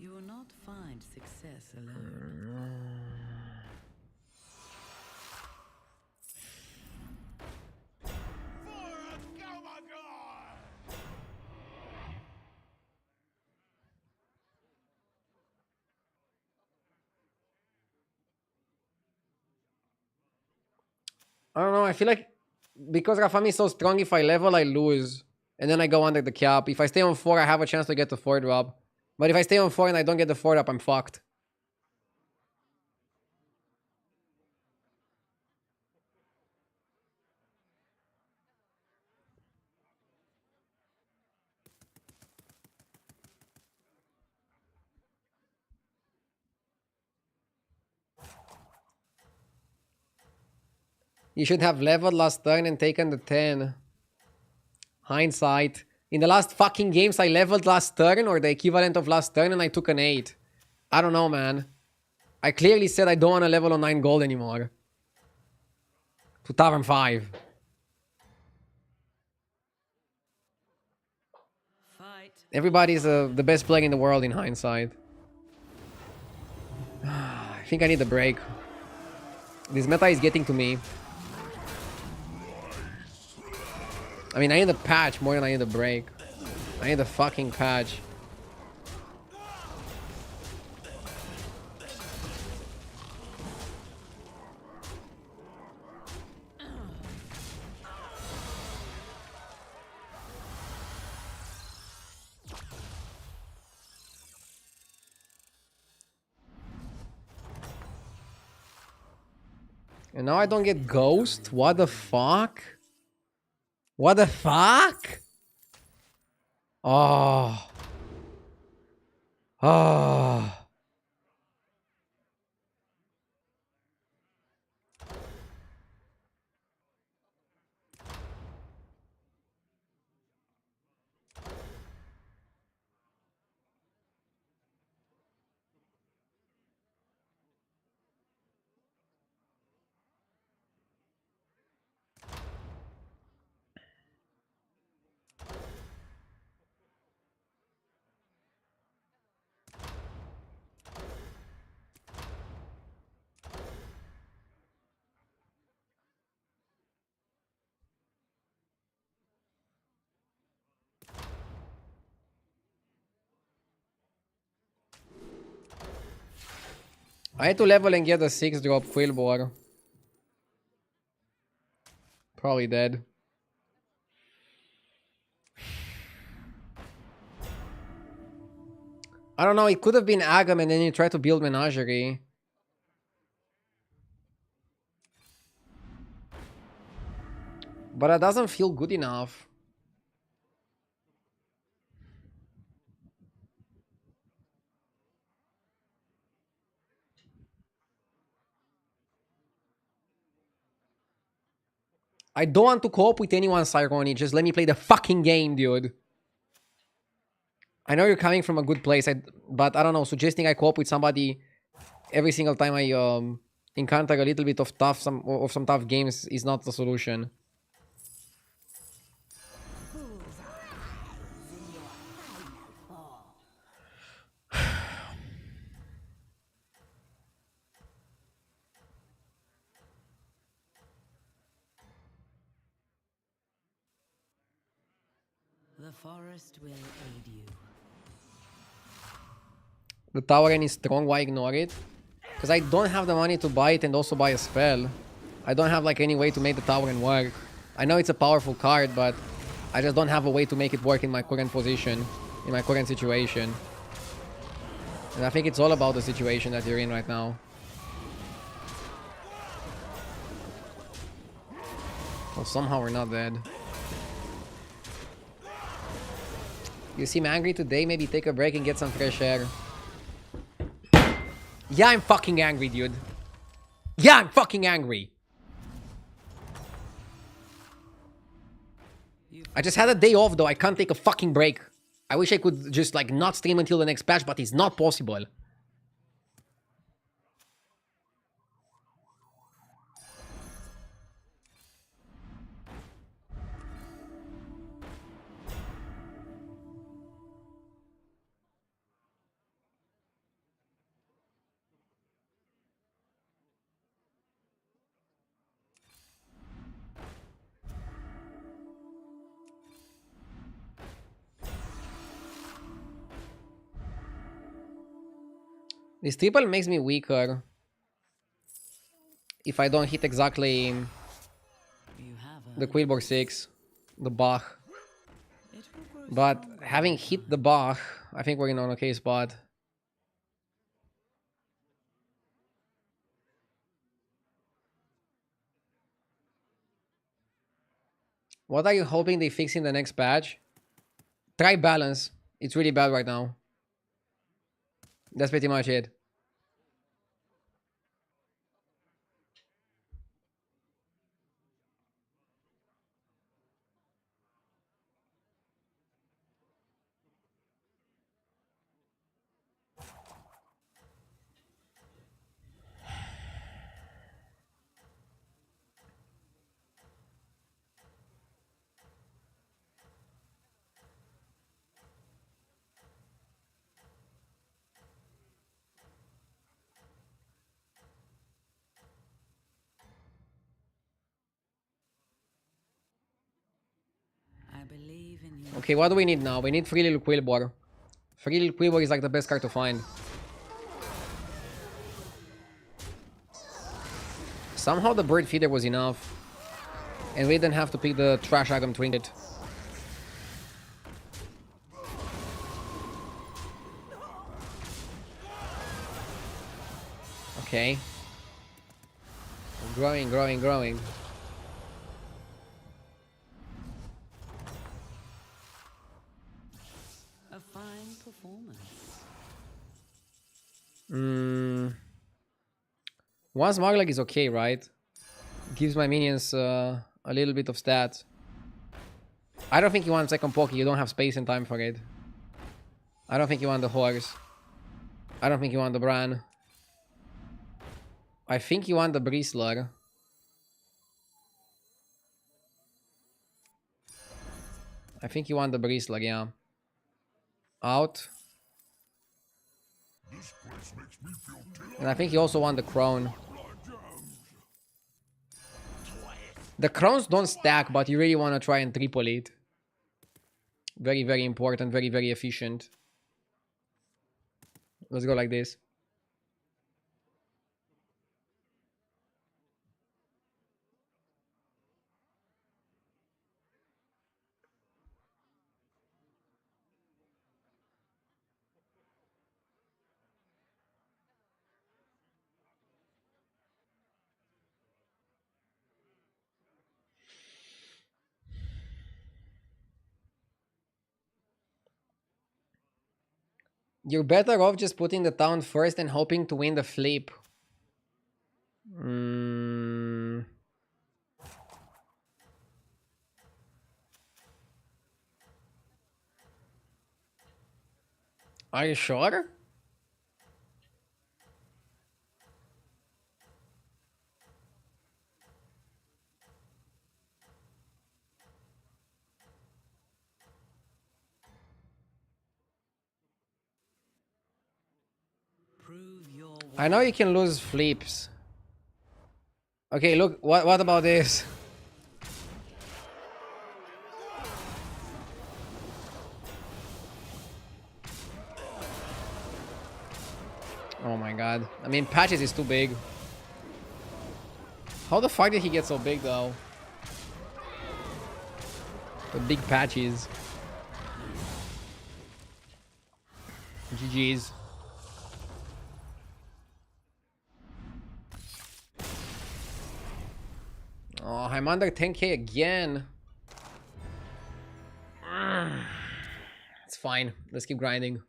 You will not find success alone. I don't know. I feel like because Rafami is so strong, if I level, I lose. And then I go under the cap. If I stay on 4, I have a chance to get the 4 drop. But if I stay on 4 and I don't get the 4 drop, I'm fucked. You should have leveled last turn and taken the 10. Hindsight. In the last fucking games, I leveled last turn or the equivalent of last turn and I took an 8. I don't know, man. I clearly said I don't want to level on 9 gold anymore. To Tavern 5. Fight. Everybody's the best player in the world in hindsight. I think I need a break. This meta is getting to me. I mean, I need a patch more than I need a break. I need a fucking patch. And now I don't get ghost? What the fuck? What the fuck? Oh. Oh. I had to level and get a 6 drop Quillbore. Probably dead. I don't know, it could have been Agam and then you try to build Menagerie. But that doesn't feel good enough. I don't want to co-op with anyone, Cyroni. Just let me play the fucking game, dude. I know you're coming from a good place, but I don't know, suggesting I co-op with somebody every single time I encounter a little bit of some tough games is not the solution. The forest will aid you. The tower is strong, why ignore it? Because I don't have the money to buy it and also buy a spell. I don't have like any way to make the tower work. I know it's a powerful card, but I just don't have a way to make it work in my current position, in my current situation. And I think it's all about the situation that you're in right now. Well, somehow we're not dead. You seem angry today, maybe take a break and get some fresh air. Yeah, I'm fucking angry, dude. Yeah, I'm fucking angry. I just had a day off, though. I can't take a fucking break. I wish I could just like not stream until the next patch, but it's not possible. This triple makes me weaker if I don't hit exactly You have the earned Quillbor 6, the Bach. it. Will grow But stronger having in hit time. the Bach, I think we're in an okay spot. What are you hoping they fix in the next patch? Try balance. It's really bad right now. That's pretty much it. I believe in you. Okay, what do we need now? We need 3 little Quillbor. 3 little Quillbor is like the best card to find. Somehow the bird feeder was enough. And we didn't have to pick the Trash Agam Trinket. Okay. Growing, growing, growing. A fine performance. One Smarglag is okay, right? Gives my minions a little bit of stats. I don't think you want second Poke. You don't have space and time for it. I don't think you want the horse. I don't think you want the Bran. I think you want the Bristler. I think you want the Bristler, yeah. Out. And I think you also want the Crown. The Crowns don't stack, but you really want to try and triple it. Very, very important. Very, very efficient. Let's go like this. You're better off just putting the town first and hoping to win the flip. Are you sure? Prove your I know you can lose flips. Okay, look, what about this? Oh my god. I mean, Patches is too big. How the fuck did he get so big, though? The big Patches. GG's. Oh, I'm under 10k again. It's fine. Let's keep grinding.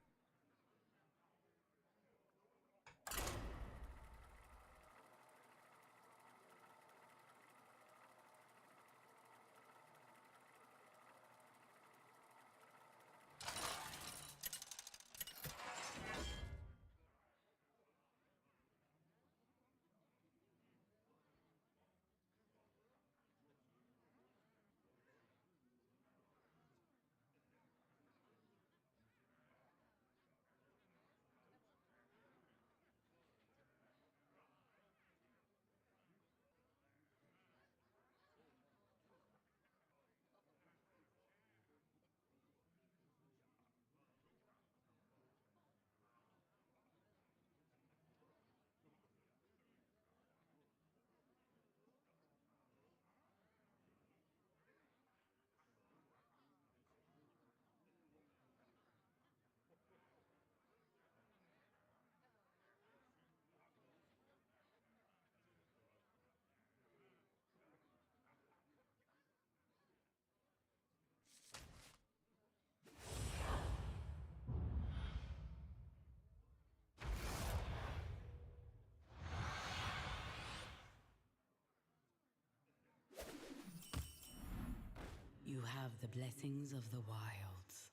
the blessings of the wilds.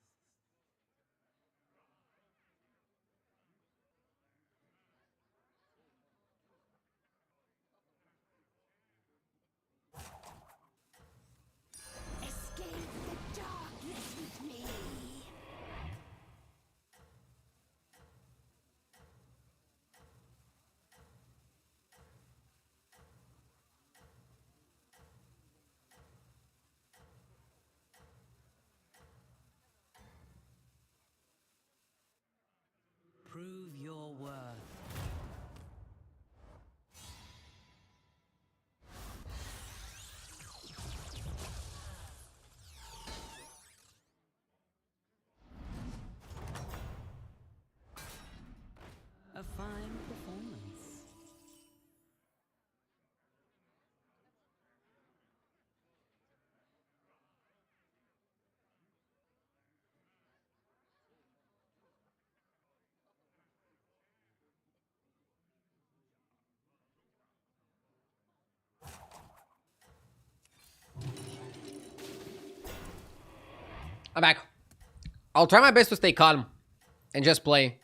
Escape the darkness with me. Prove your worth. A fine performance. I'm back. I'll try my best to stay calm and just play.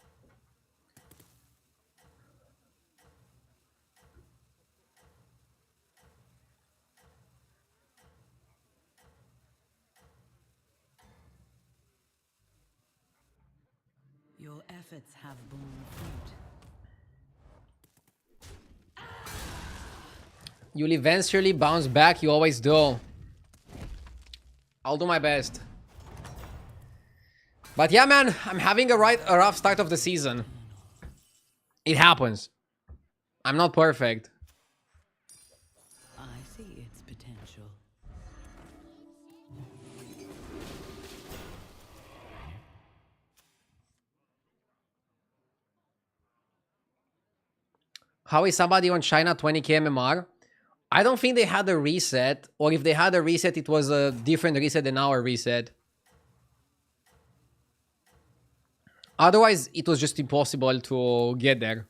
Your efforts have borne fruit. You'll eventually bounce back. You always do. I'll do my best. But yeah, man, I'm having a rough start of the season. It happens. I'm not perfect. I see its potential. How is somebody on China 20k MMR? I don't think they had a reset, or if they had a reset, it was a different reset than our reset. Otherwise, it was just impossible to get there.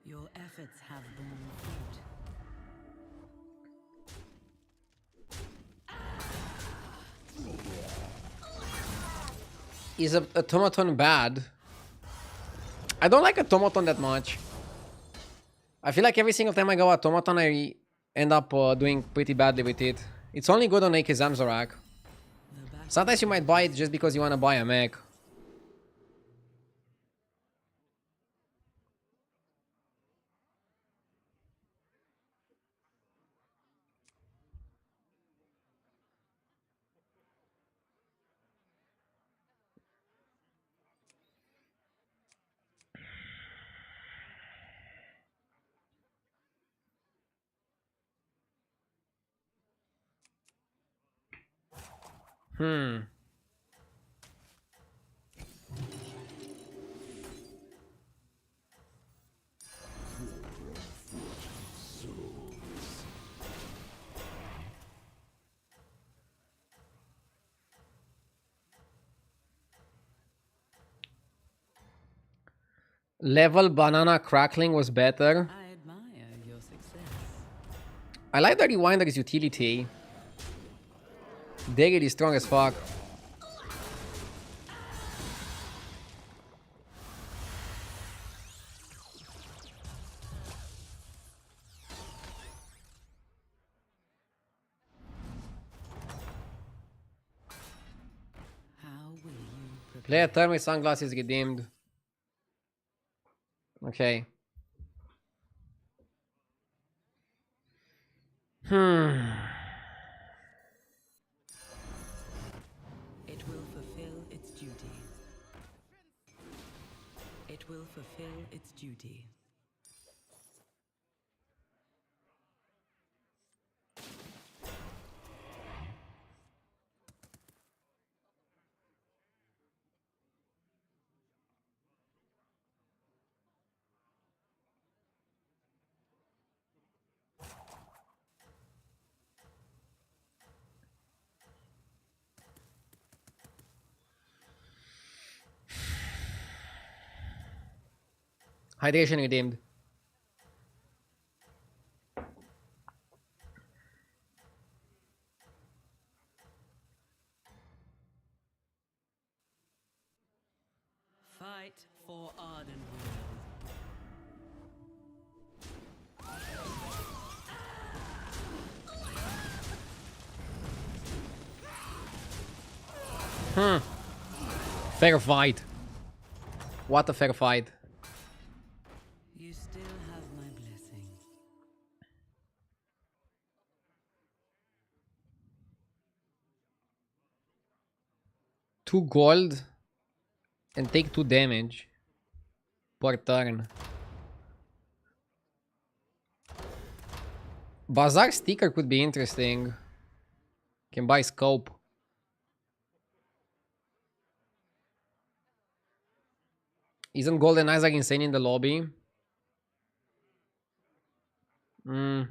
Your efforts have borne fruit. Is a automaton bad? I don't like automaton that much. I feel like every single time I go automaton, I end up doing pretty badly with it. It's only good on AK Zamzorak. Sometimes you might buy it just because you want to buy a mech. Level banana crackling was better. I admire your success. I like the Rewinder's utility. Daggett is strong as fuck. How will you prepare? Play a turn with sunglasses redeemed. Okay. It will fulfill its duty. It will fulfill its duty. Hydration redeemed. Fight for Ardenweald. Fair fight. What a fair fight. You still have my blessing. Two gold and take 2 damage per turn. Bazaar sticker could be interesting. Can buy scope. Isn't Golden Isaac insane in the lobby? Hmm.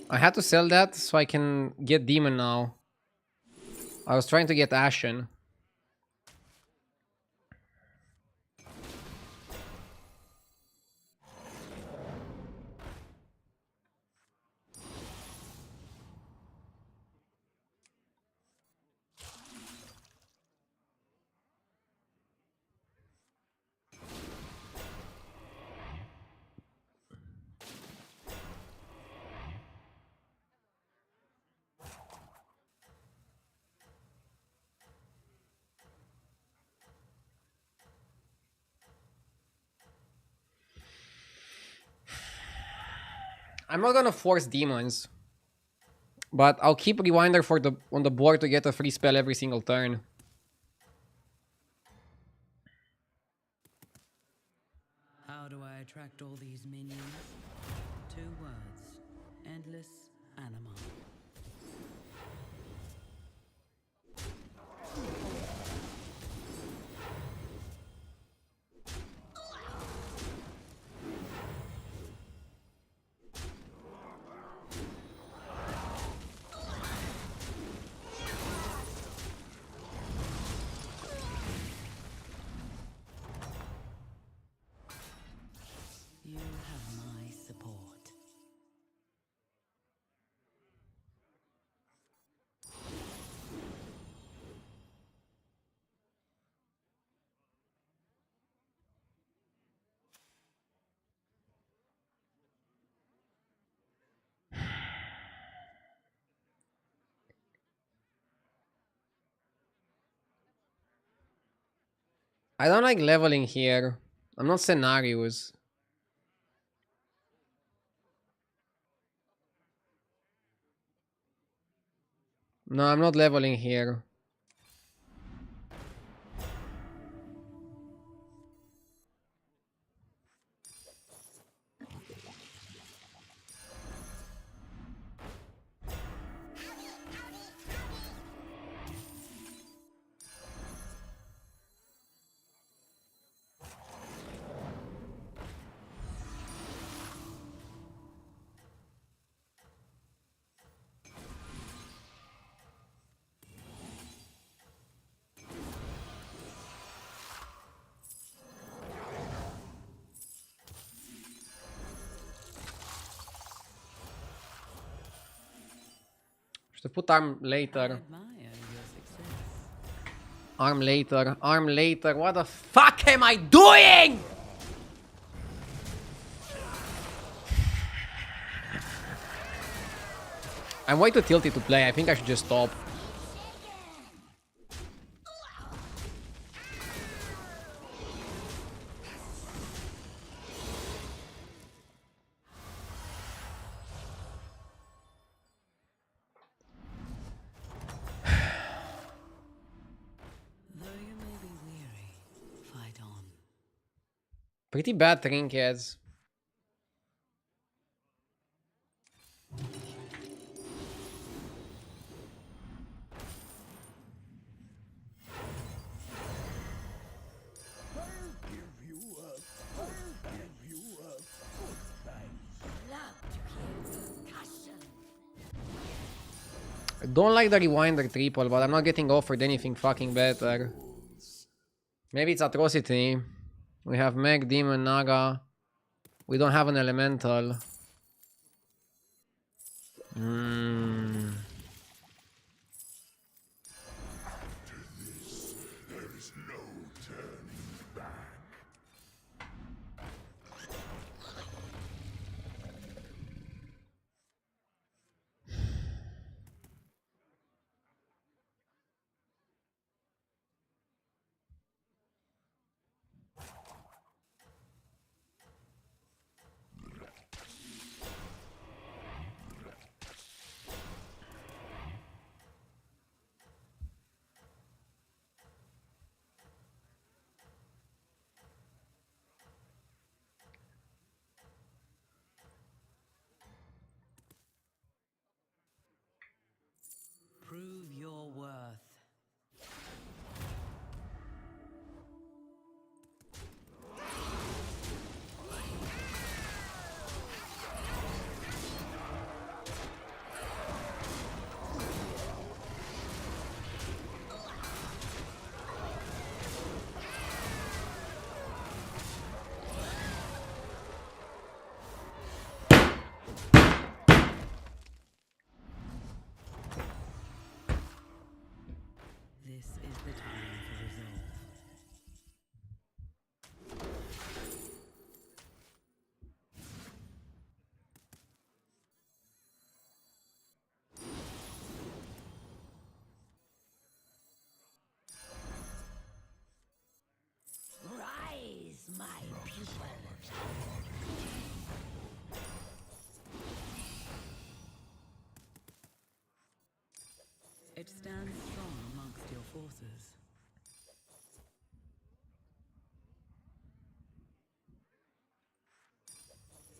I had to sell that so I can get Demon now. I was trying to get Ashen. I'm not gonna force demons, but I'll keep Rewinder for the on the board to get a free spell every single turn. How do I attract all these minions? 2 words. Endless animal. You have my support. I don't like leveling here. I'm not scenarios. No, I'm not leveling here. Should put arm I later. admire your success. Arm later. Arm later. What the fuck am I doing? I'm way too tilted to play. I think I should just stop. Though you may be weary, fight on. Pretty bad trinkets. I don't like the rewinder triple, but I'm not getting offered anything fucking better. Maybe it's atrocity. We have Mech, Demon, Naga. We don't have an elemental. Prove your worth. This is the time for resolve. Rise, my pupil. It stands strong amongst your forces.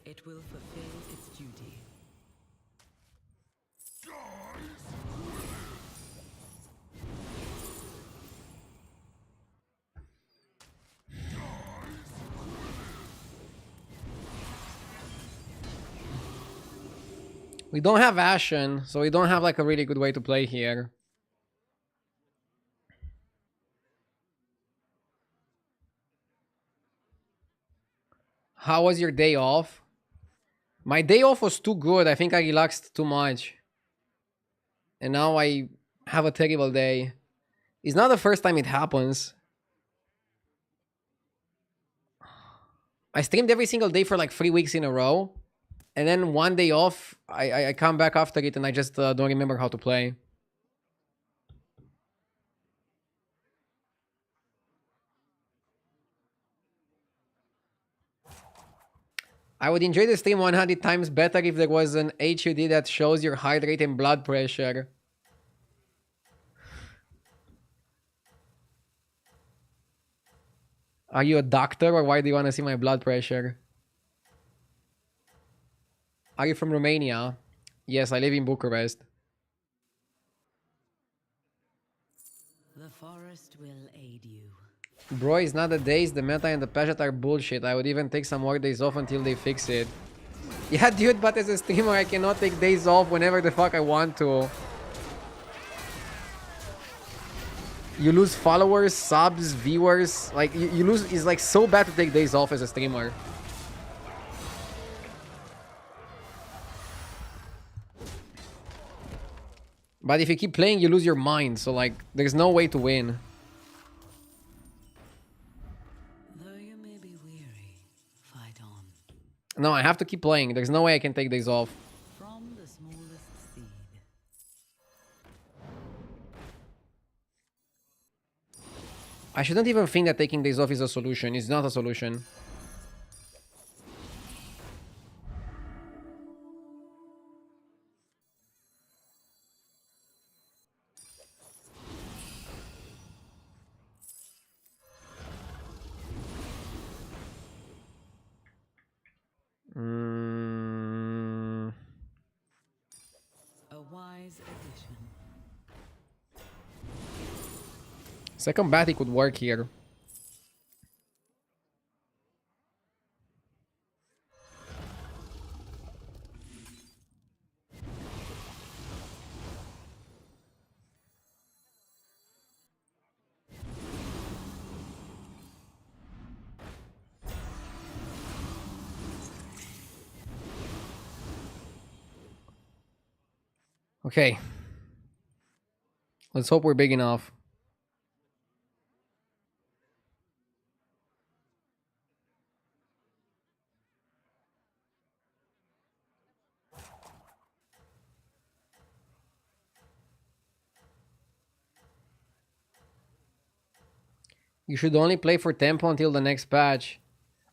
It will fulfill its duty. We don't have Ashen, so we don't have like a really good way to play here. How was your day off? My day off was too good. I think I relaxed too much. And now I have a terrible day. It's not the first time it happens. I streamed every single day for like 3 weeks in a row. And then one day off, I come back after it and I just don't remember how to play. I would enjoy the stream 100 times better if there was an HUD that shows your heart rate and blood pressure. Are you a doctor or why do you want to see my blood pressure? Are you from Romania? Yes, I live in Bucharest. The forest will aid you. Bro, it's not the days, the meta and the patchet are bullshit. I would even take some more days off until they fix it. Yeah, dude, but as a streamer, I cannot take days off whenever the fuck I want to. You lose followers, subs, viewers. Like, you lose... It's like so bad to take days off as a streamer. But if you keep playing, you lose your mind. So, like, there's no way to win. Though you may be weary, fight on. No, I have to keep playing. There's no way I can take days off. From the smallest seed. I shouldn't even think that taking days off is a solution. It's not a solution. A wise addition. Second Batty could work here. Okay. Let's hope we're big enough. You should only play for tempo until the next patch.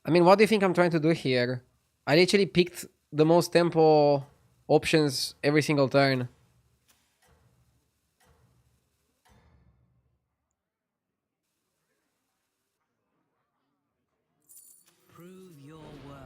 I mean, what do you think I'm trying to do here? I literally picked the most tempo options every single turn. Prove your worth.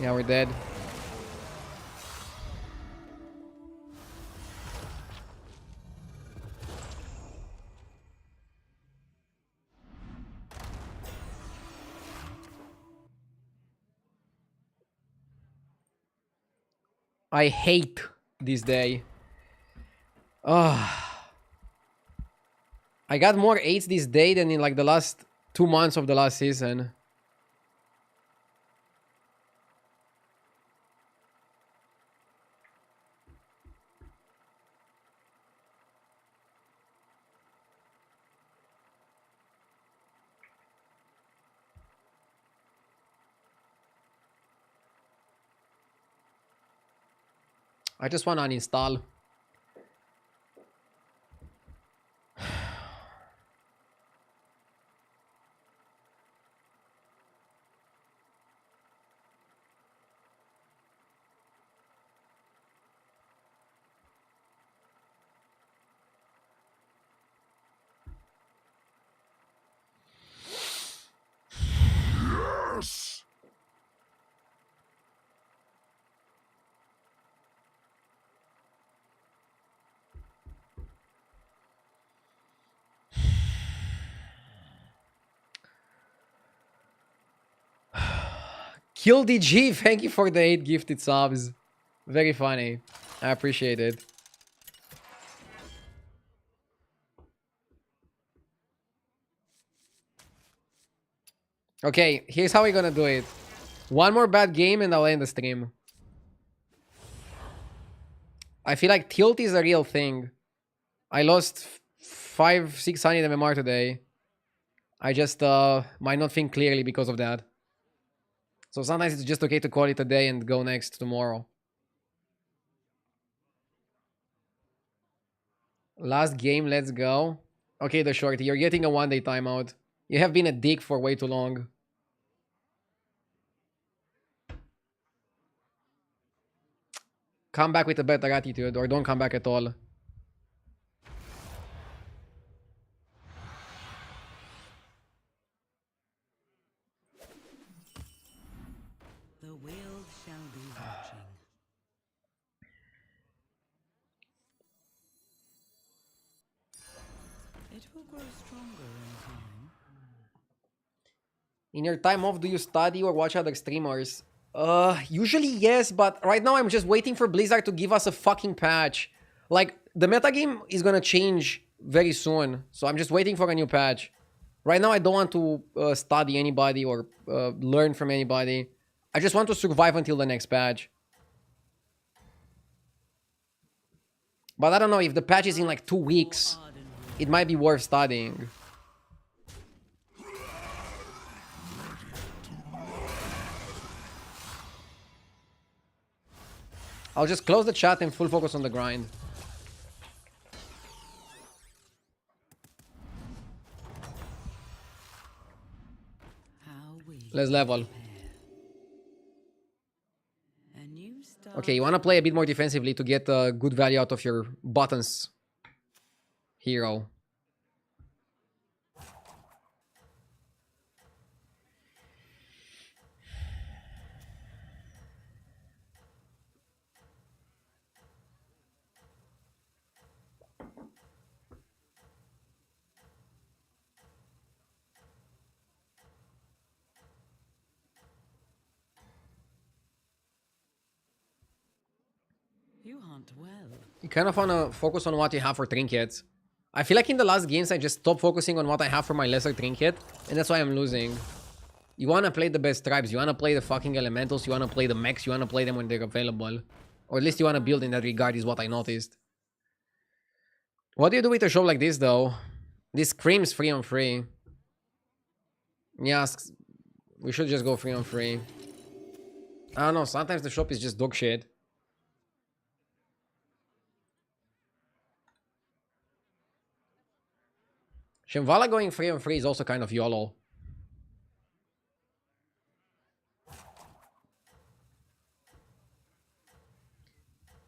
Yeah, we're dead. I hate this day. Ah, I got more 8s this day than in like the last 2 months of the last season. I just want to uninstall. Kill DG, thank you for the 8 gifted subs. Very funny. I appreciate it. Okay, here's how we're gonna do it. One more bad game and I'll end the stream. I feel like tilt is a real thing. I lost 500-600 MMR today. I just might not think clearly because of that. So sometimes it's just okay to call it a day and go next tomorrow. Last game, let's go. Okay, the shorty, you're getting a 1-day timeout. You have been a dick for way too long. Come back with a better attitude or don't come back at all. The world shall be watching. It will grow stronger in time. In your time off, do you study or watch other streamers? Usually yes, but right now I'm just waiting for Blizzard to give us a fucking patch. Like, the metagame is gonna change very soon, so I'm just waiting for a new patch. Right now I don't want to study anybody or learn from anybody. I just want to survive until the next patch. But I don't know, if the patch is in like 2 weeks, it might be worth studying. I'll just close the chat and full focus on the grind. How we Let's level. a new star. Okay, you want to play a bit more defensively to get good value out of your buttons hero. You hunt well. You kind of want to focus on what you have for trinkets. I feel like in the last games, I just stopped focusing on what I have for my lesser trinket, and that's why I'm losing. You want to play the best tribes. You want to play the fucking elementals. You want to play the mechs. You want to play them when they're available. Or at least you want to build in that regard, is what I noticed. What do you do with a shop like this, though? This screams free on free. Yeah, we should just go free on free. I don't know. Sometimes the shop is just dog shit. Shimvala going free on free is also kind of YOLO.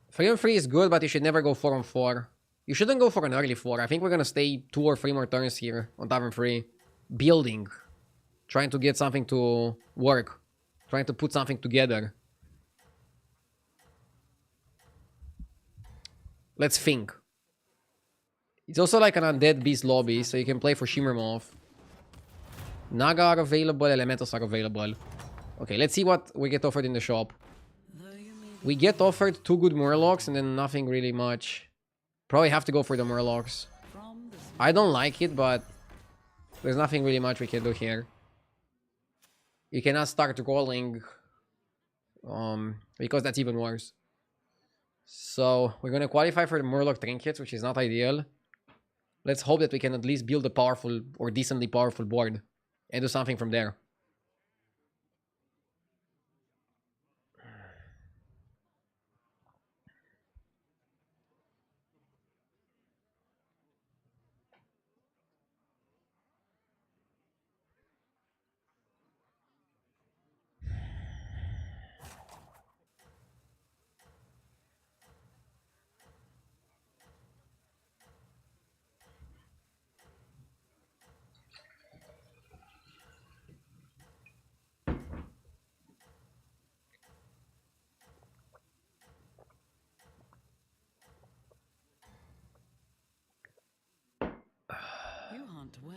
Free on free is good, but you should never go 4 on 4. You shouldn't go for an early 4. I think we're gonna stay 2 or 3 more turns here on Tavern 3. Building. Trying to get something to work. Trying to put something together. Let's think. It's also like an Undead Beast lobby, so you can play for Shimmermoth. Naga are available, Elementals are available. Okay, let's see what we get offered in the shop. We get offered 2 good Murlocs and then nothing really much. Probably have to go for the Murlocs. I don't like it, but there's nothing really much we can do here. You cannot start rolling, because that's even worse. So we're gonna qualify for the Murloc trinkets, which is not ideal. Let's hope that we can at least build a powerful or decently powerful board and do something from there. You hunt well.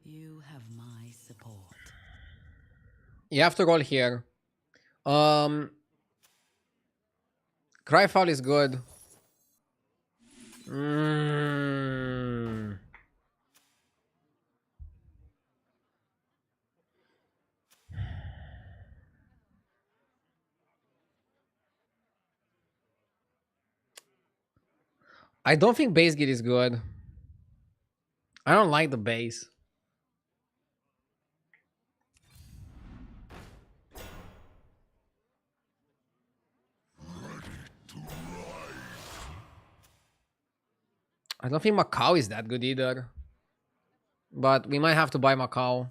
You have my support. You have to roll here. Cryfall is good. I don't think base git is good. I don't like the base. I don't think Macau is that good either. But we might have to buy Macau.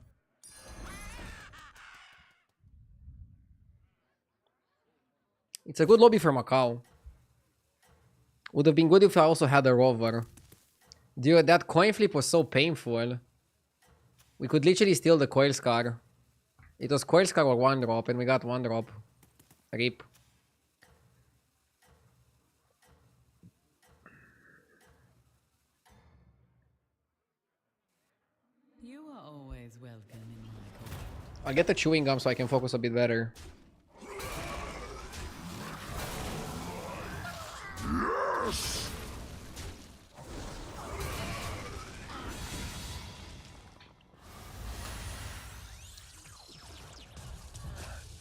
It's a good lobby for Macau. Would have been good if I also had a rover. Dude, that coin flip was so painful. We could literally steal the Coil Scar. It was Coil Scar or 1 drop, and we got 1 drop. RIP. You are always welcome in my court. I'll get the chewing gum so I can focus a bit better.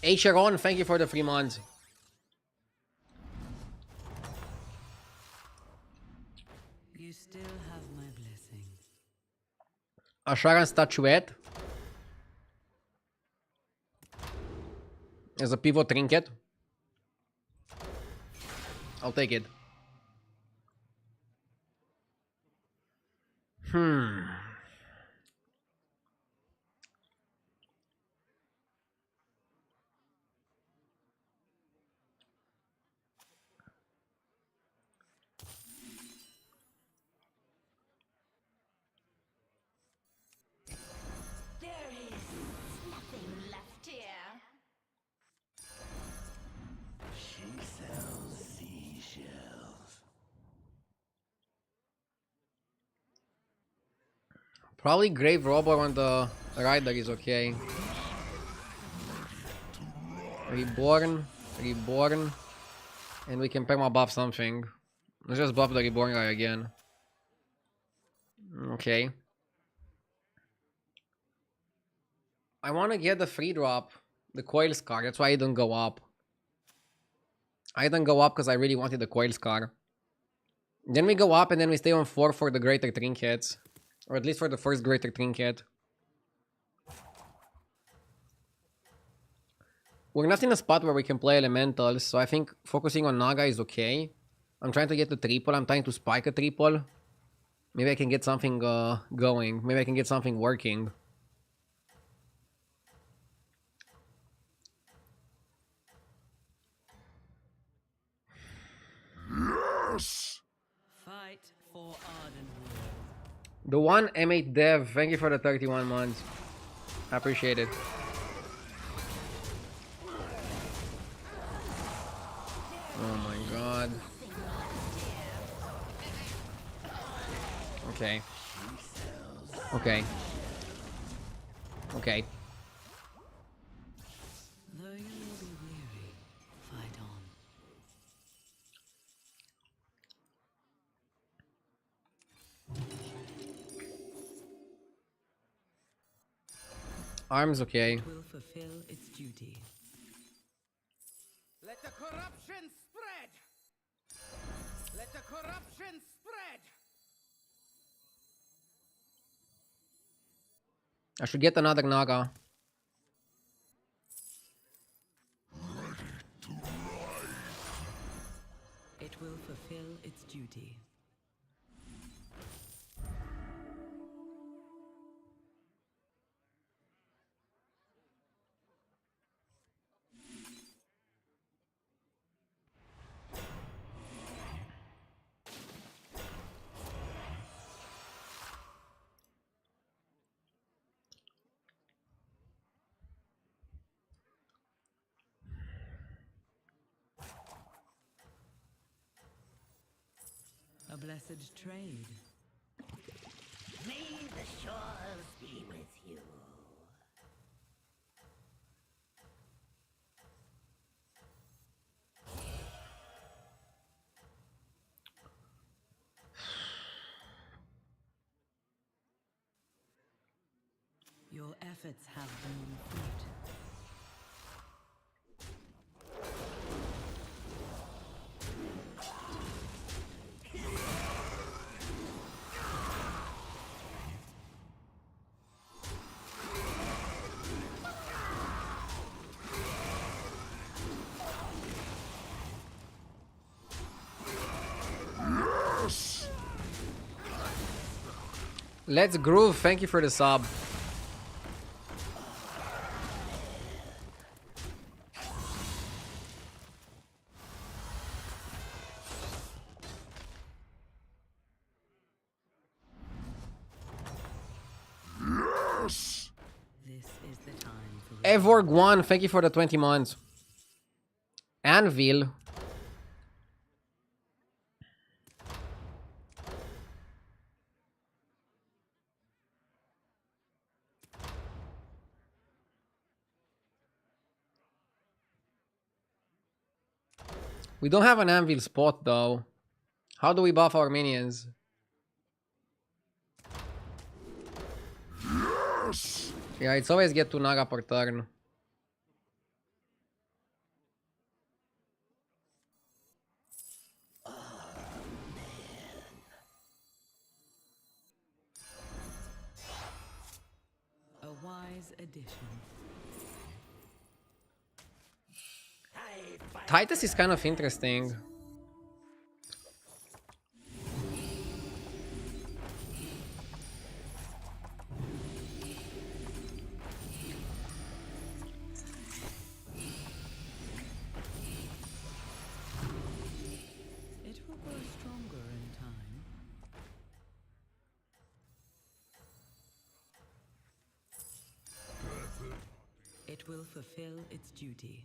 Hey Sharon, thank you for the 3 months. You still have my blessing. A Sharon statuette. As a pivot trinket. I'll take it. There is nothing left here. She sells seashells. Probably Grave Robber on the Rider is okay. Reborn. Reborn. And we can perma buff something. Let's just buff the Reborn guy again. Okay. I want to get the free drop. The Coil Scar. That's why I didn't go up. I didn't go up because I really wanted the Coil Scar. Then we go up and then we stay on 4 for the Greater Trinkets. Or at least for the first Greater Trinket. We're not in a spot where we can play Elementals, so I think focusing on Naga is okay. I'm trying to get the triple. I'm trying to spike a triple. Maybe I can get something going. Maybe I can get something working. Yes! Fight for Ardenwood. The one M8 Dev, thank you for the 31 months. I appreciate it. Oh my god. Okay. Okay. Okay. Though you will be weary, fight on. Arms okay. It will fulfill its duty. Let the corruption spread! Let the corruption spread! I should get another Naga. It will fulfill its duty. A blessed trade. May the shores be with you. Your efforts have borne fruit. Yes! Let's groove. Thank you for the sub. Yes! This is the time for Evorg 1, thank you for the 20 months. Anvil. We don't have an Anvil spot though. How do we buff our minions? Yes! Yeah, it's always get 2 Naga per turn. a wise addition. Titus is kind of interesting. It will grow stronger in time. It will fulfill its duty.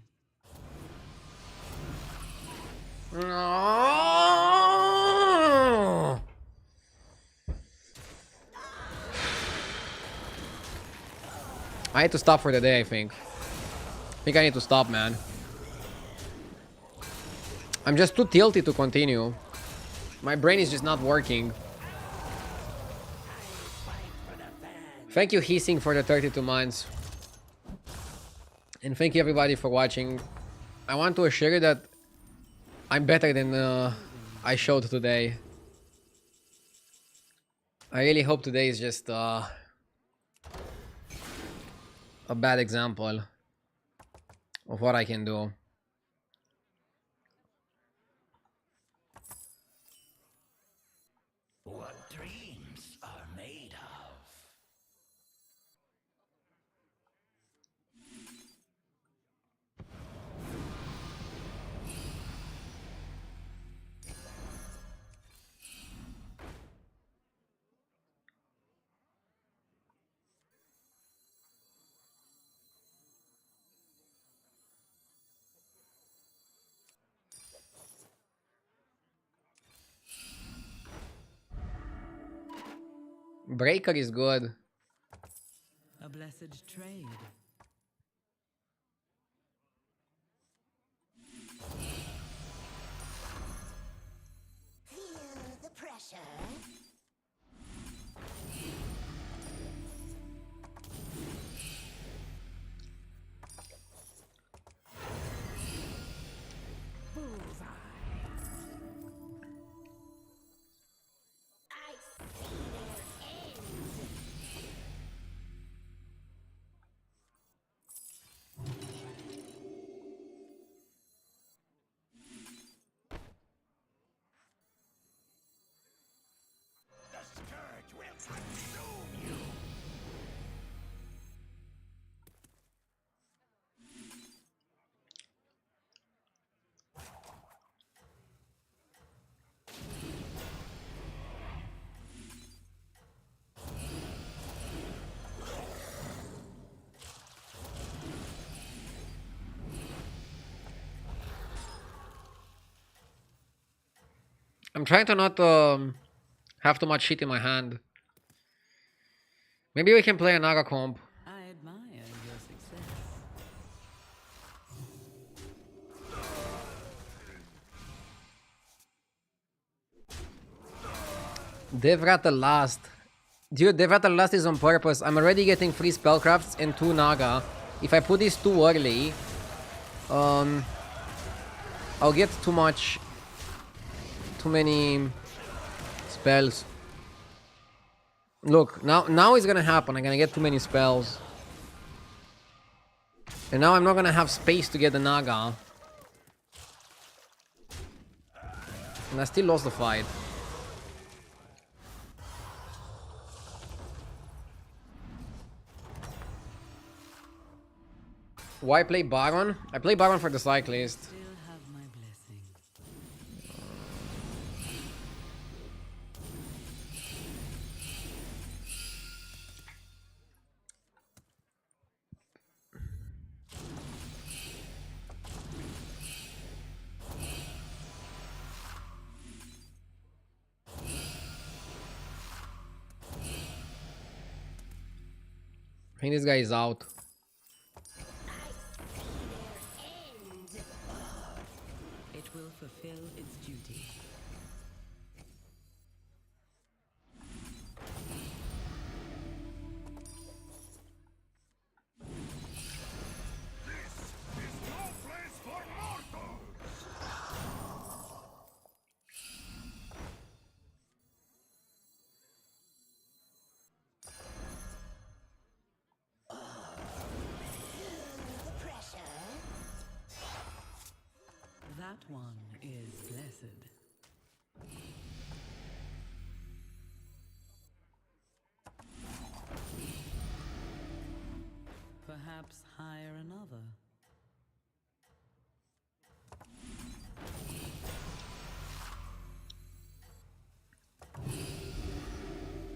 No. I need to stop for the day, I think. I think I need to stop, man. I'm just too tilted to continue. My brain is just not working. Thank you, Hissing, for the 32 months. And thank you, everybody, for watching. I want to assure you that I'm better than I showed today. I really hope today is just a bad example of what I can do. What dreams are made of. Breaker is good. A blessed trade. Feel the pressure. I see their end. The scourge will consume you. I'm trying to not have too much shit in my hand. Maybe we can play another comp. I admire your success. Devrat the Last. Dude, Devrat the Last is on purpose. I'm already getting 3 spellcrafts and 2 Naga. If I put this too early, I'll get too many spells. Look, now it's gonna happen. I'm gonna get too many spells. And now I'm not gonna have space to get the Naga. And I still lost the fight. Why play Baron? I play Baron for the cyclist. Still have my blessing. I think this guy is out. It will fulfill its duty. That one is blessed. Perhaps hire another.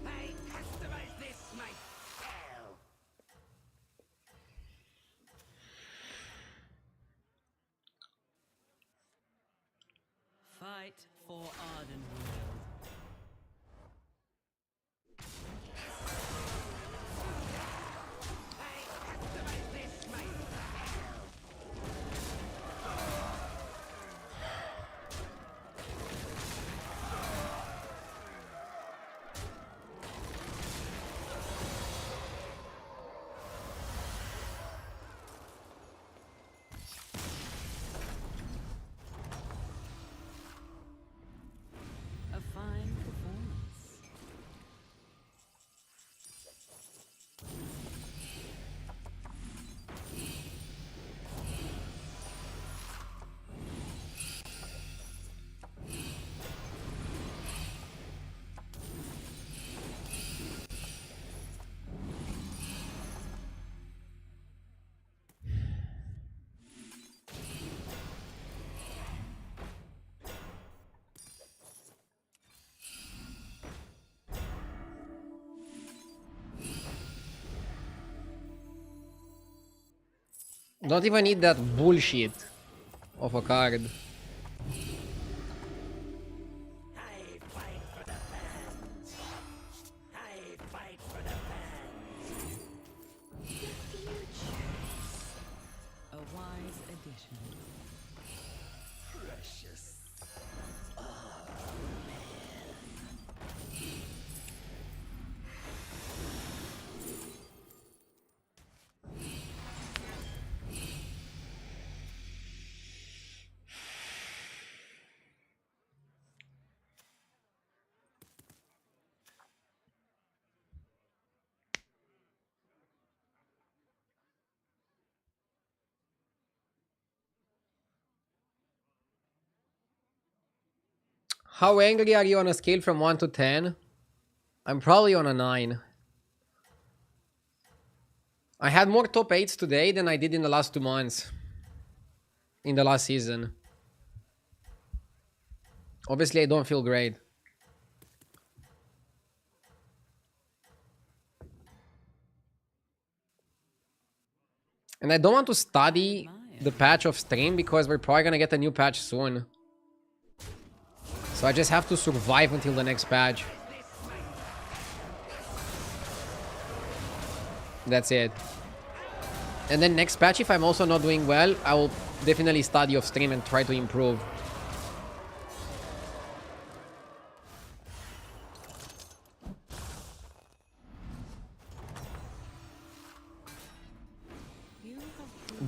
I customize this myself. Fight for Ardenweald. I Don't even need that bullshit of a card. A wise addition. How angry are you on a scale from 1 to 10? I'm probably on a 9. I had more top 8s today than I did in the last 2 months. In the last season. Obviously, I don't feel great. And I don't want to study the patch of stream because we're probably gonna get a new patch soon. So I just have to survive until the next patch. That's it. And then next patch, if I'm also not doing well, I will definitely study off stream and try to improve.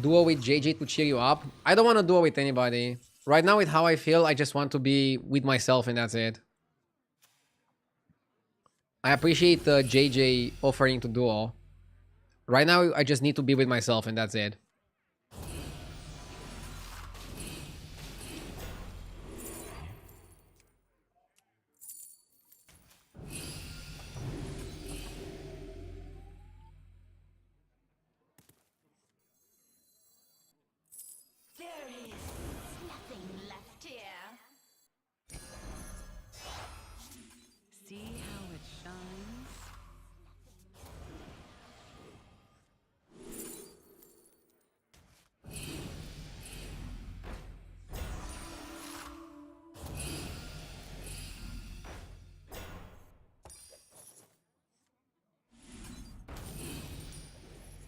Duo with JJ to cheer you up. I don't want to duo with anybody. Right now, with how I feel, I just want to be with myself and that's it. I appreciate JJ offering to duo. Right now, I just need to be with myself and that's it. There is nothing left here. See how it shines?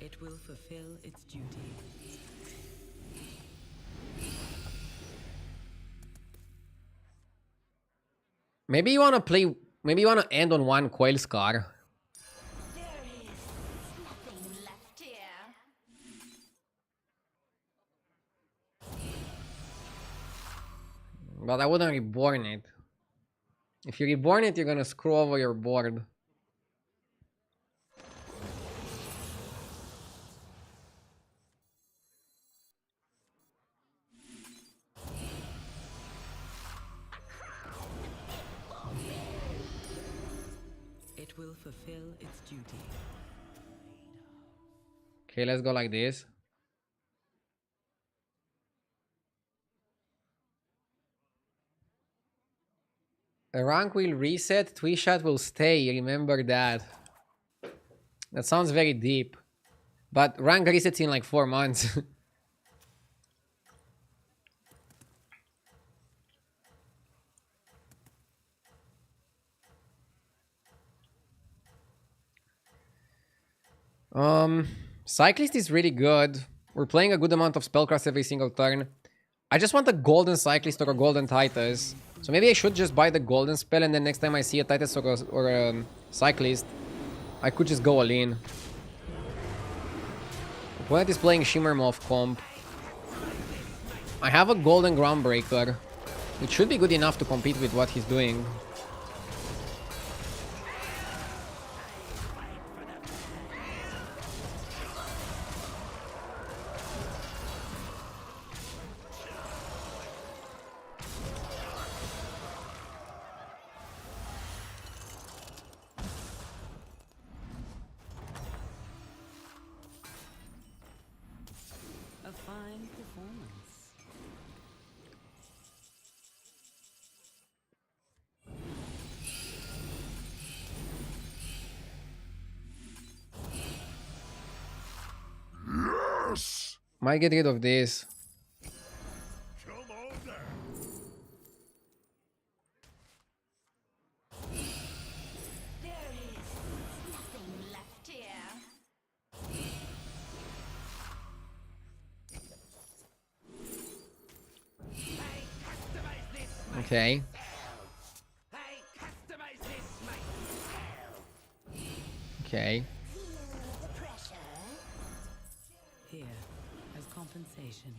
It will fulfill its duty. Maybe you want to play... Maybe you want to end on one Coil Scar. There is nothing left here. But I wouldn't reborn it. If you reborn it, you're gonna screw over your board. It will fulfill its duty. Okay, let's go like this. A rank will reset, Twishot will stay, remember that. That sounds very deep. But rank resets in like 4 months. Cyclist is really good. We're playing a good amount of spellcraft every single turn. I just want a golden cyclist or a golden Titus. So maybe I should just buy the golden spell and then next time I see a Titus or a cyclist, I could just go all in. Opponent is playing Shimmer Moth comp. I have a golden Groundbreaker. It should be good enough to compete with what he's doing. A fine performance. Yes! Might get rid of this. Come on down. There is nothing left here. Okay. Okay. Feel the pressure. Here, as compensation.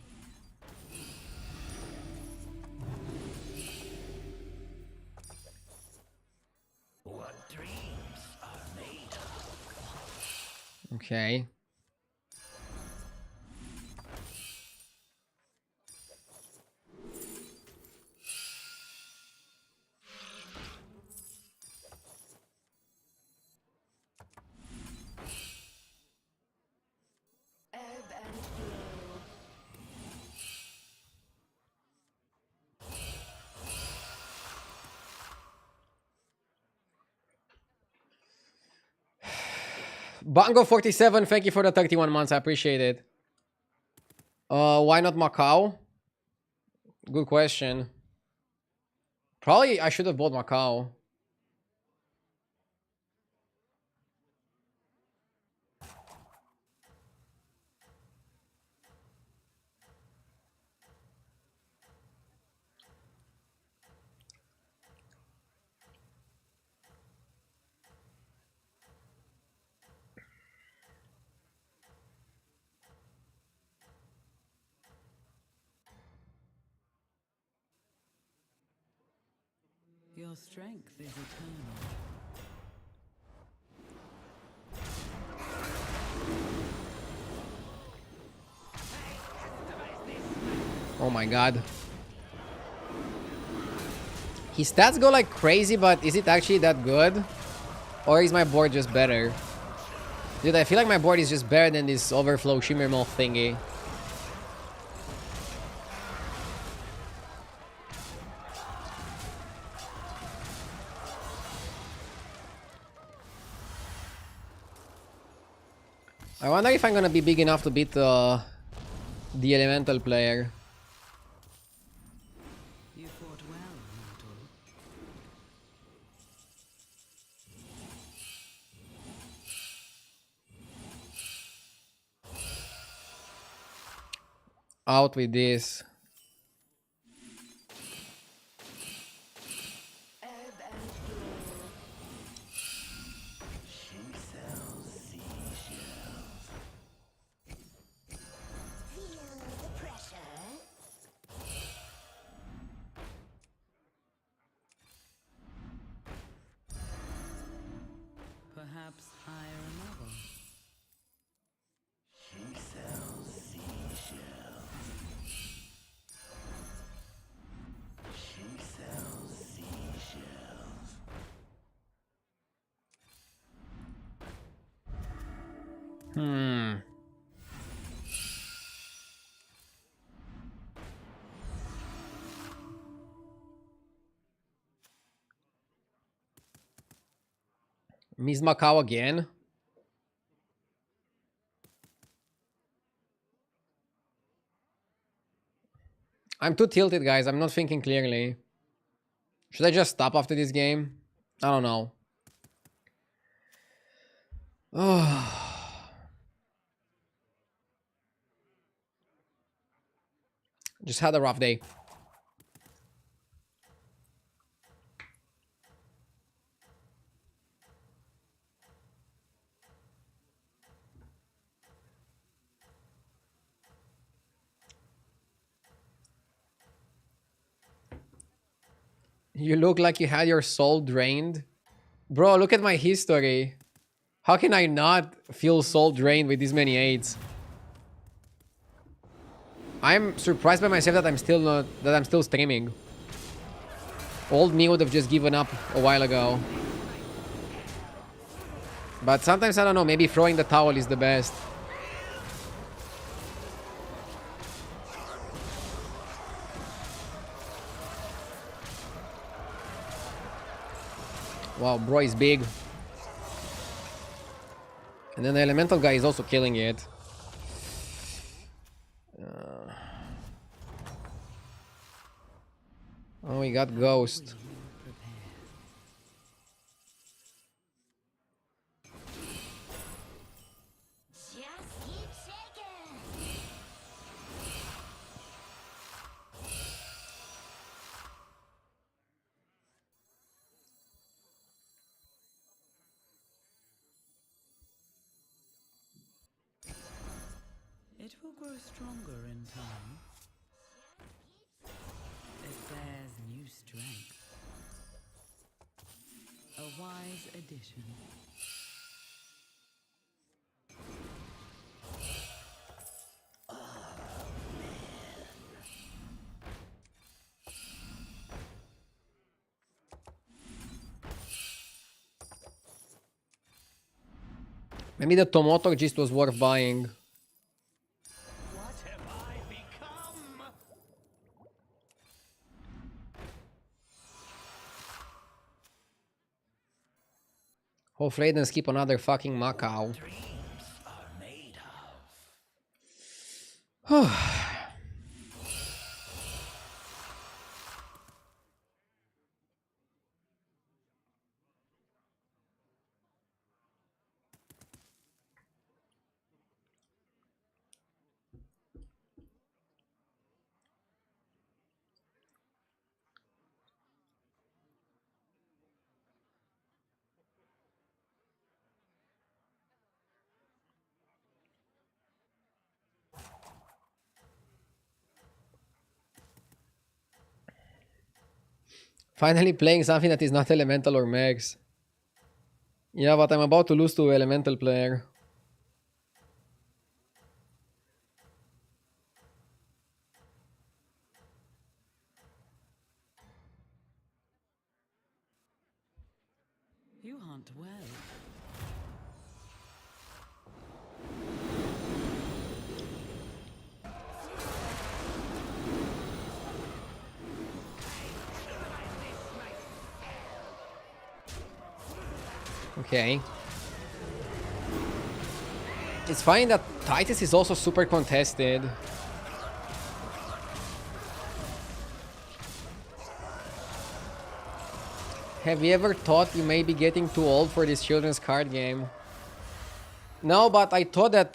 What dreams are made of? Okay. Ebb and flow. Bongo 47, thank you for the 31 months. I appreciate it. Why not Macau? Good question. Probably I should have bought Macau. Your strength is eternal. Oh my god. His stats go like crazy, but is it actually that good? Or is my board just better? Dude, I feel like my board is just better than this overflow shimmer moth thingy. I wonder if I'm gonna be big enough to beat the elemental player. You fought well, mortal. Out with this. Ebb and flow. Feel the pressure. Perhaps hire another. Hmm. Miss Macau again. I'm too tilted, guys. I'm not thinking clearly. Should I just stop after this game? I don't know. Just had a rough day. You look like you had your soul drained. Bro, look at my history. How can I not feel soul drained with these many aids? I'm surprised by myself that I'm still streaming. Old me would have just given up a while ago. But sometimes I don't know, maybe throwing the towel is the best. Wow, bro is big. And then the elemental guy is also killing it. Oh, we got Ghost. Will you prepare? Just keep shaking. It will grow stronger in time. It bears new strength. A wise addition. Maybe the Tomoto gist was worth buying. What have I become? Hopefully they didn't skip another fucking Macau. Dreams are made of. Finally playing something that is not elemental or megs. Yeah, but I'm about to lose to elemental player. You hunt well. Okay. It's fine that Titus is also super contested. Have you ever thought you may be getting too old for this children's card game? No, but I thought that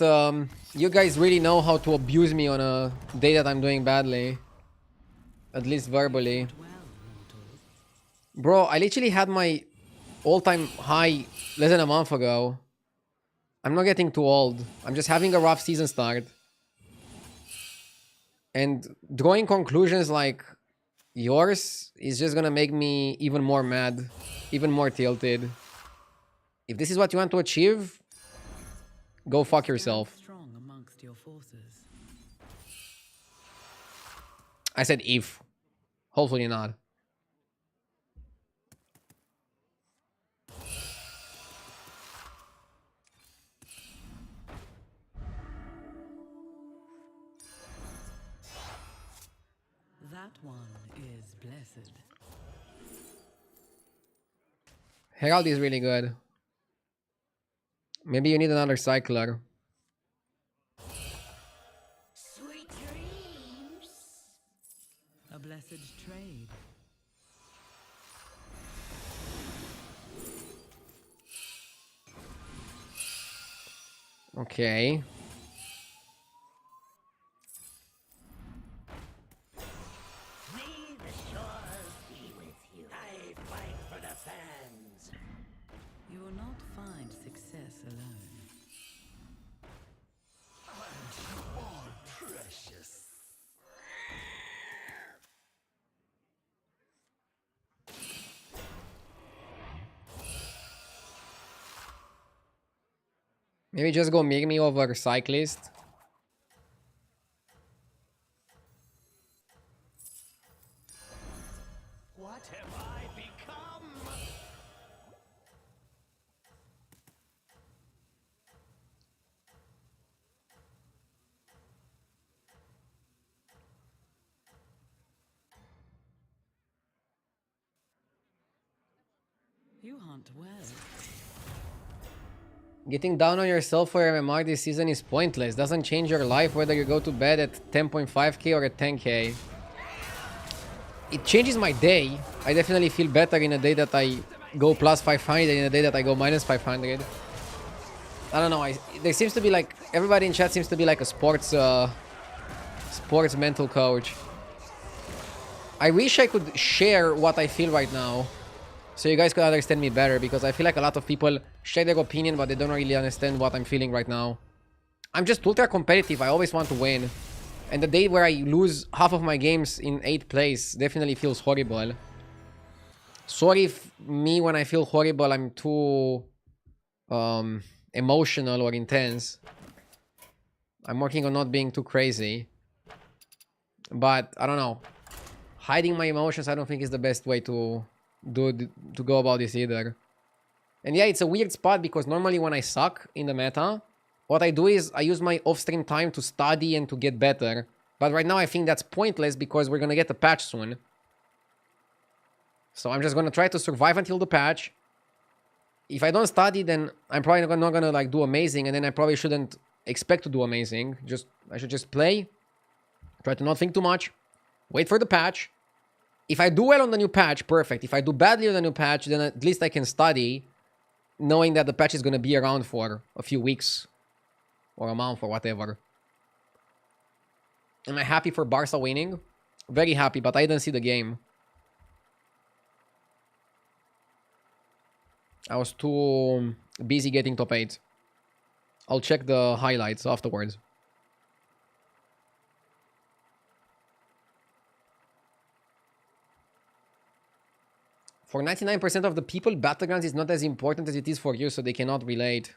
you guys really know how to abuse me on a day that I'm doing badly. At least verbally. Well, mortals. Bro, I literally had my all-time high less than a month ago. I'm not getting too old. I'm just having a rough season start. And drawing conclusions like yours is just gonna make me even more mad, even more tilted. If this is what you want to achieve, go fuck yourself. Stand strong amongst your forces. I said if. Hopefully not. That one is blessed. Herald is really good. Maybe you need another cycler. Sweet dreams. A blessed trade. Okay. May the shores be with you. I fight for the fans. You will not find success alone. Precious. Maybe just go make me over cyclist. What have I become? You hunt well. Getting down on yourself for MMR this season is pointless. Doesn't change your life whether you go to bed at 10.5k or at 10k. it changes my day. I definitely feel better in a day that I go plus 500 than in a day that I go minus 500. I don't know. There seems to be like everybody in chat seems to be like a sports mental coach. I wish I could share what I feel right now, so you guys could understand me better, because I feel like a lot of people share their opinion, but they don't really understand what I'm feeling right now. I'm just ultra competitive. I always want to win. And the day where I lose half of my games in 8th place definitely feels horrible. Sorry if me, when I feel horrible, I'm too emotional or intense. I'm working on not being too crazy. But I don't know. Hiding my emotions, I don't think is the best way to go about this either. And yeah, it's a weird spot because normally when I suck in the meta, what I do is I use my off-stream time to study and to get better. But right now I think that's pointless because we're gonna get a patch soon. So I'm just gonna try to survive until the patch. If I don't study, then I'm probably not gonna like do amazing, and then I probably shouldn't expect to do amazing. I should just play, try to not think too much, wait for the patch. If I do well on the new patch, perfect. If I do badly on the new patch, then at least I can study, knowing that the patch is gonna be around for a few weeks or a month or whatever. Am I happy for Barca winning? Very happy, but I didn't see the game. I was too busy getting top 8. I'll check the highlights afterwards. For 99% of the people, battlegrounds is not as important as it is for you, so they cannot relate.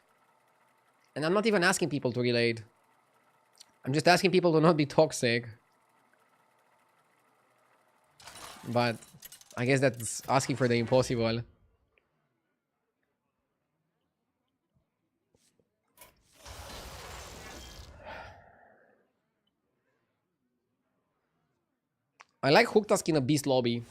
And I'm not even asking people to relate. I'm just asking people to not be toxic. But I guess that's asking for the impossible. I like hook task in a beast lobby.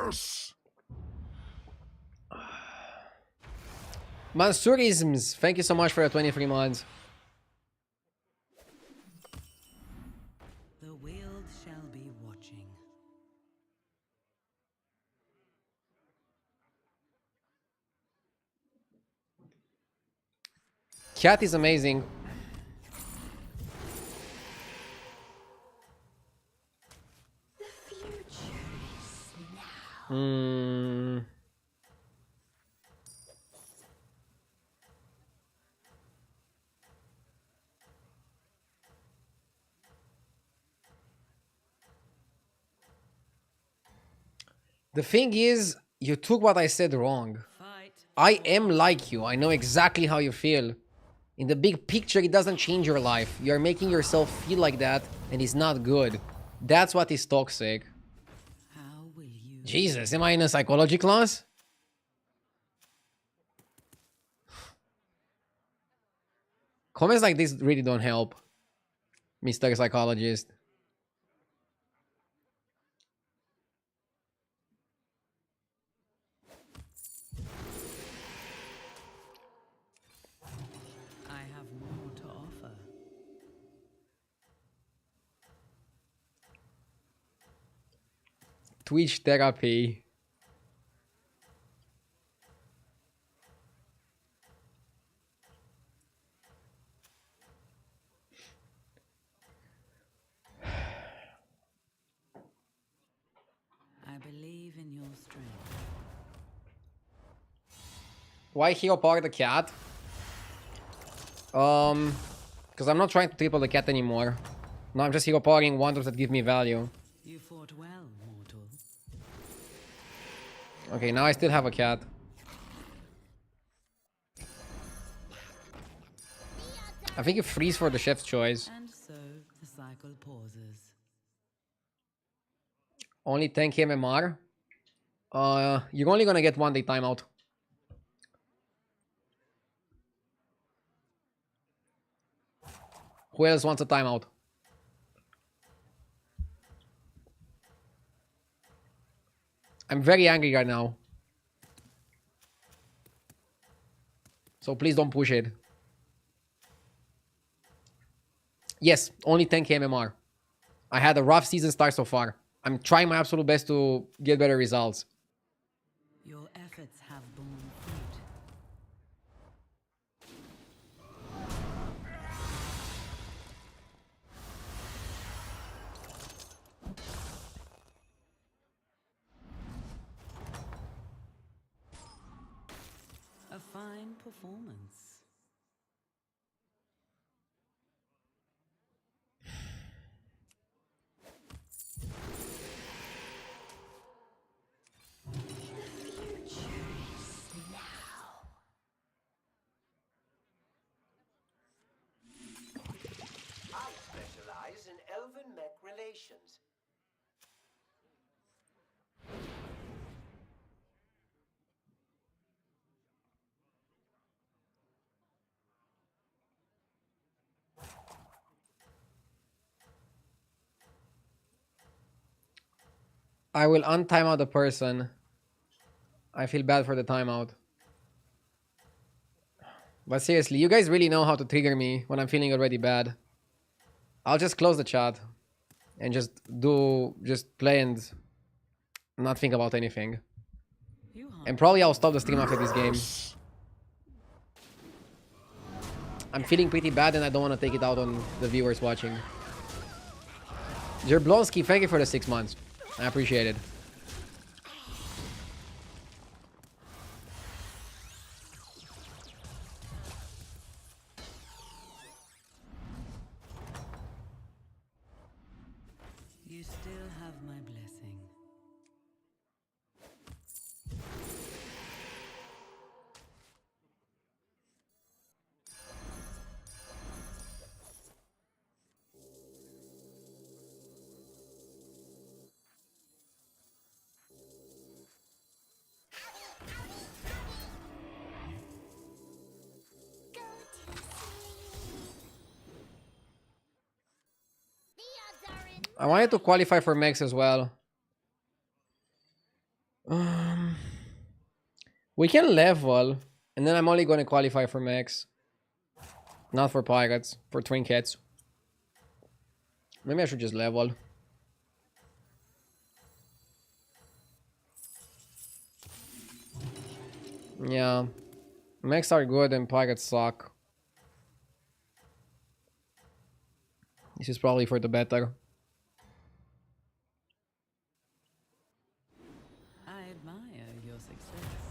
Yes! Mansurisms, thank you so much for your 23 months. The Weald shall be watching. Cat is amazing. The future is now. The thing is, you took what I said wrong. Fight. I am like you. I know exactly how you feel. In the big picture, it doesn't change your life. You're making yourself feel like that, and it's not good. That's what is toxic. How will you? Jesus, am I in a psychology class? Comments like this really don't help, Mr. Psychologist. I have more to offer. Twitch therapy. I believe in your strength. Why hero power the cat? Because I'm not trying to triple the cat anymore. No, I'm just hero powering wonders that give me value. You fought well, mortal. Okay, now I still have a cat. I think you freeze for the chef's choice. And so the cycle pauses. Only 10k MMR. You're only gonna get 1 day timeout. Who else wants a timeout? I'm very angry right now. So please don't push it. Yes, only 10k MMR. I had a rough season start so far. I'm trying my absolute best to get better results. Your efforts have borne fruit. A fine performance. I specialize in elven mech relations. I will untimeout the person. I feel bad for the timeout. But seriously, you guys really know how to trigger me when I'm feeling already bad. I'll just close the chat and just play and not think about anything. And probably I'll stop the stream after this game. I'm feeling pretty bad and I don't want to take it out on the viewers watching. Jerblonski, thank you for the 6 months. I appreciate it. You still have my blessing. Go to sleep. The odds are in I wanted to qualify for Max as well. We can level, and then I'm only going to qualify for Max. Not for Pirates, for Trinkets. Maybe I should just level. Yeah. Max are good and Pirates suck. This is probably for the better. I admire your success.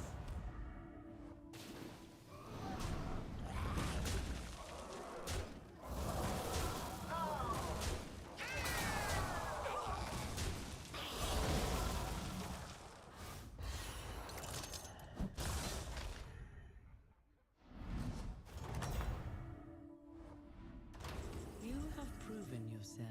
You have proven yourself.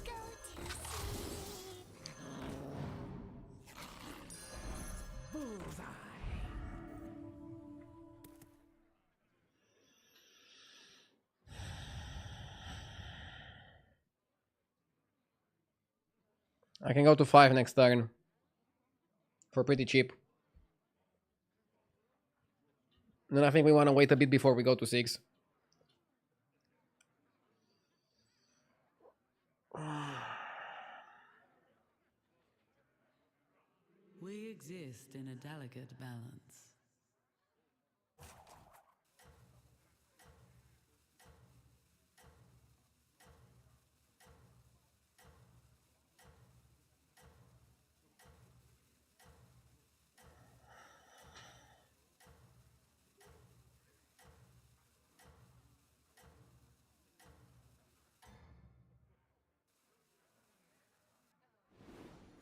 go to sleep. I can go to 5 next turn. For pretty cheap. Then I think we want to wait a bit before we go to 6. We exist in a delicate balance.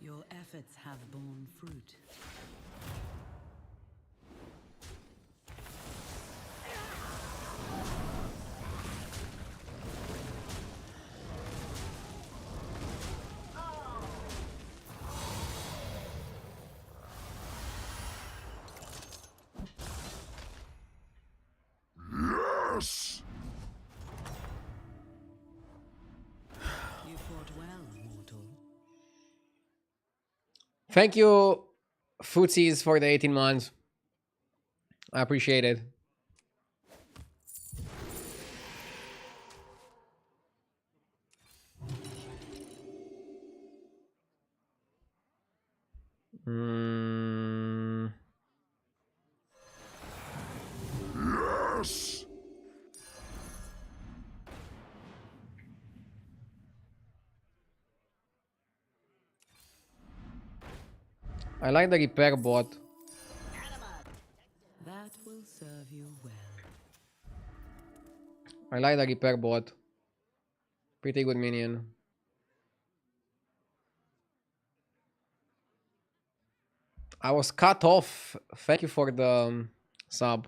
Your efforts have borne fruit. Yes! You fought well, mortal. Thank you, Footsies, for the 18 months. I appreciate it. Mm. Yes! I like the repair bot. That will serve you well. I like the repair bot. Pretty good minion. I was cut off. Thank you for the sub.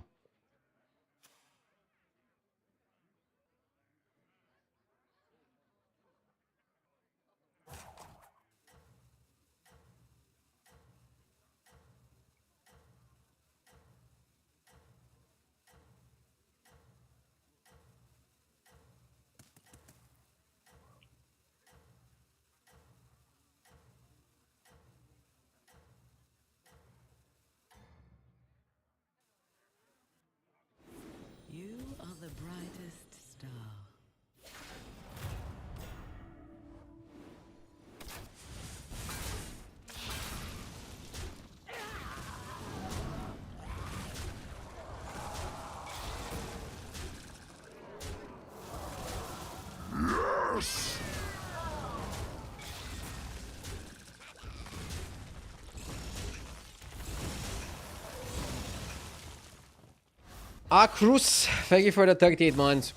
You are the brightest star. Yes! Cruz, thank you for the 38 months.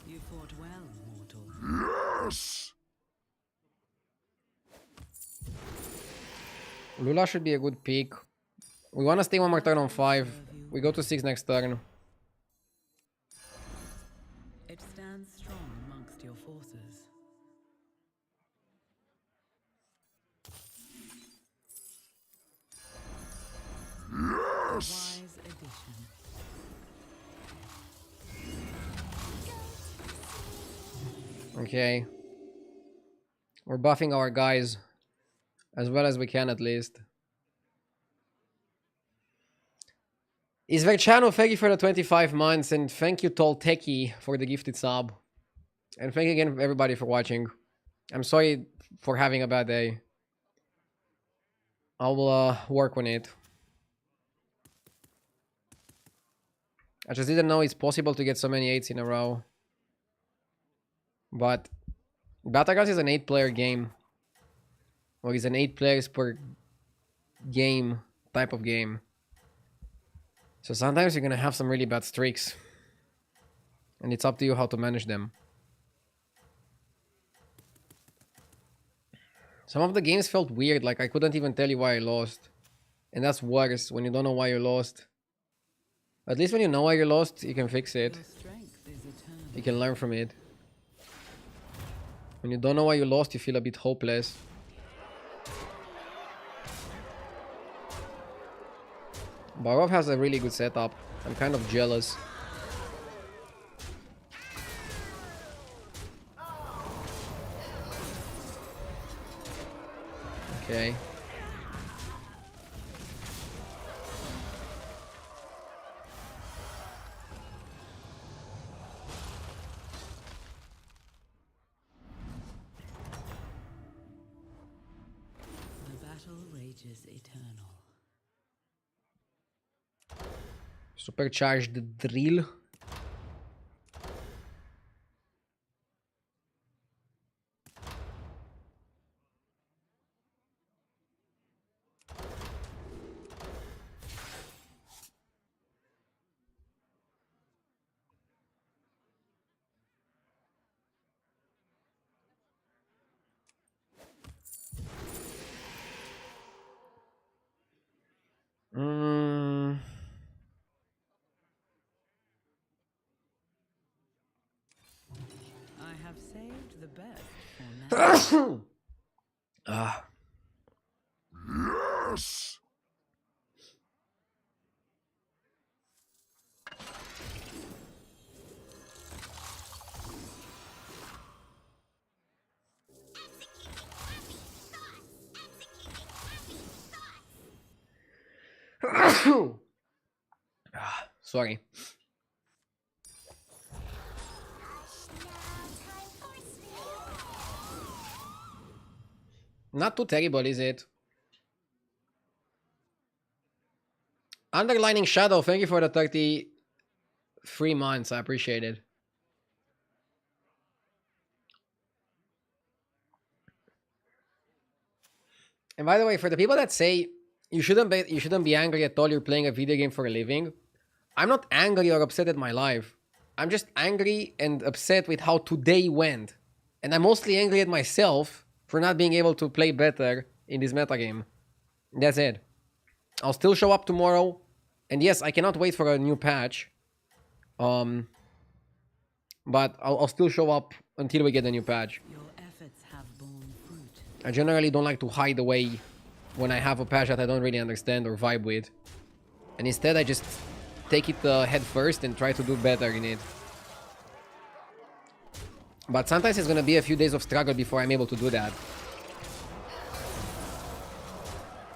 You fought well, mortal. Yes! Lula should be a good pick. We want to stay one more turn on 5. We go to 6 next turn. It stands strong amongst your forces. Yes! Wise addition. Okay. We're buffing our guys as well as we can, at least. Isverchano, thank you for the 25 months, and thank you Tolteki for the gifted sub. And thank you again everybody for watching. I'm sorry for having a bad day. I will work on it. I just didn't know it's possible to get so many 8s in a row. But battlegrounds is an 8-player game. Or it's an 8 players per game type of game. So sometimes you're gonna have some really bad streaks. And it's up to you how to manage them. Some of the games felt weird, like I couldn't even tell you why I lost. And that's worse, when you don't know why you lost. At least when you know why you lost, you can fix it. Your strength is eternal. You can learn from it. When you don't know why you lost, you feel a bit hopeless. Barov has a really good setup. I'm kind of jealous. Okay. The battle rages eternal. Supercharged drill. best for now. Ah. Yes! Ah, sorry. Not too terrible, is it? Underlining Shadow, thank you for the 33 months. I appreciate it. And by the way, for the people that say you shouldn't be angry at all, you're playing a video game for a living. I'm not angry or upset at my life. I'm just angry and upset with how today went. And I'm mostly angry at myself for not being able to play better in this metagame. That's it. I'll still show up tomorrow. And yes, I cannot wait for a new patch. But I'll still show up until we get a new patch. Your efforts have borne fruit. I generally don't like to hide away when I have a patch that I don't really understand or vibe with. And instead I just take it head first and try to do better in it. But sometimes it's gonna be a few days of struggle before I'm able to do that.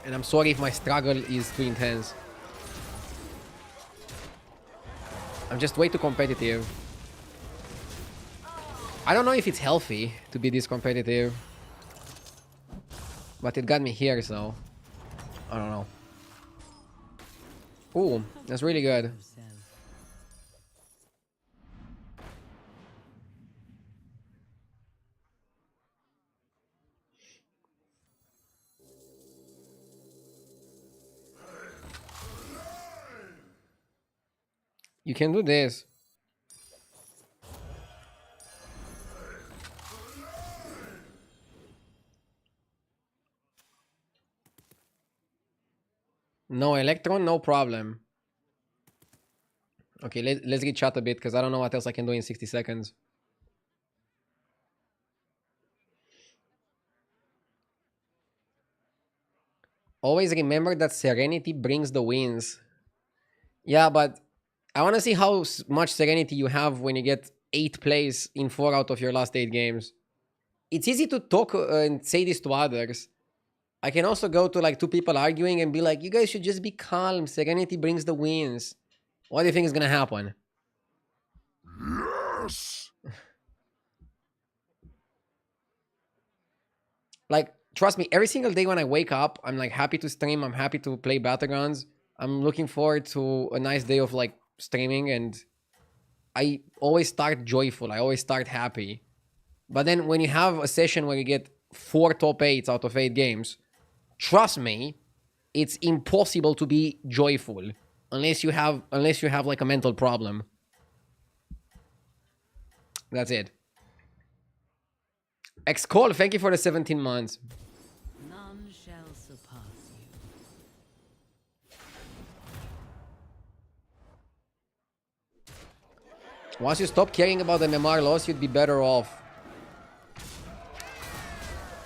And I'm sorry if my struggle is too intense. I'm just way too competitive. I don't know if it's healthy to be this competitive. But it got me here, so I don't know. Ooh, that's really good. Yourself. You can do this. No Electron, no problem. Okay, let's get chat a bit because I don't know what else I can do in 60 seconds. Always remember that Serenity brings the wins. Yeah, but I want to see how much Serenity you have when you get 8th place in 4 out of your last 8 games. It's easy to talk and say this to others. I can also go to like 2 people arguing and be like, you guys should just be calm. Serenity brings the wins. What do you think is going to happen? Yes! Like, trust me, every single day when I wake up, I'm like happy to stream. I'm happy to play battlegrounds. I'm looking forward to a nice day of like streaming, and I always start joyful. I always start happy. But then when you have a session where you get 4 top 8s out of 8 games, trust me, it's impossible to be joyful unless you have like a mental problem. That's it. Xcall, thank you for the 17 months. None shall surpass you. Once you stop caring about the MMR loss, you'd be better off.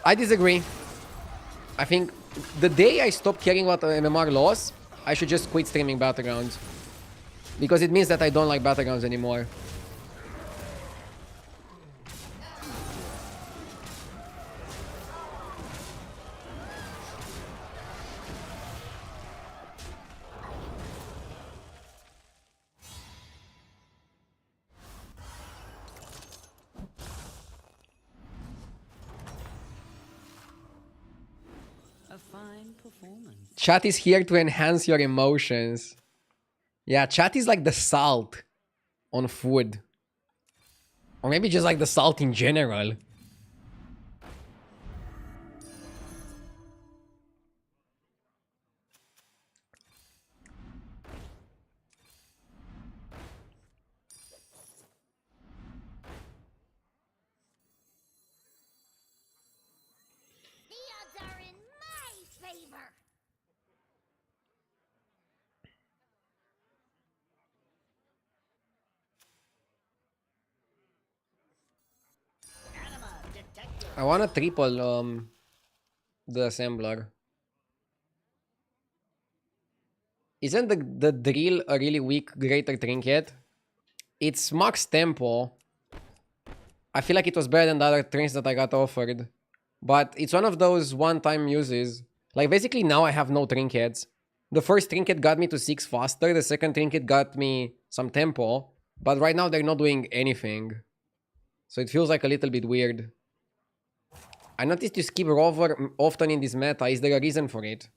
I disagree. I think the day I stop caring about the MMR loss, I should just quit streaming Battlegrounds. Because it means that I don't like Battlegrounds anymore. A fine performance. Chat is here to enhance your emotions. Yeah, chat is like the salt on food. Or maybe just like the salt in general. The odds are in my favor. I want to triple the assembler. Isn't the drill a really weak greater trinket? It's max tempo. I feel like it was better than the other trinkets that I got offered. But it's one of those one-time uses. Like, basically now I have no trinkets. The first trinket got me to 6 faster. The second trinket got me some tempo. But right now they're not doing anything. So it feels like a little bit weird. I noticed you skip rover often in this meta. Is there a reason for it?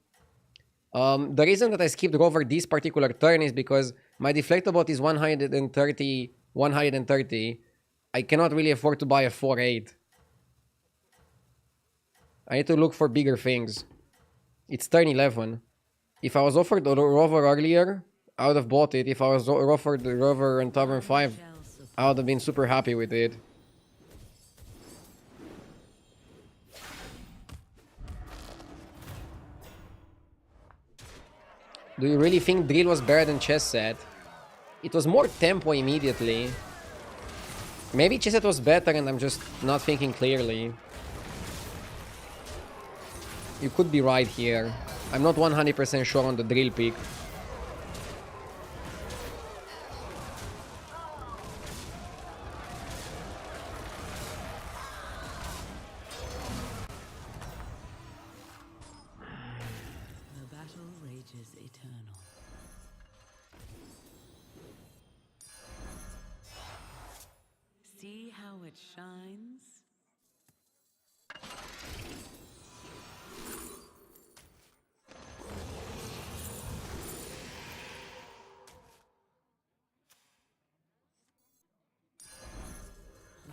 The reason that I skipped rover this particular turn is because my deflectobot is 130, 130. I cannot really afford to buy a 4-8. I need to look for bigger things. It's turn 11. If I was offered a rover earlier, I would have bought it. If I was offered the rover and tavern 5, I would have been super happy with it. Do you really think drill was better than chess set? It was more tempo immediately. Maybe chess set was better and I'm just not thinking clearly. You could be right here. I'm not 100% sure on the drill pick. The battle rages eternal. See how it shines?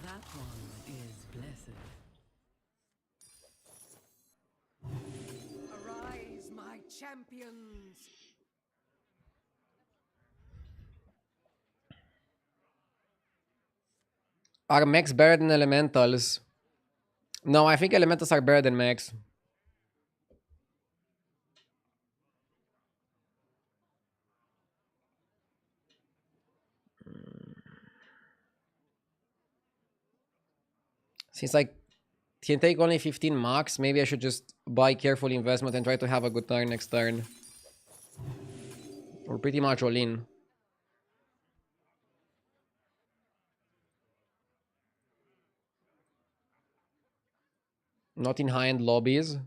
That one is blessed. Arise, my champions! Are mechs better than elementals? No, I think elementals are better than mechs. Since I can take only 15 max, maybe I should just buy careful investment and try to have a good turn next turn. We're pretty much all in. Not in high-end lobbies.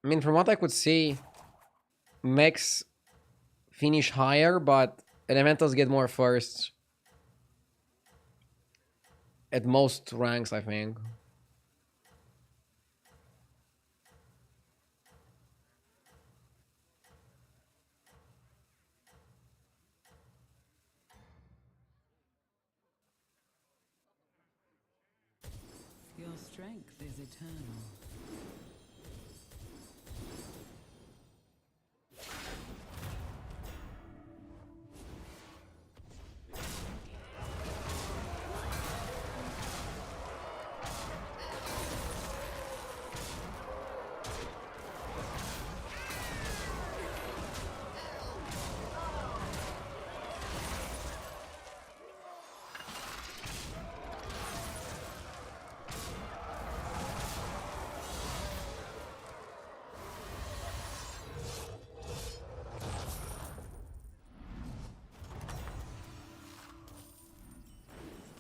I mean, from what I could see, mechs finish higher, but elementals get more firsts. At most ranks, I think. Your strength is eternal.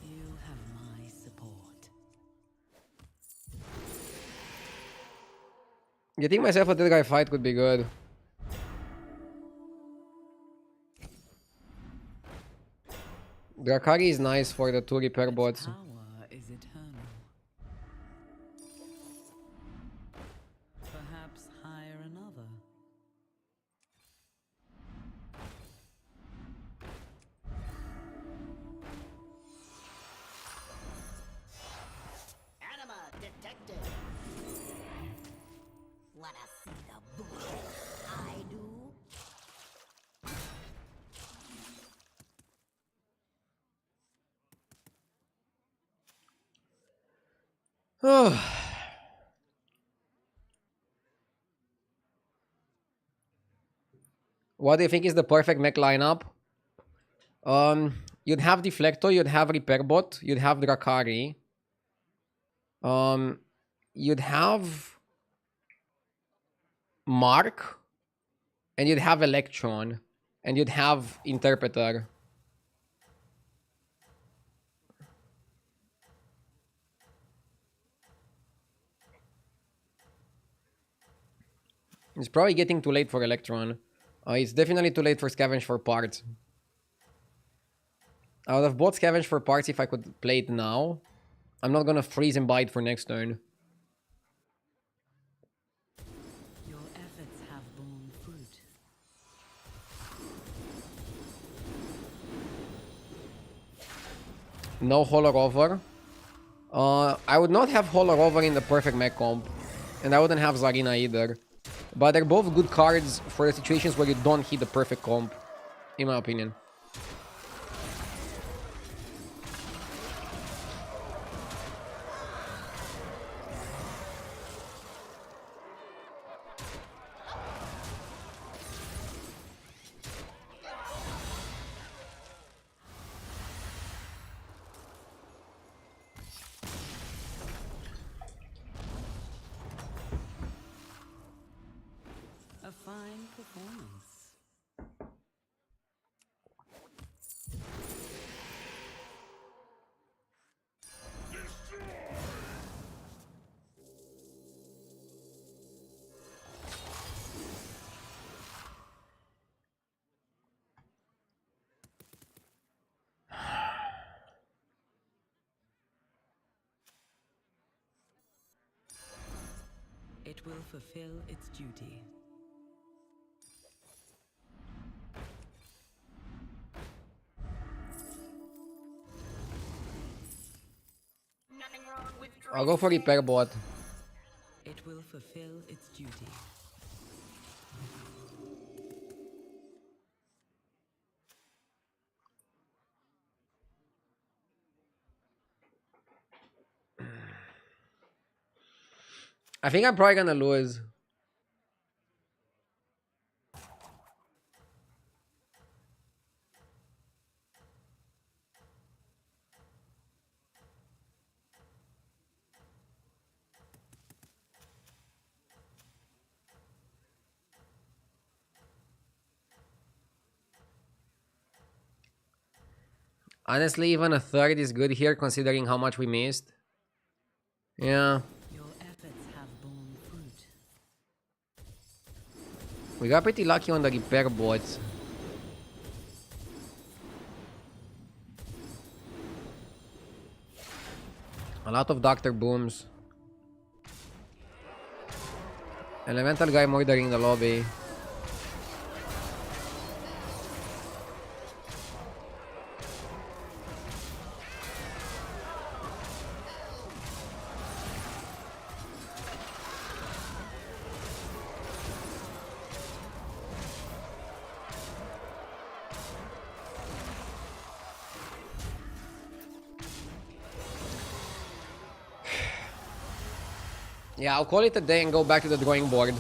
You have my support. Getting myself a dead guy fight could be good. Drakari is nice for the 2 repair bots. Power is eternal. Perhaps hire another. Anima detected. Wanna see the bullshit I do? What do you think is the perfect mech lineup? You'd have Deflecto, you'd have Repairbot, you'd have Drakari. you'd have Mark, and you'd have Electron, and you'd have Interpreter. It's probably getting too late for Electron. It's definitely too late for Scavenge for parts. I would have bought Scavenge for parts if I could play it now. I'm not gonna freeze and bite for next turn. Your efforts have borne fruit. No Holler Over. I would not have Holler Over in the perfect mech comp. And I wouldn't have Zarina either. But they're both good cards for the situations where you don't hit the perfect comp, in my opinion. A fine performance. It will fulfill its duty. I'll go for Repair Bot. It will fulfill its duty. I think I'm probably gonna lose. Honestly, even a third is good here considering how much we missed. Yeah. Your efforts have borne fruit. We got pretty lucky on the repair bots. A lot of Doctor Booms. Elemental guy murdering the lobby. Yeah, I'll call it a day and go back to the drawing board.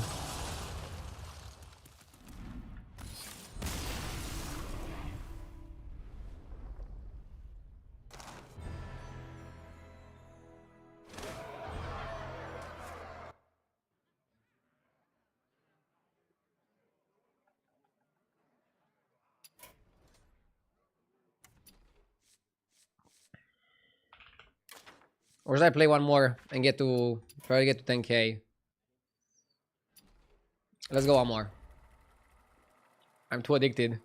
Or should I play one more and try to get to 10k? Let's go one more. I'm too addicted.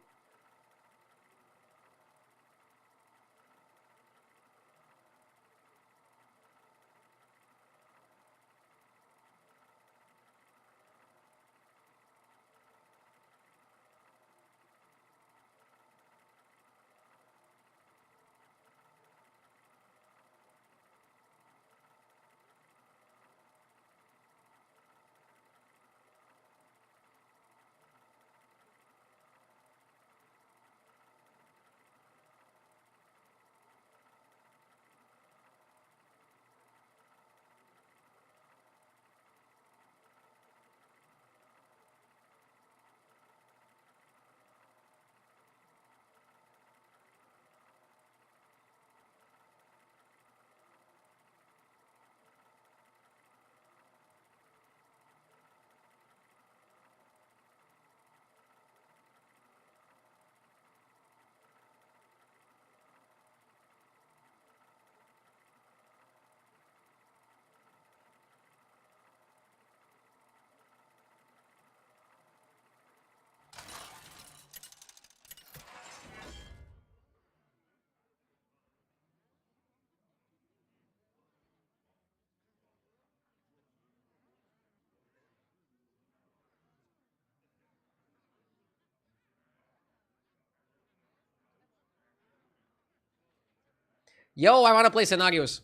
Yo, I want to play scenarios.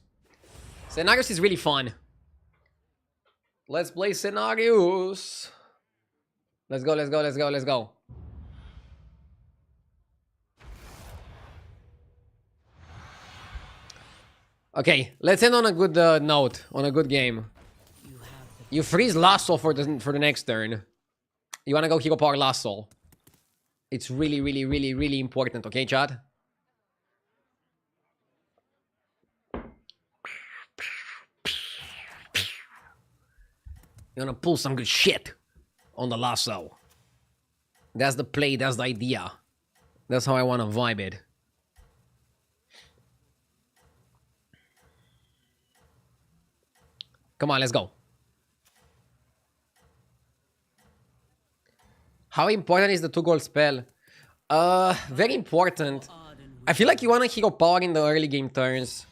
Scenarios is really fun. Let's play scenarios. Let's go, let's go, let's go, let's go. Okay, let's end on a good note, on a good game. You freeze Lasso for the next turn. You wanna go Hero Power Lasso. It's really, really, really, really important, okay, chat? You wanna pull some good shit on the Lasso. That's the play, that's the idea. That's how I wanna vibe it. Come on, let's go. How important is the 2-gold spell? Very important. I feel like you want to hero power in the early game turns.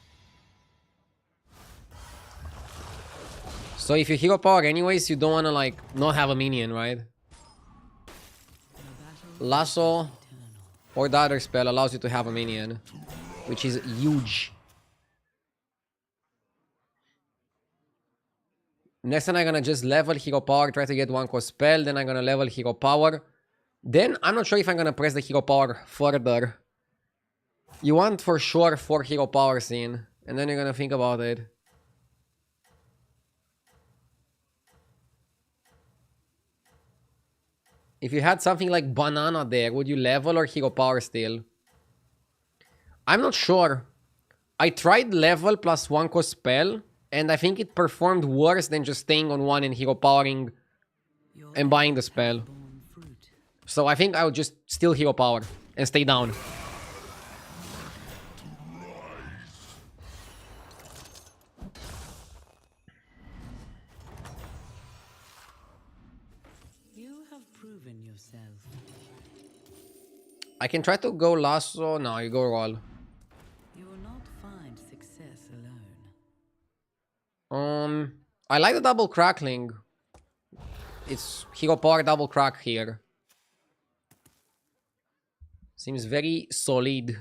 So if you hero power anyways, you don't want to like not have a minion, right? Lasso or the other spell allows you to have a minion, which is huge. Next time I'm gonna just level hero power, try to get 1-cost spell, then I'm gonna level hero power. Then I'm not sure if I'm gonna press the hero power further. You want for sure 4 hero powers in, and then you're gonna think about it. If you had something like banana there, would you level or hero power still? I'm not sure. I tried level plus 1-cost spell, and I think it performed worse than just staying on 1 and hero powering and buying the spell. So I think I would just still hero power and stay down. You have proven yourself. I can try to go Lasso. No, you go roll. You will not find success alone. I like the double crackling. It's hero power double crack here. Seems very solid.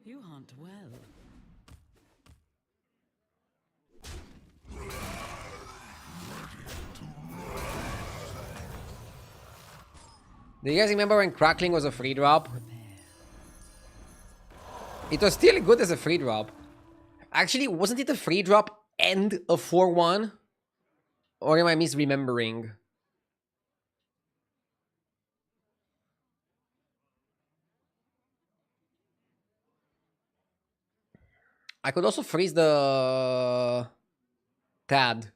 You hunt well. Do you guys remember when crackling was a free drop? It was still good as a free drop. Actually, wasn't it a free drop and a 4-1? Or am I misremembering? I could also freeze the Tad.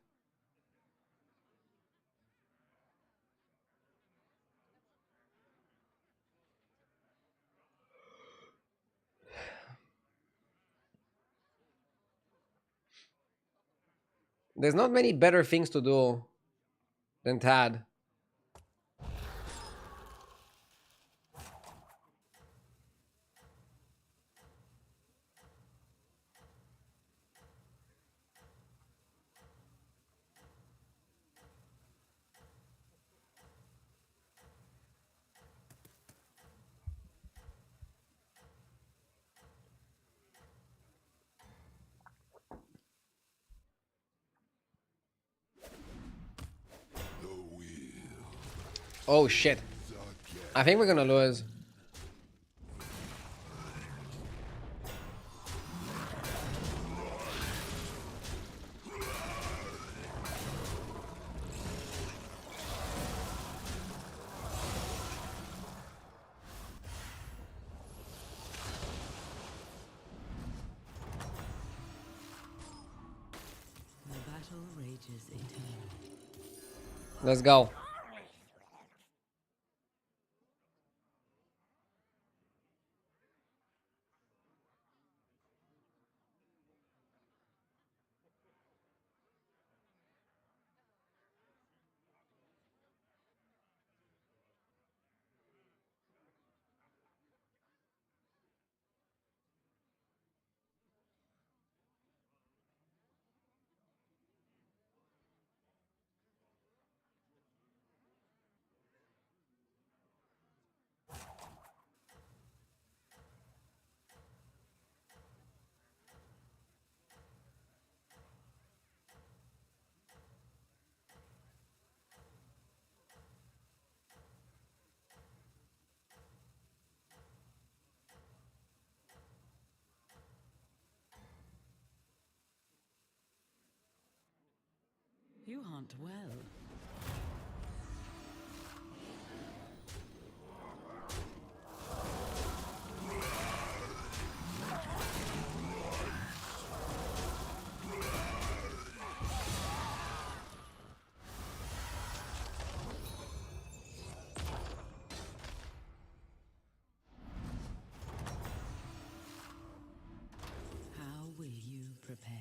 There's not many better things to do than Tad. Oh shit. I think we're gonna lose. The battle rages eternally. Let's go. You hunt well. How will you prepare?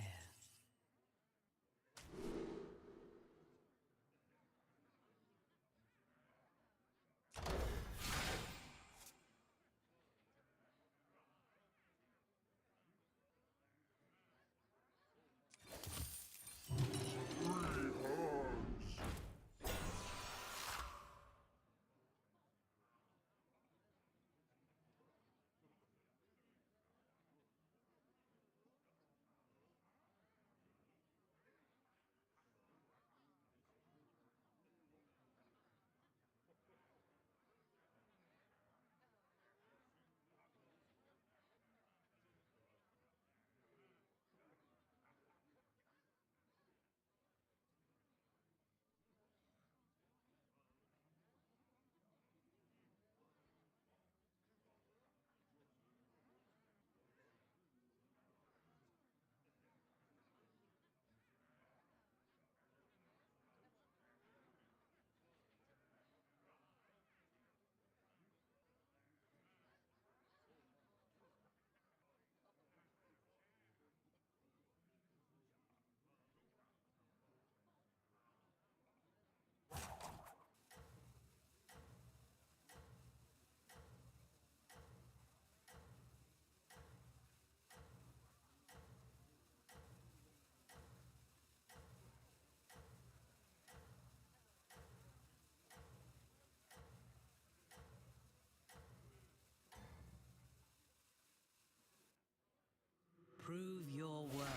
Prove your worth.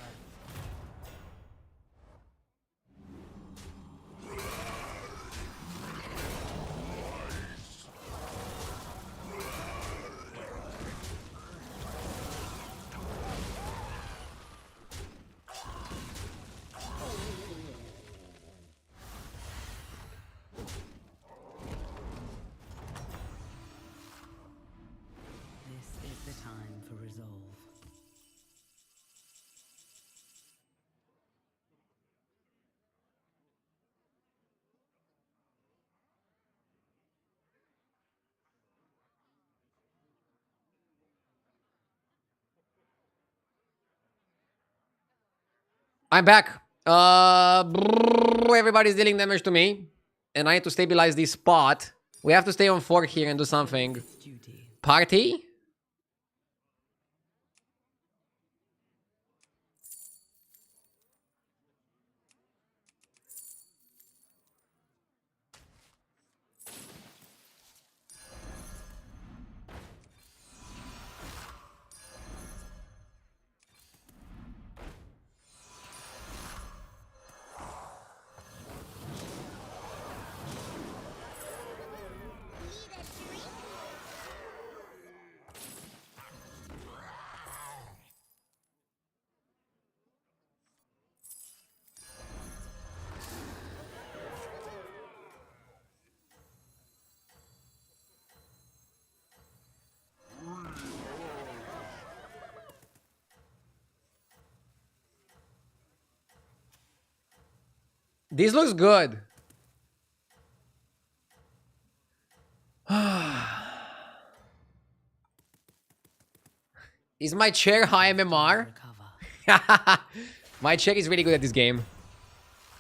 This is the time for resolve. I'm back. Everybody's dealing damage to me. And I need to stabilize this spot. We have to stay on 4 here and do something. Duty. Party? This looks good. Is my chair high MMR? Recover. My chair is really good at this game.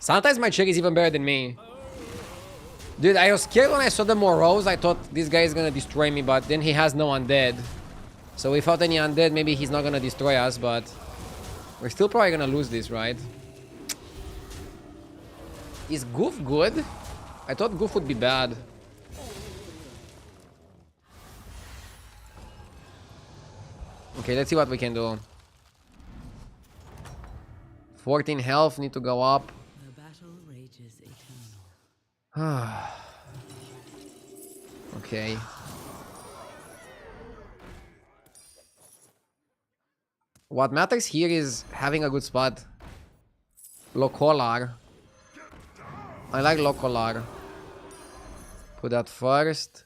Sometimes my chair is even better than me. Dude, I was scared when I saw the Moros. I thought this guy is gonna destroy me, but then he has no undead. So without any undead, maybe he's not gonna destroy us, but we're still probably gonna lose this, right? Is Goof good? I thought Goof would be bad. Okay, let's see what we can do. 14 health, need to go up. The battle rages eternal. Okay. What matters here is having a good spot. Locolar. I like Locolar. Put that first.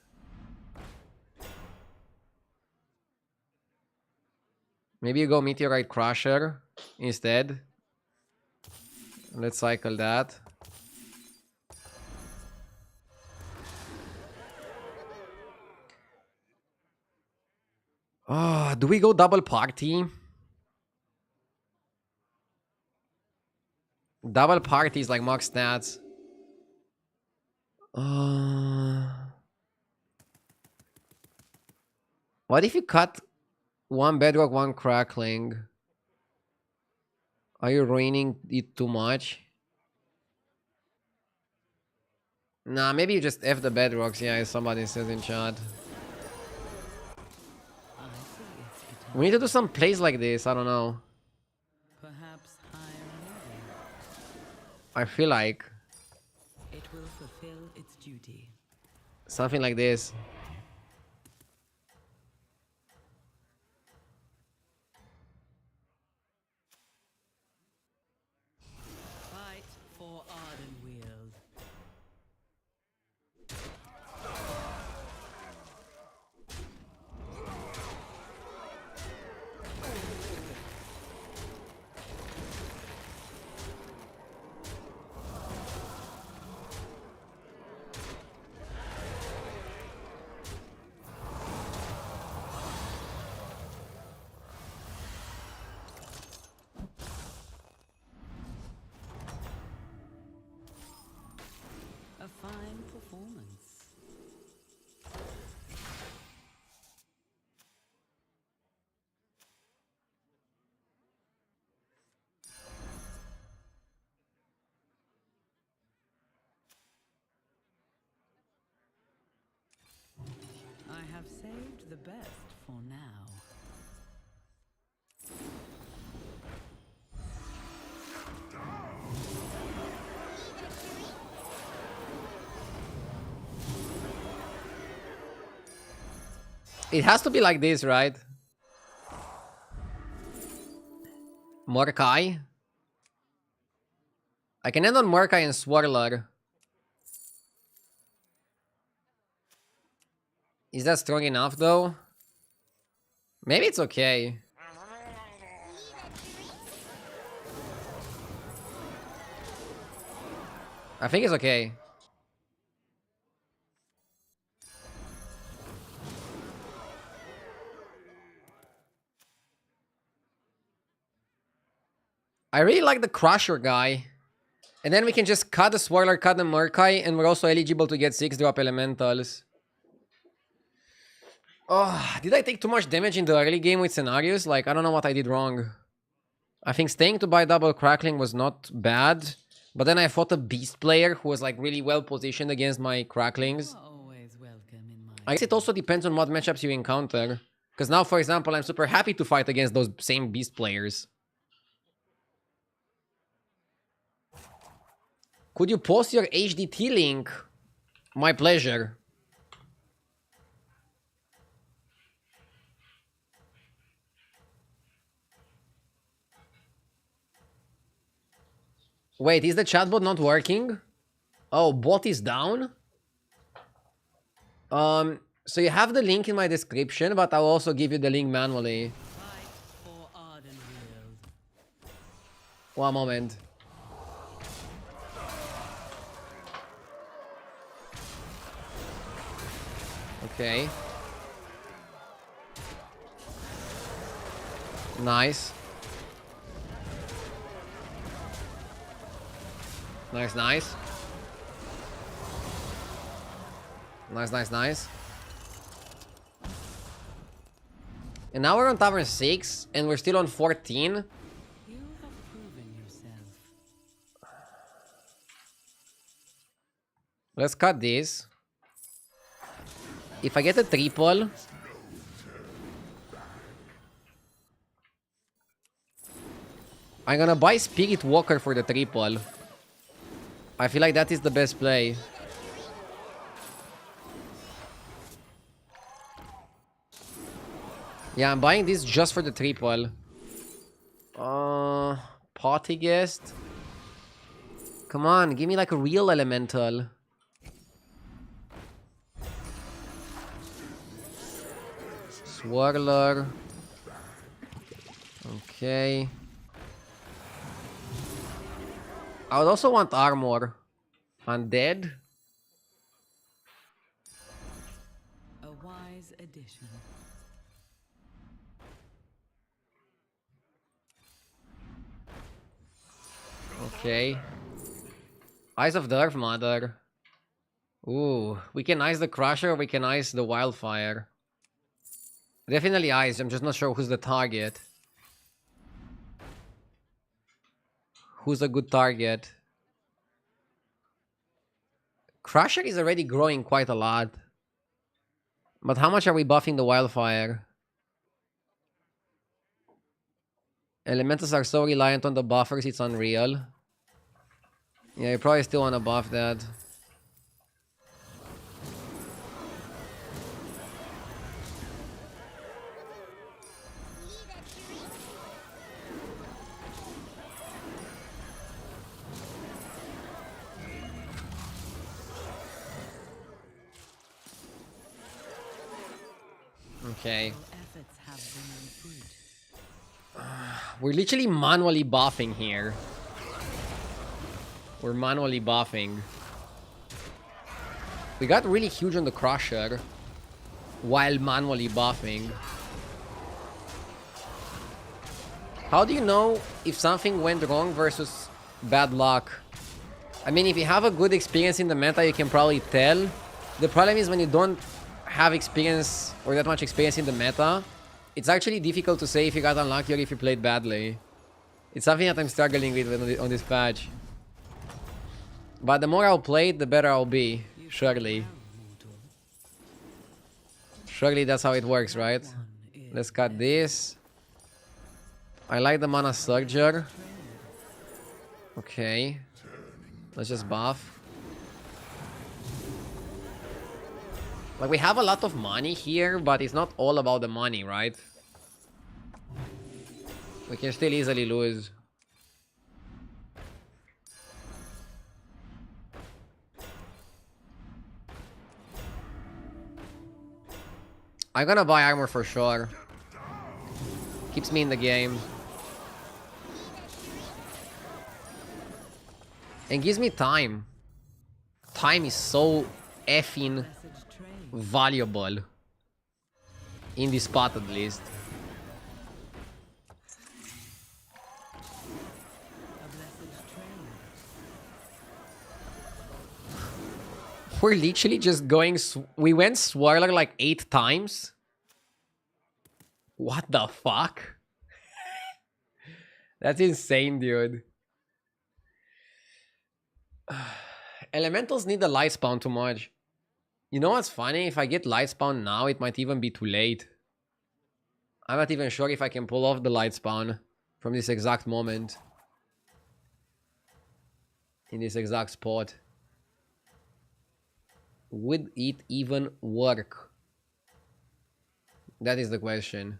Maybe you go Meteorite Crusher instead. Let's cycle that. Oh, do we go double party? Double party is like max stats. What if you cut one bedrock, one crackling? Are you ruining it too much? Nah, maybe you just F the bedrocks. Yeah, somebody says in chat. We need to do some plays like this. I don't know. Perhaps hire another. I feel like It will fulfill its duty. something like this. Fight for Ardenweald. A fine performance. I have saved the best for now. It has to be like this, right? Mordecai. I can end on Mordecai and Swirler. Is that strong enough though? Maybe it's okay. I think it's okay. I really like the Crusher guy. And then we can just cut the Swirler, cut the Murkai, and we're also eligible to get 6-drop Elementals. Oh, did I take too much damage in the early game with scenarios? Like, I don't know what I did wrong. I think staying to buy double Crackling was not bad. But then I fought a Beast player who was like really well positioned against my Cracklings. Always welcome in my I guess it also depends on what matchups you encounter. Because now, for example, I'm super happy to fight against those same Beast players. Could you post your HDT link? My pleasure. Wait, is the chatbot not working? Oh, bot is down? So you have the link in my description, but I'll also give you the link manually. fight for Ardenweald. One moment. Okay. Nice. Nice, nice. Nice, nice, nice. And now we're on Tavern 6, and we're still on 14. You have proven yourself. Let's cut this. If I get a triple... I'm gonna buy Spirit Walker for the triple. I feel like that is the best play. Yeah, I'm buying this just for the triple. Party guest. Come on, give me like a real elemental. Swirler. Okay. I would also want armor. Undead? A wise addition. Okay. Eyes of the Earth Mother. Ooh, we can ice the Crusher, we can ice the Wildfire. Definitely ice, I'm just not sure who's the target. Who's a good target? Crusher is already growing quite a lot. But how much are we buffing the Wildfire? Elementals are so reliant on the buffers, it's unreal. Yeah, you probably still want to buff that. Okay. Efforts have borne fruit. We're literally manually buffing here. We're manually buffing. We got really huge on the Crusher while manually buffing. How do you know if something went wrong versus bad luck? I mean, if you have a good experience in the meta, you can probably tell. The problem is when you don't have experience or that much experience in the meta, it's actually difficult to say if you got unlucky or if you played badly. It's something that I'm struggling with on this patch. But the more I'll play it, the better I'll be. Surely. Surely that's how it works, right? Let's cut this. I like the Mana Surger. Okay. Let's just buff. Like, we have a lot of money here, but it's not all about the money, right? We can still easily lose. I'm gonna buy armor for sure. Keeps me in the game. And gives me time. Time is so effing Message train. valuable. In this spot at least. A message train. We're literally just going... We went Swirler like 8 times? What the fuck? That's insane, dude. Elementals need the light spawn too much. You know what's funny? If I get light spawn now, it might even be too late. I'm not even sure if I can pull off the light spawn from this exact moment. In this exact spot. Would it even work? That is the question.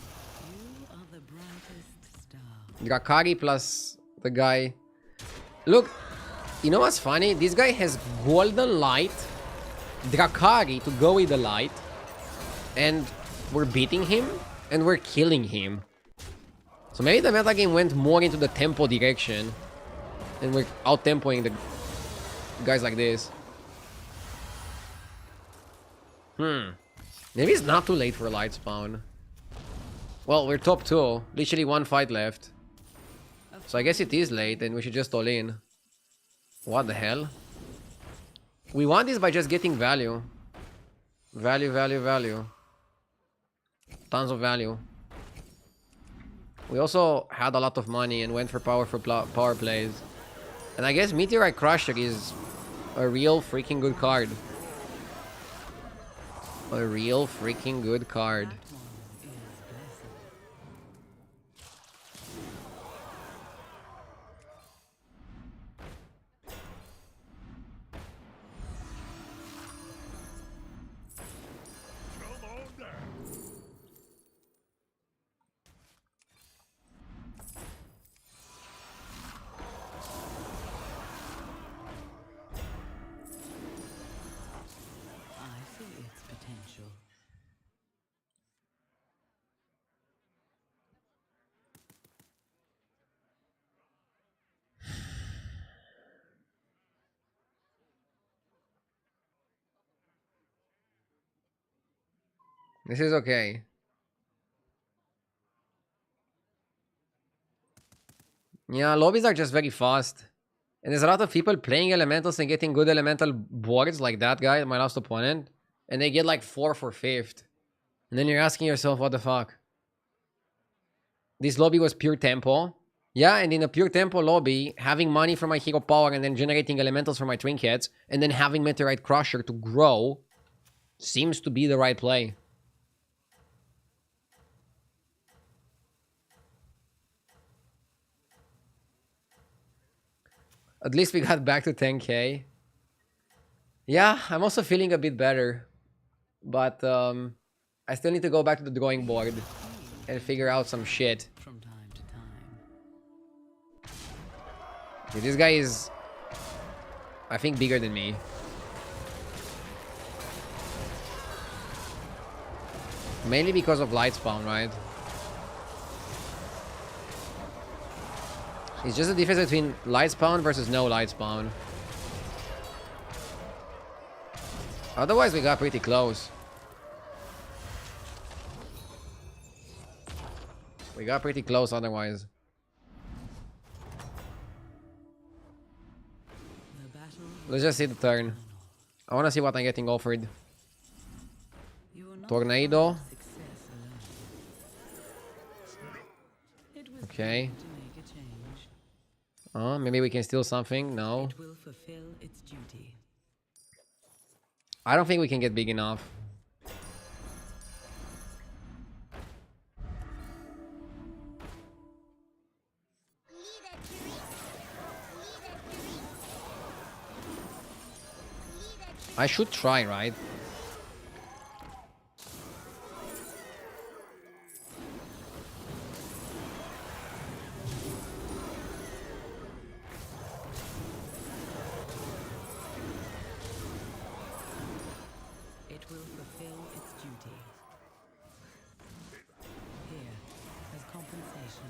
You are the brightest star. Drakari plus the guy. Look, you know what's funny? This guy has golden light, Drakari to go with the light, and we're beating him, and we're killing him. So maybe the metagame went more into the tempo direction, and we're out-tempoing the guys like this. Maybe it's not too late for light spawn. Well, we're top 2. Literally 1 fight left. So I guess it is late and we should just all in. What the hell? We want this by just getting value. Value, value, value. Tons of value. We also had a lot of money and went for powerful power plays. And I guess Meteorite Crusher is a real freaking good card. A real freaking good card. This is okay. Yeah, lobbies are just very fast. And there's a lot of people playing elementals and getting good elemental boards like that guy, my last opponent. And they get like 4 for 5th. And then you're asking yourself, what the fuck? This lobby was pure tempo. Yeah, and in a pure tempo lobby, having money from my hero power and then generating elementals for my trinkets, and then having Meteorite Crusher to grow, seems to be the right play. At least we got back to 10k. Yeah, I'm also feeling a bit better. But I still need to go back to the drawing board and figure out some shit. From time to time. Okay, this guy is, I think, bigger than me. Mainly because of light spawn, right? It's just the difference between light spawn versus no light spawn. Otherwise, we got pretty close. We got pretty close otherwise. The battle Let's just see the turn. I want to see what I'm getting offered. you will not Tornado. find success alone. It was Okay. built to make a change. Maybe we can steal something. No. It will fulfill its duty. I don't think we can get big enough. I should try, right? It will fulfill its duty. Here, as compensation.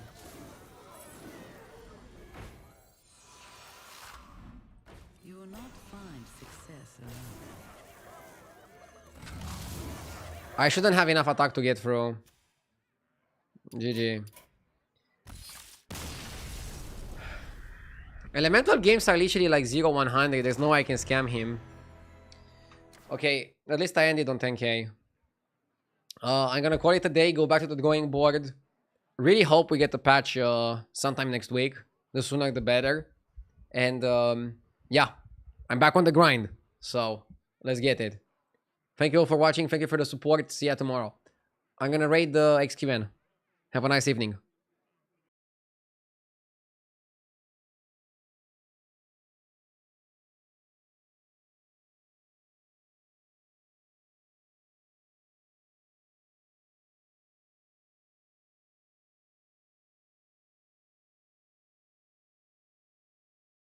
You will not find success alone. I shouldn't have enough attack to get through. GG. Elemental games are literally like 0-100. There's no way I can scam him. Okay, at least I ended on 10k. I'm gonna call it a day, go back to the drawing board. Really hope we get the patch sometime next week. The sooner the better. And yeah, I'm back on the grind. So let's get it. Thank you all for watching. Thank you for the support. See ya tomorrow. I'm gonna raid the XQN. Have a nice evening.